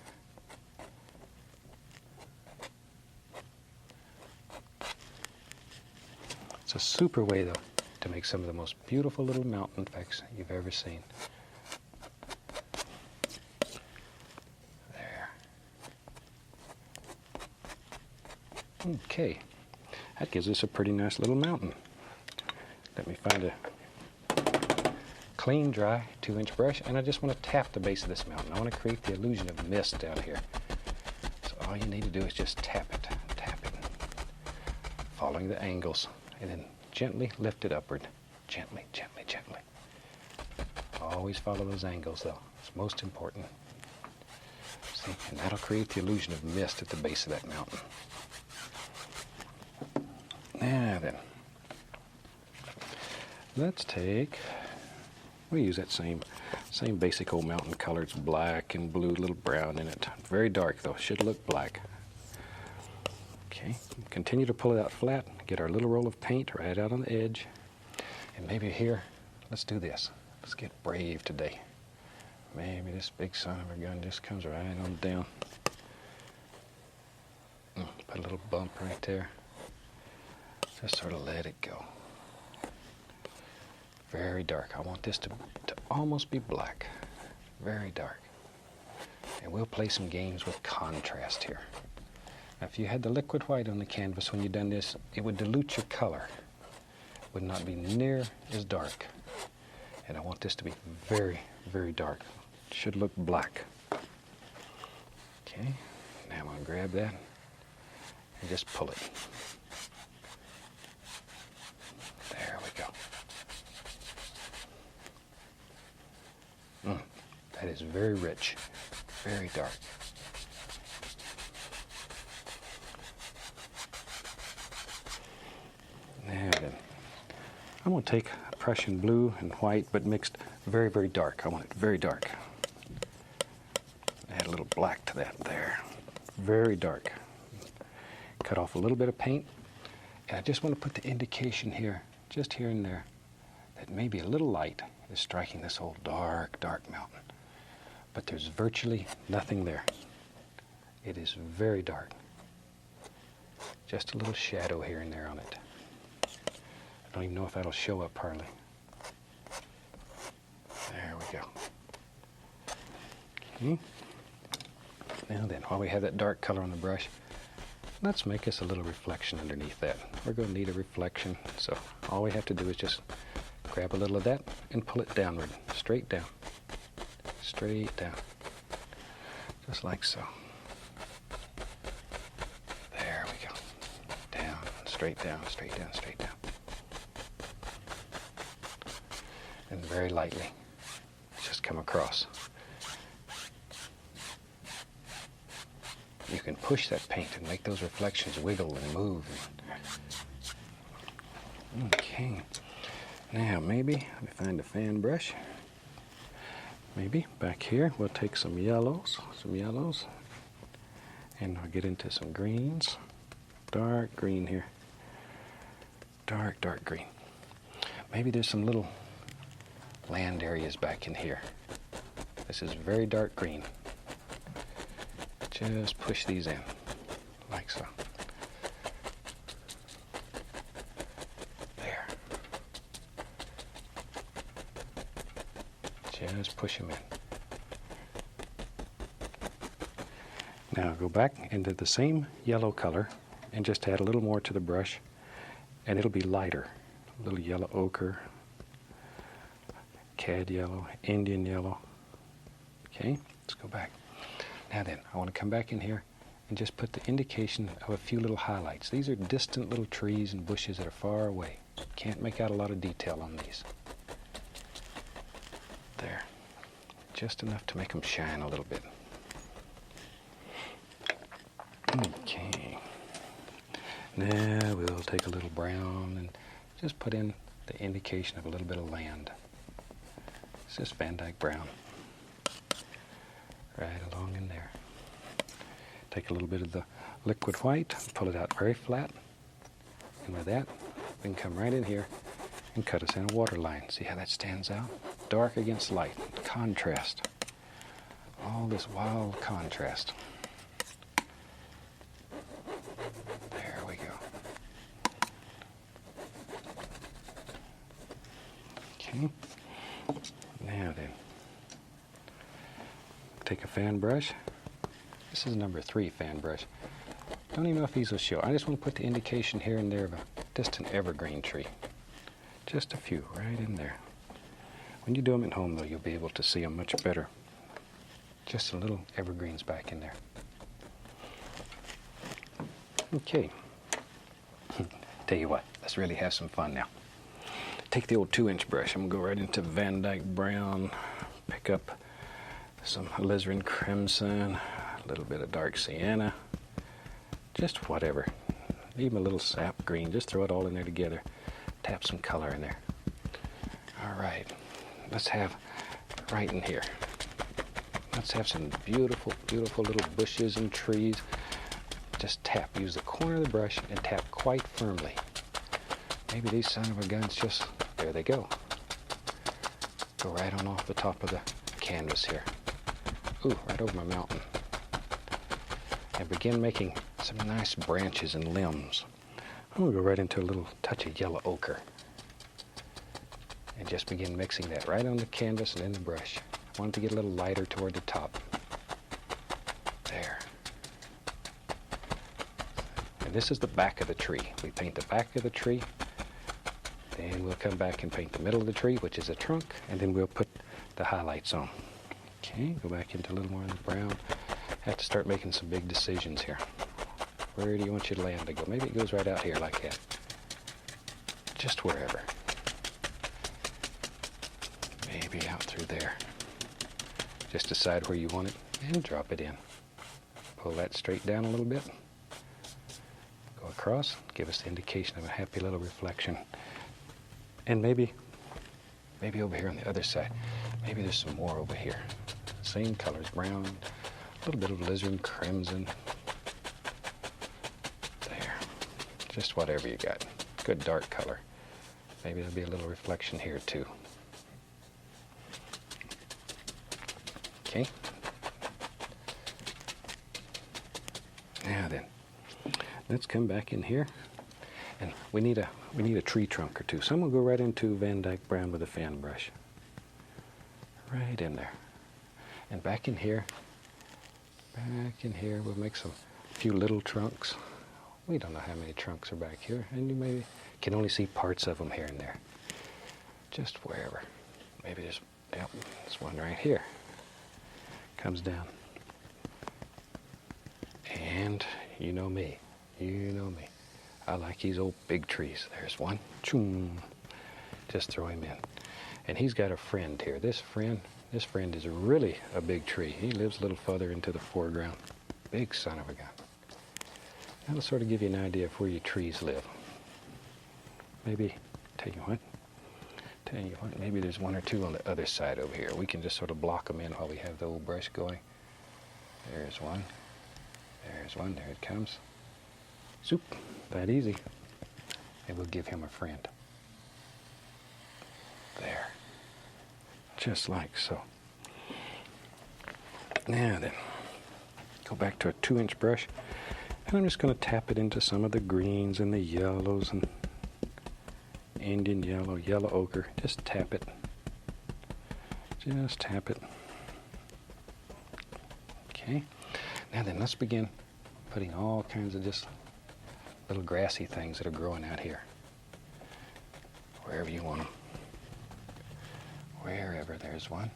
A: It's a super way, though, to make some of the most beautiful little mountain effects you've ever seen. There. Okay. That gives us a pretty nice little mountain. Let me find a clean, dry 2-inch brush, and I just want to tap the base of this mountain. I want to create the illusion of mist down here. So all you need to do is just tap it, following the angles, and then gently lift it upward. Gently, gently, gently. Always follow those angles, though. It's most important. See, and that'll create the illusion of mist at the base of that mountain. Now then, let's take, we use that same basic old mountain color. It's black and blue, a little brown in it. Very dark though, should look black. Okay, continue to pull it out flat, get our little roll of paint right out on the edge. And maybe here, let's do this. Let's get brave today. Maybe this big son of a gun just comes right on down. Put a little bump right there. Just sort of let it go. Very dark. I want this to almost be black. Very dark. And we'll play some games with contrast here. Now, if you had the liquid white on the canvas when you've done this, it would dilute your color. It would not be near as dark. And I want this to be very, very dark. It should look black. Okay. Now I'm going to grab that and just pull it. There we go. That is very rich, very dark. Now then, I'm going to take Prussian blue and white, but mixed very, very dark. I want it very dark. Add a little black to that there. Very dark. Cut off a little bit of paint, and I just want to put the indication here, just here and there, that maybe a little light is striking this whole dark, dark mountain. But there's virtually nothing there. It is very dark. Just a little shadow here and there on it. I don't even know if that'll show up hardly. There we go. Okay. Now then, while we have that dark color on the brush, let's make us a little reflection underneath that. We're going to need a reflection, so all we have to do is just grab a little of that and pull it downward, straight down, just like so. There we go. Down, straight down, straight down, straight down. And very lightly, just come across. You can push that paint and make those reflections wiggle and move. Okay. Now maybe, let me find a fan brush. Maybe back here we'll take some yellows, and I'll get into some greens. Dark green here. Dark green. Maybe there's some little land areas back in here. This is very dark green. Just push these in, like so. There. Just push them in. Now go back into the same yellow color and just add a little more to the brush, and it'll be lighter. A little yellow ochre, cad yellow, Indian yellow. Okay, let's go back. Now then, I want to come back in here and just put the indication of a few little highlights. These are distant little trees and bushes that are far away. Can't make out a lot of detail on these. There. Just enough to make them shine a little bit. Okay. Now we'll take a little brown and just put in the indication of a little bit of land. It's just Van Dyke brown. Right along in there. Take a little bit of the liquid white, pull it out very flat. And with that, we can come right in here and cut us in a water line. See how that stands out? Dark against light, contrast. All this wild contrast. There we go. Okay. Now then, take a fan brush. This is a number 3 fan brush. Don't even know if these will show. I just want to put the indication here and there of a distant evergreen tree. Just a few right in there. When you do them at home, though, you'll be able to see them much better. Just a little evergreens back in there. Okay. Tell you what, let's really have some fun now. Take the old 2-inch brush. I'm going to go right into Van Dyke brown. Pick up some alizarin crimson, a little bit of dark sienna, just whatever. Even a little sap green. Just throw it all in there together. Tap some color in there. All right. Let's have right in here. Let's have some beautiful, beautiful little bushes and trees. Just tap. Use the corner of the brush and tap quite firmly. Maybe these son of a guns just, there they go. Go right on off the top of the canvas here. Ooh, right over my mountain. And begin making some nice branches and limbs. I'm going to go right into a little touch of yellow ochre. And just begin mixing that right on the canvas and in the brush. I want it to get a little lighter toward the top. There. And this is the back of the tree. We paint the back of the tree. Then we'll come back and paint the middle of the tree, which is the trunk. And then we'll put the highlights on. Okay, go back into a little more of the brown. Have to start making some big decisions here. Where do you want your land to go? Maybe it goes right out here like that. Just wherever. Maybe out through there. Just decide where you want it and drop it in. Pull that straight down a little bit. Go across, give us the indication of a happy little reflection. And maybe over here on the other side, maybe there's some more over here. Same colors, brown, a little bit of alizarin crimson. There. Just whatever you got. Good dark color. Maybe there'll be a little reflection here too. Okay. Now then, let's come back in here, and we need a tree trunk or two. So I'm gonna go right into Van Dyke brown with a fan brush. Right in there, and back in here, we'll make some few little trunks. We don't know how many trunks are back here, and you maybe can only see parts of them here and there. Just wherever. Maybe there's one right here. Comes down. And you know me. I like these old big trees. There's one. Choom. Just throw him in. And he's got a friend here. This friend is really a big tree. He lives a little further into the foreground. Big son of a gun. That'll sort of give you an idea of where your trees live. Maybe, tell you what, maybe there's one or two on the other side over here. We can just sort of block them in while we have the old brush going. There's one. There's one. There it comes. Zoop. That easy. And we'll give him a friend. There. Just like so. Now then, go back to a 2-inch brush, and I'm just going to tap it into some of the greens and the yellows and Indian yellow, yellow ochre. Just tap it. Just tap it. Okay. Now then, let's begin putting all kinds of just little grassy things that are growing out here. Wherever you want them. Wherever. There's one.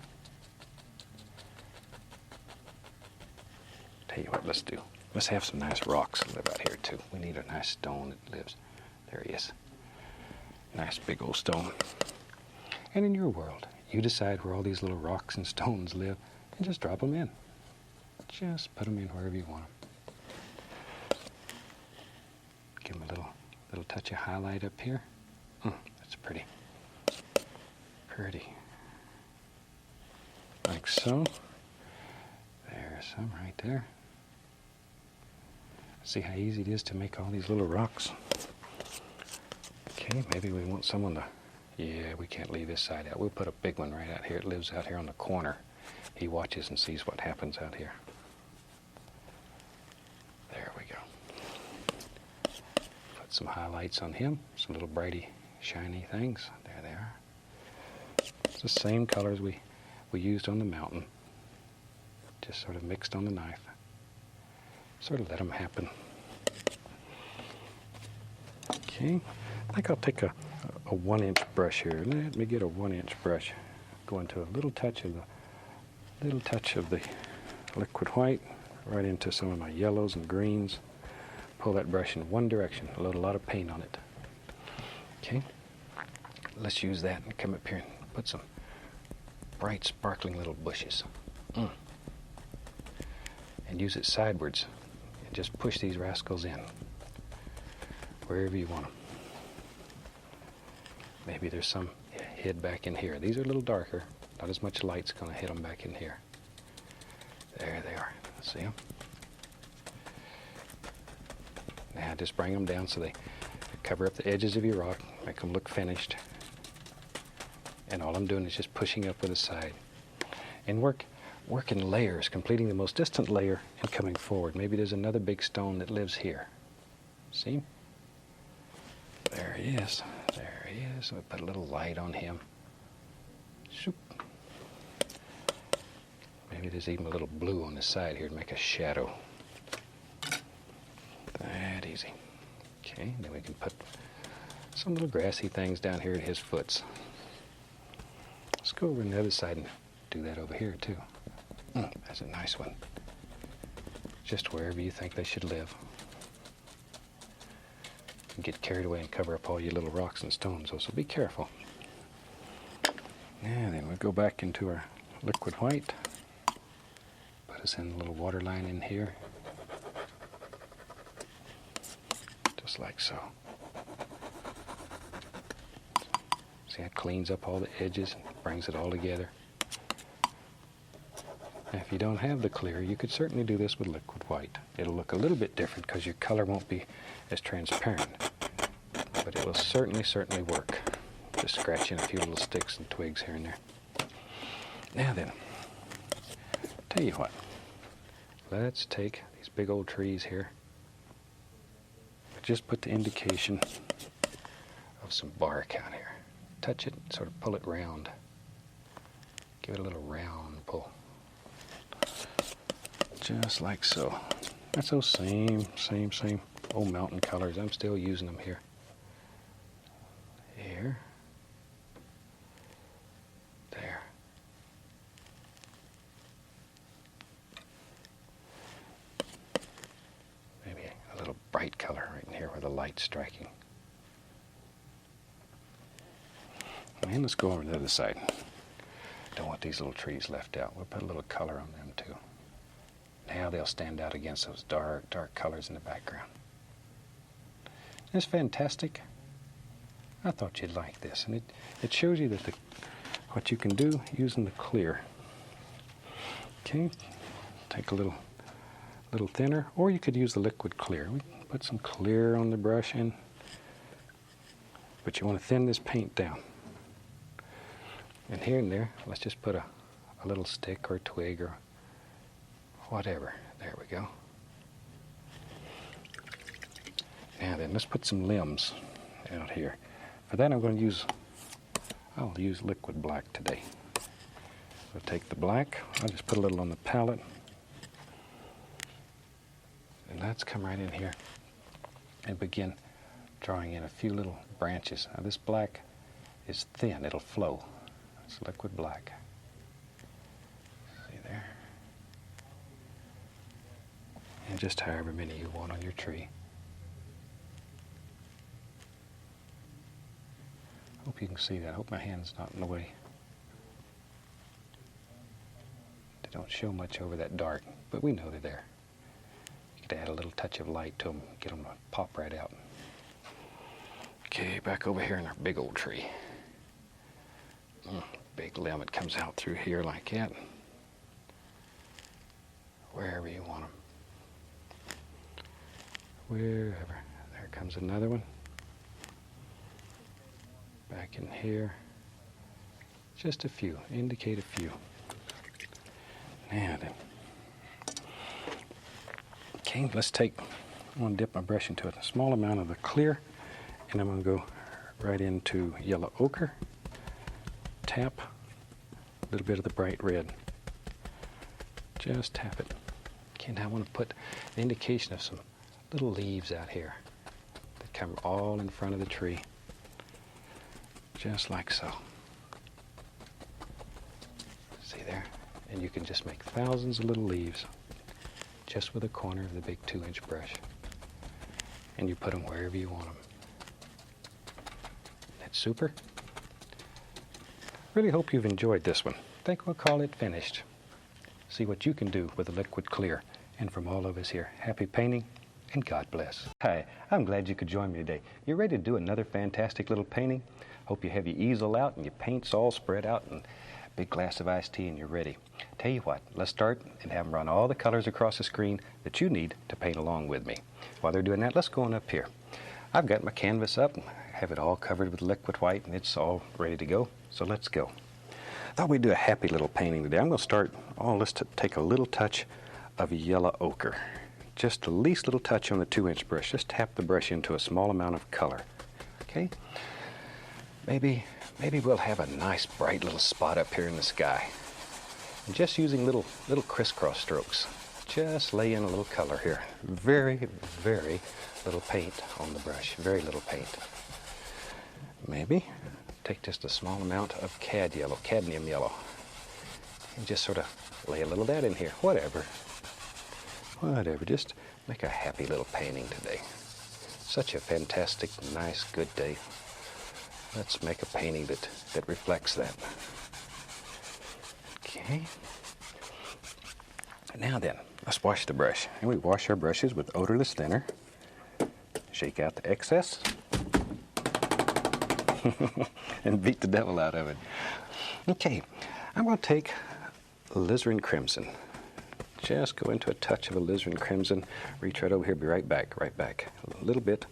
A: Tell you what, let's have some nice rocks live out here too. We need a nice stone that lives. There he is. Nice big old stone. And in your world, you decide where all these little rocks and stones live and just drop them in. Just put them in wherever you want them. Give them a little touch of highlight up here. That's pretty. Pretty. Like so. There's some right there. See how easy it is to make all these little rocks. Okay, maybe we want some on the... Yeah, we can't leave this side out. We'll put a big one right out here. It lives out here on the corner. He watches and sees what happens out here. There we go. Put some highlights on him. Some little brighty, shiny things. There they are. It's the same colors we used on the mountain. Just sort of mixed on the knife. Sort of let them happen. Okay. I think I'll take a 1-inch brush here. Let me get a 1-inch brush. Go into a little touch of the liquid white right into some of my yellows and greens. Pull that brush in one direction. Load a lot of paint on it. Okay. Let's use that and come up here and put some bright, sparkling little bushes. And use it sidewards. And just push these rascals in. Wherever you want them. Maybe there's some hid back in here. These are a little darker. Not as much light's going to hit them back in here. There they are. See them? Now just bring them down so they cover up the edges of your rock. Make them look finished. And all I'm doing is just pushing up with the side. And work in layers, completing the most distant layer and coming forward. Maybe there's another big stone that lives here. See? There he is. There he is. We put a little light on him. Shoop. Maybe there's even a little blue on the side here to make a shadow. That easy. Okay, then we can put some little grassy things down here at his foots. Let's go over on the other side and do that over here too. That's a nice one. Just wherever you think they should live. You get carried away and cover up all your little rocks and stones, so be careful. Now then we'll go back into our liquid white. Put us in a little water line in here. Just like so. See how it cleans up all the edges and brings it all together. Now, if you don't have the clear, you could certainly do this with liquid white. It'll look a little bit different because your color won't be as transparent. But it will certainly work. Just scratching a few little sticks and twigs here and there. Now then, tell you what. Let's take these big old trees here. Just put the indication of some bark out here. Touch it, sort of pull it round. Give it a little round pull. Just like so. That's those same old mountain colors. I'm still using them here. Here. There. Maybe a little bright color right in here where the light striking. And let's go over to the other side. Don't want these little trees left out. We'll put a little color on them too. Now they'll stand out against those dark, dark colors in the background. It's fantastic. I thought you'd like this. And it shows you that what you can do using the clear. Okay, take a little thinner, or you could use the liquid clear. We can put some clear on the brush in, but you want to thin this paint down. And here and there, let's just put a little stick or a twig or whatever. There we go. Now then, let's put some limbs out here. For that, I'll use liquid black today. We'll take the black, I'll just put a little on the palette. And let's come right in here and begin drawing in a few little branches. Now this black is thin, it'll flow. It's liquid black. See there? And just however many you want on your tree. Hope you can see that. Hope my hand's not in the way. They don't show much over that dark, but we know they're there. You could add a little touch of light to them, get them to pop right out. Okay, back over here in our big old tree. Big limb, it comes out through here like that. Wherever you want them. Wherever. There comes another one. Back in here. Just a few. Indicate a few. Now then. Okay, let's take, I'm going to dip my brush into a small amount of the clear, and I'm going to go right into yellow ochre. Tap a little bit of the bright red. Just tap it. Okay, now I want to put the indication of some little leaves out here that come all in front of the tree. Just like so. See there? And you can just make thousands of little leaves just with a corner of the big 2-inch brush. And you put them wherever you want them. That's super. Really hope you've enjoyed this one. I think we'll call it finished. See what you can do with a liquid clear. And from all of us here, happy painting and God bless. Hi, I'm glad you could join me today. You ready to do another fantastic little painting? Hope you have your easel out and your paints all spread out and a big glass of iced tea and you're ready. Tell you what, let's start and have them run all the colors across the screen that you need to paint along with me. While they're doing that, let's go on up here. I've got my canvas up, have it all covered with liquid white and it's all ready to go. So let's go. I thought we'd do a happy little painting today. I'm going to start, let's take a little touch of yellow ochre. Just the least little touch on the 2-inch brush. Just tap the brush into a small amount of color. Okay? Maybe we'll have a nice bright little spot up here in the sky. And just using little crisscross strokes. Just lay in a little color here. Very, very little paint on the brush. Very little paint. Maybe take just a small amount of cadmium yellow, and just sort of lay a little of that in here. Whatever, just make a happy little painting today. Such a fantastic, nice, good day. Let's make a painting that reflects that. Okay. Now then, let's wash the brush. And we wash our brushes with odorless thinner. Shake out the excess. And beat the devil out of it. Okay, I'm going to take alizarin crimson. Just go into a touch of alizarin crimson. Reach right over here, be right back. A little bit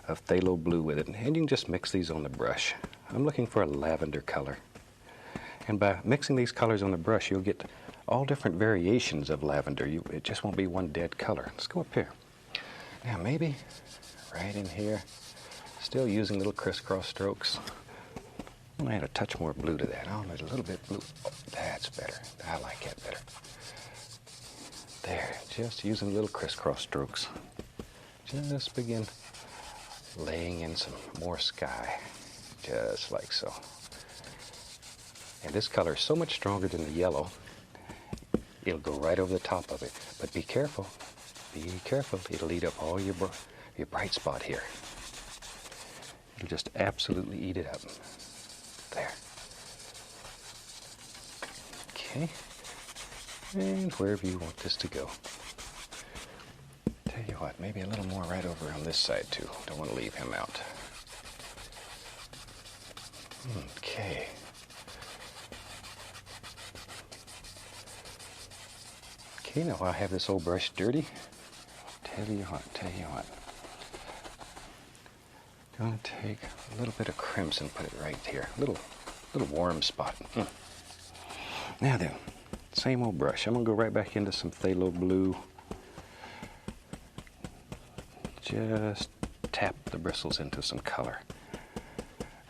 A: of phthalo blue with it. And you can just mix these on the brush. I'm looking for a lavender color. And by mixing these colors on the brush, you'll get all different variations of lavender. It just won't be one dead color. Let's go up here. Now maybe right in here, still using little crisscross strokes. I'm going to add a touch more blue to that. I'll add a little bit blue. Oh, that's better. I like that better. There, just using little crisscross strokes. Just begin laying in some more sky, just like so. And this color is so much stronger than the yellow, it'll go right over the top of it. But be careful, it'll eat up all your your bright spot here. It'll just absolutely eat it up. There. Okay. And wherever you want this to go. Tell you what, maybe a little more right over on this side too. Don't want to leave him out. Okay. Okay, now I have this old brush dirty. Tell you what. Gonna take a little bit of crimson, put it right here. Little warm spot. Now then, same old brush. I'm gonna go right back into some phthalo blue. Just tap the bristles into some color.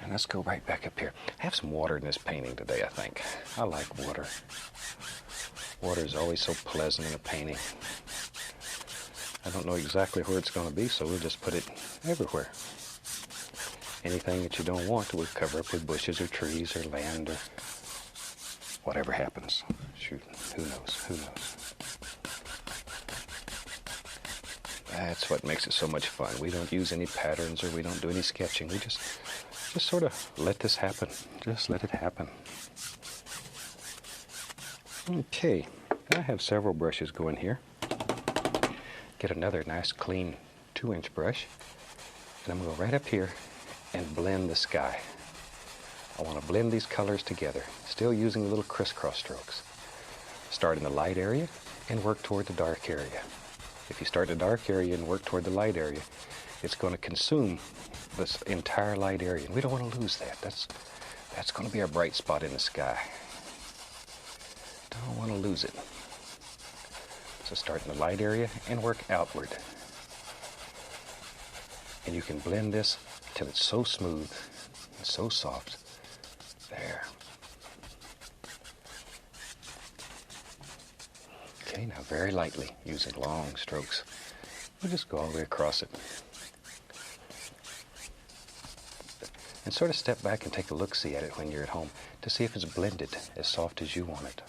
A: And let's go right back up here. I have some water in this painting today, I think. I like water. Water is always so pleasant in a painting. I don't know exactly where it's going to be, so we'll just put it everywhere. Anything that you don't want, we'll cover up with bushes or trees or land or whatever happens. Shoot, who knows? That's what makes it so much fun. We don't use any patterns or we don't do any sketching. We just sort of let this happen. Just let it happen. Okay, I have several brushes going here. Get another nice clean 2-inch brush. And I'm going to go right up here and blend the sky. I want to blend these colors together, still using little crisscross strokes. Start in the light area and work toward the dark area. If you start in the dark area and work toward the light area, it's going to consume this entire light area. And we don't want to lose that. That's going to be our bright spot in the sky. Don't want to lose it. So start in the light area and work outward. And you can blend this till it's so smooth and so soft. There. Okay, now very lightly, using long strokes, we'll just go all the way across it. And sort of step back and take a look-see at it when you're at home to see if it's blended as soft as you want it.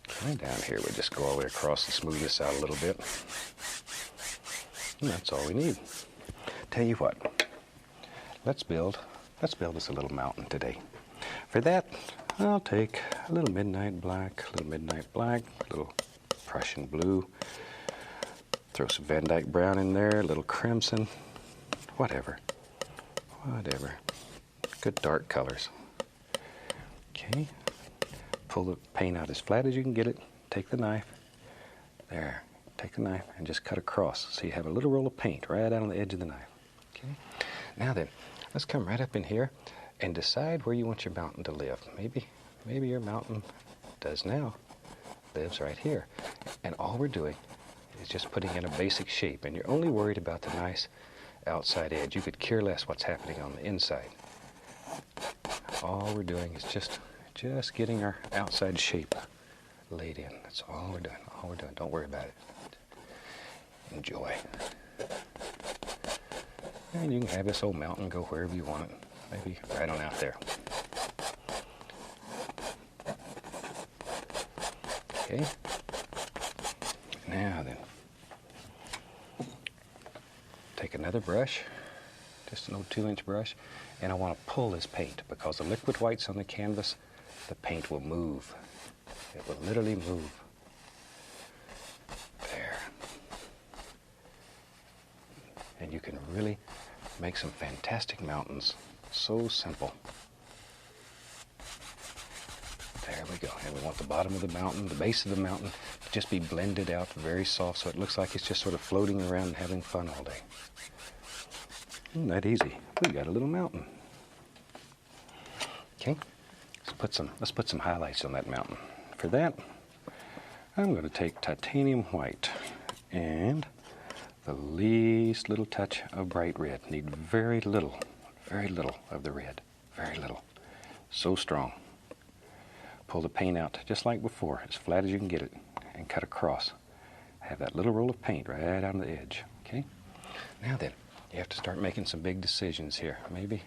A: Okay, down here we just go all the way across and smooth this out a little bit. And that's all we need. Tell you what, let's build us a little mountain today. For that, I'll take a little midnight black, a little Prussian blue, throw some Van Dyke brown in there, a little crimson, whatever. Good dark colors. Okay, pull the paint out as flat as you can get it. Take the knife, there, take the knife and just cut across so you have a little roll of paint right out on the edge of the knife. Okay, now then, let's come right up in here and decide where you want your mountain to live. Maybe your mountain does now, lives right here. And all we're doing is just putting in a basic shape, and you're only worried about the nice outside edge. You could care less what's happening on the inside. All we're doing is just getting our outside shape laid in. That's all we're doing. Don't worry about it. Enjoy. And you can have this old mountain go wherever you want it. Maybe right on out there. Okay. Now then, take another brush, just an old 2-inch brush, and I want to pull this paint because the liquid white's on the canvas. The paint will move. It will literally move. There. And you can really make some fantastic mountains. So simple. There we go. And we want the bottom of the mountain, the base of the mountain, to just be blended out very soft so it looks like it's just sort of floating around and having fun all day. Isn't that easy? We got a little mountain. Okay, let's put some highlights on that mountain. For that, I'm going to take titanium white and the least little touch of bright red. Need very little of the red. Very little. So strong. Pull the paint out just like before, as flat as you can get it, and cut across. Have that little roll of paint right on the edge. Okay? Now then, you have to start making some big decisions here. Maybe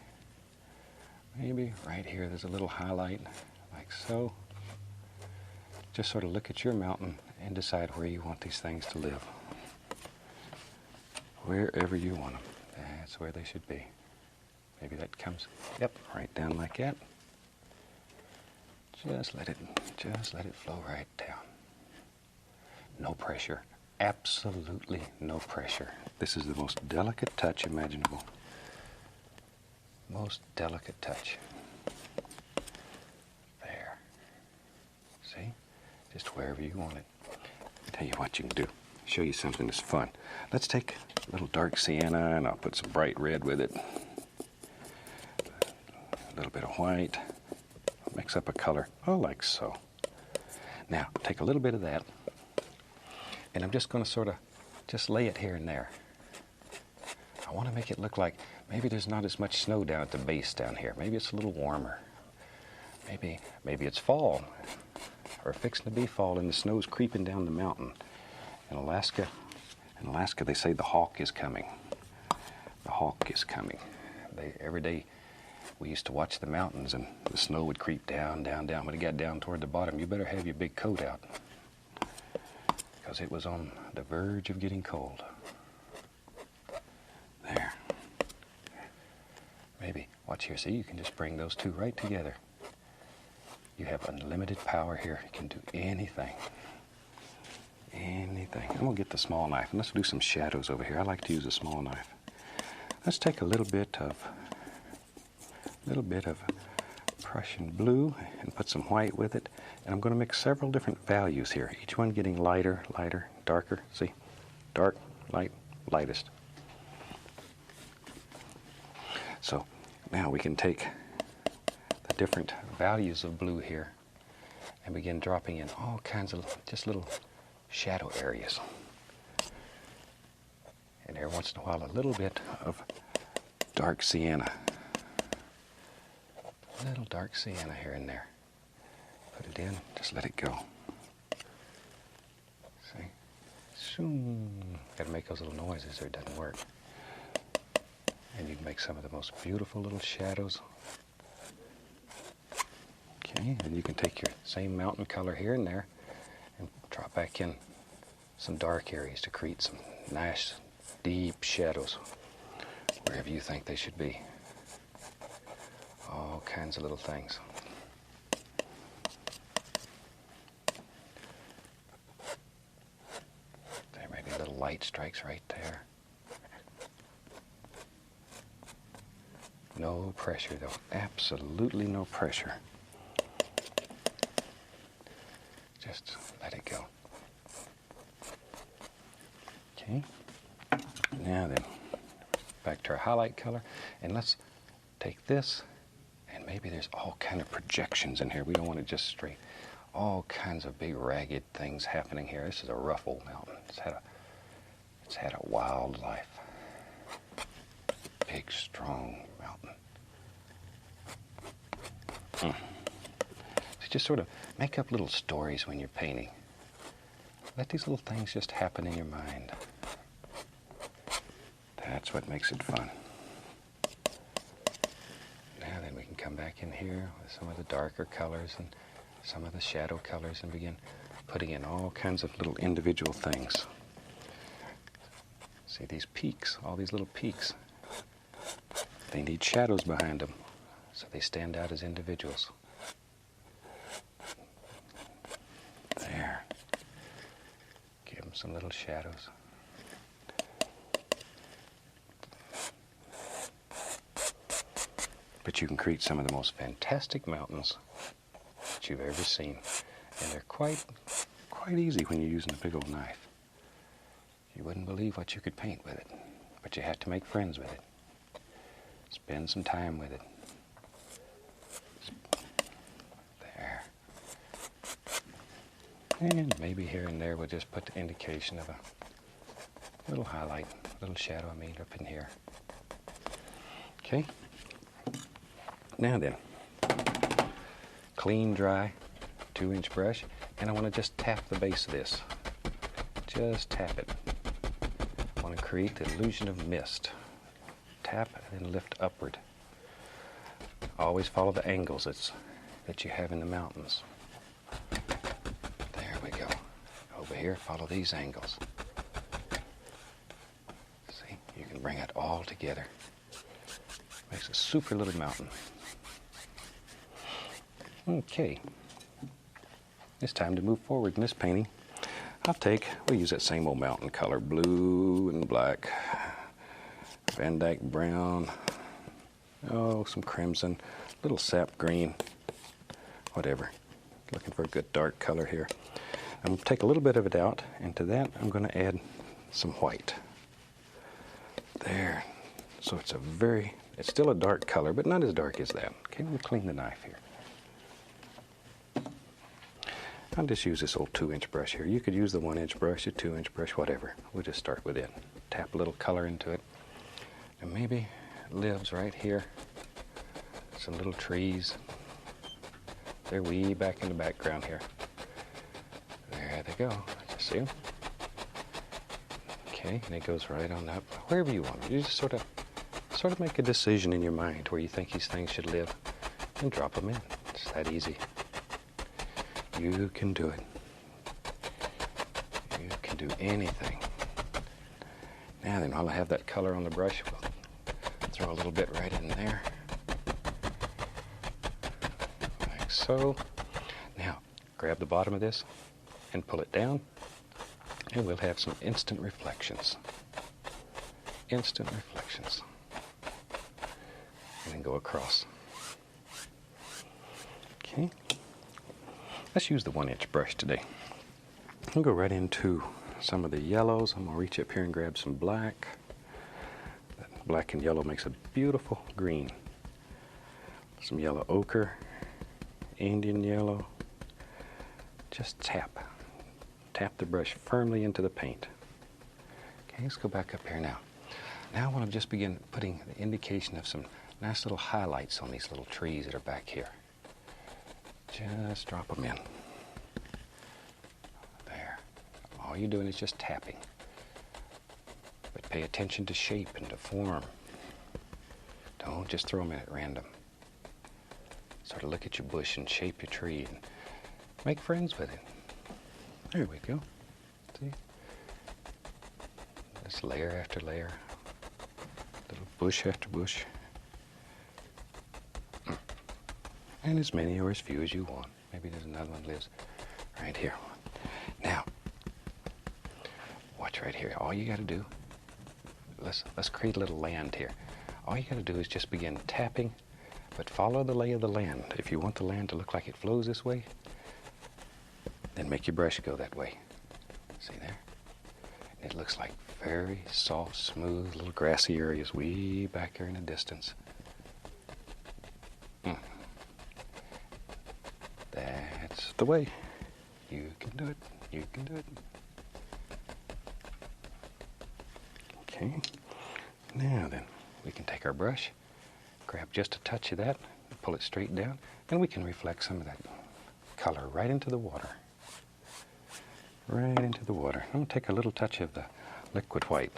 A: right here there's a little highlight, like so. Just sort of look at your mountain and decide where you want these things to live. wherever you want them. That's where they should be. Maybe that comes, yep, right down like that. Just let it flow right down. No pressure. Absolutely no pressure. This is the most delicate touch imaginable. Most delicate touch. There. See? Just wherever you want it. Tell you what you can do. Show you something that's fun. Let's take a little dark sienna and I'll put some bright red with it. A little bit of white. Mix up a color, oh, like so. Now, take a little bit of that, and I'm just going to sort of just lay it here and there. I want to make it look like maybe there's not as much snow down at the base down here. Maybe it's a little warmer. Maybe it's fall, or fixing to be fall, and the snow's creeping down the mountain. In Alaska, they say the hawk is coming. The hawk is coming. Every day, we used to watch the mountains, and the snow would creep down, down, down. When it got down toward the bottom, you better have your big coat out, because it was on the verge of getting cold. There. Maybe, watch here, see, you can just bring those two right together. You have unlimited power here. You can do anything. Anything. I'm going to get the small knife, and let's do some shadows over here. I like to use a small knife. Let's take a little bit of Prussian blue and put some white with it, and I'm going to mix several different values here, each one getting lighter, lighter, darker. See? Dark, light, lightest. So now we can take the different values of blue here and begin dropping in all kinds of just little shadow areas, and every once in a while a little bit of dark sienna. Little dark sienna here and there. Put it in, just let it go. See? Zoom. Got to make those little noises or it doesn't work. And you can make some of the most beautiful little shadows. Okay, and you can take your same mountain color here and there and drop back in some dark areas to create some nice, deep shadows wherever you think they should be. All kinds of little things. There may be little light strikes right there. No pressure though, absolutely no pressure. Just let it go. Okay, now then, back to our highlight color, and let's take this. And maybe there's all kind of projections in here. We don't want it just straight. All kinds of big ragged things happening here. This is a rough old mountain. It's had a wild life. Big, strong mountain. So just sort of make up little stories when you're painting. Let these little things just happen in your mind. That's what makes it fun. We can come back in here with some of the darker colors and some of the shadow colors and begin putting in all kinds of little individual things. See these peaks, all these little peaks. They need shadows behind them, so they stand out as individuals. There. Give them some little shadows. But you can create some of the most fantastic mountains that you've ever seen. And they're quite easy when you're using a big old knife. You wouldn't believe what you could paint with it, but you have to make friends with it. Spend some time with it. There. And maybe here and there we'll just put the indication of a little highlight, little shadow, up in here. Okay? Now then, clean, dry, 2-inch brush, and I want to just tap the base of this. Just tap it. I want to create the illusion of mist. Tap and then lift upward. Always follow the angles that you have in the mountains. There we go. Over here, follow these angles. See? bring it all together. Makes a super little mountain. Okay. It's time to move forward in this painting. We'll use that same old mountain color, blue and black, Van Dyke brown, some crimson, little sap green, whatever. Looking for a good dark color here. I'm going to take a little bit of it out, and to that I'm going to add some white. There. So it's still a dark color, but not as dark as that. Okay, we'll clean the knife here. I'll just use this old 2-inch brush here. You could use the 1-inch brush, a 2-inch brush, whatever. We'll just start with it. Tap a little color into it. And maybe lives right here. Some little trees. They're way back in the background here. There they go. Just see them? Okay, and it goes right on up. Wherever you want. You just sort of make a decision in your mind where you think these things should live and drop them in. It's that easy. You can do it. You can do anything. Now then, while I have that color on the brush, we'll throw a little bit right in there. Like so. Now, grab the bottom of this and pull it down, and we'll have some instant reflections. Instant reflections. And then go across. Okay. Let's use the 1-inch brush today. I'll go right into some of the yellows. I'm going to reach up here and grab some black. That black and yellow makes a beautiful green. Some yellow ochre, Indian yellow. Just tap the brush firmly into the paint. Okay, let's go back up here now. Now I want to just begin putting the indication of some nice little highlights on these little trees that are back here. Just drop them in. There. All you're doing is just tapping. But pay attention to shape and to form. Don't just throw them in at random. Sort of look at your bush and shape your tree and make friends with it. There we go. See? Just layer after layer. Little bush after bush. And as many or as few as you want. Maybe there's another one lives right here. Now, watch right here. All you got to do, let's create a little land here. All you got to do is just begin tapping, but follow the lay of the land. If you want the land to look like it flows this way, then make your brush go that way. See there? And it looks like very soft, smooth, little grassy areas way back here in the distance. That's the way. You can do it. You can do it. Okay. Now then, we can take our brush, grab just a touch of that, pull it straight down, and we can reflect some of that color right into the water. Right into the water. I'm going to take a little touch of the liquid white,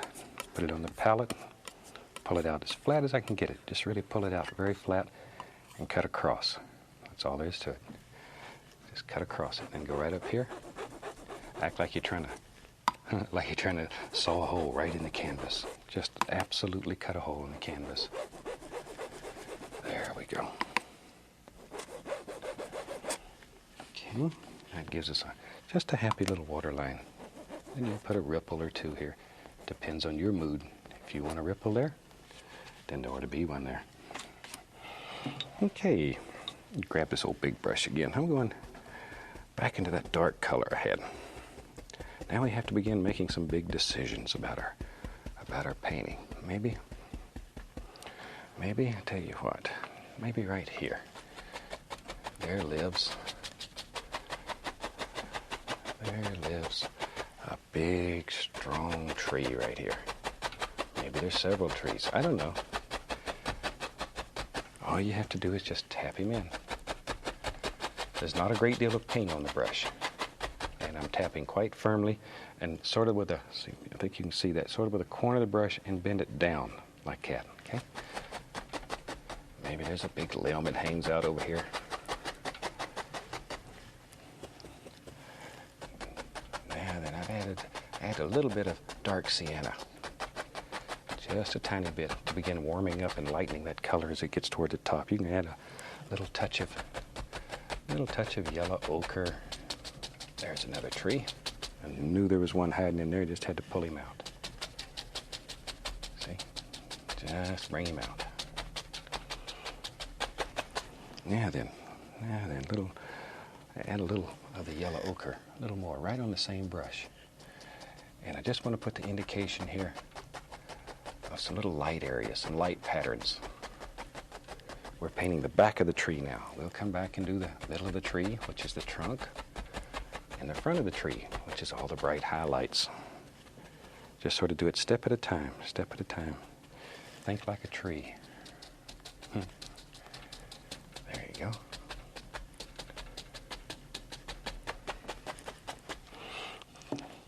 A: put it on the palette, pull it out as flat as I can get it. Just really pull it out very flat and cut across. That's all there is to it. Just cut across it and go right up here. Act like you're trying to saw a hole right in the canvas. Just absolutely cut a hole in the canvas. There we go. Okay, that gives us just a happy little water line. Then you'll put a ripple or two here. Depends on your mood. If you want a ripple there, then there ought to be one there. Okay, grab this old big brush again. I'm going back into that dark color I had. Now we have to begin making some big decisions about our painting. Maybe, I tell you what, maybe right here. There lives a big, strong tree right here. Maybe there's several trees. I don't know. All you have to do is just tap him in. There's not a great deal of paint on the brush. And I'm tapping quite firmly and sort of with I think you can see that, sort of with the corner of the brush and bend it down like that, okay? Maybe there's a big limb that hangs out over here. Now then, I've added a little bit of dark sienna. just a tiny bit to begin warming up and lightening that color as it gets toward the top. You can add a little touch of yellow ochre. There's another tree. I knew there was one hiding in there, just had to pull him out. See? Just bring him out. Now then, add a little of the yellow ochre, a little more, right on the same brush. And I just want to put the indication here of some little light areas, some light patterns. We're painting the back of the tree now. We'll come back and do the middle of the tree, which is the trunk, and the front of the tree, which is all the bright highlights. Just sort of do it step at a time, step at a time. Think like a tree. There you go.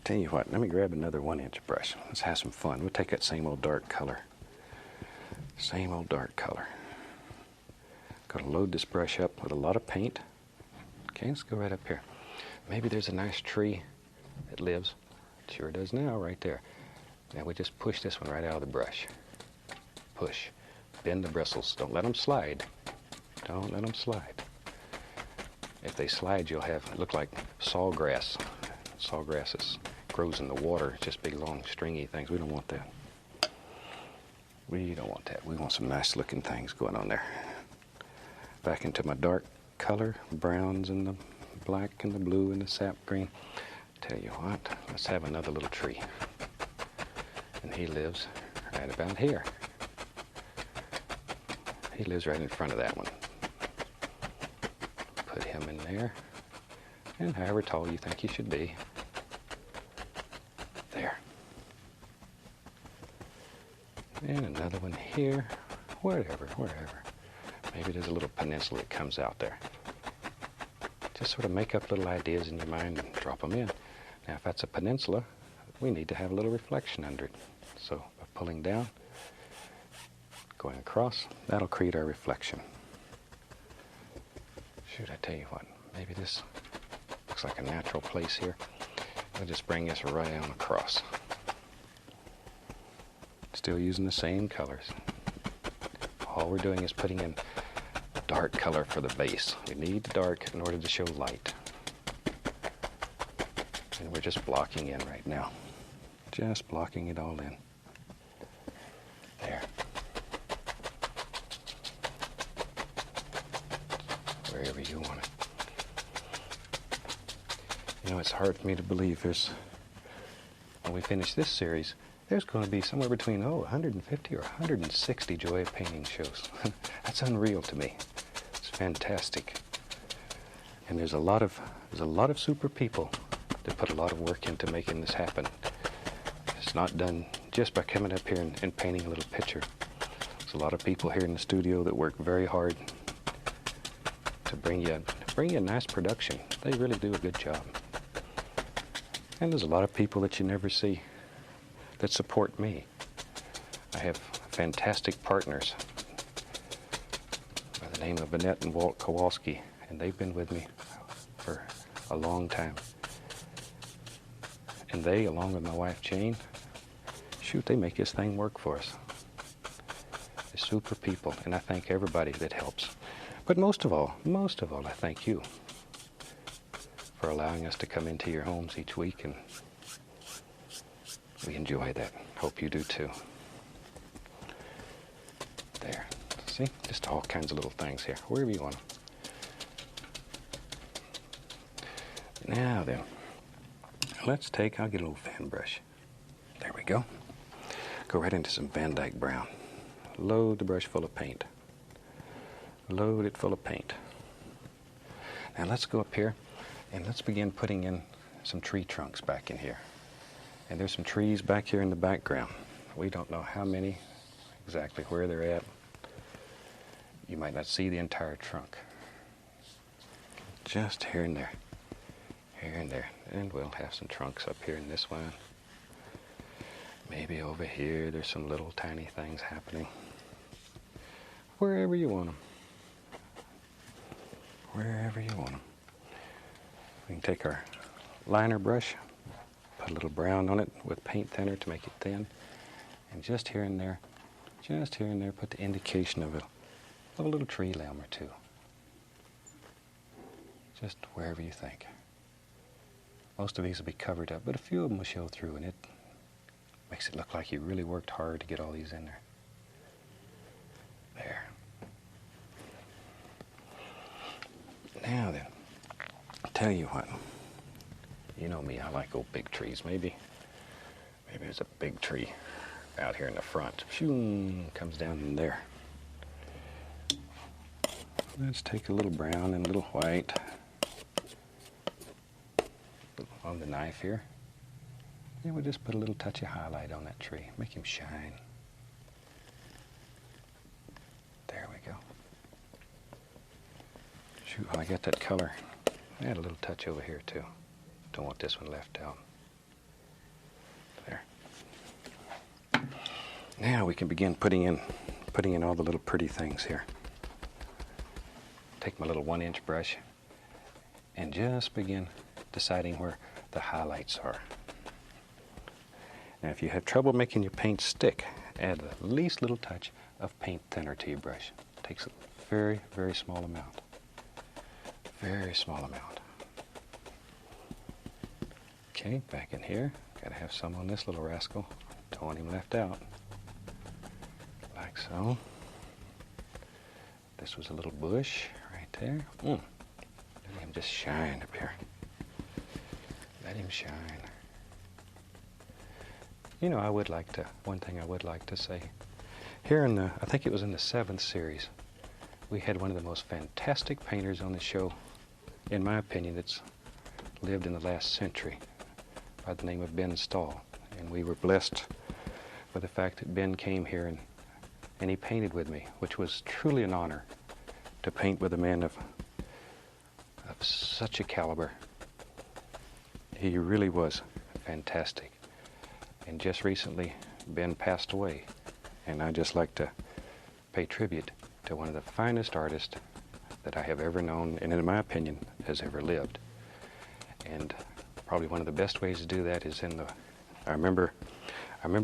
A: Tell you what, let me grab another 1-inch brush. Let's have some fun. We'll take that same old dark color. Same old dark color. Got to load this brush up with a lot of paint. Okay, let's go right up here. Maybe there's a nice tree that lives. It sure does now, right there. Now we just push this one right out of the brush. Push. Bend the bristles. Don't let them slide. Don't let them slide. If they slide, you'll have, look like sawgrass. Sawgrass grows in the water. It's just big, long, stringy things. We don't want that. We don't want that. We want some nice looking things going on there. Back into my dark color, browns and the black and the blue and the sap green. Tell you what, let's have another little tree. And he lives right about here. He lives right in front of that one. Put him in there. And however tall you think he should be. There. And another one here. Wherever. Maybe there's a little peninsula that comes out there. Just sort of make up little ideas in your mind and drop them in. Now, if that's a peninsula, we need to have a little reflection under it. So, by pulling down, going across, that'll create our reflection. Shoot, I tell you what, maybe this looks like a natural place here. We'll just bring this right on across. Still using the same colors. All we're doing is putting in a dark color for the base. We need the dark in order to show light. And we're just blocking in right now. Just blocking it all in. There. Wherever you want it. You know, it's hard for me to believe when we finish this series, there's going to be somewhere between, 150 or 160 Joy of Painting shows. That's unreal to me. It's fantastic. And there's a lot of super people that put a lot of work into making this happen. It's not done just by coming up here and painting a little picture. There's a lot of people here in the studio that work very hard to bring you a nice production. They really do a good job. And there's a lot of people that you never see that support me. I have fantastic partners by the name of Annette and Walt Kowalski, and they've been with me for a long time. And they, along with my wife Jane, they make this thing work for us. They're super people, and I thank everybody that helps. But most of all, I thank you for allowing us to come into your homes each week, and we enjoy that. Hope you do too. There. See? Just all kinds of little things here. Wherever you want them. Now then, I'll get a little fan brush. There we go. Go right into some Van Dyke brown. Load the brush full of paint. Load it full of paint. Now let's go up here and let's begin putting in some tree trunks back in here. And there's some trees back here in the background. We don't know how many, exactly where they're at. You might not see the entire trunk. Just here and there. Here and there. And we'll have some trunks up here in this one. Maybe over here there's some little tiny things happening. Wherever you want them. Wherever you want them. We can take our liner brush, put a little brown on it with paint thinner to make it thin, And just here and there, put the indication of a little tree limb or two. Just wherever you think. Most of these will be covered up, but a few of them will show through, and it makes it look like you really worked hard to get all these in there. There. Now then, I'll tell you what. You know me, I like old big trees. Maybe there's a big tree out here in the front. Shoo, comes down in there. Let's take a little brown and a little white on the knife here. And we'll just put a little touch of highlight on that tree. Make him shine. There we go. Shoot, while I got that color, add a little touch over here too. Don't want this one left out. There. Now we can begin putting in all the little pretty things here. Take my little 1-inch brush and just begin deciding where the highlights are. Now if you have trouble making your paint stick, add the least little touch of paint thinner to your brush. It takes a very, very small amount. Very small amount. Okay, back in here. Gotta have some on this little rascal. Don't want him left out. Like so. This was a little bush right there. Let him just shine up here. Let him shine. You know, one thing I would like to say. Here I think it was in the 7th series, we had one of the most fantastic painters on the show, in my opinion, that's lived in the last century, by the name of Ben Stahl. And we were blessed with the fact that Ben came here and he painted with me, which was truly an honor to paint with a man of such a caliber. He really was fantastic. And just recently, Ben passed away. And I'd just like to pay tribute to one of the finest artists that I have ever known, and in my opinion, has ever lived. And probably one of the best ways to do that is I remember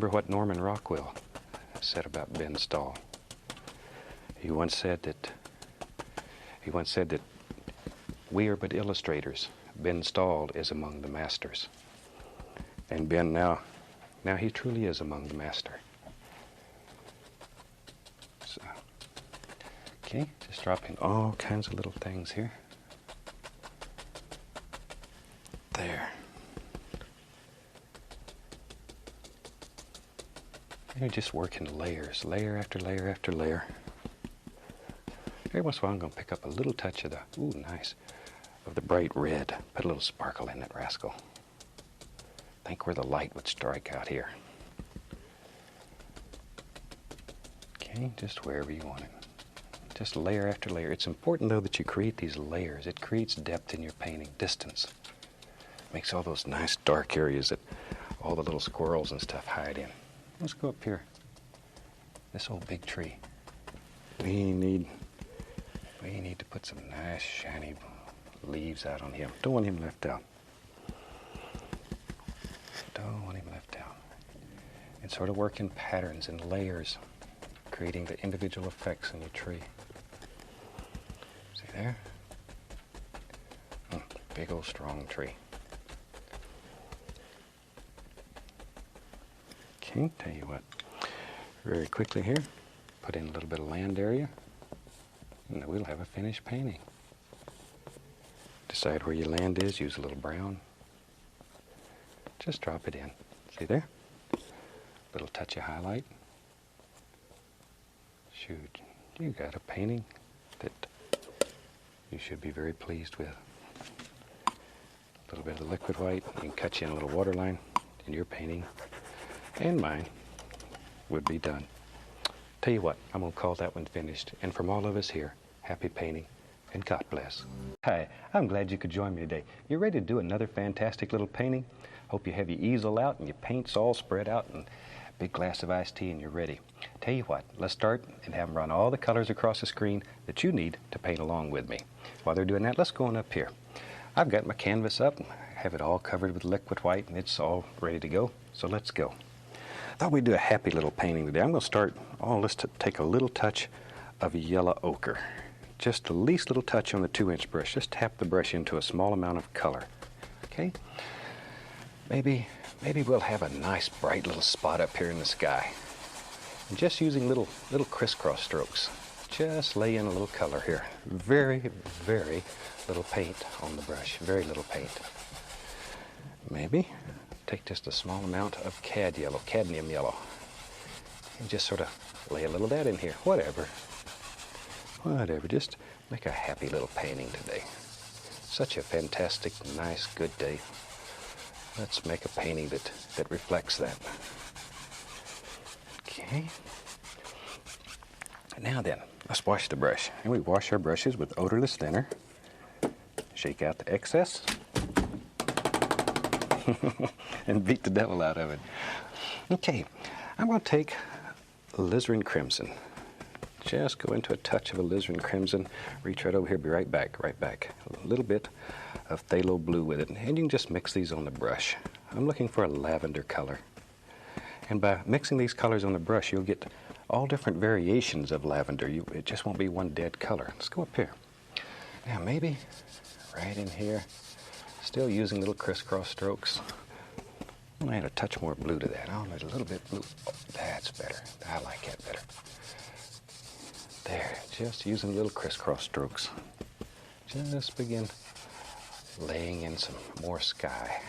A: what Norman Rockwell said about Ben Stahl. He once said that we are but illustrators. Ben Stahl is among the masters. And Ben now he truly is among the master. So, okay, just dropping all kinds of little things here. There. You're just working layers, layer after layer after layer. Every once in a while I'm going to pick up a little touch of the bright red. Put a little sparkle in that rascal. Think where the light would strike out here. Okay, just wherever you want it. Just layer after layer. It's important though that you create these layers. It creates depth in your painting, distance. Makes all those nice dark areas that all the little squirrels and stuff hide in. Let's go up here. This old big tree. We need to put some nice shiny leaves out on him. Don't want him left out. Don't want him left out. And sort of work in patterns and layers, creating the individual effects in your tree. See there? Big old strong tree. Okay, tell you what. Very quickly here, put in a little bit of land area, and then we'll have a finished painting. Decide where your land is, use a little brown. Just drop it in. See there? Little touch of highlight. Shoot, you got a painting that you should be very pleased with. A little bit of the liquid white, you can cut you in a little water line, and your painting and mine would be done. Tell you what, I'm going to call that one finished. And from all of us here, happy painting and God bless. Hi, I'm glad you could join me today. You ready to do another fantastic little painting? Hope you have your easel out and your paints all spread out and a big glass of iced tea and you're ready. Tell you what, let's start and have them run all the colors across the screen that you need to paint along with me. While they're doing that, let's go on up here. I've got my canvas up, have it all covered with liquid white and it's all ready to go. So let's go. Thought we'd do a happy little painting today. I'm going to start, let's take a little touch of yellow ochre. Just the least little touch on the 2-inch brush. Just tap the brush into a small amount of color. Okay? Maybe we'll have a nice bright little spot up here in the sky. And just using little crisscross strokes. Just lay in a little color here. Very, very little paint on the brush. Very little paint. Maybe take just a small amount of cadmium yellow. And just sort of lay a little of that in here. Whatever, just make a happy little painting today. Such a fantastic, nice, good day. Let's make a painting that reflects that. Okay. Now then, let's wash the brush. And we wash our brushes with odorless thinner. Shake out the excess. And beat the devil out of it. Okay, I'm going to take alizarin crimson. Just go into a touch of alizarin crimson. Reach right over here, be right back. A little bit of phthalo blue with it. And you can just mix these on the brush. I'm looking for a lavender color. And by mixing these colors on the brush, you'll get all different variations of lavender. It just won't be one dead color. Let's go up here. Now maybe right in here, still using little crisscross strokes. I'm going to add a touch more blue to that. I'll add a little bit blue. Oh, that's better. I like that better. There, just using little crisscross strokes. Just begin laying in some more sky,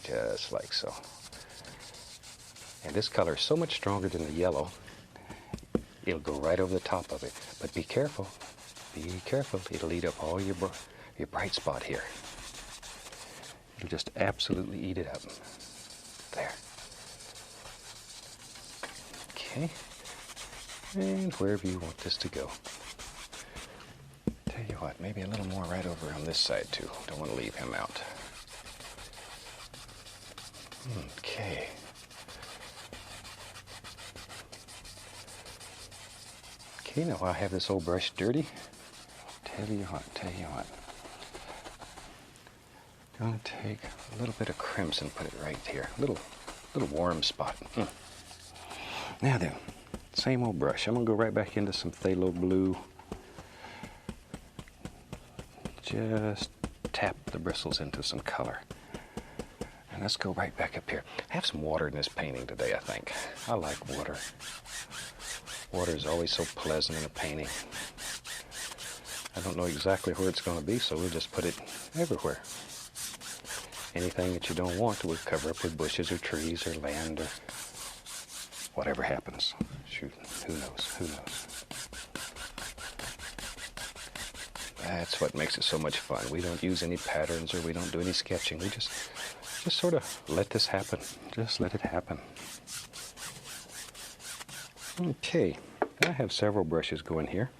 A: just like so. And this color is so much stronger than the yellow, it'll go right over the top of it. But be careful, it'll eat up all your bright spot here. It'll just absolutely eat it up. There. Okay. And wherever you want this to go. Tell you what, maybe a little more right over on this side too. Don't want to leave him out. Okay. Okay, now I have this old brush dirty. Tell you what. Gonna take a little bit of crimson, put it right here. Little warm spot. Now then, same old brush. I'm gonna go right back into some phthalo blue. Just tap the bristles into some color. And let's go right back up here. I have some water in this painting today, I think. I like water. Water is always so pleasant in a painting. I don't know exactly where it's going to be, so we'll just put it everywhere. Anything that you don't want, we'll cover up with bushes or trees or land or whatever happens. Shoot, who knows? That's what makes it so much fun. We don't use any patterns or we don't do any sketching. We just sort of let this happen. Just let it happen. Okay, I have several brushes going here.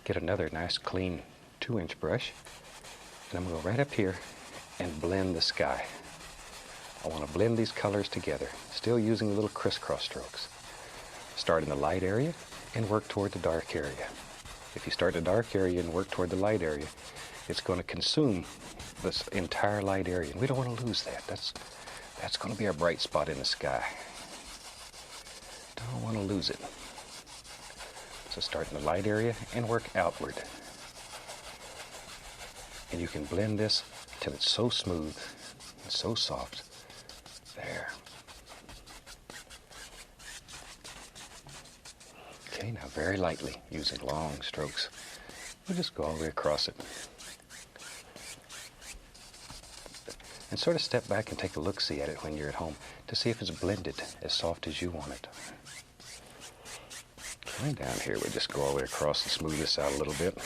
A: Get another nice clean 2-inch brush. And I'm going to go right up here and blend the sky. I want to blend these colors together, still using little crisscross strokes. Start in the light area and work toward the dark area. If you start in the dark area and work toward the light area, it's going to consume this entire light area. And we don't want to lose that. That's going to be our bright spot in the sky. Don't want to lose it. So start in the light area and work outward. And you can blend this till it's so smooth and so soft. There. Okay, now very lightly, using long strokes, we'll just go all the way across it. And sort of step back and take a look-see at it when you're at home to see if it's blended as soft as you want it. Okay, down here we just go all the way across and smooth this out a little bit.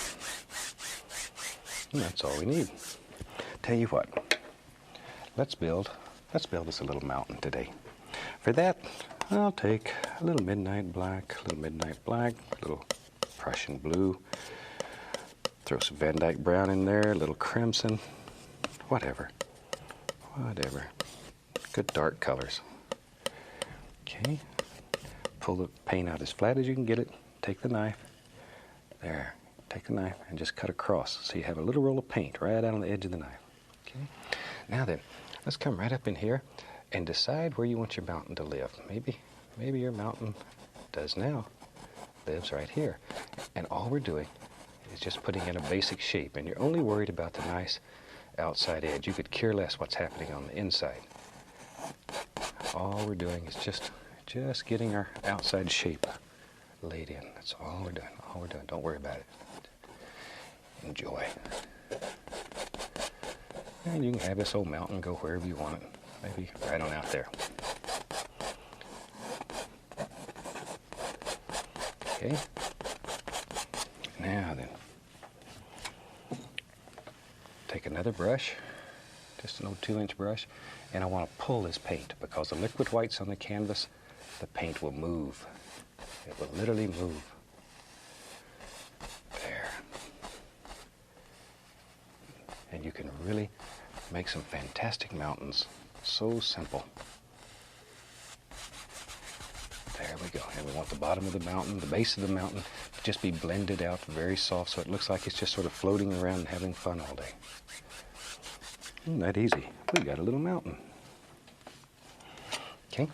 A: And that's all we need. Tell you what, let's build us a little mountain today. For that, I'll take a little midnight black, a little Prussian blue, throw some Van Dyke brown in there, a little crimson, whatever. Good dark colors. Okay, pull the paint out as flat as you can get it. Take the knife, there, take the knife and just cut across so you have a little roll of paint right out on the edge of the knife. Okay, now then, let's come right up in here and decide where you want your mountain to live. Maybe your mountain does now, lives right here. And all we're doing is just putting in a basic shape, and you're only worried about the nice outside edge. You could care less what's happening on the inside. All we're doing is just getting our outside shape laid in. That's all we're doing. All we're doing. Don't worry about it. Enjoy. And you can have this old mountain go wherever you want it. Maybe right on out there. Okay. Now then, take another brush, just an old 2-inch brush, and I want to pull this paint because the liquid white's on the canvas. The paint will move. It will literally move. There. And you can really make some fantastic mountains. So simple. There we go. And we want the bottom of the mountain, the base of the mountain, to just be blended out very soft so it looks like it's just sort of floating around and having fun all day. Isn't that easy? We got a little mountain. Okay.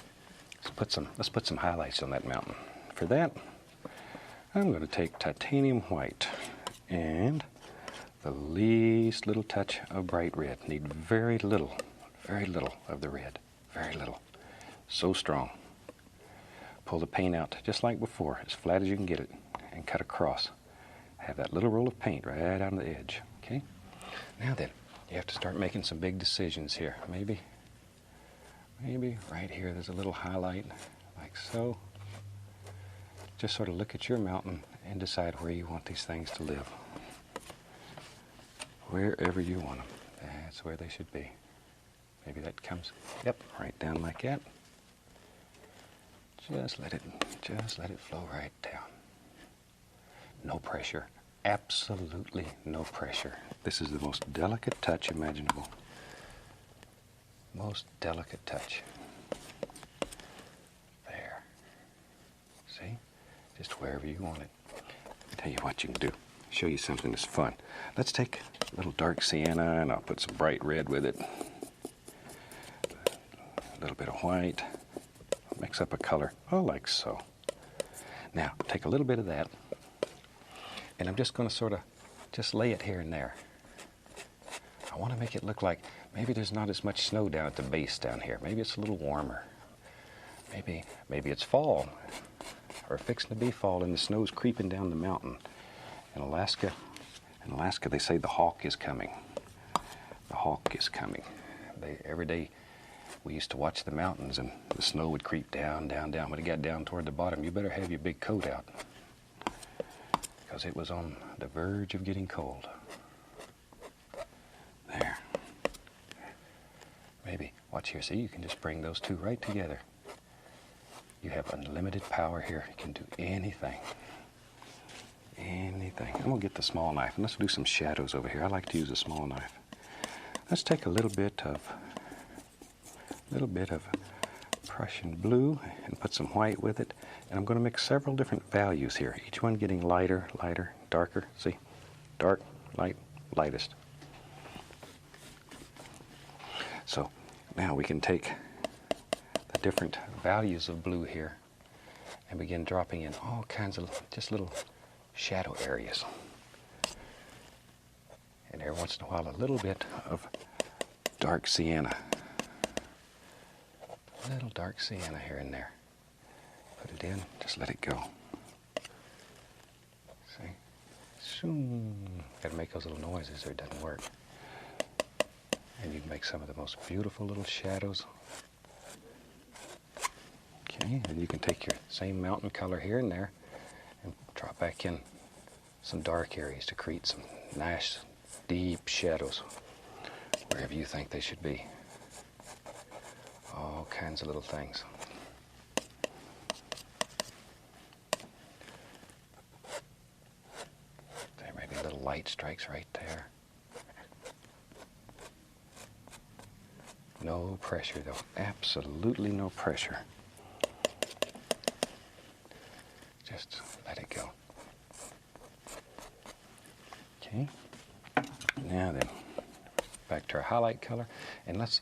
A: Let's put some highlights on that mountain. For that, I'm going to take titanium white and the least little touch of bright red. Need very little of the red. Very little. So strong. Pull the paint out just like before, as flat as you can get it, and cut across. Have that little roll of paint right on the edge. Okay? Now then, you have to start making some big decisions here. Maybe right here there's a little highlight, like so. Just sort of look at your mountain and decide where you want these things to live. Wherever you want them. That's where they should be. Maybe that comes, yep, right down like that. Just let it flow right down. No pressure. Absolutely no pressure. This is the most delicate touch imaginable. Most delicate touch. There. See? Just wherever you want it. Tell you what you can do. Show you something that's fun. Let's take a little dark sienna and I'll put some bright red with it. A little bit of white. Mix up a color. Oh, like so. Now, take a little bit of that and I'm just going to sort of just lay it here and there. I want to make it look like maybe there's not as much snow down at the base down here. Maybe it's a little warmer. Maybe it's fall or fixing to be fall and the snow's creeping down the mountain. In Alaska they say the hawk is coming. The hawk is coming. Every day we used to watch the mountains and the snow would creep down, down, down. When it got down toward the bottom, you better have your big coat out because it was on the verge of getting cold. There. Maybe, watch here, see, you can just bring those two right together. You have unlimited power here. You can do anything. Anything. I'm going to get the small knife and let's do some shadows over here. I like to use a small knife. Let's take a little bit of Prussian blue and put some white with it. And I'm going to mix several different values here. Each one getting lighter, lighter, darker. See? Dark, light, lightest. So now we can take the different values of blue here and begin dropping in all kinds of just little shadow areas. And every once in a while a little bit of dark sienna. A little dark sienna here and there. Put it in, just let it go. See? Zoom. Got to make those little noises or it doesn't work. And you can make some of the most beautiful little shadows. Okay, and you can take your same mountain color here and there and drop back in some dark areas to create some nice deep shadows wherever you think they should be. All kinds of little things. There may be little light strikes right there. No pressure though, absolutely no pressure. Just let it go. Okay, now then, back to our highlight color, and let's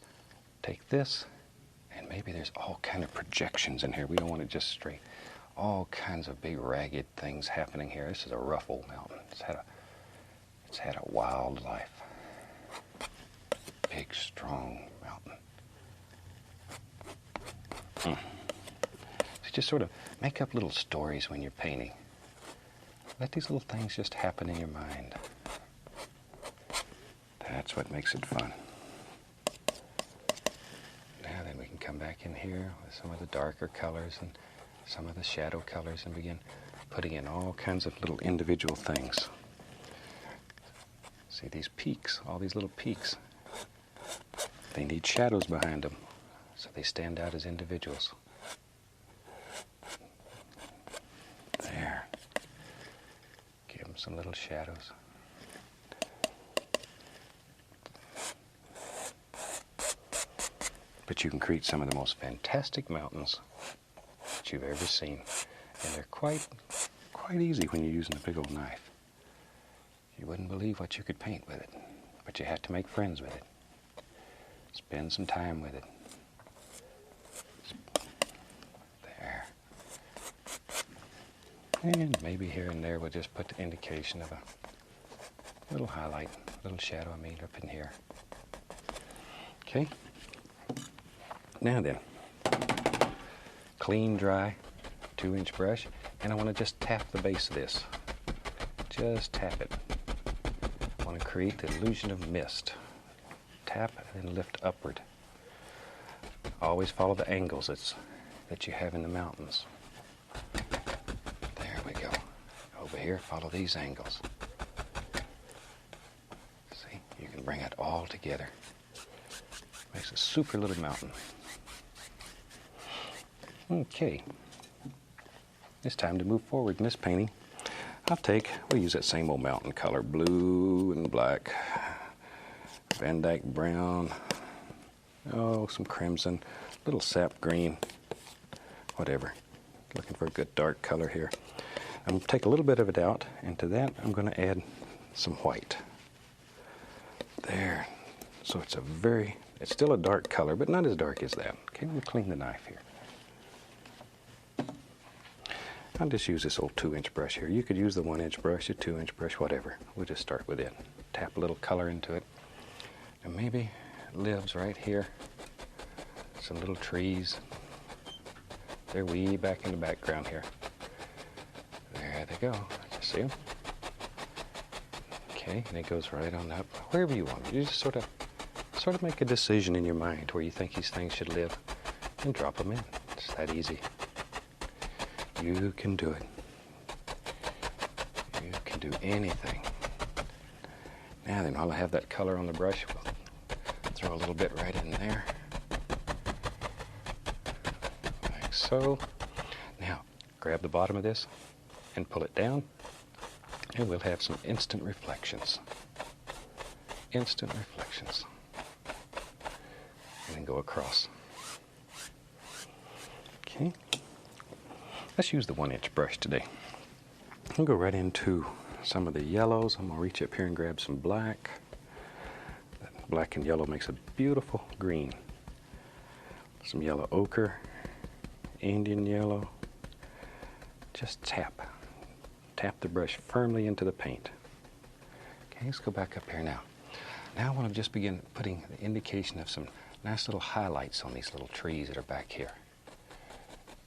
A: take this And maybe there's all kind of projections in here. We don't want it just straight. All kinds of big ragged things happening here. This is a rough old mountain. It's had a wild life. Big, strong mountain. So just sort of make up little stories when you're painting. Let these little things just happen in your mind. That's what makes it fun. Now then we can come back in here with some of the darker colors and some of the shadow colors and begin putting in all kinds of little individual things. See these peaks, all these little peaks. They need shadows behind them, so they stand out as individuals. There. Give them some little shadows. But you can create some of the most fantastic mountains that you've ever seen. And they're quite easy when you're using a big old knife. You wouldn't believe what you could paint with it, but you have to make friends with it. Spend some time with it. There. And maybe here and there we'll just put the indication of a little highlight, little shadow, up in here. Okay? Now then, clean, dry, 2-inch brush, and I want to just tap the base of this. Just tap it. I want to create the illusion of mist. Tap and then lift upward. Always follow the angles that you have in the mountains. There we go. Over here, follow these angles. See, you can bring it all together. Makes a super little mountain. Okay. It's time to move forward in this painting. We'll use that same old mountain color, blue and black, Van Dyke brown, some crimson, little sap green, whatever. Looking for a good dark color here. I'm going to take a little bit of it out, and to that I'm going to add some white. There. So it's still a dark color, but not as dark as that. Okay, we'll clean the knife here. I'll just use this old 2-inch brush here. You could use the 1-inch brush, a 2-inch brush, whatever. We'll just start with it. Tap a little color into it. And maybe it lives right here. Some little trees. They're way back in the background here. There they go. Just see them? Okay, and it goes right on up. Wherever you want. You just sort of make a decision in your mind where you think these things should live and drop them in. It's that easy. You can do it. You can do anything. Now then, while I have that color on the brush, we'll throw a little bit right in there. Like so. Now, grab the bottom of this and pull it down, and we'll have some instant reflections. Instant reflections. And then go across. Okay. Let's use the 1-inch brush today. I'll go right into some of the yellows. I'm going to reach up here and grab some black. That black and yellow makes a beautiful green. Some yellow ochre, Indian yellow. Just tap. Tap the brush firmly into the paint. Okay, let's go back up here now. Now I want to just begin putting the indication of some nice little highlights on these little trees that are back here.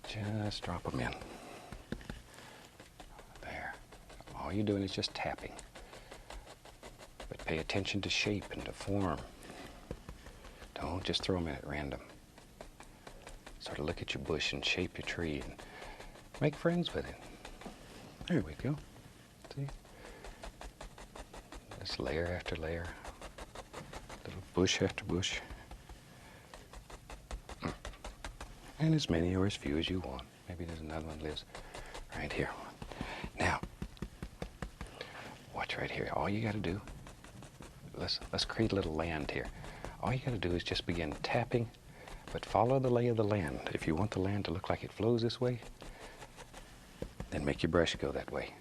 A: Just drop them in. There. All you're doing is just tapping. But pay attention to shape and to form. Don't just throw them in at random. Sort of look at your bush and shape your tree and make friends with it. There we go. See? Just layer after layer. Little bush after bush. And as many or as few as you want. Maybe there's another one that lives right here. Now, watch right here. All you got to do, let's create a little land here. All you got to do is just begin tapping, but follow the lay of the land. If you want the land to look like it flows this way, then make your brush go that way.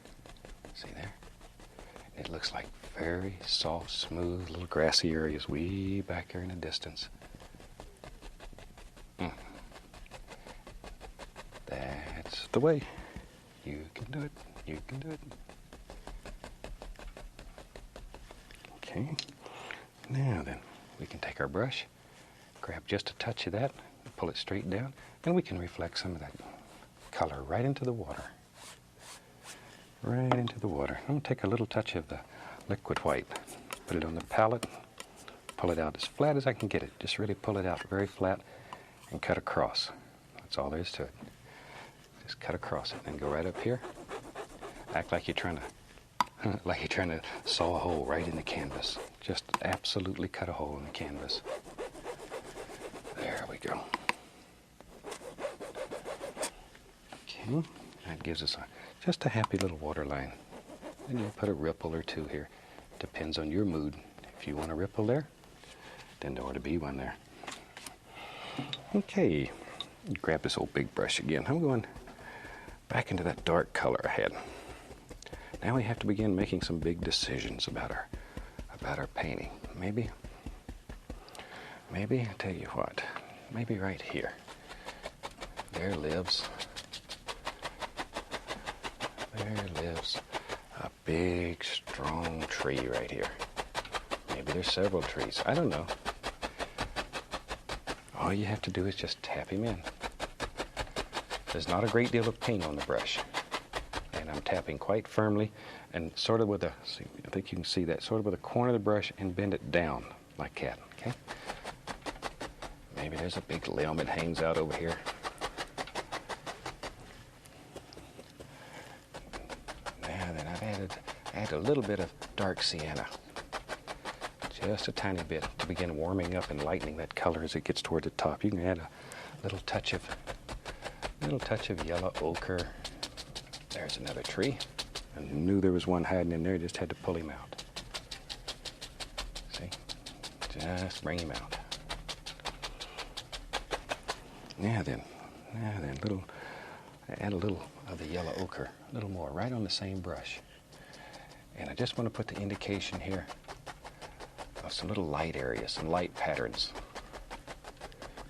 A: See there? It looks like very soft, smooth, little grassy areas way back here in the distance. That's the way. You can do it. You can do it. Okay. Now then, we can take our brush, grab just a touch of that, pull it straight down, and we can reflect some of that color right into the water. Right into the water. I'm going to take a little touch of the liquid white, put it on the palette, pull it out as flat as I can get it. Just really pull it out very flat and cut across. That's all there is to it. Just cut across it and go right up here. Act like you're trying to saw a hole right in the canvas. Just absolutely cut a hole in the canvas. There we go. Okay, that gives us just a happy little water line. And you'll put a ripple or two here. Depends on your mood. If you want a ripple there, then there ought to be one there. Okay, grab this old big brush again. I'm going back into that dark color I had. Now we have to begin making some big decisions about our painting. Maybe, I tell you what, maybe right here. There lives a big, strong tree right here. Maybe there's several trees. I don't know. All you have to do is just tap him in. There's not a great deal of paint on the brush. And I'm tapping quite firmly and sort of with a, I think you can see that, sort of with a corner of the brush and bend it down like that, okay? Maybe there's a big limb that hangs out over here. Now then, I've added a little bit of dark sienna. Just a tiny bit to begin warming up and lightening that color as it gets toward the top. You can add a little touch of yellow ochre. There's another tree. I knew there was one hiding in there, just had to pull him out. See? Just bring him out. Now then, add a little of the yellow ochre, a little more, right on the same brush. And I just want to put the indication here of some little light areas, some light patterns.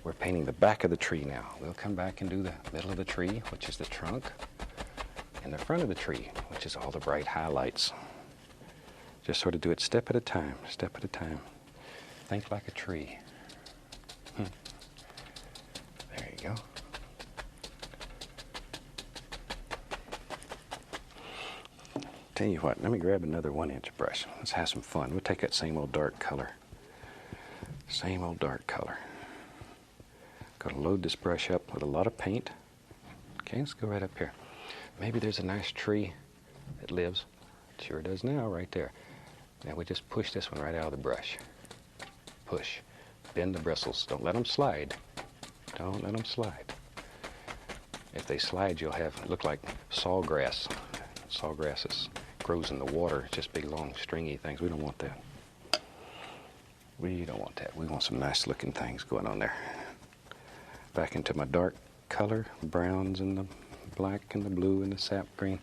A: We're painting the back of the tree now. We'll come back and do the middle of the tree, which is the trunk, and the front of the tree, which is all the bright highlights. Just sort of do it step at a time, step at a time. Think like a tree. There you go. Tell you what, let me grab another 1-inch brush. Let's have some fun. We'll take that same old dark color. Same old dark color. Got to load this brush up with a lot of paint. Okay, let's go right up here. Maybe there's a nice tree that lives. It sure does now, right there. Now we just push this one right out of the brush. Push. Bend the bristles. Don't let them slide. Don't let them slide. If they slide, you'll look like sawgrass. Sawgrass grows in the water. It's just big, long, stringy things. We don't want that. We don't want that. We want some nice looking things going on there. Back into my dark color, browns and the black and the blue and the sap green.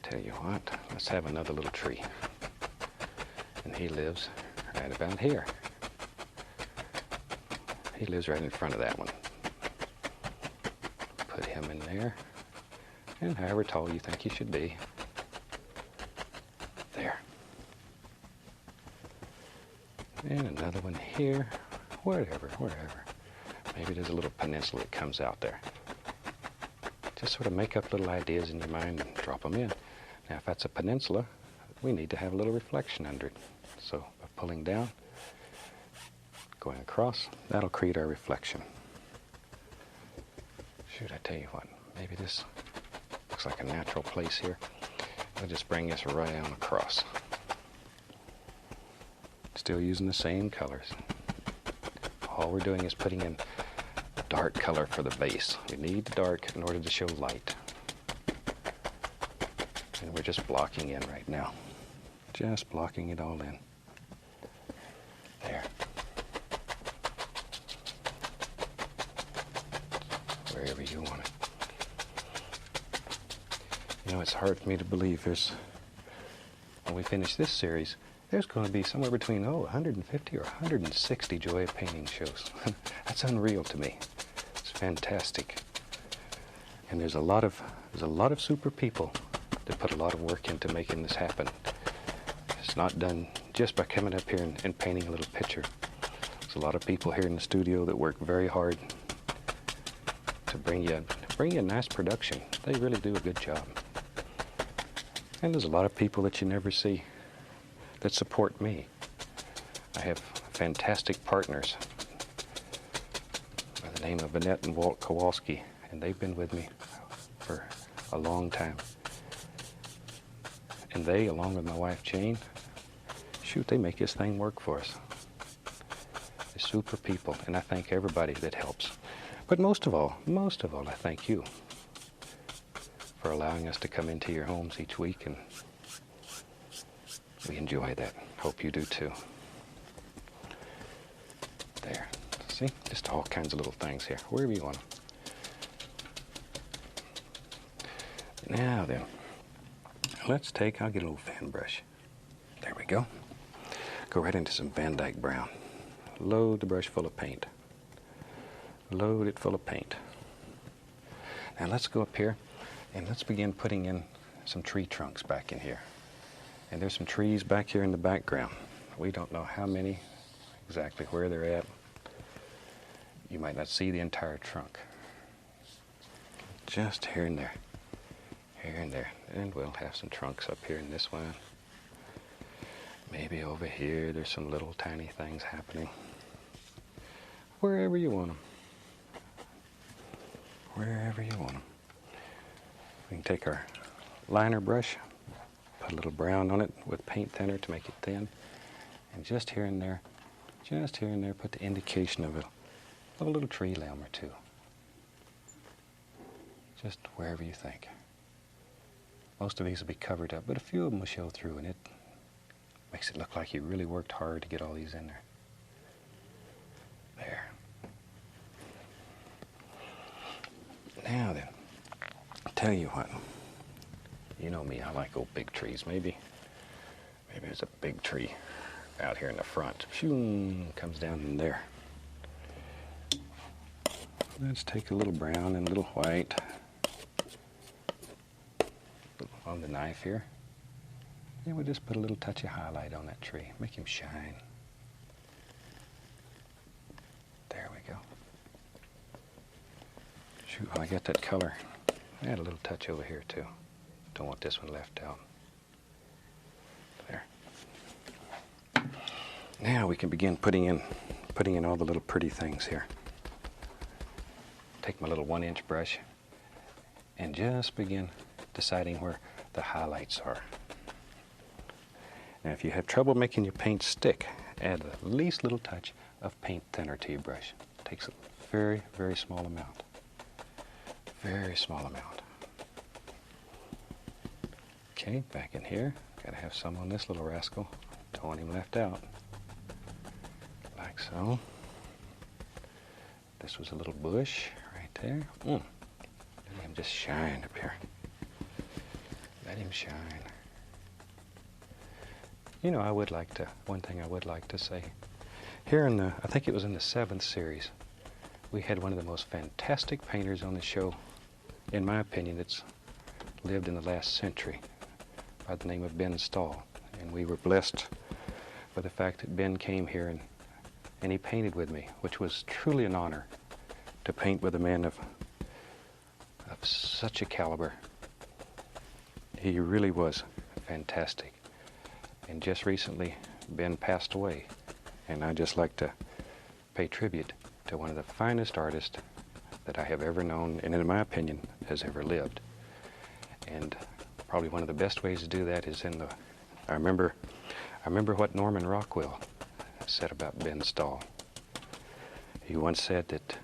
A: Tell you what, let's have another little tree. And he lives right about here. He lives right in front of that one. Put him in there. And however tall you think he should be. There. And another one here. Whatever. Maybe there's a little peninsula that comes out there. Just sort of make up little ideas in your mind and drop them in. Now, if that's a peninsula, we need to have a little reflection under it. So, by pulling down, going across, that'll create our reflection. Shoot, I tell you what, maybe this looks like a natural place here. We'll just bring this right on across. Still using the same colors. All we're doing is putting in a dark color for the base. We need the dark in order to show light. And we're just blocking in right now. Just blocking it all in. There. Wherever you want it. You know, it's hard for me to believe when we finish this series, there's going to be somewhere between, 150 or 160 Joy of Painting shows. That's unreal to me. It's fantastic. And there's a lot of super people that put a lot of work into making this happen. It's not done just by coming up here and painting a little picture. There's a lot of people here in the studio that work very hard to bring you a nice production. They really do a good job. And there's a lot of people that you never see that support me. I have fantastic partners by the name of Annette and Walt Kowalski, and they've been with me for a long time. And they, along with my wife Jane, shoot, they make this thing work for us. They're super people, and I thank everybody that helps. But most of all, I thank you for allowing us to come into your homes each week, and we enjoy that. Hope you do too. There. See? Just all kinds of little things here, wherever you want them. Now then, I'll get a little fan brush. There we go. Go right into some Van Dyke Brown. Load the brush full of paint. Load it full of paint. Now let's go up here and let's begin putting in some tree trunks back in here. And there's some trees back here in the background. We don't know how many, exactly where they're at. You might not see the entire trunk. Just here and there. Here and there. And we'll have some trunks up here in this one. Maybe over here there's some little tiny things happening. Wherever you want them. Wherever you want them. We can take our liner brush, put a little brown on it with paint thinner to make it thin, and just here and there, put the indication of a little tree limb or two. Just wherever you think. Most of these will be covered up, but a few of them will show through, and it makes it look like you really worked hard to get all these in there. There. Now then, I'll tell you what. You know me, I like old big trees. Maybe there's a big tree out here in the front. Shoo, comes down in there. Let's take a little brown and a little white on the knife here. And we'll just put a little touch of highlight on that tree. Make him shine. There we go. Shoot, while I got that color, add a little touch over here too. Don't want this one left out. There. Now we can begin putting in all the little pretty things here. Take my little 1-inch brush and just begin deciding where the highlights are. Now if you have trouble making your paint stick, add the least little touch of paint thinner to your brush. It takes a very, very small amount. Very small amount. Okay, back in here. Gotta have some on this little rascal. Don't want him left out. Like so. This was a little bush right there. Let him just shine up here. Let him shine. You know, one thing I would like to say. Here I think it was in the 7th series, we had one of the most fantastic painters on the show, in my opinion, that's lived in the last century, by the name of Ben Stahl. And we were blessed by the fact that Ben came here and he painted with me, which was truly an honor to paint with a man of such a caliber. He really was fantastic. And just recently, Ben passed away. And I'd just like to pay tribute to one of the finest artists that I have ever known, and in my opinion, has ever lived. And probably one of the best ways to do that is I remember what Norman Rockwell said about Ben Stahl. He once said that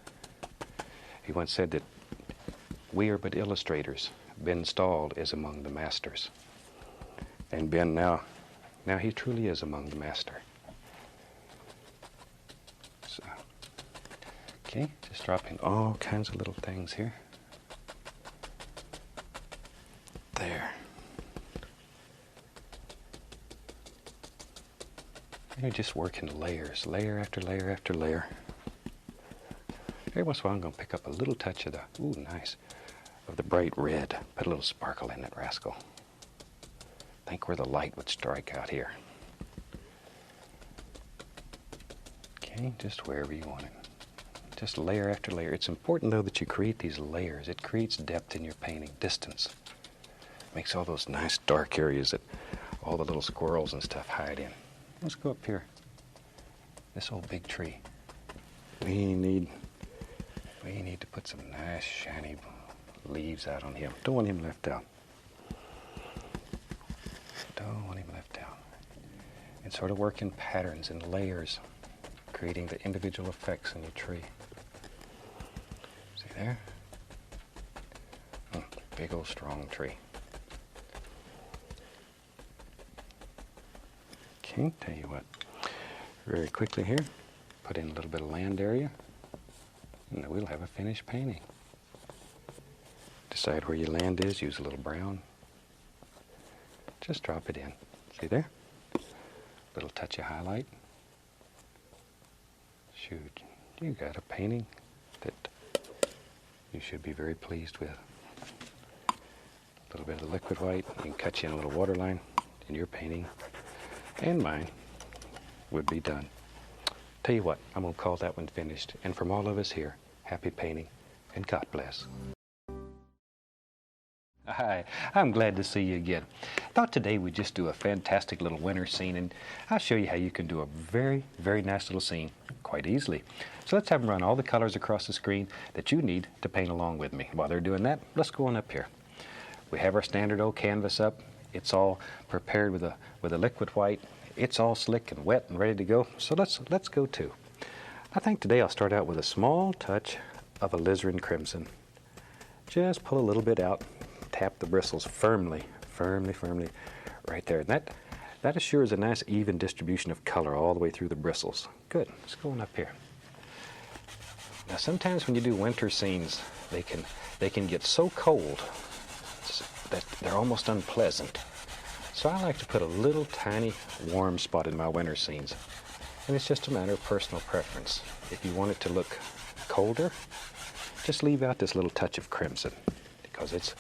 A: we are but illustrators. Ben Stahl is among the masters. And Ben now he truly is among the master. So, okay, just dropping all kinds of little things here. There. You're just working layers, layer after layer after layer. Every once in a while I'm going to pick up a little touch of the, ooh, nice, of the bright red. Put a little sparkle in it, rascal. Think where the light would strike out here. Okay, just wherever you want it. Just layer after layer. It's important, though, that you create these layers. It creates depth in your painting, distance. Makes all those nice dark areas that all the little squirrels and stuff hide in. Let's go up here. This old big tree. We need to put some nice shiny leaves out on him. Don't want him left out. Don't want him left out. And sort of work in patterns and layers, creating the individual effects in your tree. See there? Big old strong tree. Okay, tell you what. Very quickly here, put in a little bit of land area, and then we'll have a finished painting. Decide where your land is, use a little brown. Just drop it in. See there? Little touch of highlight. Shoot, you got a painting that you should be very pleased with. A little bit of liquid white, you can cut you in a little water line, and your painting and mine would be done. Tell you what, I'm going to call that one finished. And from all of us here, happy painting and God bless. Hi, I'm glad to see you again. Thought today we'd just do a fantastic little winter scene, and I'll show you how you can do a very, very nice little scene quite easily. So let's have them run all the colors across the screen that you need to paint along with me. While they're doing that, let's go on up here. We have our standard old canvas up. It's all prepared with a liquid white. It's all slick and wet and ready to go. So let's go too. I think today I'll start out with a small touch of alizarin crimson. Just pull a little bit out. Tap the bristles firmly right there. And that assures a nice even distribution of color all the way through the bristles. Good. Let's go on up here. Now sometimes when you do winter scenes, they can get so cold that they're almost unpleasant. So I like to put a little tiny warm spot in my winter scenes. And it's just a matter of personal preference. If you want it to look colder, just leave out this little touch of crimson, because this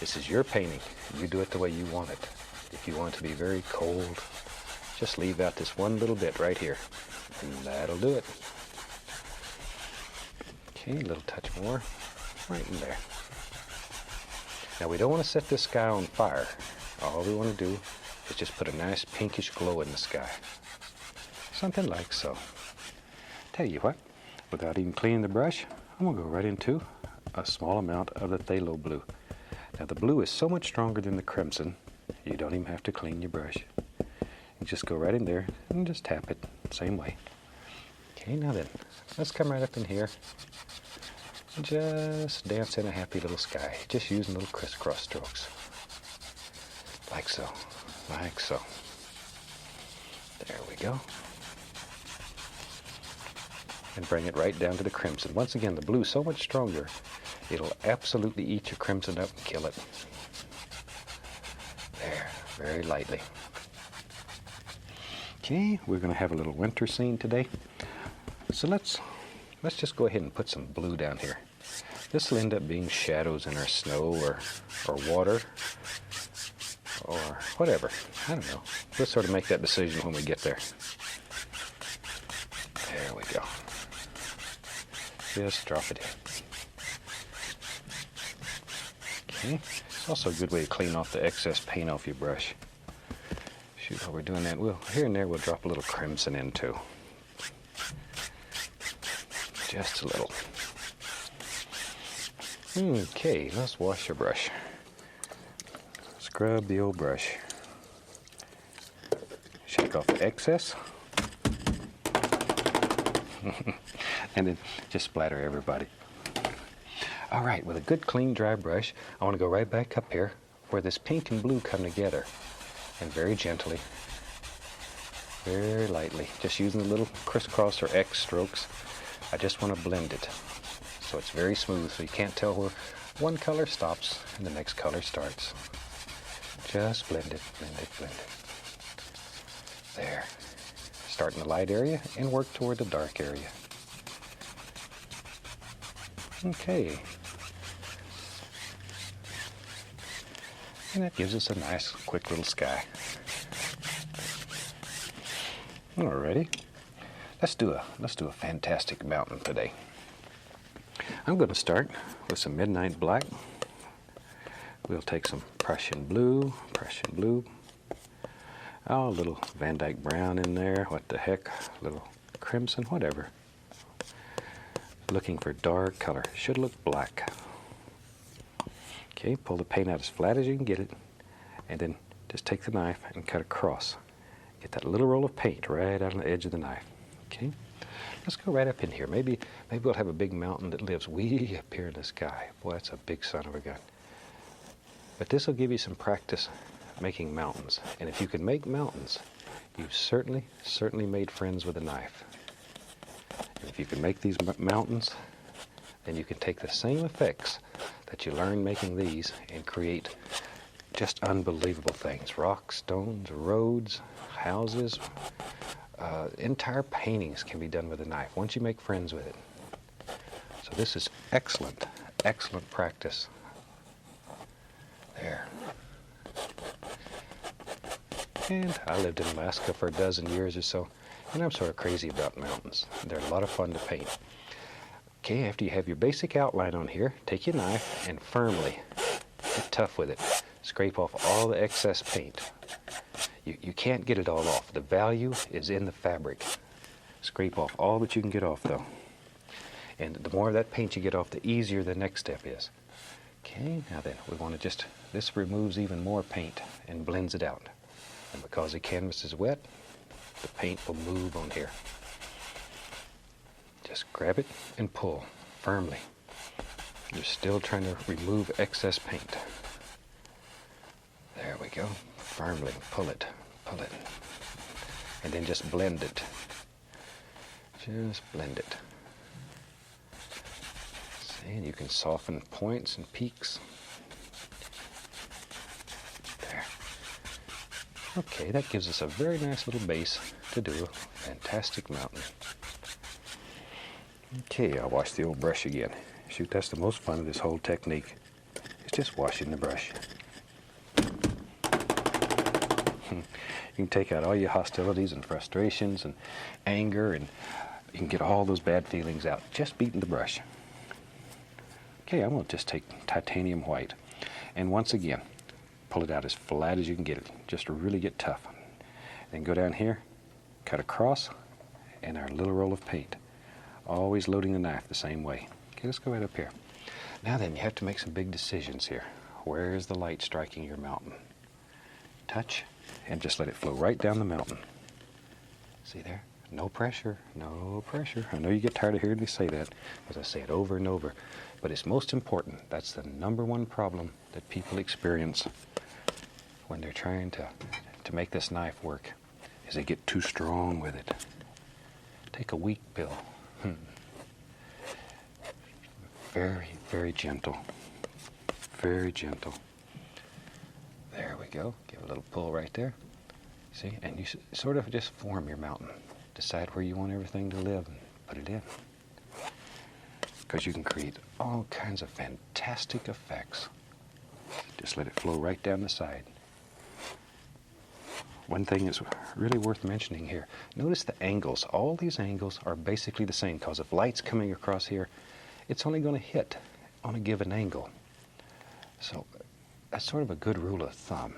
A: is your painting. You do it the way you want it. If you want it to be very cold, just leave out this one little bit right here, and that'll do it. Okay, a little touch more right in there. Now we don't want to set this sky on fire. All we want to do is just put a nice pinkish glow in the sky. Something like so. Tell you what, without even cleaning the brush, I'm going to go right into a small amount of the phthalo blue. Now the blue is so much stronger than the crimson, you don't even have to clean your brush. You just go right in there and just tap it, same way. Okay, now then, let's come right up in here. Just dance in a happy little sky, just using little crisscross strokes. Like so, like so. There we go. And bring it right down to the crimson. Once again, the blue is so much stronger, it'll absolutely eat your crimson up and kill it. There, very lightly. Okay, we're going to have a little winter scene today. So let's just go ahead and put some blue down here. This will end up being shadows in our snow or water or whatever. I don't know. We'll sort of make that decision when we get there. There we go. Just drop it in. Okay. It's also a good way to clean off the excess paint off your brush. Shoot, while we're doing that, here and there we'll drop a little crimson in too. Just a little. Okay, let's wash your brush. Scrub the old brush. Shake off the excess. And then just splatter everybody. All right, with a good clean dry brush, I want to go right back up here where this pink and blue come together, and very gently, very lightly, just using the little crisscross or X strokes, I just want to blend it so it's very smooth, so you can't tell where one color stops and the next color starts. Just blend it, blend it, blend it. There. Start in the light area and work toward the dark area. And that gives us a nice, quick little sky. Alrighty, let's do a fantastic mountain today. I'm going to start with some midnight black. We'll take some Prussian blue, oh, a little Van Dyke brown in there, what the heck, a little crimson, whatever. Looking for dark color, should look black. Okay, pull the paint out as flat as you can get it, and then just take the knife and cut across. Get that little roll of paint right out on the edge of the knife. Okay, let's go right up in here. Maybe we'll have a big mountain that lives way up here in the sky. Boy, that's a big son of a gun. But this will give you some practice making mountains. And if you can make mountains, you've certainly made friends with a knife. And if you can make these mountains, then you can take the same effects that you learn making these and create just unbelievable things. Rocks, stones, roads, houses, entire paintings can be done with a knife once you make friends with it. So this is excellent practice. There. And I lived in Alaska for a dozen years or so, and I'm sort of crazy about mountains. They're a lot of fun to paint. Okay, after you have your basic outline on here, take your knife and firmly, get tough with it. Scrape off all the excess paint. You can't get it all off. The value is in the fabric. Scrape off all that you can get off, though. And the more of that paint you get off, the easier the next step is. Okay, now then, we want to this removes even more paint and blends it out. And because the canvas is wet, the paint will move on here. Just grab it and pull firmly. You're still trying to remove excess paint. There we go. Firmly pull it. And then just blend it. Just blend it. See, and you can soften points and peaks. There. Okay, that gives us a very nice little base to do a fantastic mountain. Okay, I'll wash the old brush again. Shoot, that's the most fun of this whole technique. It's just washing the brush. You can take out all your hostilities and frustrations and anger, and you can get all those bad feelings out just beating the brush. Okay, I'm going to just take titanium white, and once again, pull it out as flat as you can get it, just to really get tough. Then go down here, cut across, and our little roll of paint. Always loading the knife the same way. Okay, let's go right up here. Now then, you have to make some big decisions here. Where is the light striking your mountain? Touch, and just let it flow right down the mountain. See there? No pressure, no pressure. I know you get tired of hearing me say that, because I say it over and over, but it's most important. That's the number one problem that people experience when they're trying to make this knife work, is they get too strong with it. Take a weak pill. Very, very gentle. Very gentle. There we go. Give a little pull right there. See, and you sort of just form your mountain. Decide where you want everything to live and put it in. Because you can create all kinds of fantastic effects. Just let it flow right down the side. One thing that's really worth mentioning here, notice the angles. All these angles are basically the same, because if light's coming across here, it's only going to hit on a given angle. So that's sort of a good rule of thumb,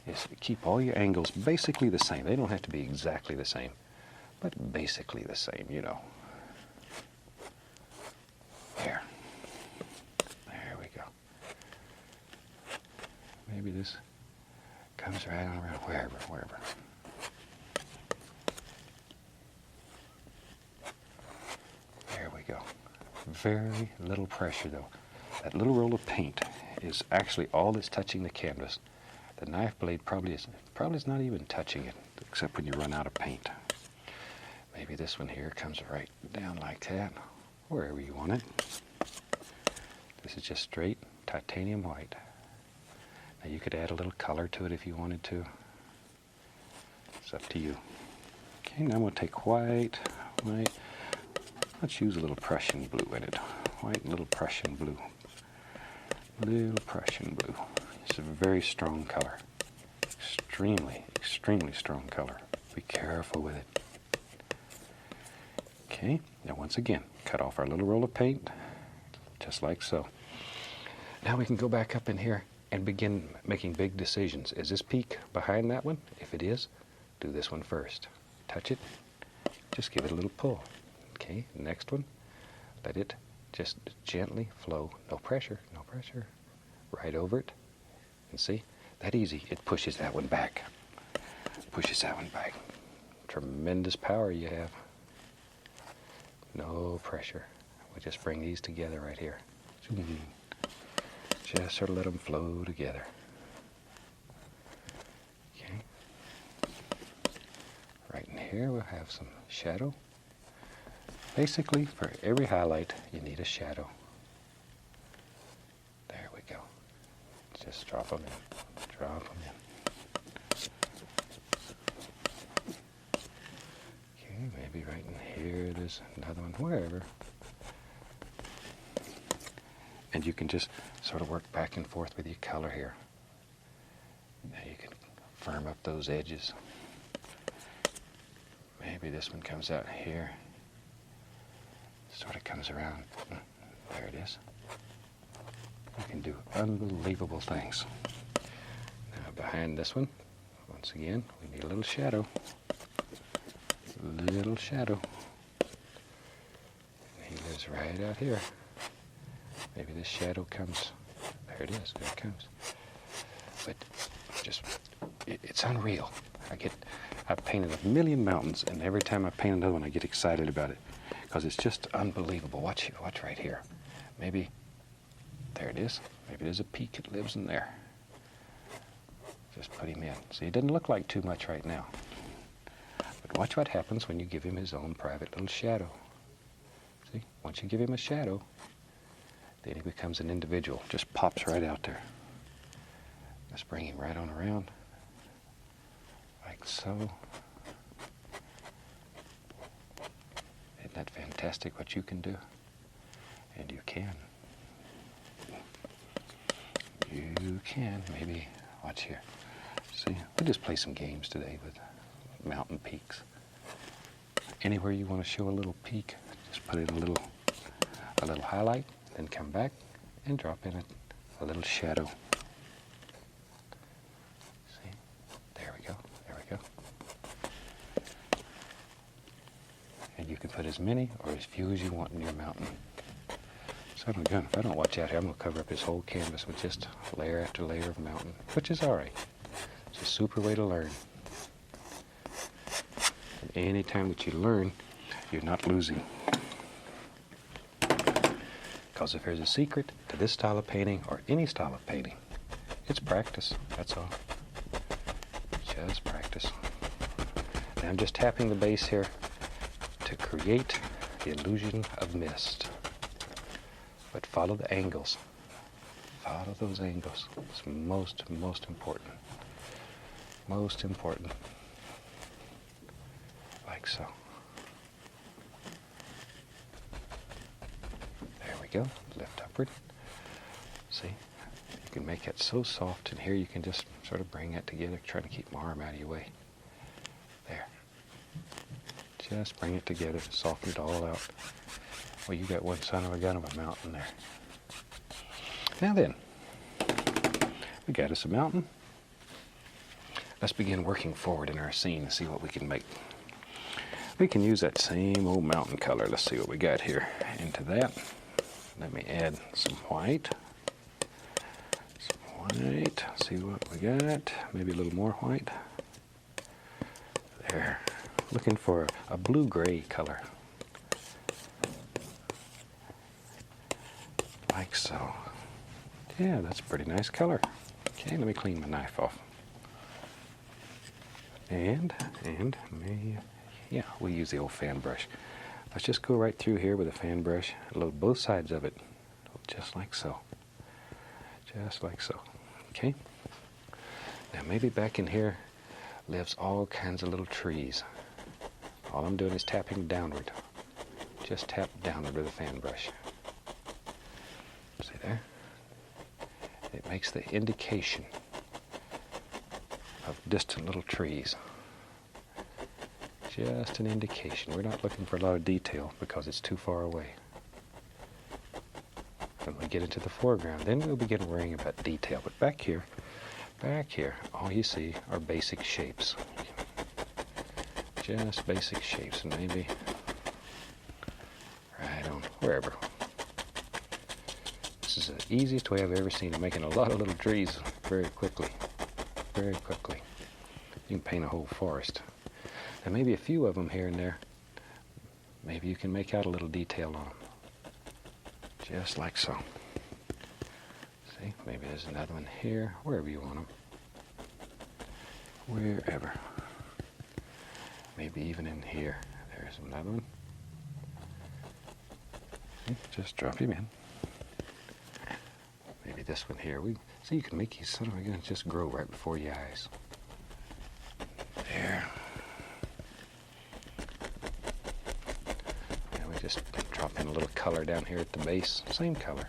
A: is keep all your angles basically the same. They don't have to be exactly the same, but basically the same, you know. There we go. Maybe this comes right on around, wherever. There we go. Very little pressure though. That little roll of paint is actually all that's touching the canvas. The knife blade probably is not even touching it, except when you run out of paint. Maybe this one here comes right down like that, wherever you want it. This is just straight titanium white. Now you could add a little color to it if you wanted to. It's up to you. Okay, now I'm going to take white. Let's use a little Prussian blue in it. White and little Prussian blue. Little Prussian blue. It's a very strong color. Extremely, extremely strong color. Be careful with it. Okay, now once again, cut off our little roll of paint, just like so. Now we can go back up in here and begin making big decisions. Is this peak behind that one? If it is, do this one first. Touch it, just give it a little pull. Okay, next one, let it just gently flow. No pressure, no pressure. Right over it. And see, that easy. It pushes that one back. Pushes that one back. Tremendous power you have. No pressure. We just bring these together right here. Just sort of let them flow together. Okay. Right in here we'll have some shadow. Basically, for every highlight, you need a shadow. There we go. Just drop them in. Drop them in. Okay, maybe right in here, there's another one, wherever. And you can just sort of work back and forth with your color here. Now you can firm up those edges. Maybe this one comes out here. Sort of comes around. There it is. You can do unbelievable things. Now behind this one, once again, we need a little shadow. Little shadow. He lives right out here. Maybe this shadow comes. There it is. There it comes. But just, it's unreal. I've painted a million mountains, and every time I paint another one, I get excited about it because it's just unbelievable. Watch right here. Maybe there it is. Maybe there's a peak that lives in there. Just put him in. See, it doesn't look like too much right now. But watch what happens when you give him his own private little shadow. See, once you give him a shadow, then he becomes an individual. Just pops right out there. Let's bring him right on around. Like so. Isn't that fantastic what you can do? And you can. You can. Maybe, watch here. See, we'll just play some games today with mountain peaks. Anywhere you want to show a little peak, just put in a little highlight, then come back and drop in a little shadow. See? There we go. There we go. And you can put as many or as few as you want in your mountain. So again, if I don't watch out here, I'm going to cover up this whole canvas with just layer after layer of mountain, which is all right. It's a super way to learn. And any time that you learn, you're not losing. Because if there's a secret to this style of painting or any style of painting, it's practice. That's all. Just practice. And I'm just tapping the base here to create the illusion of mist. But follow the angles. Follow those angles. It's most important. Most important. Like so. There we go. Lift upward. See? You can make it so soft, and here you can just sort of bring that together, try to keep my arm out of your way. There. Just bring it together, soften it all out. Well, you got one son of a gun of a mountain there. Now then, we got us a mountain. Let's begin working forward in our scene and see what we can make. We can use that same old mountain color. Let's see what we got here. Into that, let me add some white. Some white. See what we got. Maybe a little more white. There. Looking for a blue-gray color. Like so. Yeah, that's a pretty nice color. Okay, let me clean my knife off. And we'll use the old fan brush. Let's just go right through here with a fan brush, load both sides of it, just like so. Just like so. Okay? Now maybe back in here lives all kinds of little trees. All I'm doing is tapping downward. Just tap downward with a fan brush. See there? It makes the indication of distant little trees. Just an indication. We're not looking for a lot of detail because it's too far away. When we get into the foreground, then we'll begin worrying about detail. But back here, all you see are basic shapes. Just basic shapes, and maybe right on, wherever. This is the easiest way I've ever seen of making a lot of little trees very quickly. Very quickly. You can paint a whole forest. And maybe a few of them here and there, maybe you can make out a little detail on them. Just like so. See, maybe there's another one here, wherever you want them. Wherever. Maybe even in here. There's another one. Just drop him in. Maybe this one here. So you can make these son of a gun just grow right before your eyes. There. And we just drop in a little color down here at the base. Same color.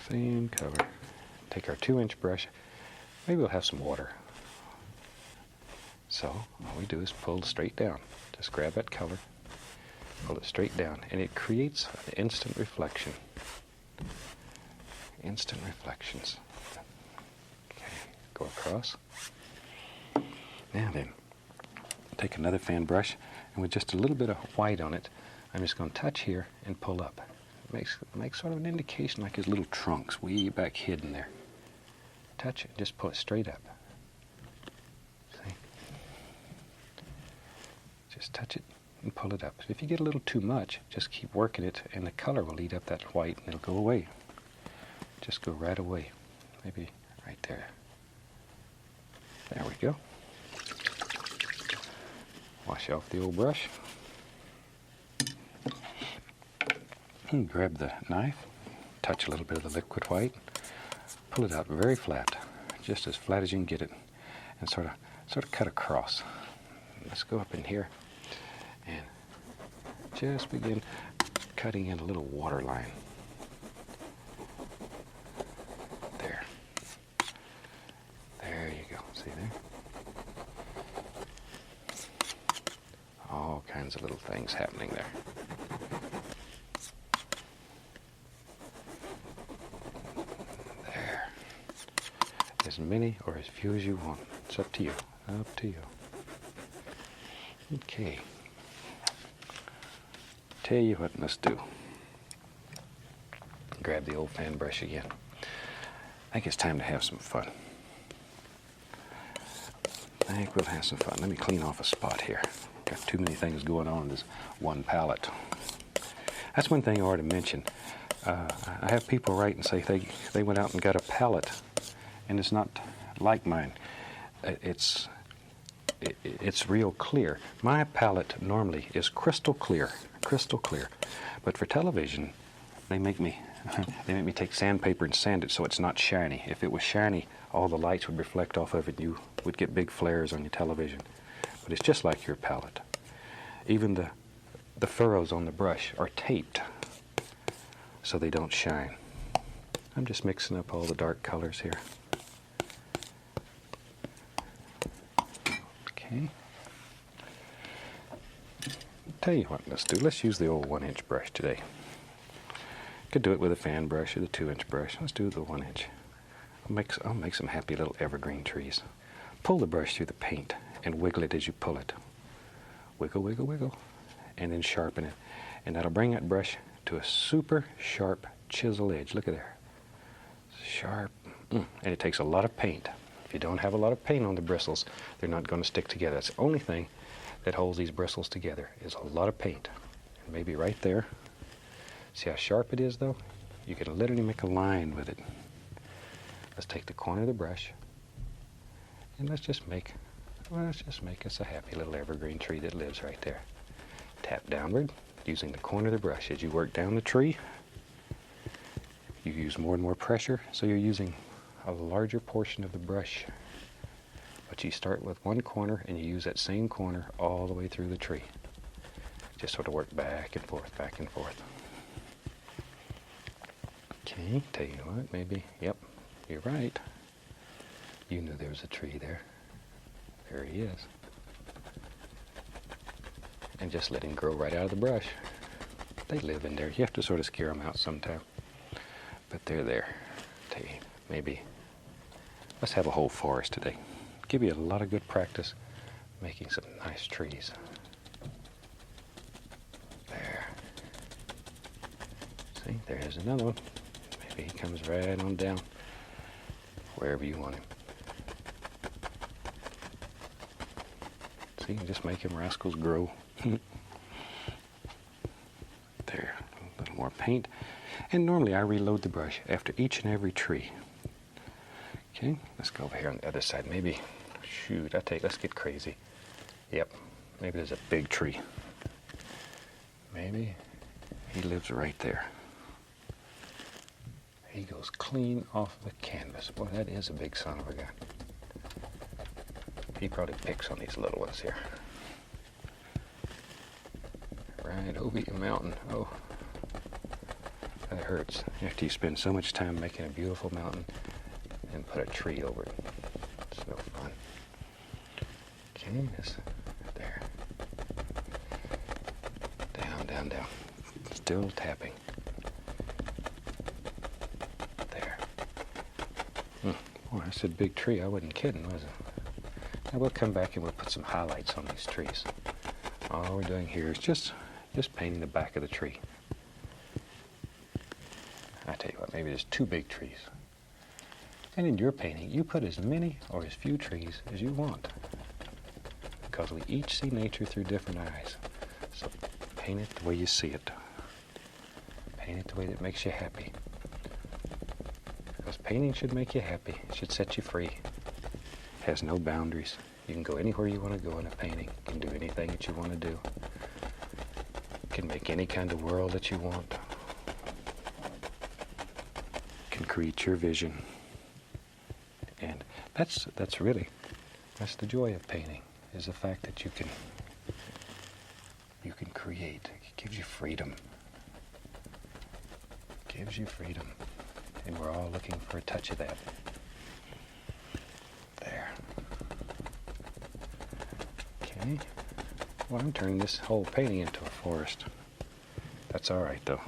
A: Same color. Take our 2-inch brush. Maybe we'll have some water. So all we do is pull straight down. Just grab that color, pull it straight down, and it creates an instant reflection. Instant reflections. Okay, go across. Now then, take another fan brush, and with just a little bit of white on it, I'm just going to touch here and pull up. It makes sort of an indication like his little trunks way back hidden there. Touch it, just pull it straight up. See? Just touch it and pull it up. If you get a little too much, just keep working it, and the color will eat up that white, and it'll go away. Just go right away. Maybe right there. There we go. Wash off the old brush. And grab the knife, touch a little bit of the liquid white, pull it out very flat, just as flat as you can get it, and sort of cut across. Let's go up in here and just begin cutting in a little water line. There. There you go. See there? All kinds of little things happening there. There. As many or as few as you want. It's up to you. Up to you. Okay. Tell you what, let's do. Grab the old fan brush again. I think it's time to have some fun. I think we'll have some fun. Let me clean off a spot here. Got too many things going on in this one palette. That's one thing I ought to mention. I have people write and say they went out and got a palette, and it's not like mine. It's real clear. My palette normally is crystal clear. But for television, they make me take sandpaper and sand it so it's not shiny. If it was shiny, all the lights would reflect off of it, and you would get big flares on your television. But it's just like your palette. Even the furrows on the brush are taped so they don't shine. I'm just mixing up all the dark colors here. Okay. Tell you what, let's use the old 1-inch brush today. Could do it with a fan brush or the 2-inch brush. Let's do the 1-inch. I'll make some happy little evergreen trees. Pull the brush through the paint and wiggle it as you pull it. Wiggle, wiggle, wiggle. And then sharpen it. And that'll bring that brush to a super sharp chisel edge. Look at there. Sharp. And it takes a lot of paint. If you don't have a lot of paint on the bristles, they're not going to stick together. That's the only thing that holds these bristles together is a lot of paint. And maybe right there. See how sharp it is, though? You can literally make a line with it. Let's take the corner of the brush, and let's just make us a happy little evergreen tree that lives right there. Tap downward using the corner of the brush. As you work down the tree, you use more and more pressure, so you're using a larger portion of the brush. But you start with one corner, and you use that same corner all the way through the tree. Just sort of work back and forth, back and forth. Okay, tell you what, maybe, yep, you're right. You knew there was a tree there. There he is. And just let him grow right out of the brush. They live in there. You have to sort of scare them out sometime. But they're there. Tell you, maybe, let's have a whole forest today. Give you a lot of good practice making some nice trees. There. See, there's another one. Maybe he comes right on down wherever you want him. See, just make him rascals grow. There, a little more paint. And normally I reload the brush after each and every tree. Okay, let's go over here on the other side. Maybe, shoot, let's get crazy. Yep, maybe there's a big tree. Maybe he lives right there. He goes clean off the canvas. Boy, that is a big son of a gun. He probably picks on these little ones here. Right over your mountain. Oh, that hurts. After you spend so much time making a beautiful mountain and put a tree over it. It's no fun. Okay, there. Down, down, down. Still tapping. There. Boy, I said big tree. I wasn't kidding, was I? Now we'll come back and we'll put some highlights on these trees. All we're doing here is just painting the back of the tree. I tell you what, maybe there's 2 big trees. And in your painting, you put as many or as few trees as you want. Because we each see nature through different eyes. So paint it the way you see it. Paint it the way that makes you happy. Because painting should make you happy. It should set you free. It has no boundaries. You can go anywhere you want to go in a painting. You can do anything that you want to do. You can make any kind of world that you want. You can create your vision. And that's the joy of painting, is the fact that you can create. It gives you freedom. It gives you freedom. And we're all looking for a touch of that. There. Okay. Well, I'm turning this whole painting into a forest. That's all right, though.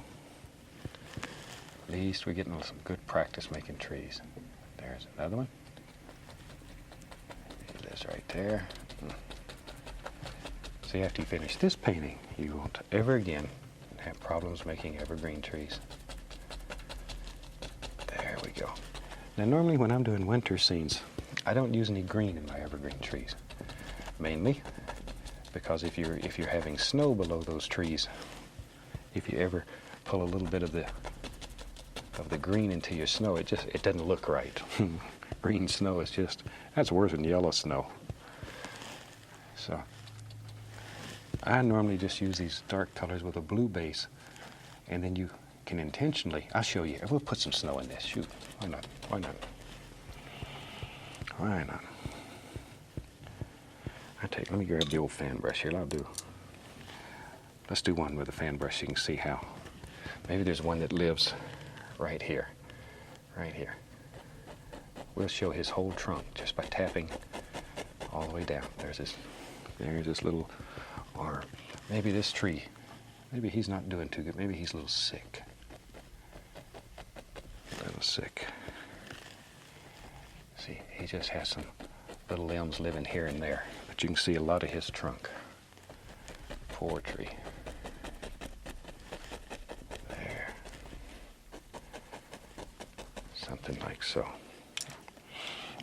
A: At least we're getting some good practice making trees. There's another one. He lives right there. See, after you finish this painting, you won't ever again have problems making evergreen trees. There we go. Now, normally when I'm doing winter scenes, I don't use any green in my evergreen trees. Mainly because if you're having snow below those trees, if you ever pull a little bit of the green into your snow, it doesn't look right. Green snow is that's worse than yellow snow. So I normally just use these dark colors with a blue base, and then you can intentionally, I'll show you, we'll put some snow in this. Shoot, why not? Why not? Why not? Let me grab the old fan brush here. Let's do one with a fan brush so you can see how. Maybe there's one that lives right here. Right here. We'll show his whole trunk just by tapping all the way down. There's this little, or maybe this tree. Maybe he's not doing too good. Maybe he's a little sick. A little sick. See, he just has some little limbs living here and there. But you can see a lot of his trunk. Poor tree. There. Something like so.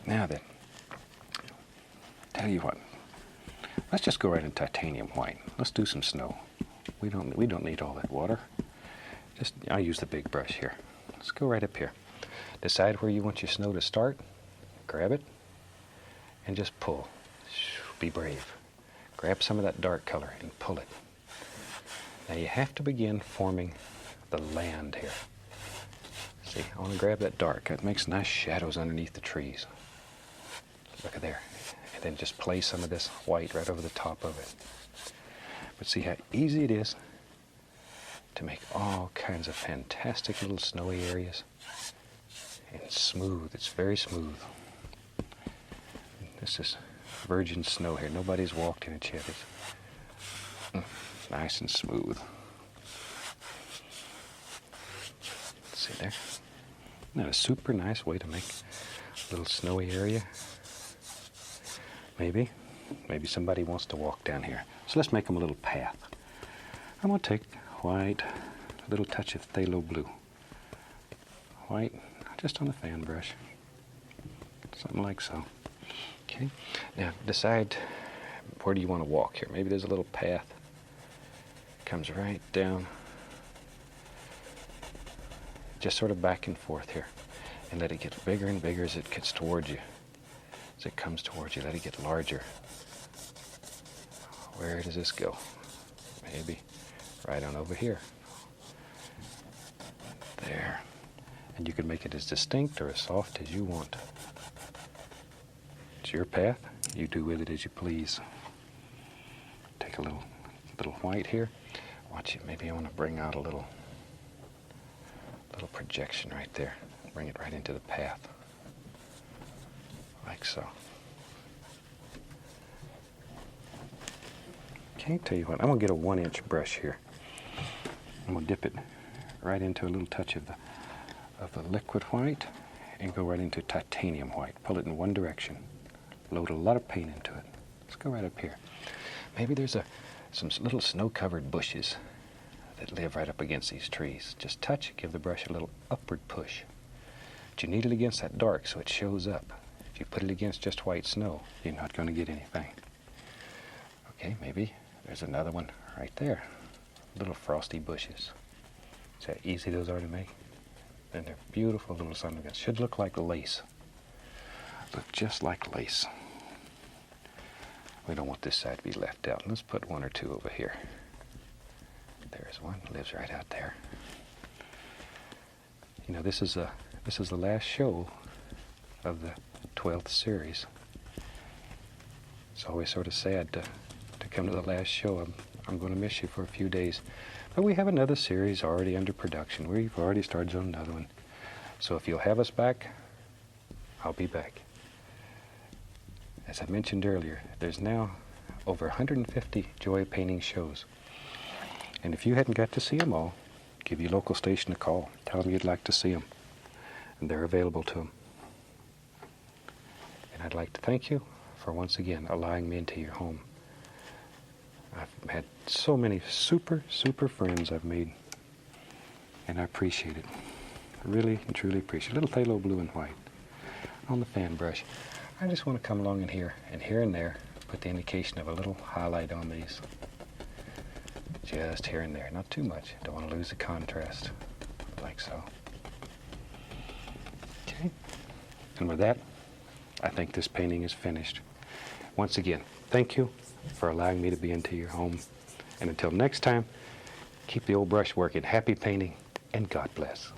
A: Now then, tell you what. Let's just go right in titanium white. Let's do some snow. We don't need all that water. I'll use the big brush here. Let's go right up here. Decide where you want your snow to start. Grab it and just pull. Be brave. Grab some of that dark color and pull it. Now you have to begin forming the land here. See, I want to grab that dark. It makes nice shadows underneath the trees. Look at there. And then just place some of this white right over the top of it. But see how easy it is to make all kinds of fantastic little snowy areas. And smooth, it's very smooth. This is virgin snow here. Nobody's walked in it yet. It's nice and smooth. See there? Isn't that a super nice way to make a little snowy area? Maybe somebody wants to walk down here. So let's make them a little path. I'm going to take white, a little touch of phthalo blue. White, just on the fan brush. Something like so. Okay, now decide where do you want to walk here. Maybe there's a little path. Comes right down. Just sort of back and forth here. And let it get bigger and bigger as it gets towards you. As it comes towards you, let it get larger. Where does this go? Maybe right on over here. There. And you can make it as distinct or as soft as you want. It's your path. You do with it as you please. Take a little white here. Watch it. Maybe I want to bring out a little projection right there. Bring it right into the path. Like so. Okay, tell you what, I'm going to get a 1-inch brush here. I'm going to dip it right into a little touch of the liquid white and go right into titanium white. Pull it in one direction. Load a lot of paint into it. Let's go right up here. Maybe there's some little snow-covered bushes that live right up against these trees. Just touch it, give the brush a little upward push. But you need it against that dark so it shows up. If you put it against just white snow, you're not going to get anything. Okay, maybe there's another one right there. Little frosty bushes. See how easy those are to make? And they're beautiful little sunburns. Should look like lace. Look just like lace. We don't want this side to be left out. Let's put one or two over here. There's one, lives right out there. You know, this is the last show of the 12th series. It's always sort of sad to come to the last show. I'm going to miss you for a few days. But we have another series already under production. We've already started on another one. So if you'll have us back, I'll be back. As I mentioned earlier, there's now over 150 Joy of Painting shows. And if you hadn't got to see them all, give your local station a call. Tell them you'd like to see them. And they're available to them. And I'd like to thank you for once again allowing me into your home. I've had so many super friends I've made. And I appreciate it. I really and truly appreciate it. A little phthalo blue and white on the fan brush. I just want to come along in here and there, put the indication of a little highlight on these. Just here and there, not too much. Don't want to lose the contrast, like so. Okay, and with that, I think this painting is finished. Once again, thank you for allowing me to be into your home. And until next time, keep the old brush working. Happy painting, and God bless.